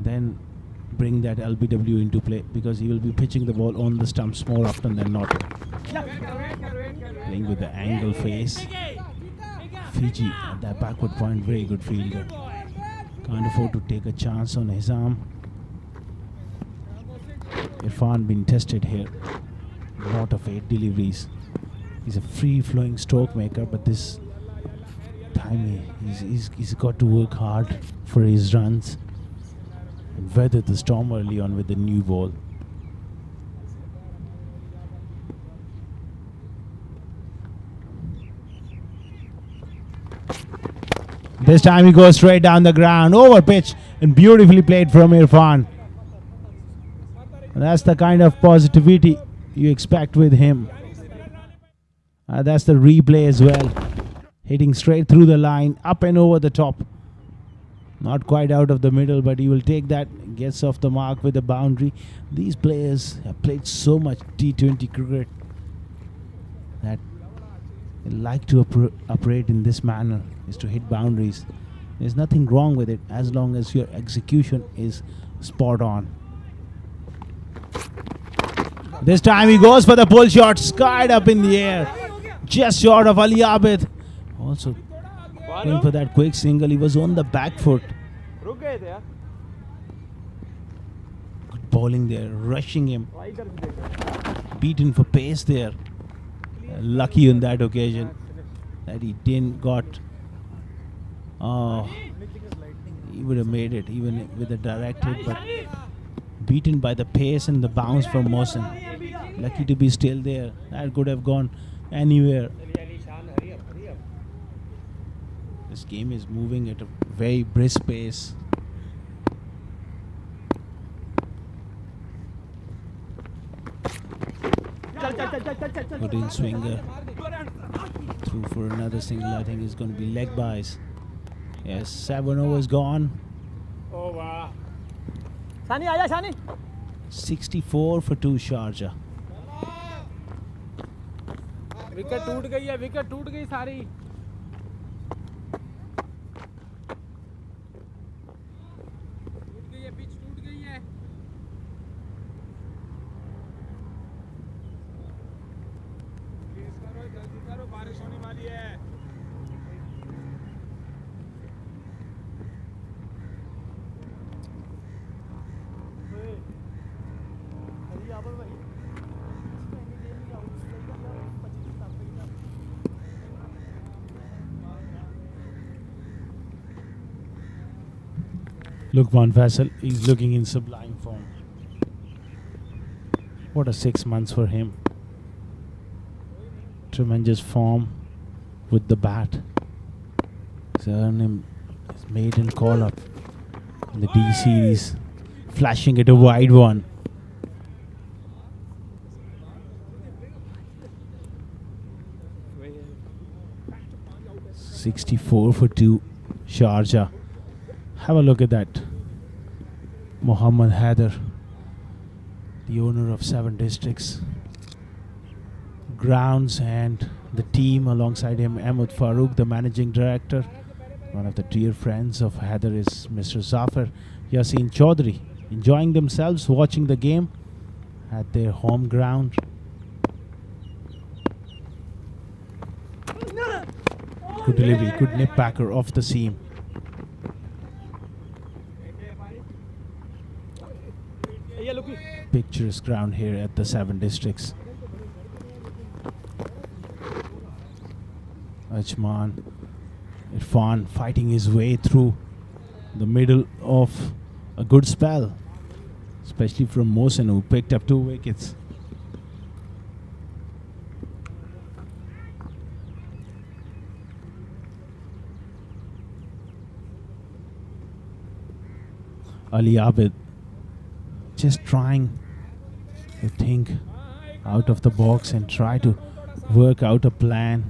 S6: Then bring that LBW into play. Because he will be pitching the ball on the stumps more often than not. Playing with the angle face. Fiji at that backward point, very good fielder. Can't afford to take a chance on his arm. Irfan being tested here. Lot of 8 deliveries. He's a free-flowing stroke maker, but this time he's got to work hard for his runs and weather the storm early on with the new ball. This time he goes straight down the ground, over pitch, and beautifully played from Irfan. And that's the kind of positivity you expect with him. That's the replay as well. Hitting straight through the line, up and over the top. Not quite out of the middle, but he will take that, gets off the mark with a boundary. These players have played so much T20 cricket that they like to operate in this manner, is to hit boundaries. There's nothing wrong with it as long as your execution is spot on. This time he goes for the pull shot, skied up in the air, just short of Ali Abid. Also going for that quick single. He was on the back foot. Good bowling there, rushing him. Beaten for pace there. lucky on that occasion that he didn't got. He would have made it even with a direct hit, but beaten by the pace and the bounce from Mohsen. Lucky to be still there. That could have gone anywhere. This game is moving at a very brisk pace. Good in swinger. Through for another single. I think it's going to be leg byes. Yes, 7 overs gone.
S4: Oh wow.
S3: Shani, aaya Shani.
S6: 64 for 2 Sharjah.
S4: Wicket टूट गई है, wicket टूट गई सारी. टूट गई है, pitch टूट गई है.
S10: जल्दी करो, बारिश होने वाली है.
S6: Look, Van Vassel, he's looking in sublime form. What a 6 months for him. Tremendous form with the bat. He's earned him his maiden call up in the D series, flashing at a wide one. $64 for 2 Sharjah. Have a look at that. Muhammad Haider, the owner of 7 districts, grounds, and the team alongside him, Ahmed Farooq, the managing director. One of the dear friends of Haider is Mr. Zafar Yassin Chaudhry, enjoying themselves watching the game at their home ground. Good delivery, good nip packer off the seam. Picturesque ground here at the 7 districts. Ajman, Irfan fighting his way through the middle of a good spell, especially from Mohsen, who picked up 2 wickets. Ali Abid just trying to think out of the box and try to work out a plan.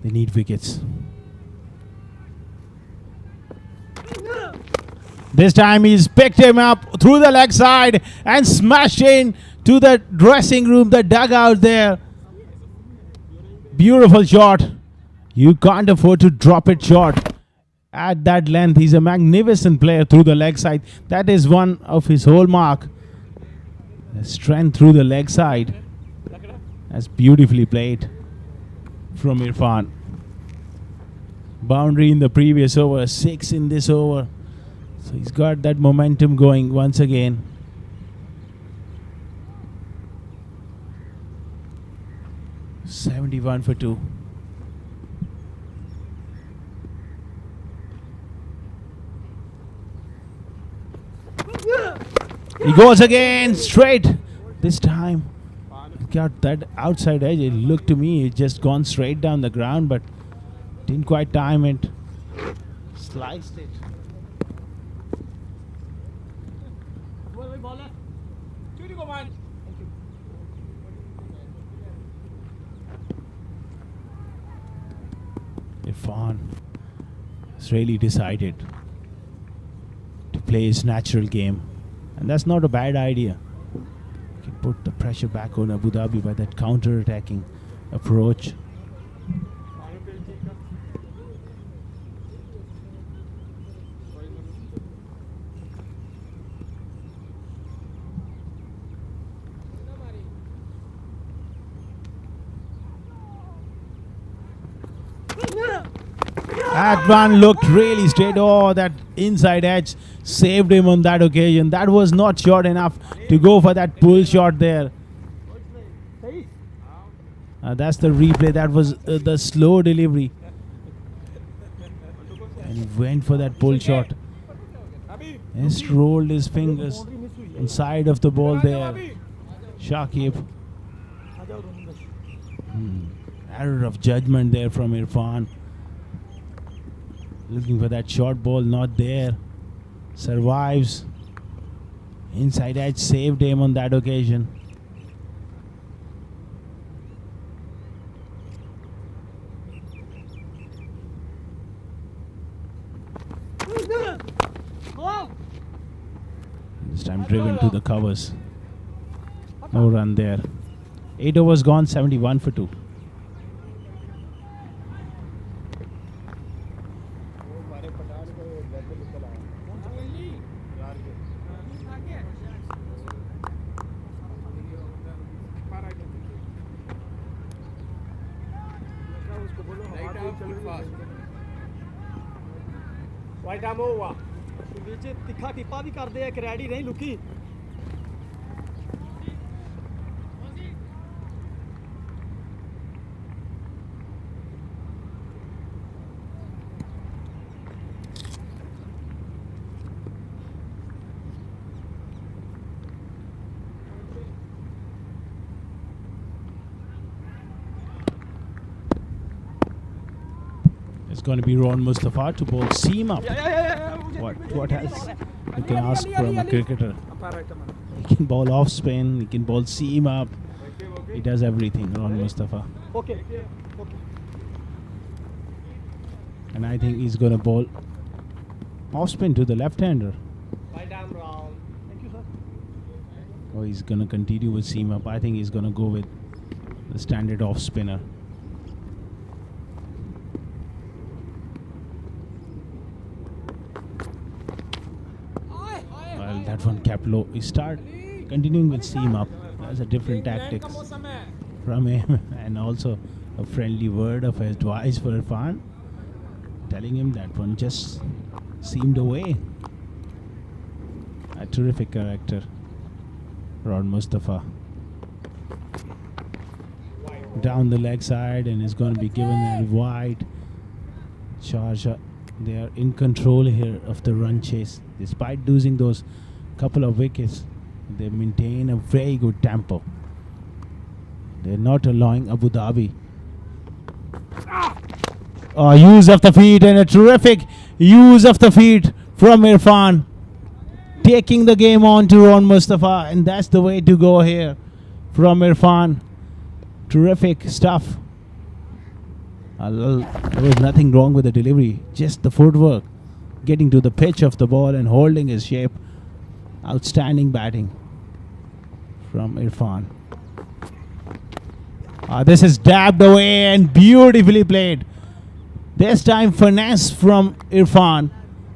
S6: They need wickets. This time he's picked him up through the leg side and smashed in to the dressing room, the dugout there. Beautiful shot. You can't afford to drop it short. At that length, he's a magnificent player through the leg side. That is one of his hallmark. The strength through the leg side. That's beautifully played from Irfan. Boundary in the previous over, 6 in this over. So he's got that momentum going once again. $71 for 2. He goes again, straight. This time, got that outside edge. It looked to me, it just gone straight down the ground, but didn't quite time it. Sliced it. Irfan has really decided to play his natural game. And that's not a bad idea. You can put the pressure back on Abu Dhabi by that counter-attacking approach. Ajman looked really straight. Oh, that inside edge saved him on that occasion. That was not short enough to go for that pull shot there. That's the replay. That was the slow delivery. And he went for that pull shot. Just rolled his fingers inside of the ball there. Shakib. Error of judgment there from Irfan. Looking for that short ball, not there. Survives. Inside edge saved him on that occasion. This time driven to the covers. No run there. 8 overs gone, 71 for 2.
S3: White arm हुआ बीच तिखा टिप्पा भी कर दे एक ready नहीं लुकी
S6: It's going to be Ron Mustafa to bowl seam up. What else you can ask from a cricketer? He can bowl off spin, he can bowl seam up. He does everything, Ron Mustafa.
S3: Okay.
S6: And I think he's going to bowl off spin to the left-hander.
S3: Right arm round. Thank you, sir.
S6: Or he's going to continue with seam up. I think he's going to go with the standard off spinner. Well, that one kept low. He start continuing with seam up. That's a different tactics from him, and also a friendly word of advice for Irfan, telling him that one just seemed away. A terrific character, Ron Mustafa. Down the leg side, and is going to be given a wide. Sharjah, they are in control here of the run chase. Despite losing those couple of wickets, they maintain a very good tempo. They're not allowing Abu Dhabi. Use of the feet, and a terrific use of the feet from Irfan. Taking the game on to Ron Mustafa, and that's the way to go here from Irfan. Terrific stuff. There was nothing wrong with the delivery, just the footwork. Getting to the pitch of the ball and holding his shape. Outstanding batting from Irfan. This is dabbed away and beautifully played. This time finesse from Irfan.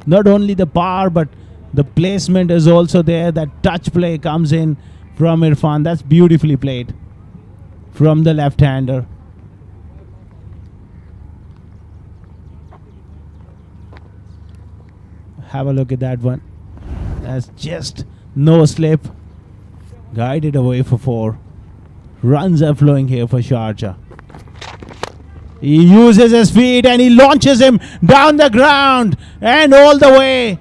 S6: Not only the power, but the placement is also there. That touch play comes in from Irfan. That's beautifully played from the left-hander. Have a look at that one. That's just no slip. Guided away for 4. Runs are flowing here for Sharjah. He uses his feet and he launches him down the ground and all the way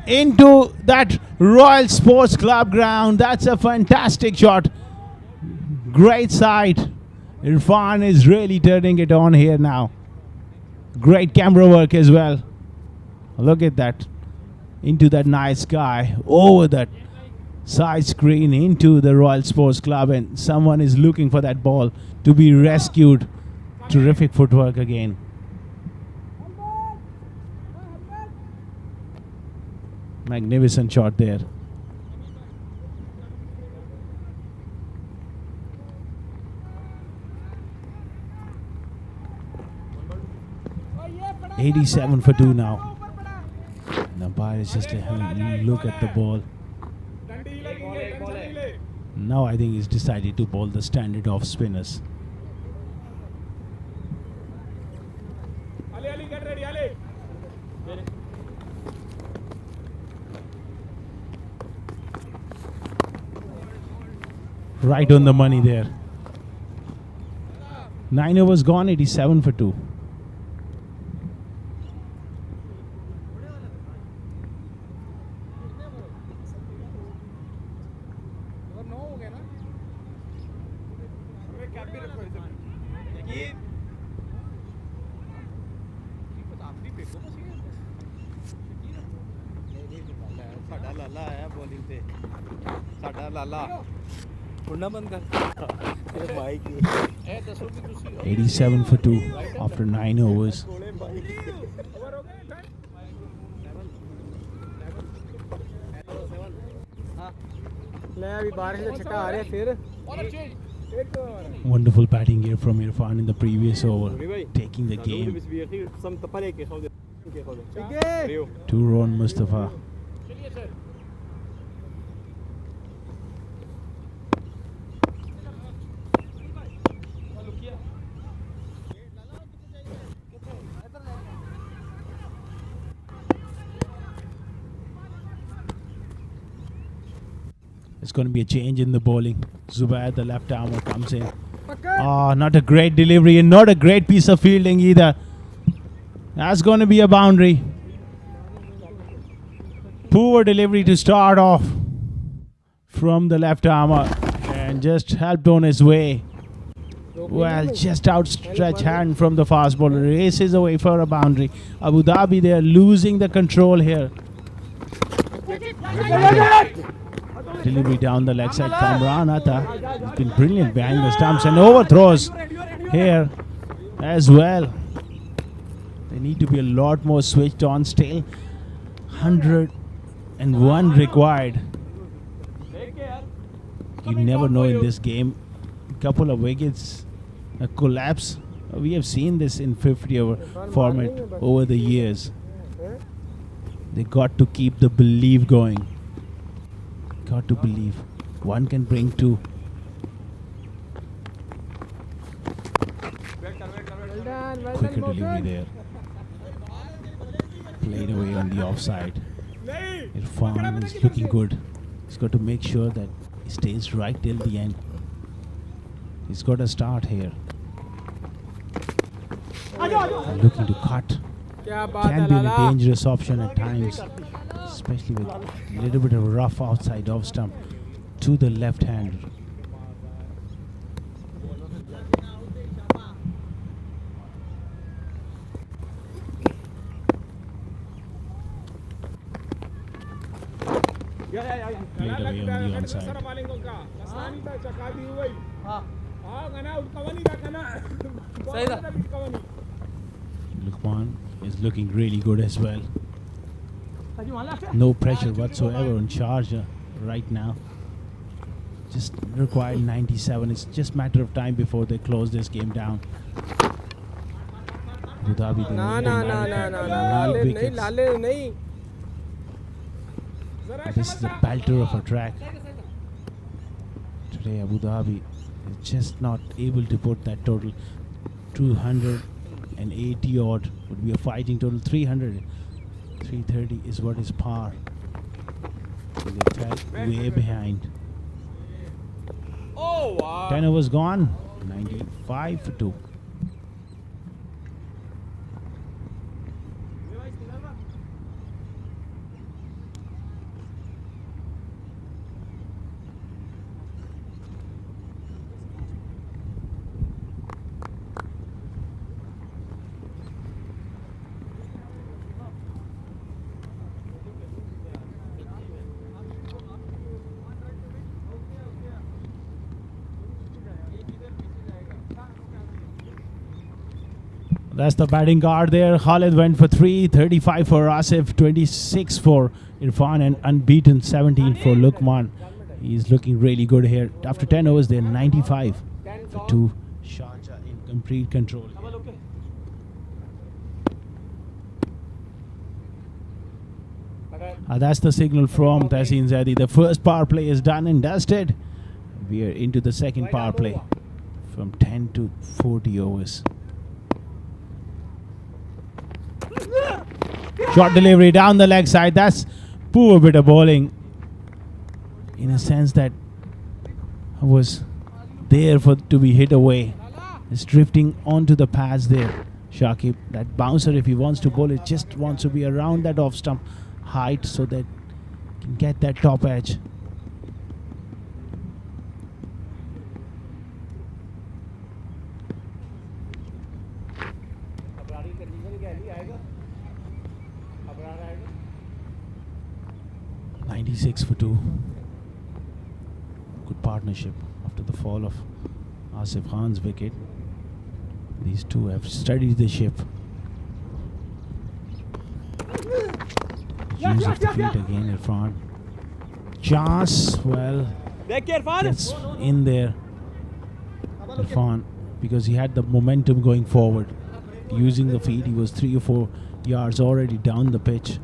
S6: into that Royal Sports Club ground. That's a fantastic shot. Great sight. Irfan is really turning it on here now. Great camera work as well. Look at that. Into that night sky, over that side screen, into the Royal Sports Club, and someone is looking for that ball to be rescued. Terrific footwork again. Magnificent shot there. $87 for 2 now. The umpire is just having a look at the ball. Now I think he's decided to bowl the standard off spinners.
S10: Ali, get ready, Ali.
S6: Right on the money there. 9 overs gone, 87 for 2.
S7: और 9 हो गए ना
S10: cap भी रखो इधर
S7: साडा लाला आया bowling पे साडा लाला उड़ना बंद कर ये माइक ए दसो कि तुसी
S6: 87 for 2 after 9 overs.
S10: ओवर हो गए
S7: ले अभी बारिश का छक्का आ रहा है फिर
S10: एक
S6: Wonderful batting here from Irfan in the previous over, taking the game.
S7: सम तपले के खाओ के खाओ
S6: 2 run Mustafa. It's going to be a change in the bowling. Zubair, the left armer, comes in. Oh, not a great delivery and not a great piece of fielding either. That's going to be a boundary. Poor delivery to start off from the left armer and just helped on his way. Well, just outstretched hand from the fast bowler. Races away for a boundary. Abu Dhabi, they are losing the control here. Delivery down the leg side. Kamran Atta has been brilliant behind the stumps and overthrows here as well. They need to be a lot more switched on still. 101 required. You never know in this game. A couple of wickets, a collapse. We have seen this in 50-over format over the years. They got to keep the belief going. Got to believe. One can bring two. Quicker delivery there. Played away on the offside. Irfan is looking good. He's got to make sure that he stays right till the end. He's got a start here. Looking to cut. Can be a dangerous option at times, especially with a little bit of rough outside off stump to the left hander. Played away on the onside. Lukman is looking really good as well. No pressure whatsoever on Sharjah right now. Just required 97. It's just matter of time before they close this game down. Abu Dhabi, this is the belter of a track. Today Abu Dhabi is just not able to put that total. 280 odd would be a fighting total. 300, 330 is what is par. So they fell way behind.
S10: Oh wow.
S6: 10 overs gone. 95 for 2. That's the batting guard there. Khalid went for 3, 35 for Asif, 26 for Irfan, and unbeaten 17 for Lukman. He's looking really good here. After 10 overs, they're 95 for 2. Sharjah in complete control. That's the signal from Tahseen Zaidi. The first power play is done and dusted. We are into the second power play from 10 to 40 overs. Short delivery down the leg side. That's poor bit of bowling. In a sense that I was there for to be hit away. It's drifting onto the pads there. Shakib, that bouncer, if he wants to bowl it, just wants to be around that off stump height so that he can get that top edge. .96 for 2. Good partnership after the fall of Asif Khan's wicket. These two have steadied the ship. Use of the feet again, Irfan. Chance, well, gets in there, Irfan, because he had the momentum going forward. Using the feet, he was 3 or 4 yards already down the pitch.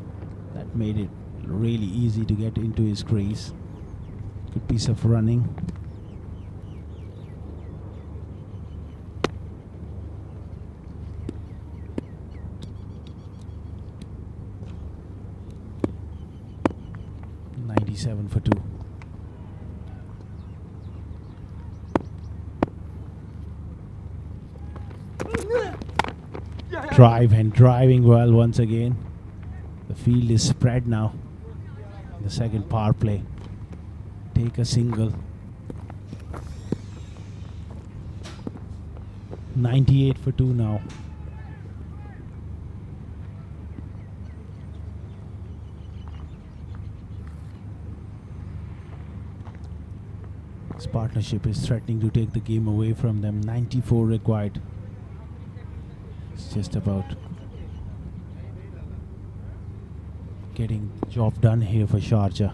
S6: That made it really easy to get into his crease. Good piece of running. .97 for 2. Drive and driving well once again. The field is spread now. The second power play. Take a single. 98 for 2 now. This partnership is threatening to take the game away from them. 94 required. It's just about getting the job done here for Sharjah.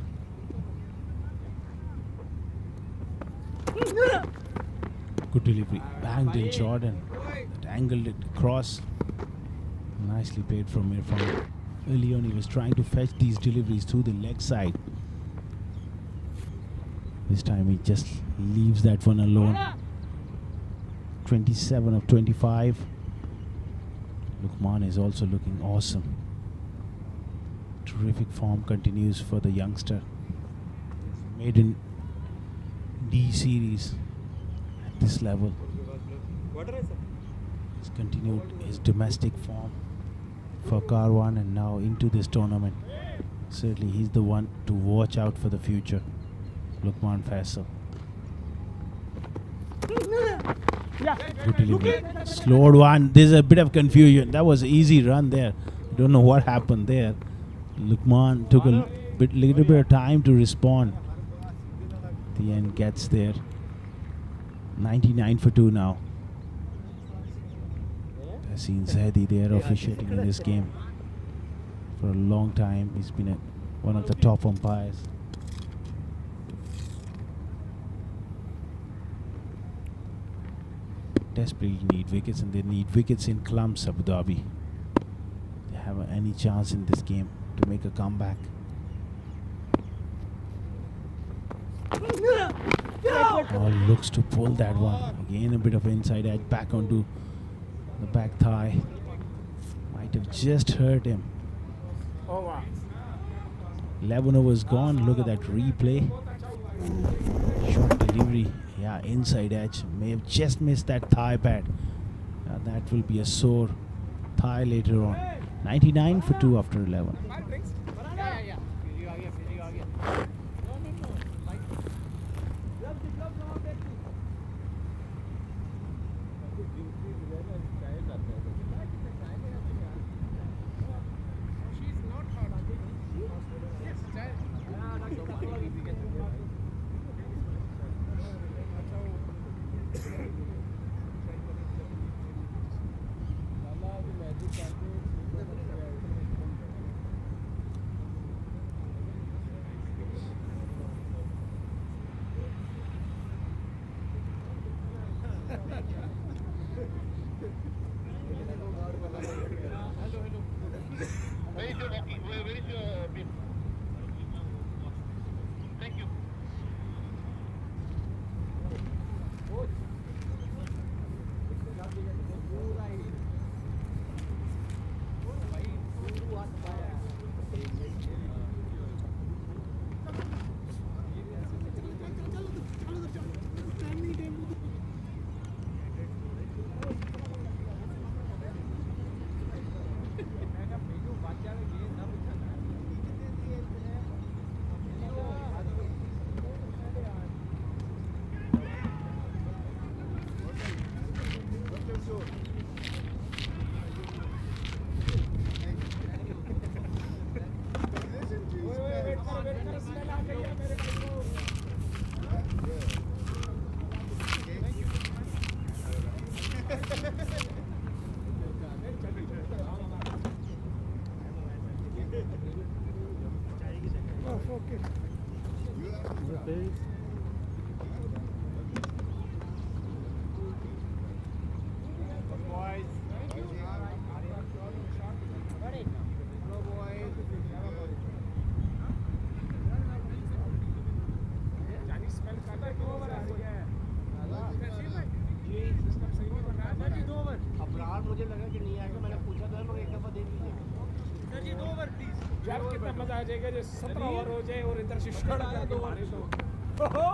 S6: Good delivery, banged in short and that angled it across. Nicely played from Irfan. Early on he was trying to fetch these deliveries through the leg side. This time he just leaves that one alone. 27 of 25. Luqman is also looking awesome. Terrific form continues for the youngster. Made in D series at this level. He's continued his domestic form for Karwan and now into this tournament. Certainly he's the one to watch out for the future. Luqman Faisal. Good delivery. Slowed one. There's a bit of confusion. That was an easy run there. Don't know what happened there. Luqman took a little bit of time to respond. The end gets there. 99 for 2 now. Tahseen Zaidi there officiating in this game. For a long time, he's been one of the top umpires. Desperately need wickets, and they need wickets in clumps, Abu Dhabi. They have any chance in this game to make a comeback. Oh, looks to pull that one. Again, a bit of inside edge back onto the back thigh. Might have just hurt him. 11 overs gone. Look at that replay. Short delivery. Yeah, inside edge. May have just missed that thigh pad. That will be a sore thigh later on. 99 for 2 after 11.
S7: मुझे लगा कि नहीं आएगा, मैंने पूछा था लोग एक दफा देख लीजिए सर जी 2 ओवर प्लीज।
S10: यार कितना मजा आ जाएगा जो 17 ओवर हो जाए और इधर से शॉट करके मारे तो ओहो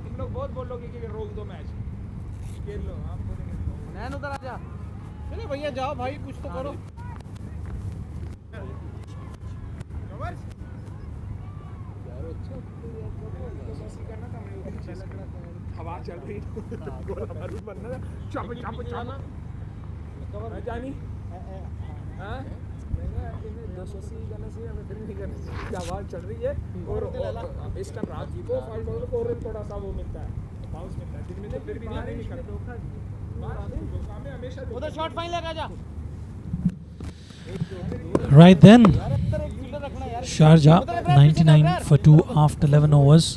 S10: तुम लोग बहुत बोलोगे कि रोक दो मैच, खेल लो आप बोलेंगे
S7: नैन उधर आ जा। चले भैया जाओ भाई, कुछ तो करो।
S10: कवर्स यार अच्छा कोशिश करना था, मैं हवा चल रही गोला बारूद बनना था, चप चप चप जानी हां मैंने इन्हें 280 करना चाहिए, हमें फिर नहीं करना चाहिए, हवा चल रही है और इस टाइम रात को 5 बॉल को और थोड़ा सा वो मिलता है, बाउंस मिलता है, दिन में तो फिर भी नहीं करता धोखा धोखा में हमेशा
S7: उधर शॉट फाइन लगा जा।
S1: Right then, Sharjah 99 for 2 after 11 overs.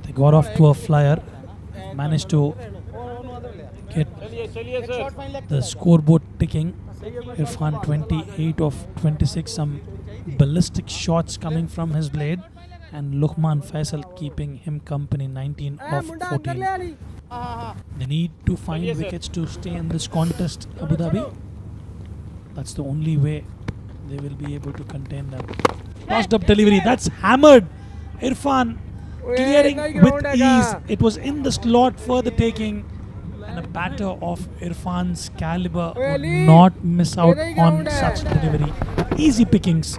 S1: They got off to a flyer, managed to get the scoreboard ticking. Irfan 28 of 26, some ballistic shots coming from his blade, and Luqman Faisal keeping him company 19 of 14. They need to find wickets to stay in this contest, Abu Dhabi. That's the only way they will be able to contain them. Tossed up delivery, that's hammered. Irfan clearing with ease. It was in the slot for the taking, and a batter of Irfan's caliber would not miss out on such delivery. Easy pickings,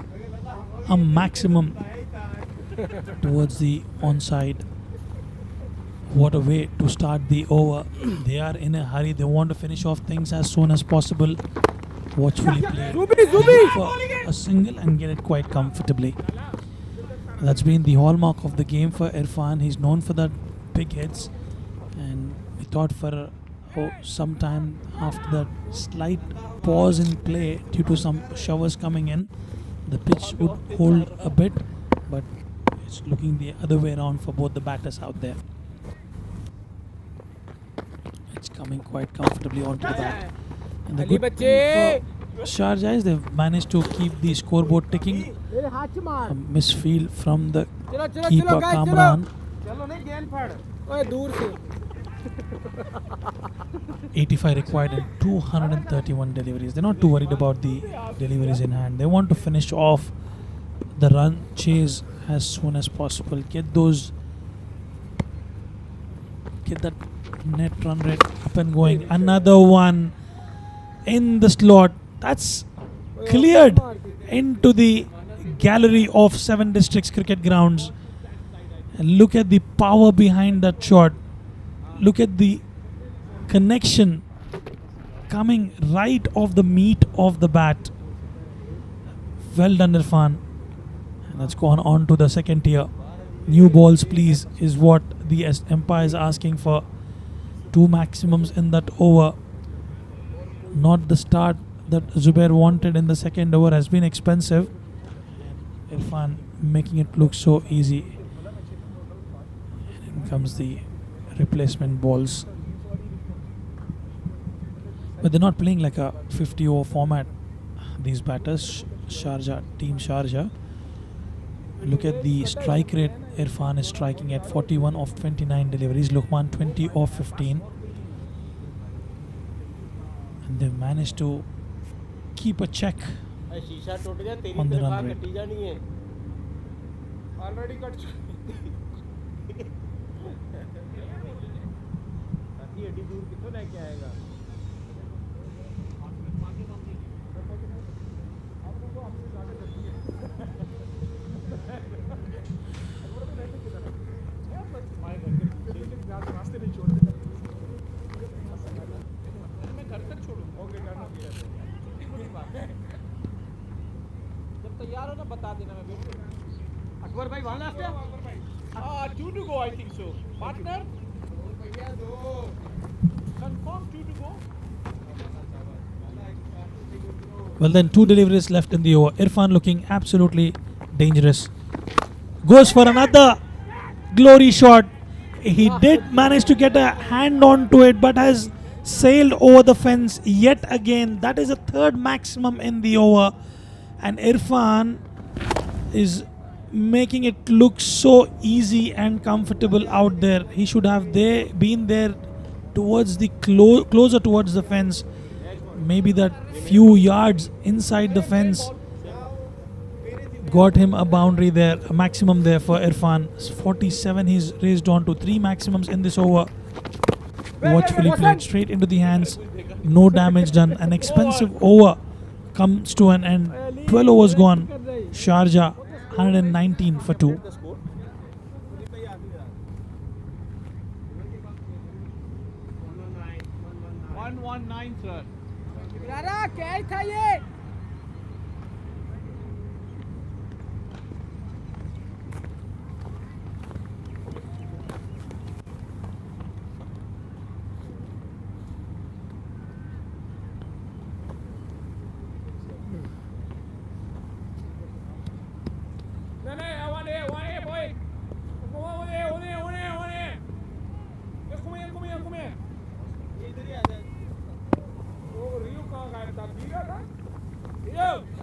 S1: a maximum towards the onside. What a way to start the over. They are in a hurry, they want to finish off things as soon as possible. Watchfully played for a single and get it quite comfortably. That's been the hallmark of the game for Irfan. He's known for that big hits, and we thought for some time after that slight pause in play due to some showers coming in, the pitch would hold a bit, but it's looking the other way around for both the batters out there. It's coming quite comfortably onto the bat. And the good thing for Sharjah is they've managed to keep the scoreboard ticking. A misfield from the keeper Kamran. 85 required and 231 deliveries. They're not too worried about the deliveries in hand. They want to finish off the run chase as soon as possible. Get that net run rate up and going. Another one in the slot. That's cleared into the gallery of 7 districts cricket grounds. And look at the power behind that shot. Look at the connection coming right off the meat of the bat. Well done, Irfan. And that's gone on to the second tier. New balls, please, is what the umpire is asking for. 2 maximums in that over. Not the start that Zubair wanted in the second over, has been expensive. Irfan making it look so easy. And in comes the replacement balls. But they're not playing like a 50 over format, these batters. Sharjah, Team Sharjah. Look at the strike rate. Irfan is striking at 41 of 29 deliveries. Luqman 20 of 15. And they've managed to keep a check on the run rate.
S10: Already cut चुकी
S7: दूर कितों लेके आएगा।
S10: रास्ते नहीं छोड़ मैं घर तक छोड़ू ओके करना
S7: जब तैयार हो ना बता देना, मैं वेट करूंगा। अकबर भाई वहां लास्ट है।
S10: 2 to go I think so partner confirm 2 to go.
S1: Well then, 2 deliveries left in the over. Irfan looking absolutely dangerous. Goes for another glory shot. He did manage to get a hand onto it, but has sailed over the fence yet again. That is a third maximum in the over. And Irfan is making it look so easy and comfortable out there. He should have been there towards the closer towards the fence. Maybe that few yards inside the fence got him a boundary there, a maximum there for Irfan. 47, he's raised on to 3 maximums in this over. Watchfully played straight into the hands. No damage done. An expensive over comes to an end. 12 overs gone. Sharjah 119 for 2.
S3: 119 sir.
S2: Catch था ये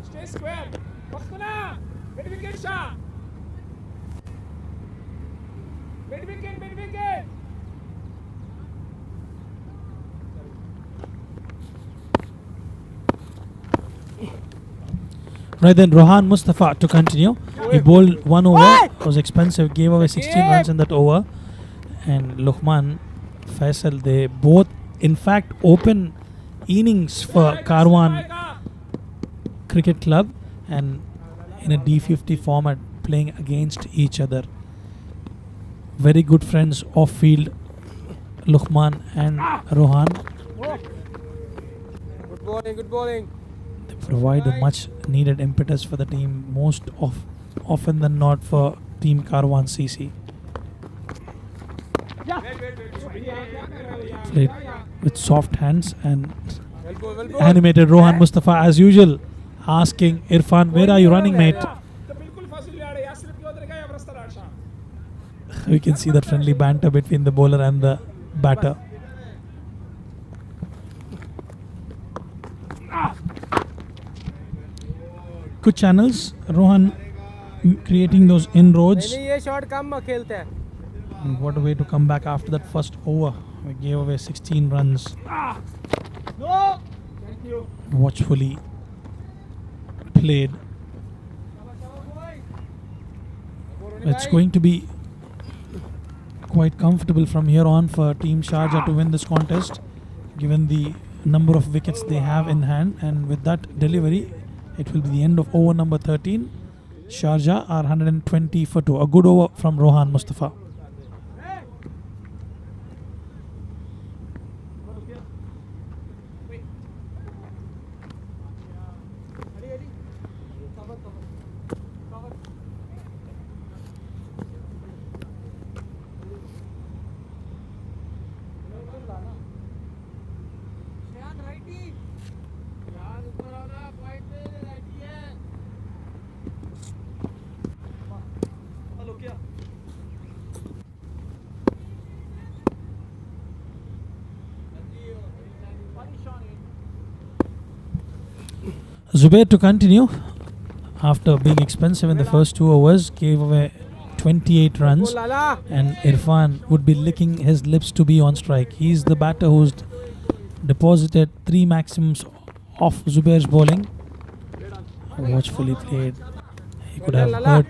S10: Stay square. Mustafa, mid wicket shot. Mid wicket, mid wicket.
S1: Right then, Rohan Mustafa to continue. He bowled 1 over, was expensive, gave away 16 runs in that over. And Luqman, Faisal, they both in fact open innings for Karwan Cricket Club and in a D50 format playing against each other. Very good friends off field, Luqman and Rohan.
S7: Good bowling, good bowling.
S1: They provide a much needed impetus for the team, often than not for Team Karwan CC. Played with soft hands and animated Rohan Mustafa as usual, asking Irfan, where are you running, mate? We can see that friendly banter between the bowler and the batter. Good channels, Rohan creating those inroads.
S7: ये shot कम खेलते हैं.
S1: And what a way to come back after that first over. We gave away 16 runs.
S3: No. Thank you.
S1: Watchfully played. It's going to be quite comfortable from here on for Team Sharjah to win this contest, given the number of wickets they have in hand. And with that delivery, it will be the end of over number 13. Sharjah are 120 for 2. A good over from Rohan Mustafa. Zubair to continue. After being expensive in the first 2 overs, gave away 28 runs, and Irfan would be licking his lips to be on strike. He's the batter who's deposited 3 maximums off Zubair's bowling. Watchfully played. He could have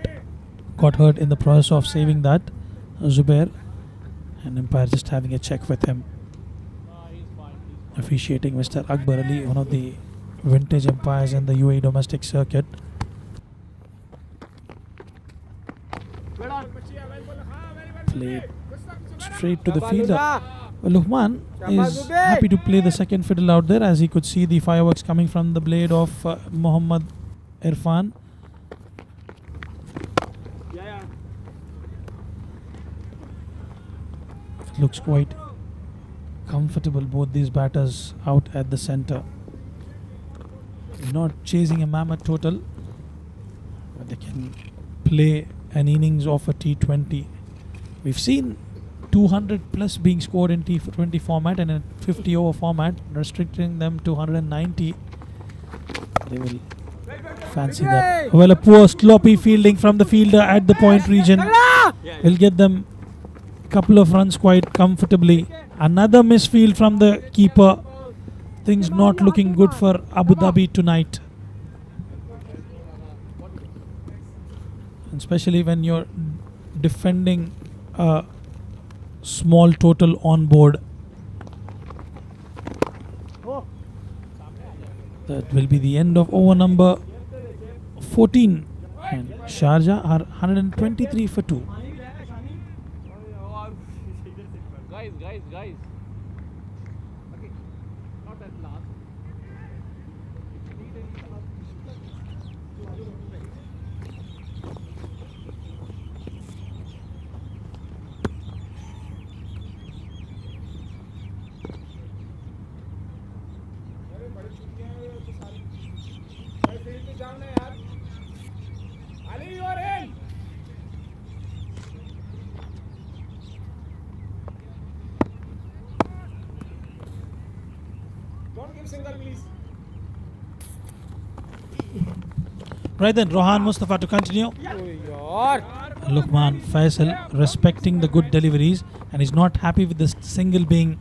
S1: got hurt in the process of saving that, Zubair, and umpire just having a check with him. Officiating Mr. Akbar Ali, one of the vintage umpires in the UAE domestic circuit. Played straight to the fielder. Well, Luqman is happy to play the second fiddle out there, as he could see the fireworks coming from the blade of Muhammad Irfan. It looks quite comfortable, both these batters out at the center. Not chasing a mammoth total, but they can play an innings of a T20. We've seen 200 plus being scored in T20 format and in 50 over format, restricting them to 190. They will fancy that. Well, a poor sloppy fielding from the fielder at the point region will get them a couple of runs quite comfortably. Another misfield from the keeper. Things not looking good for Abu Dhabi tonight. Especially when you're defending a small total on board. That will be the end of over number 14. And Sharjah are 123 for 2.
S2: Guys. Okay, not at last.
S10: Ali, you are in. Don't give single, please.
S1: Right then, Rohan Mustafa to continue. Luqman Faisal respecting the good deliveries and is not happy with the single being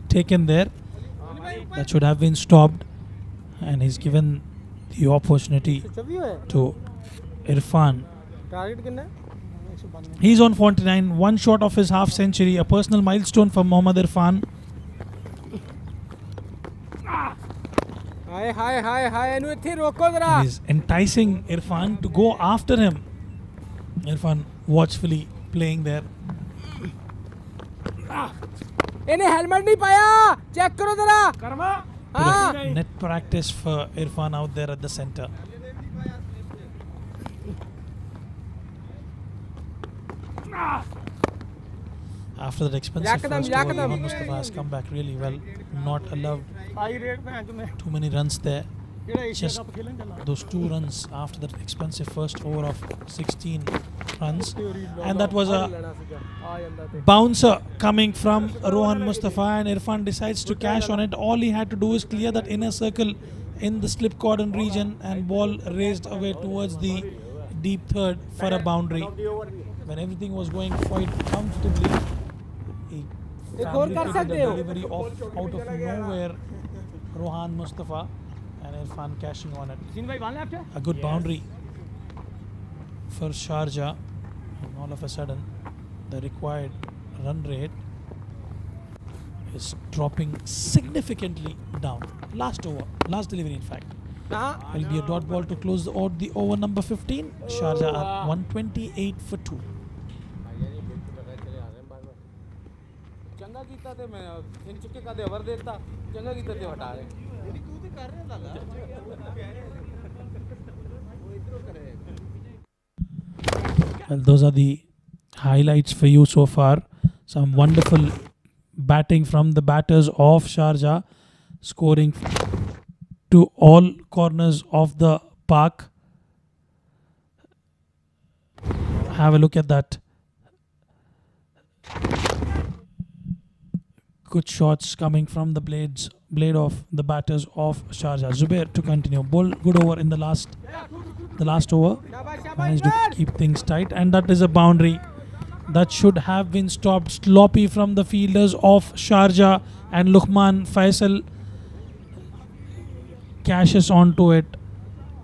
S1: taken there. That should have been stopped, and he's given the opportunity to Irfan. He's on 49, one short of his half century, a personal milestone for Mohammad Irfan. He's enticing Irfan to go after him. Irfan watchfully playing there.
S10: Helmet नहीं पाया check करो जरा
S1: Bit of net practice for Irfan out there at the center. After that expensive first over, Mohammad Mustafa has come back really well. Not allowed too many runs there. Just those 2 runs after that expensive first over of 16 runs. And that was a bouncer coming from Rohan Mustafa, and Irfan decides to cash on it. All he had to do is clear that inner circle in the slip cordon region, and ball raised away towards the deep third for a boundary. When everything was going quite comfortably, he fabricated a delivery out of nowhere, Rohan Mustafa, and Irfan cashing on it. A good boundary for Sharjah, and all of a sudden the required run rate is dropping significantly down. Last over, last delivery in fact. Will be a dot ball to close the over number 15. Sharjah are 128 for 2.
S7: चंगा कीता ते मैं इन चुके का दे over देता चंगा कीता ते हटा रहे तू भी कर रहे दादा वो इधर करे.
S1: Well, those are the highlights for you so far. Some wonderful batting from the batters of Sharjah, scoring to all corners of the park. Have a look at that. Good shots coming from the blade of the batters of Sharjah. Zubair to continue. Ball good over in the last over. Managed to keep things tight, and that is a boundary that should have been stopped. Sloppy from the fielders of Sharjah, and Luqman Faisal cashes onto it.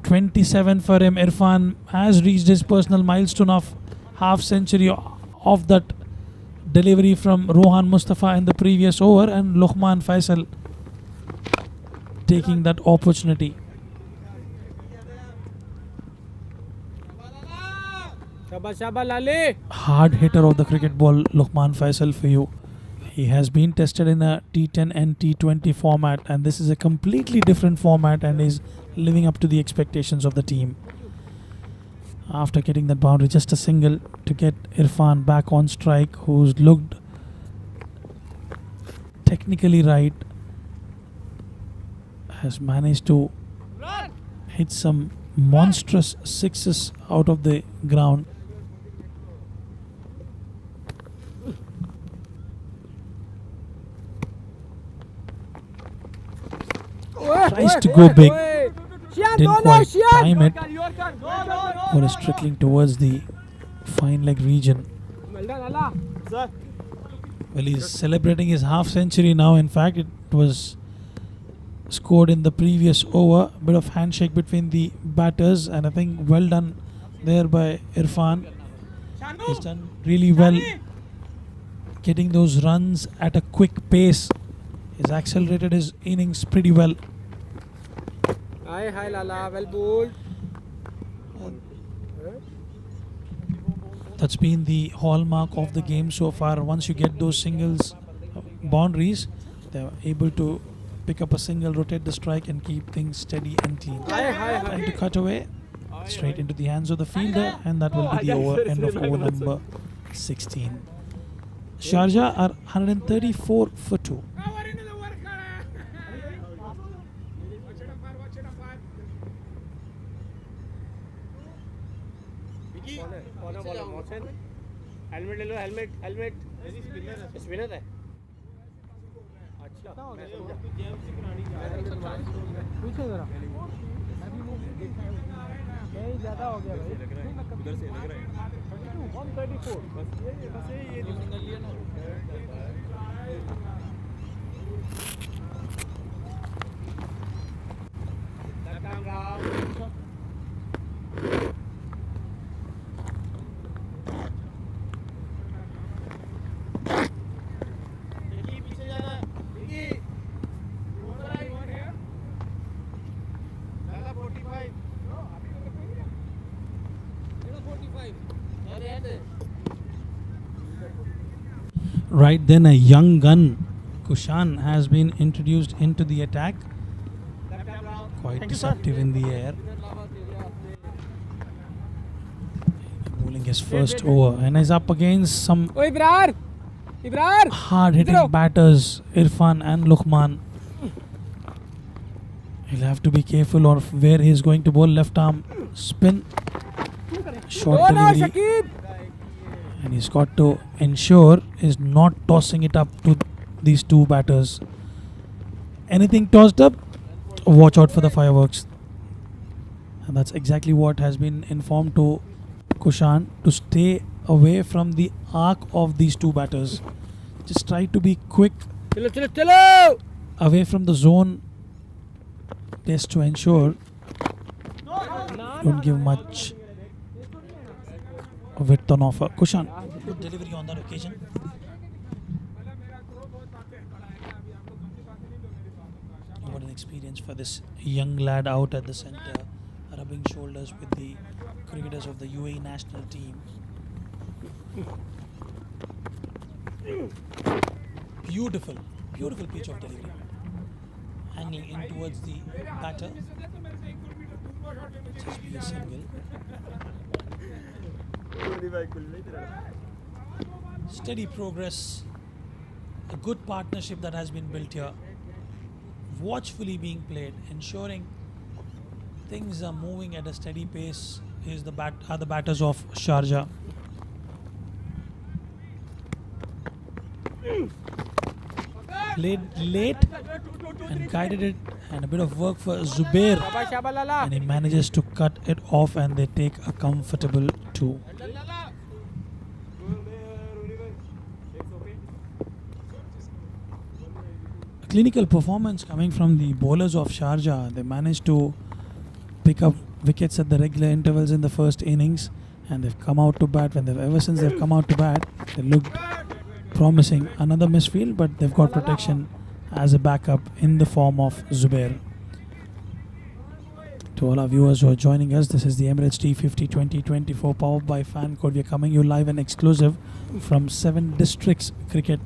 S1: 27 for him. Irfan has reached his personal milestone of half century of that delivery from Rohan Mustafa in the previous over, and Luqman Faisal taking that opportunity. Hard hitter of the cricket ball, Luqman Faisal, for you. He has been tested in a T10 and T20 format, and this is a completely different format and is living up to the expectations of the team. After getting that boundary, just a single to get Irfan back on strike, who's looked technically right, has managed to hit some monstrous sixes out of the ground. tries to go big. Didn't quite time it. Ball is trickling towards the fine leg region. Well, he's celebrating his half century now. In fact, it was scored in the previous over. A bit of handshake between the batters, and I think well done there by Irfan. He's done really well getting those runs at a quick pace. He's accelerated his innings pretty well.
S10: Hi Lala, well bowled.
S1: That's been the hallmark of the game so far. Once you get those singles boundaries, they're able to pick up a single, rotate the strike and keep things steady and clean. Trying to cut away straight into the hands of the fielder, and that will be the end of over number 16. Sharjah are 134 for 2.
S8: Helmet ले लो, helmet helmet spinner है। अच्छा
S10: पूछो जरा नहीं ज्यादा हो गया भाई
S5: उधर से लग रहा है
S10: 134
S5: बस ये सिंगल लिया ना
S1: Right then, a young gun, Kushan, has been introduced into the attack. Quite deceptive in the air. Bowling his first over, and is up against some hard-hitting batters, Irfan and Luqman. He'll have to be careful of where he's going to bowl. Left arm spin, short delivery. And he's got to ensure he's not tossing it up to these two batters. Anything tossed up, watch out for the fireworks. And that's exactly what has been informed to Kushan, to stay away from the arc of these two batters. Just try to be quick away from the zone, just to ensure don't give much width on offer. Kushan, good delivery on that occasion. What an experience for this young lad out at the centre, rubbing shoulders with the cricketers of the UAE national team. Beautiful, beautiful pitch of delivery. Hanging in towards the batter. Just be a single. Steady progress, a good partnership that has been built here, watchfully being played, ensuring things are moving at a steady pace are the batters of Sharjah. Played late and guided it, and a bit of work for Zubair, and he manages to cut it off, and they take a comfortable 2. A clinical performance coming from the bowlers of Sharjah. They managed to pick up wickets at the regular intervals in the first innings, and they've come out to bat. Ever since they've come out to bat, they looked promising. Another misfield, but they've got protection as a backup in the form of Zubair. To all our viewers who are joining us, this is the Emirates D50 2024 powered by Fan Code. We are coming you live and exclusive from 7 districts cricket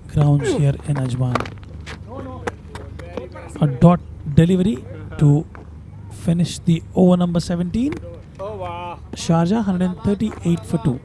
S1: grounds here in Ajman. A dot delivery to finish the over number 17. Sharjah 138 for 2.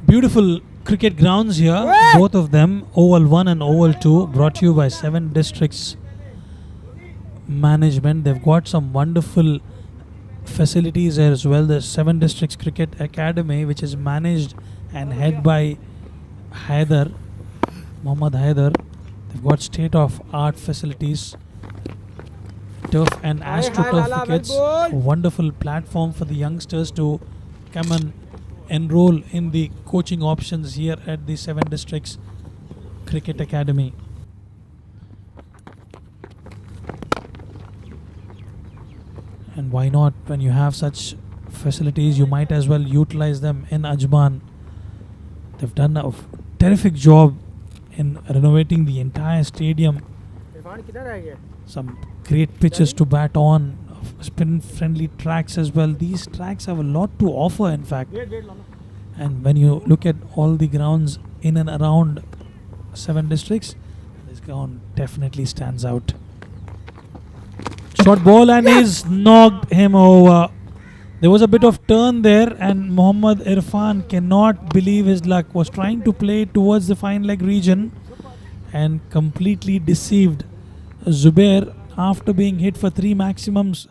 S1: Beautiful cricket grounds here, both of them, Oval 1 and Oval 2, brought to you by 7 Districts Management. They've got some wonderful facilities there as well. The 7 Districts Cricket Academy, which is managed and head by Mohammad Haider. They've got state-of-art facilities, turf and astroturf wickets, a wonderful platform for the youngsters to come and enroll in the coaching options here at the 7 Districts Cricket Academy. And why not, when you have such facilities, you might as well utilize them in Ajman. They've done a terrific job in renovating the entire stadium. Some great pitches to bat on, spin friendly tracks as well. These tracks have a lot to offer, in fact. And when you look at all the grounds in and around 7 districts, this ground definitely stands out. Short ball and he's knocked him over. There was a bit of turn there and Mohammad Irfan cannot believe his luck. Was trying to play towards the fine leg region and completely deceived. Zubair, after being hit for 3 maximums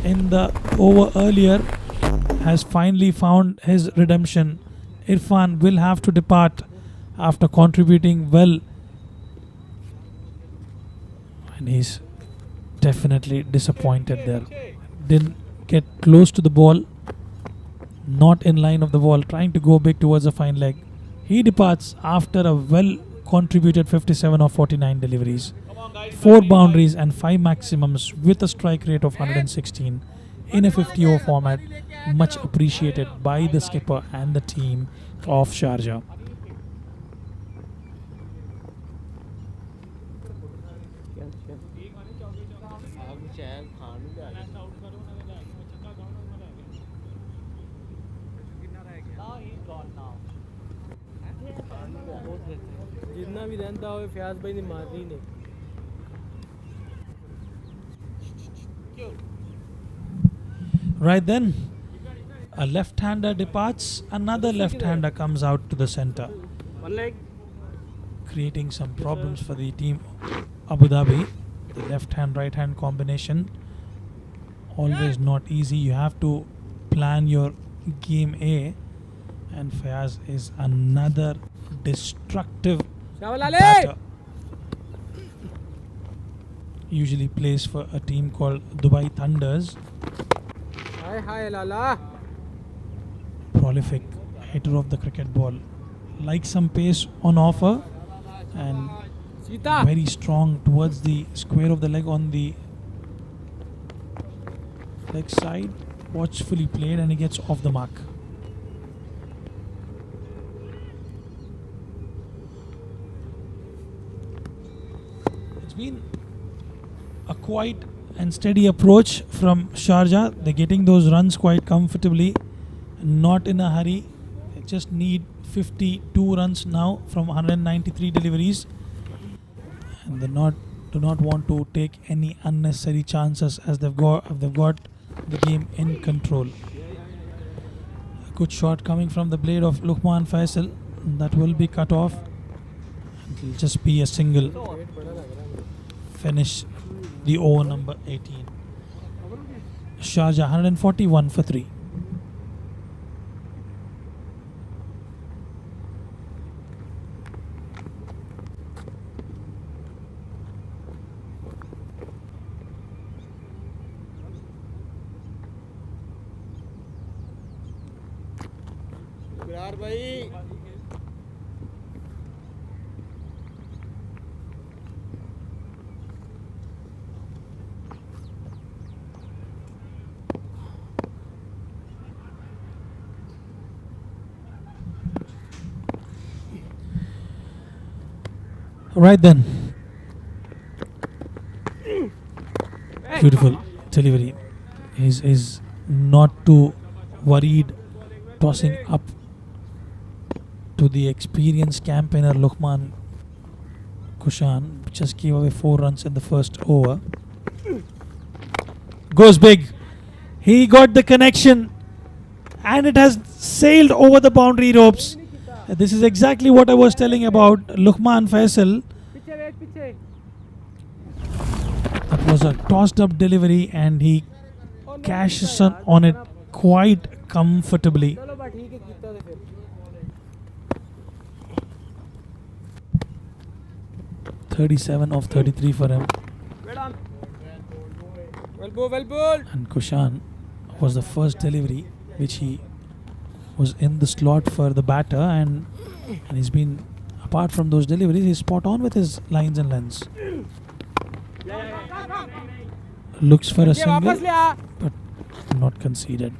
S1: in the over earlier, has finally found his redemption. Irfan will have to depart after contributing well. And he's definitely disappointed there. Didn't get close to the ball, not in line of the ball, trying to go big towards the fine leg. He departs after a well contributed 57 of 49 deliveries, 4 boundaries and 5 maximums with a strike rate of 116 in a 50 over format. Much appreciated by the skipper and the team of Sharjah.
S11: जितना भी रहता हो फयाज भाई ने मारनी नहीं.
S1: Right then, a left-hander departs, another left-hander comes out to the center, creating some problems for the team Abu Dhabi. The left-hand, right-hand combination, always not easy. You have to plan your game A, and Fayaz is another destructive batter. Usually plays for a team called Dubai Thunders.
S11: Hi Lala.
S1: Prolific hitter of the cricket ball. Like some pace on offer and very strong towards the square of the leg on the leg side. Watchfully played and he gets off the mark. It's been a quiet and steady approach from Sharjah. They're getting those runs quite comfortably, not in a hurry. They just need 52 runs now from 193 deliveries, and they do not want to take any unnecessary chances as they've got the game in control. A good shot coming from the blade of Luqman Faisal. That will be cut off. It'll just be a single. Finish the over number 18. Sharjah 141 for 3. Right then, beautiful delivery. He's not too worried, tossing up to the experienced campaigner Luqman Kushan. Just gave away 4 runs in the first over. Goes big. He got the connection and it has sailed over the boundary ropes. This is exactly what I was telling about Luqman Faisal.
S11: पीछे wait पीछे
S1: That was a tossed up delivery and he cashes on it quite comfortably.
S11: चलो बा ठीक है जीता तो फिर
S1: 37 of 33 for him.
S11: well ball
S1: And Kushan was the first delivery which he was in the slot for the batter, and he's been, apart from those deliveries, he's spot on with his lines and lengths. Looks for a single but not conceded.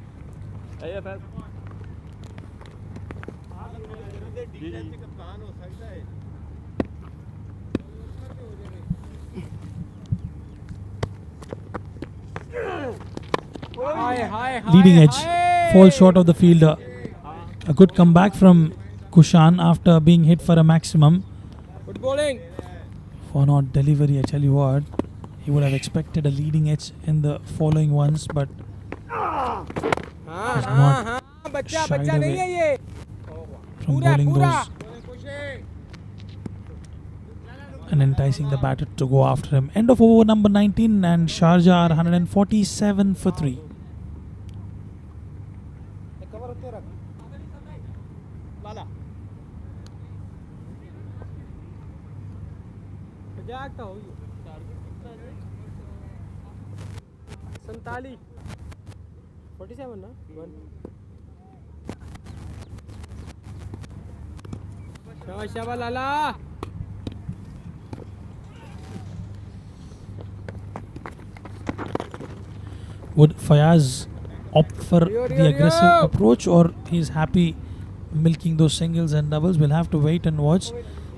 S1: Leading edge, falls short of the fielder. A good comeback from Kushan after being hit for a maximum.
S11: good bowling
S1: For not delivery, I tell you what, he would have expected a leading edge in the following ones, but was not
S11: बच्चा
S1: shied
S11: बच्चा नहीं है
S1: away
S11: ये
S1: from
S11: पूरा
S1: bowling
S11: पूरा
S1: those and enticing the batter to go after him. End of over number 19, and Sharjah are 147 for 3.
S11: मजाक तो हो गई 47 47 ना 1 शाबाश लाला
S1: Would Fayaz opt for the aggressive approach, or he's happy milking those singles and doubles? We'll have to wait and watch.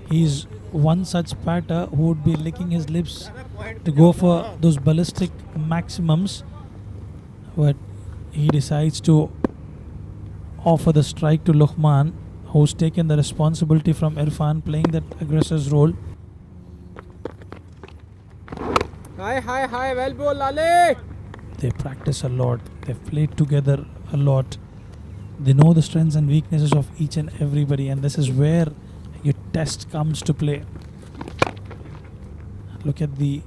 S1: He's one such batter who would be licking his lips to go for those ballistic maximums, but he decides to offer the strike to Luqman, who's taken the responsibility from Irfan playing that aggressor's role.
S11: Hi, well ball Lale.
S1: They practice a lot, they've played together a lot, they know the strengths and weaknesses of each and everybody, and this is where your test comes to play. Look at the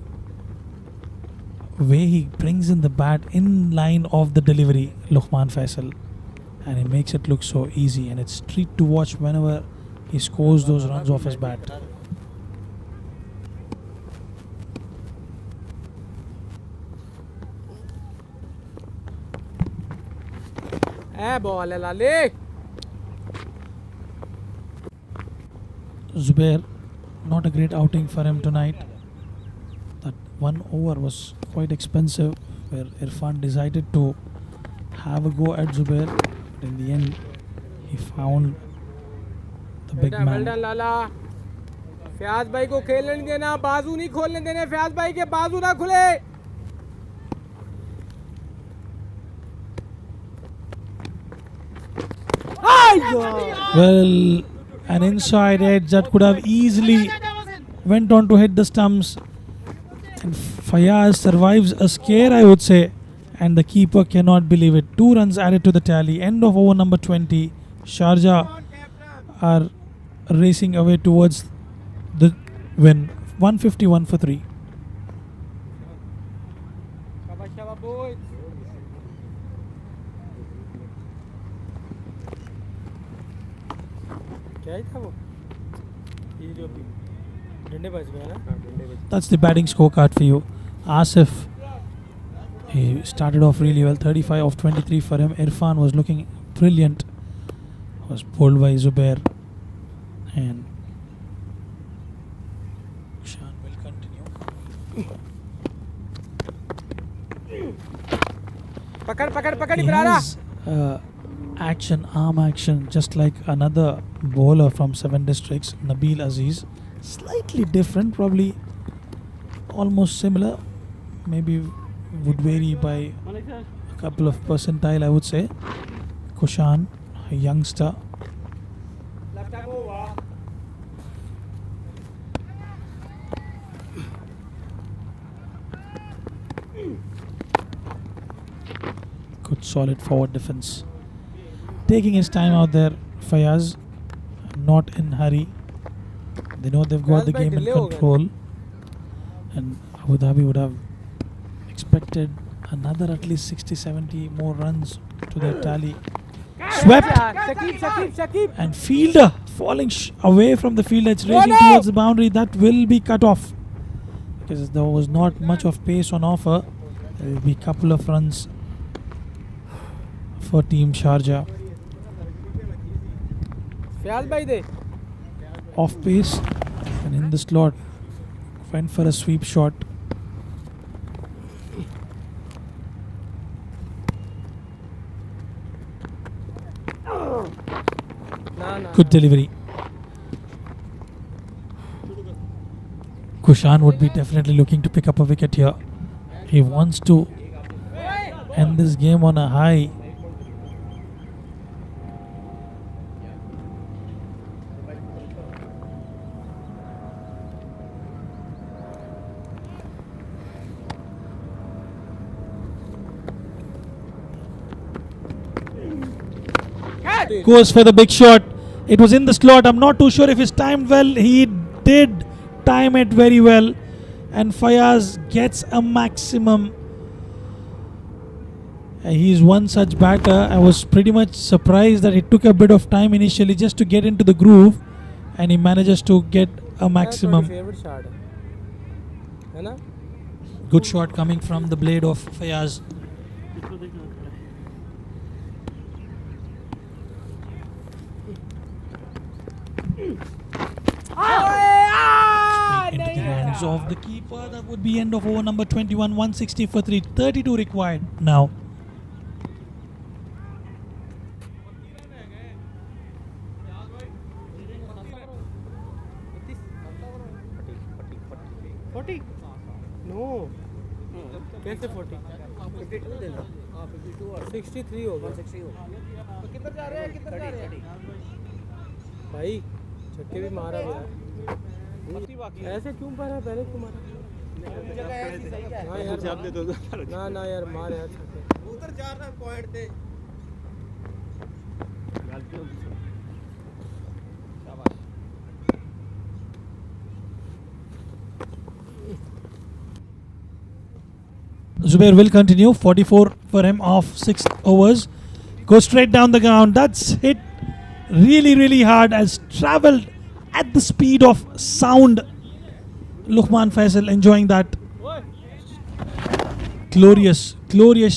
S1: way he brings in the bat in line of the delivery, Luqman Faisal, and he makes it look so easy, and it's a treat to watch whenever he scores those runs off his bat.
S11: Ball है लाले
S1: Zubair, not a great outing for him tonight. That one over was quite expensive, where Irfan decided to have a go at Zubair, but in the end he found the big
S11: well
S1: man.
S11: done लाला फयाज भाई को खेलने नहीं देना बाजू नहीं खोलने देने फयाज भाई के बाजू ना खुले
S1: Well, an inside edge that could have easily went on to hit the stumps. And Fayaz survives a scare, I would say, and the keeper cannot believe it. 2 runs added to the tally. End of over number 20. Sharjah are racing away towards the win. 151 for 3.
S11: शाबाश boys क्या था वो ये जो डंडे बज गए ना
S1: That's the batting scorecard for you. Asif, he started off really well. 35 of 23 for him. Irfan was looking brilliant. Was bowled by Zubair. And Shan will continue.
S11: पकड़
S1: He
S11: इब्रारा
S1: has action, arm action, just like another bowler from 7 districts, Nabil Aziz. Slightly different, probably almost similar. Maybe would vary by a couple of percentile, I would say. Kushan, a youngster. Good solid forward defense. taking his time out there, Fayaz. Not in hurry. They know they've got the game in control. And Abu Dhabi would have expected another at least 60-70 more runs to their tally. Swept. And fielder falling away from the fielder. It's racing towards the boundary. That will be cut off. Because there was not much of pace on offer. There will be a couple of runs for Team Sharjah. Off pace and in the slot. Went for a sweep shot. Good delivery. Kushan would be definitely looking to pick up a wicket here. He wants to end this game on a high. Goes for the big shot. It was in the slot. I'm not too sure if he's timed well. He did time it very well. And Fayaz gets a maximum. He's one such batter. I was pretty much surprised that it took a bit of time initially just to get into the groove. And he manages to get a maximum. Good shot coming from the blade of Fayaz. Straight into the hands of the keeper. That would be end of over number 21. 160 for 3. 32 required now.
S11: No. कैसे 40? 52 देना. 63 होगा. 160 होगा. तो किधर जा रहे हैं? भाई छक्के भी मारा यार. ऐसे क्यों मारा? पहले क्यों मारा? ना यार मार यार छक्के. उधर जा रहा पॉइंट थे.
S1: Zubair will continue. 44 for him off 6 overs. Goes straight down the ground. That's hit really hard. Has travelled at the speed of sound. Luqman Faisal enjoying that. Glorious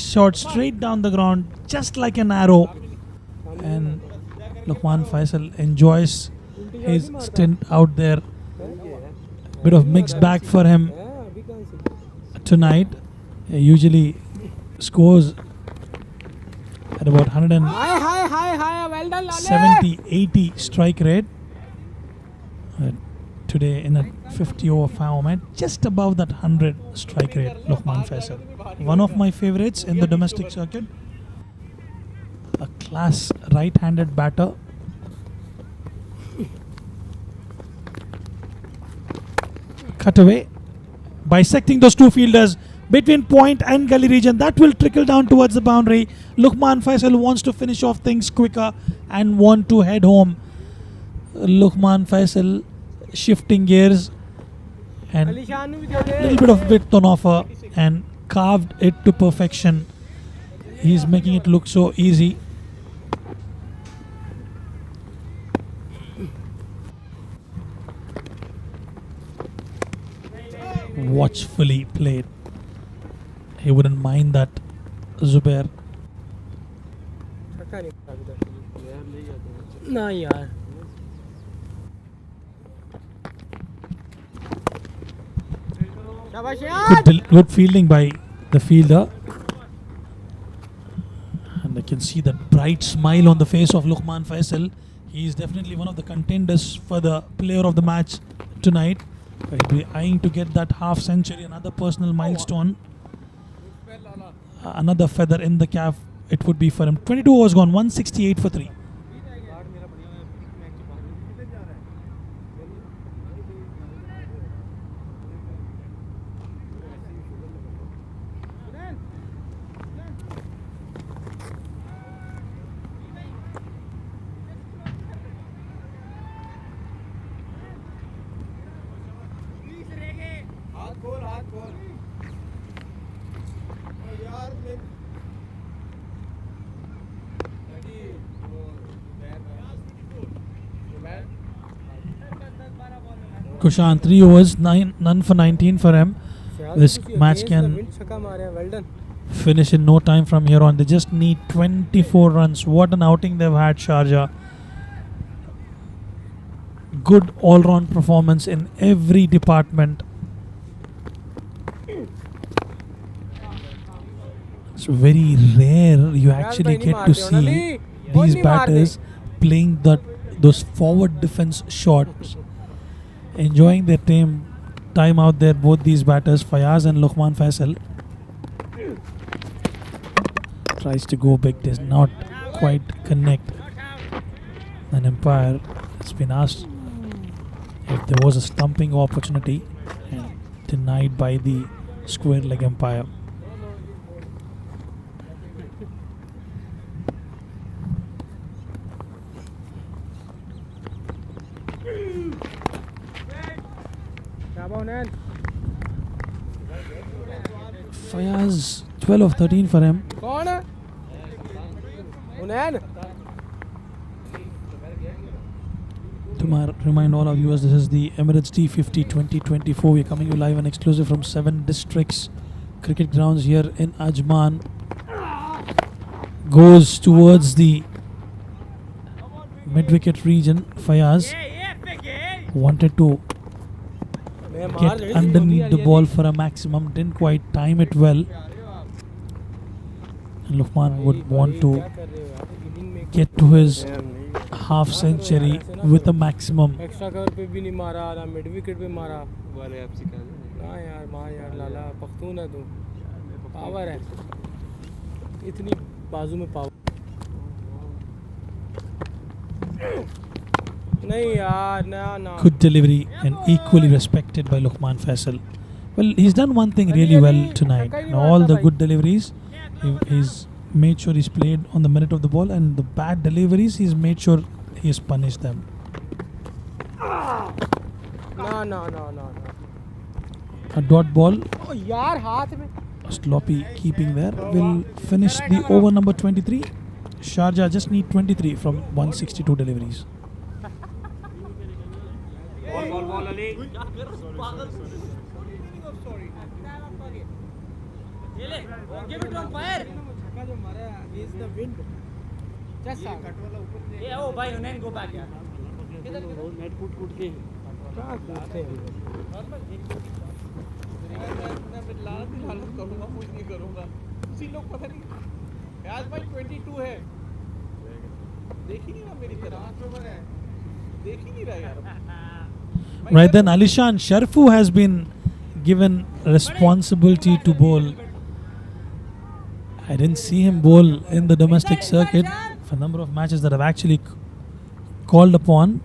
S1: shot straight down the ground, just like an arrow. And Luqman Faisal enjoys his stint out there. Bit of mixed bag for him tonight. He usually scores at about 170-80 strike rate. Today in a 50 over format, just above that 100 strike rate, Luqman Faisal. One of my favorites in the domestic circuit. A class right-handed batter. Cut away. Bisecting those two fielders between point and gully region. That will trickle down towards the boundary. Luqman Faisal wants to finish off things quicker and want to head home. Luqman Faisal shifting gears and a little bit of width on offer and carved it to perfection. He's making it look so easy. Watchfully played. He wouldn't mind that, Zubair.
S11: ना यार.
S1: Good fielding by the fielder. And I can see that bright smile on the face of Luqman Faisal. He is definitely one of the contenders for the player of the match tonight. He'll be eyeing to get that half century, another personal milestone. Another feather in the cap it would be for him. 22 overs gone, 168 for 3. Kushan, 3 overs, none for 19 for him. This match can finish in no time from here on. They just need 24 runs. What an outing they've had, Sharjah. Good all-round performance in every department. It's very rare you actually get to see these batters playing those forward defense shots, enjoying their time out there. Both these batters, Fayaz and Luqman Faisal, tries to go big, does not quite connect. An umpire has been asked if there was a stumping opportunity and denied by the square leg umpire. Fayaz, 12 of 13 for him. To remind all our viewers, this is the Emirates D50 2024. We're coming you live and exclusive from 7 districts cricket grounds here in Ajman. Goes towards the mid-wicket region. Fayaz wanted to get underneath the ball for a maximum, didn't quite time it well. And Luqman would want to get to his half century with a maximum.
S11: Extra cover पे भी नहीं मारा, ना mid wicket पे मारा। वाले आप सिखा दे। ना यार, माँ यार, लाला पख्तून है तू, पावर है, इतनी बाजू में पावर नहीं यार, ना।
S1: Good delivery and equally respected by Luqman Faisal. Well, he's done one thing really well tonight. In all the good deliveries, he's made sure he's played on the merit of the ball, and the bad deliveries, he's made sure he's punished them.
S11: No.
S1: A dot ball.
S11: Oh यार, हाथ में।
S1: Sloppy keeping there will finish the over number 23. Sharjah just need 23 from 162 deliveries.
S8: Ball, Ali.
S11: Give it on fire. Is the wind. Just yeah, oh भाई, उन्हें go back यार.
S8: Net कूट के
S11: क्या कूटते हैं?
S2: मैं लालच करूंगा, कुछ नहीं करूंगा। उसी लोग पता नहीं। आज भाई 22 है। देख ही नहीं रहा मेरी तरफ। देख ही नहीं रहा यार।
S1: Right then, Alishan Sharfu has been given responsibility to bowl. I didn't see him bowl in the domestic circuit for a number of matches that I've actually called upon.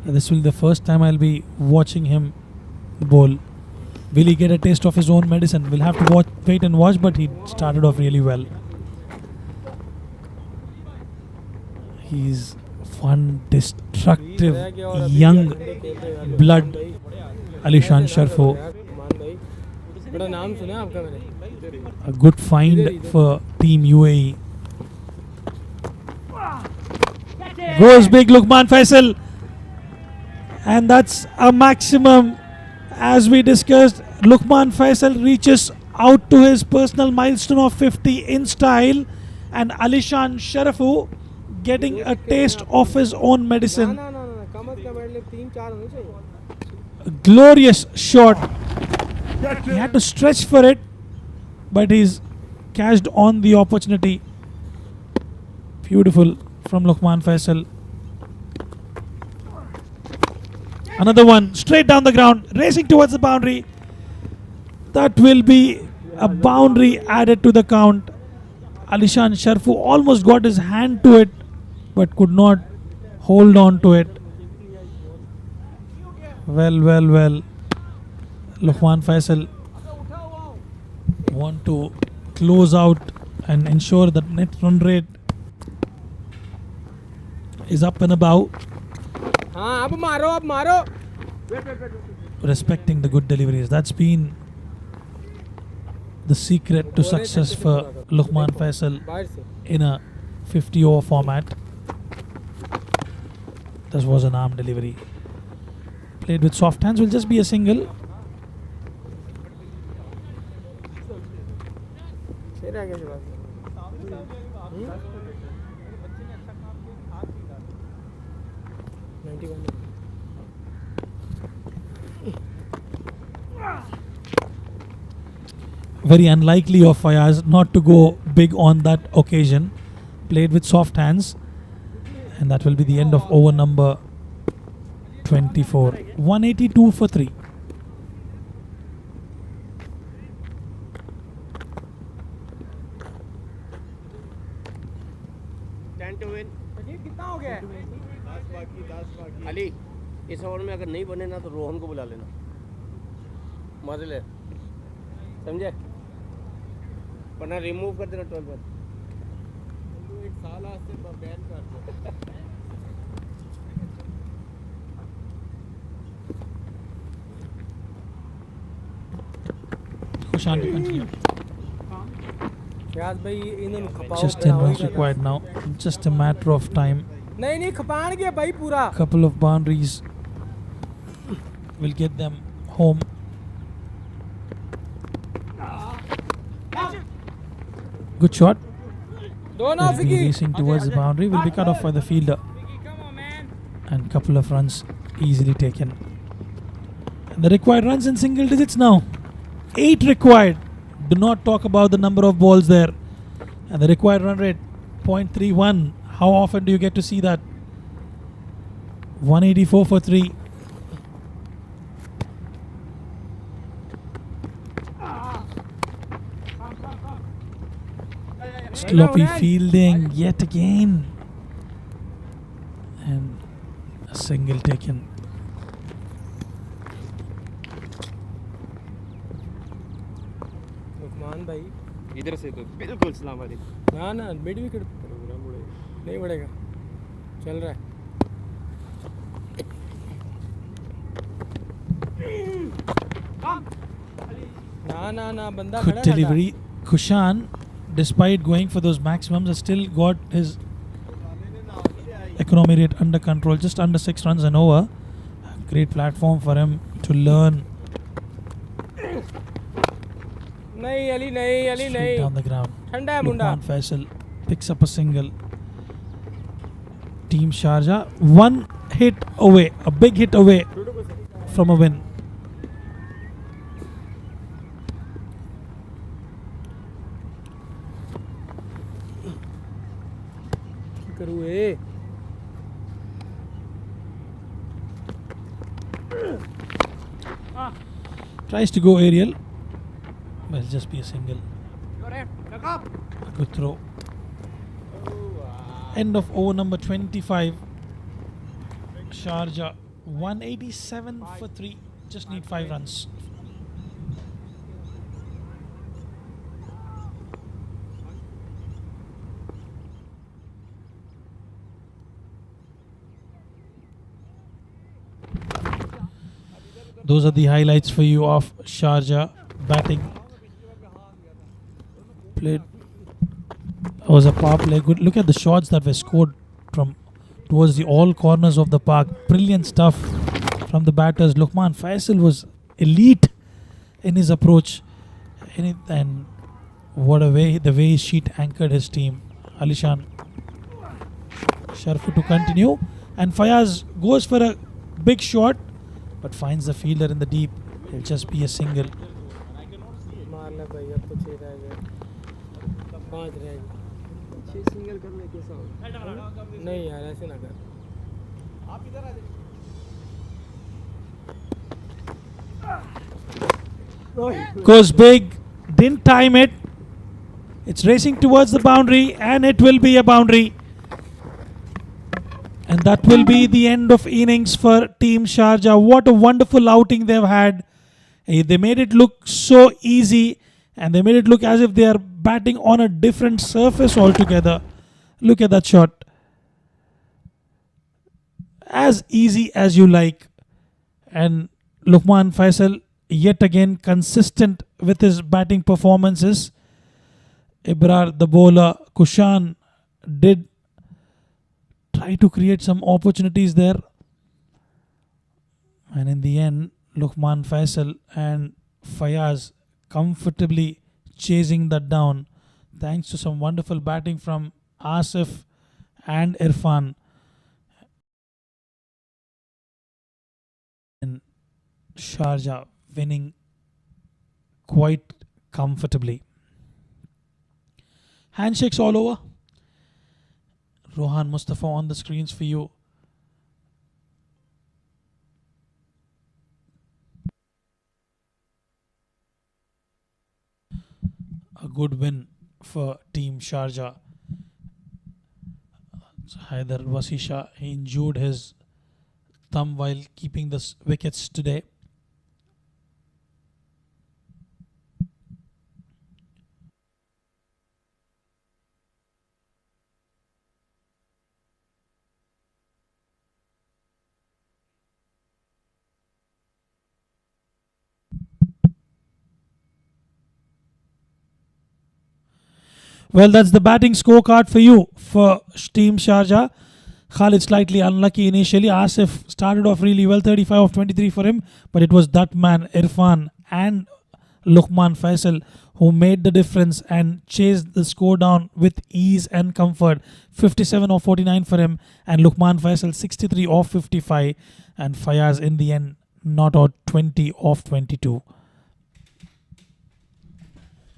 S1: This will be the first time I'll be watching him bowl. Will he get a taste of his own medicine? We'll have to wait and watch, but he started off really well. He's fun, destructive, young blood, Alishan Sharfu.
S11: बड़ा नाम सुना आपका मैंने।
S1: A good find for Team UAE. Goes big, Luqman Faisal. And that's a maximum. As we discussed, Luqman Faisal reaches out to his personal milestone of 50 in style. And Alishan Sharfu getting a taste of his own medicine. A glorious shot. He had to stretch for it, but he's cashed on the opportunity. Beautiful from Luqman Faisal. Another one straight down the ground, racing towards the boundary. That will be a boundary added to the count. Alishan Sharfu almost got his hand to it, but could not hold on to it. Well. Luqman Faisal want to close out and ensure that net run rate is up and above.
S11: हाँ, अब मारो.
S1: Respecting the good deliveries. That's been the secret to success for Luqman Faisal in a 50-over format. This was an arm delivery. Played with soft hands, will just be a single. Very unlikely of Fayaz not to go big on that occasion. Played with soft hands, and that will be the end of over number 24. 182 for 3.
S11: कितना हो गया अली? इस over में अगर नहीं बने ना तो रोहन को बुला लेना, मजे ले, समझे? वरना रिमूव कर देना 12 पर। एक साल से बैन कर दो।
S1: Kushan to continue.
S11: याद भाई इन्होंने खपाओ।
S1: Just 10 runs required now. Just a matter of time.
S11: नहीं खपान गया भाई पूरा।
S1: Couple of boundaries will get them home. Good shot. Will be racing towards the boundary. Will be cut off by the fielder. And couple of runs easily taken. And the required runs in single digits now. 8 required. Do not talk about the number of balls there. And the required run rate 0.31. How often do you get to see that? 184 for 3. Sloppy fielding yet again. And a single taken.
S11: भाई
S7: इधर से तो बिल्कुल सलाम वालेकुम।
S11: ना ना mid wicket नहीं बढ़ेगा, चल रहा है। ना ना ना बंदा
S1: Good delivery. Kushan, despite going for those maximums, has still got his economy rate under control, just under 6 runs and over. A great platform for him to learn.
S11: नहीं अली नहीं अली
S1: Straight
S11: नहीं
S1: down the ground.
S11: ठंडा है मुंडा।
S1: Luqman Faisal picks up a single. Team Sharjah one hit away, a big hit away from a win.
S11: करूँ
S1: Tries to go aerial, but it'll just be a single. A good throw. End of over number 25. Sharjah 187 for 3. Just need 5 runs. Those are the highlights for you of Sharjah batting. Played was a power play. Good. Look at the shots that were scored from towards the all corners of the park. Brilliant stuff from the batters. Luqman Faisal was elite in his approach, and what a way the way Sheet anchored his team. Alishan Sharfu to continue, and Fayaz goes for a big shot, but finds the fielder in the deep. It'll just be a single.
S11: मारना भाई अब तो 6 रह गए, 5 रह गए। 6 single करने कैसा होगा? नहीं यार ऐसे ना कर। आप इधर आ जाइए।
S1: Goes big, didn't time it. It's racing towards the boundary, and it will be a boundary. And that will be the end of innings for Team Sharjah. What a wonderful outing they've had. They made it look so easy, and they made it look as if they are batting on a different surface altogether. Look at that shot. As easy as you like. And Luqman Faisal yet again consistent with his batting performances. Ibrar the bowler, Kushan did try to create some opportunities there, And in the end, Luqman Faisal and Fayaz comfortably chasing that down thanks to some wonderful batting from Asif and Irfan. And Sharjah winning quite comfortably. Handshakes all over. Rohan Mustafa on the screens for you. A good win for Team Sharjah. Haider Wasisha, he injured his thumb while keeping the wickets today. Well, that's the batting scorecard for you for Team Sharjah. Khalid slightly unlucky initially. Asif started off really well, 35 of 23 for him, but it was that man, Irfan and Luqman Faisal, who made the difference and chased the score down with ease and comfort. 57 of 49 for him, and Luqman Faisal 63 of 55, and Fayaz in the end not out 20 of 22.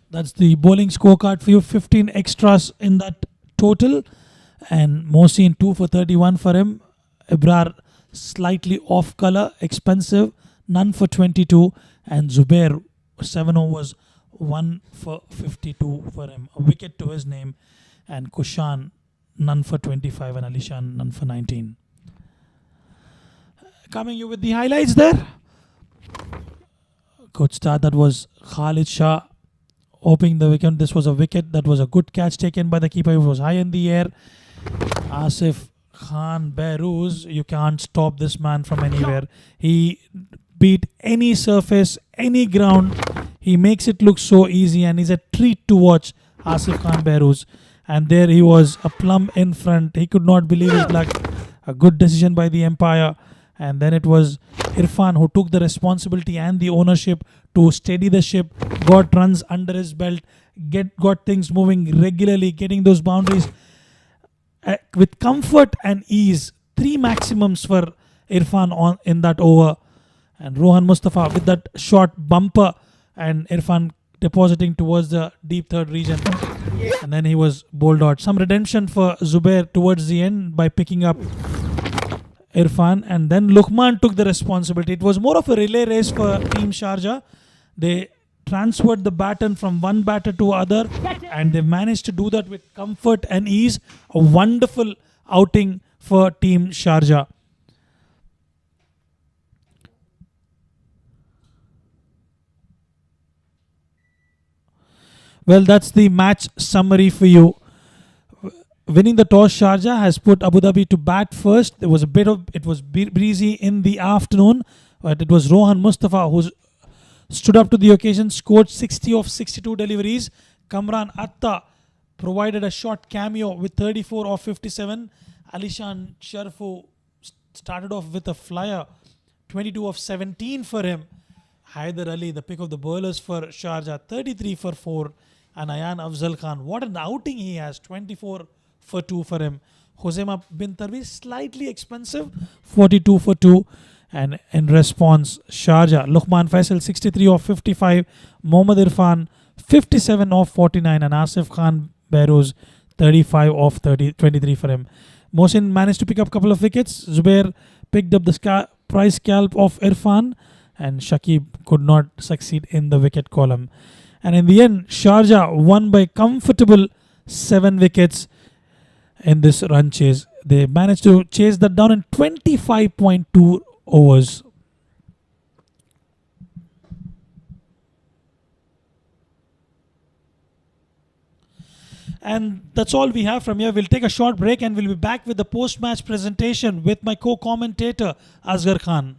S1: That's the bowling scorecard for you. 15 extras in that total. And Mohsin 2 for 31 for him. Ibrar slightly off colour, expensive, none for 22. And Zubair 7 overs, 1 for 52 for him. A wicket to his name. And Kushan none for 25 and Alishan none for 19. Coming you with the highlights there. Good start. That was Khalid Shah opening the wicket. This was a wicket. That was a good catch taken by the keeper. It was high in the air. Asif Khan Behrooz, you can't stop this man from anywhere. He beat any surface, any ground. He makes it look so easy and he's a treat to watch, Asif Khan Behrooz. And there he was, a plumb in front. He could not believe his luck. A good decision by the umpire. And then it was Irfan who took the responsibility and the ownership to steady the ship, got runs under his belt, got things moving regularly, getting those boundaries with comfort and ease. 3 maximums for Irfan in that over. And Rohan Mustafa with that short bumper and Irfan depositing towards the deep third region. And then he was bowled out. Some redemption for Zubair towards the end by picking up Irfan, and then Luqman took the responsibility. It was more of a relay race for Team Sharjah. They transferred the baton from one batter to other, and they managed to do that with comfort and ease. A wonderful outing for Team Sharjah. Well, that's the match summary for you. Winning the toss, Sharjah has put Abu Dhabi to bat first. It was breezy in the afternoon, but it was Rohan Mustafa who stood up to the occasion, scored 60 of 62 deliveries. Kamran Atta provided a short cameo with 34 of 57. Alishan Sharfu started off with a flyer, 22 of 17 for him. Haider Ali, the pick of the bowlers for Sharjah, 33 for 4. And Ayan Afzal Khan, what an outing he has, 24 for 2 for him. Hosema bin Tarvi, slightly expensive, 42 for 2. And in response, Sharjah, Luqman Faisal 63 of 55, Mohammad Irfan 57 of 49, and Asif Khan Behrooz 35 of 23 for him. Mohsin managed to pick up a couple of wickets. Zubair picked up the prize scalp of Irfan, and Shakib could not succeed in the wicket column. And in the end, Sharjah won by comfortable 7 wickets in this run chase. They managed to chase that down in 25.2 overs. And that's all we have from here. We'll take a short break and we'll be back with the post-match presentation with my co-commentator Asghar Khan.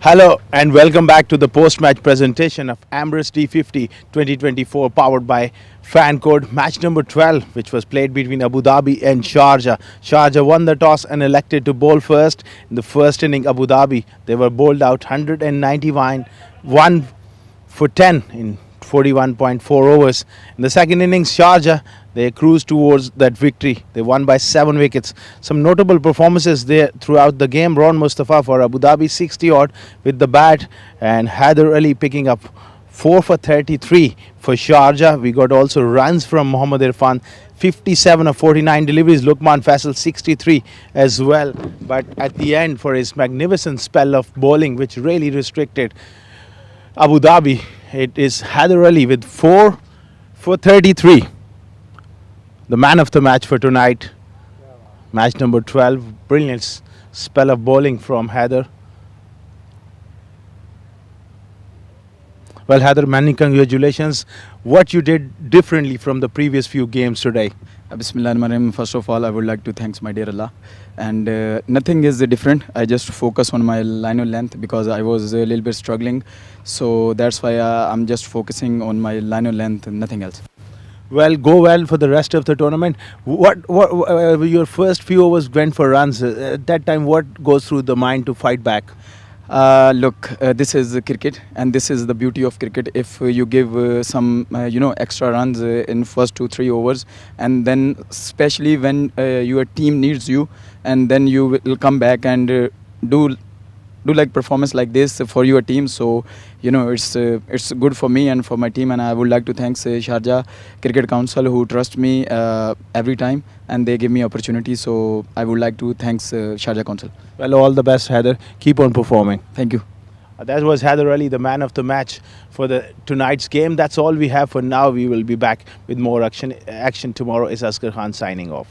S6: Hello and welcome back to the post-match presentation of Emirates D50 2024 powered by Fan Code. Match number 12, which was played between Abu Dhabi and Sharjah. Sharjah won the toss and elected to bowl first. In the first inning, Abu Dhabi, they were bowled out 191 for 10 in 41.4 overs. In the second innings, Sharjah, they cruised towards that victory. They won by 7 wickets. Some notable performances there throughout the game. Mustafa for Abu Dhabi 60 odd with the bat, and Haider Ali picking up 4 for 33 for Sharjah. We got also runs from Mohammad Irfan, 57 of 49 deliveries. Lukman Faisal 63 as well. But at the end, for his magnificent spell of bowling, which really restricted Abu Dhabi, it is Haider Ali with 4 for 33. The man of the match for tonight. Match number 12. Brilliant spell of bowling from Haider. Well, Haider, many congratulations. What you did differently from the previous few games today?
S3: Bismillahirrahmanirrahim. First of all, I would like to thanks my dear Allah. And nothing is different. I just focus on my line of length because I was a little bit struggling. So that's why I'm just focusing on my line of length and nothing else.
S6: Well, go well for the rest of the tournament. What your first few overs went for runs. At that time, what goes through the mind to fight back?
S3: Look, this is cricket, and this is the beauty of cricket. If you give some, extra runs in first 2-3 overs, and then especially when your team needs you, and then you will come back and do like performance like this for your team. So it's good for me and for my team, and I would like to thank Sharjah Cricket Council who trust me every time, and they give me opportunity. So I would like to thanks Sharjah Council.
S6: Well, all the best, Haider. Keep on performing.
S3: Thank you.
S6: That was Haider Ali, the man of the match for the tonight's game. That's all we have for now. We will be back with more action tomorrow. Is Asghar Khan signing off.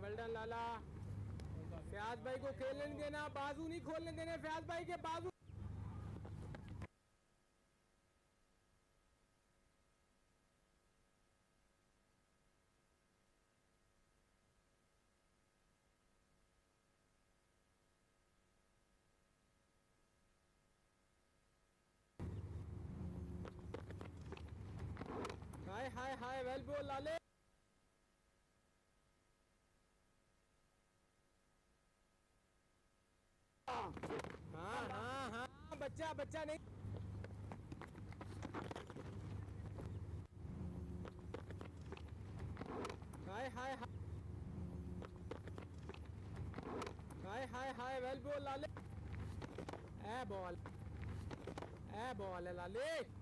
S11: Well done Lala. Fayaz भाई को खेलने नहीं देना, बाजू नहीं खोलने देने फयाज भाई के बाजू। हाय हाय हाय वेल बॉल लाले। हाँ हाँ हाँ बच्चा बच्चा नहीं। हाय हाय हाय हाय हाय वेल बॉल लाले। ए बॉल है लाले।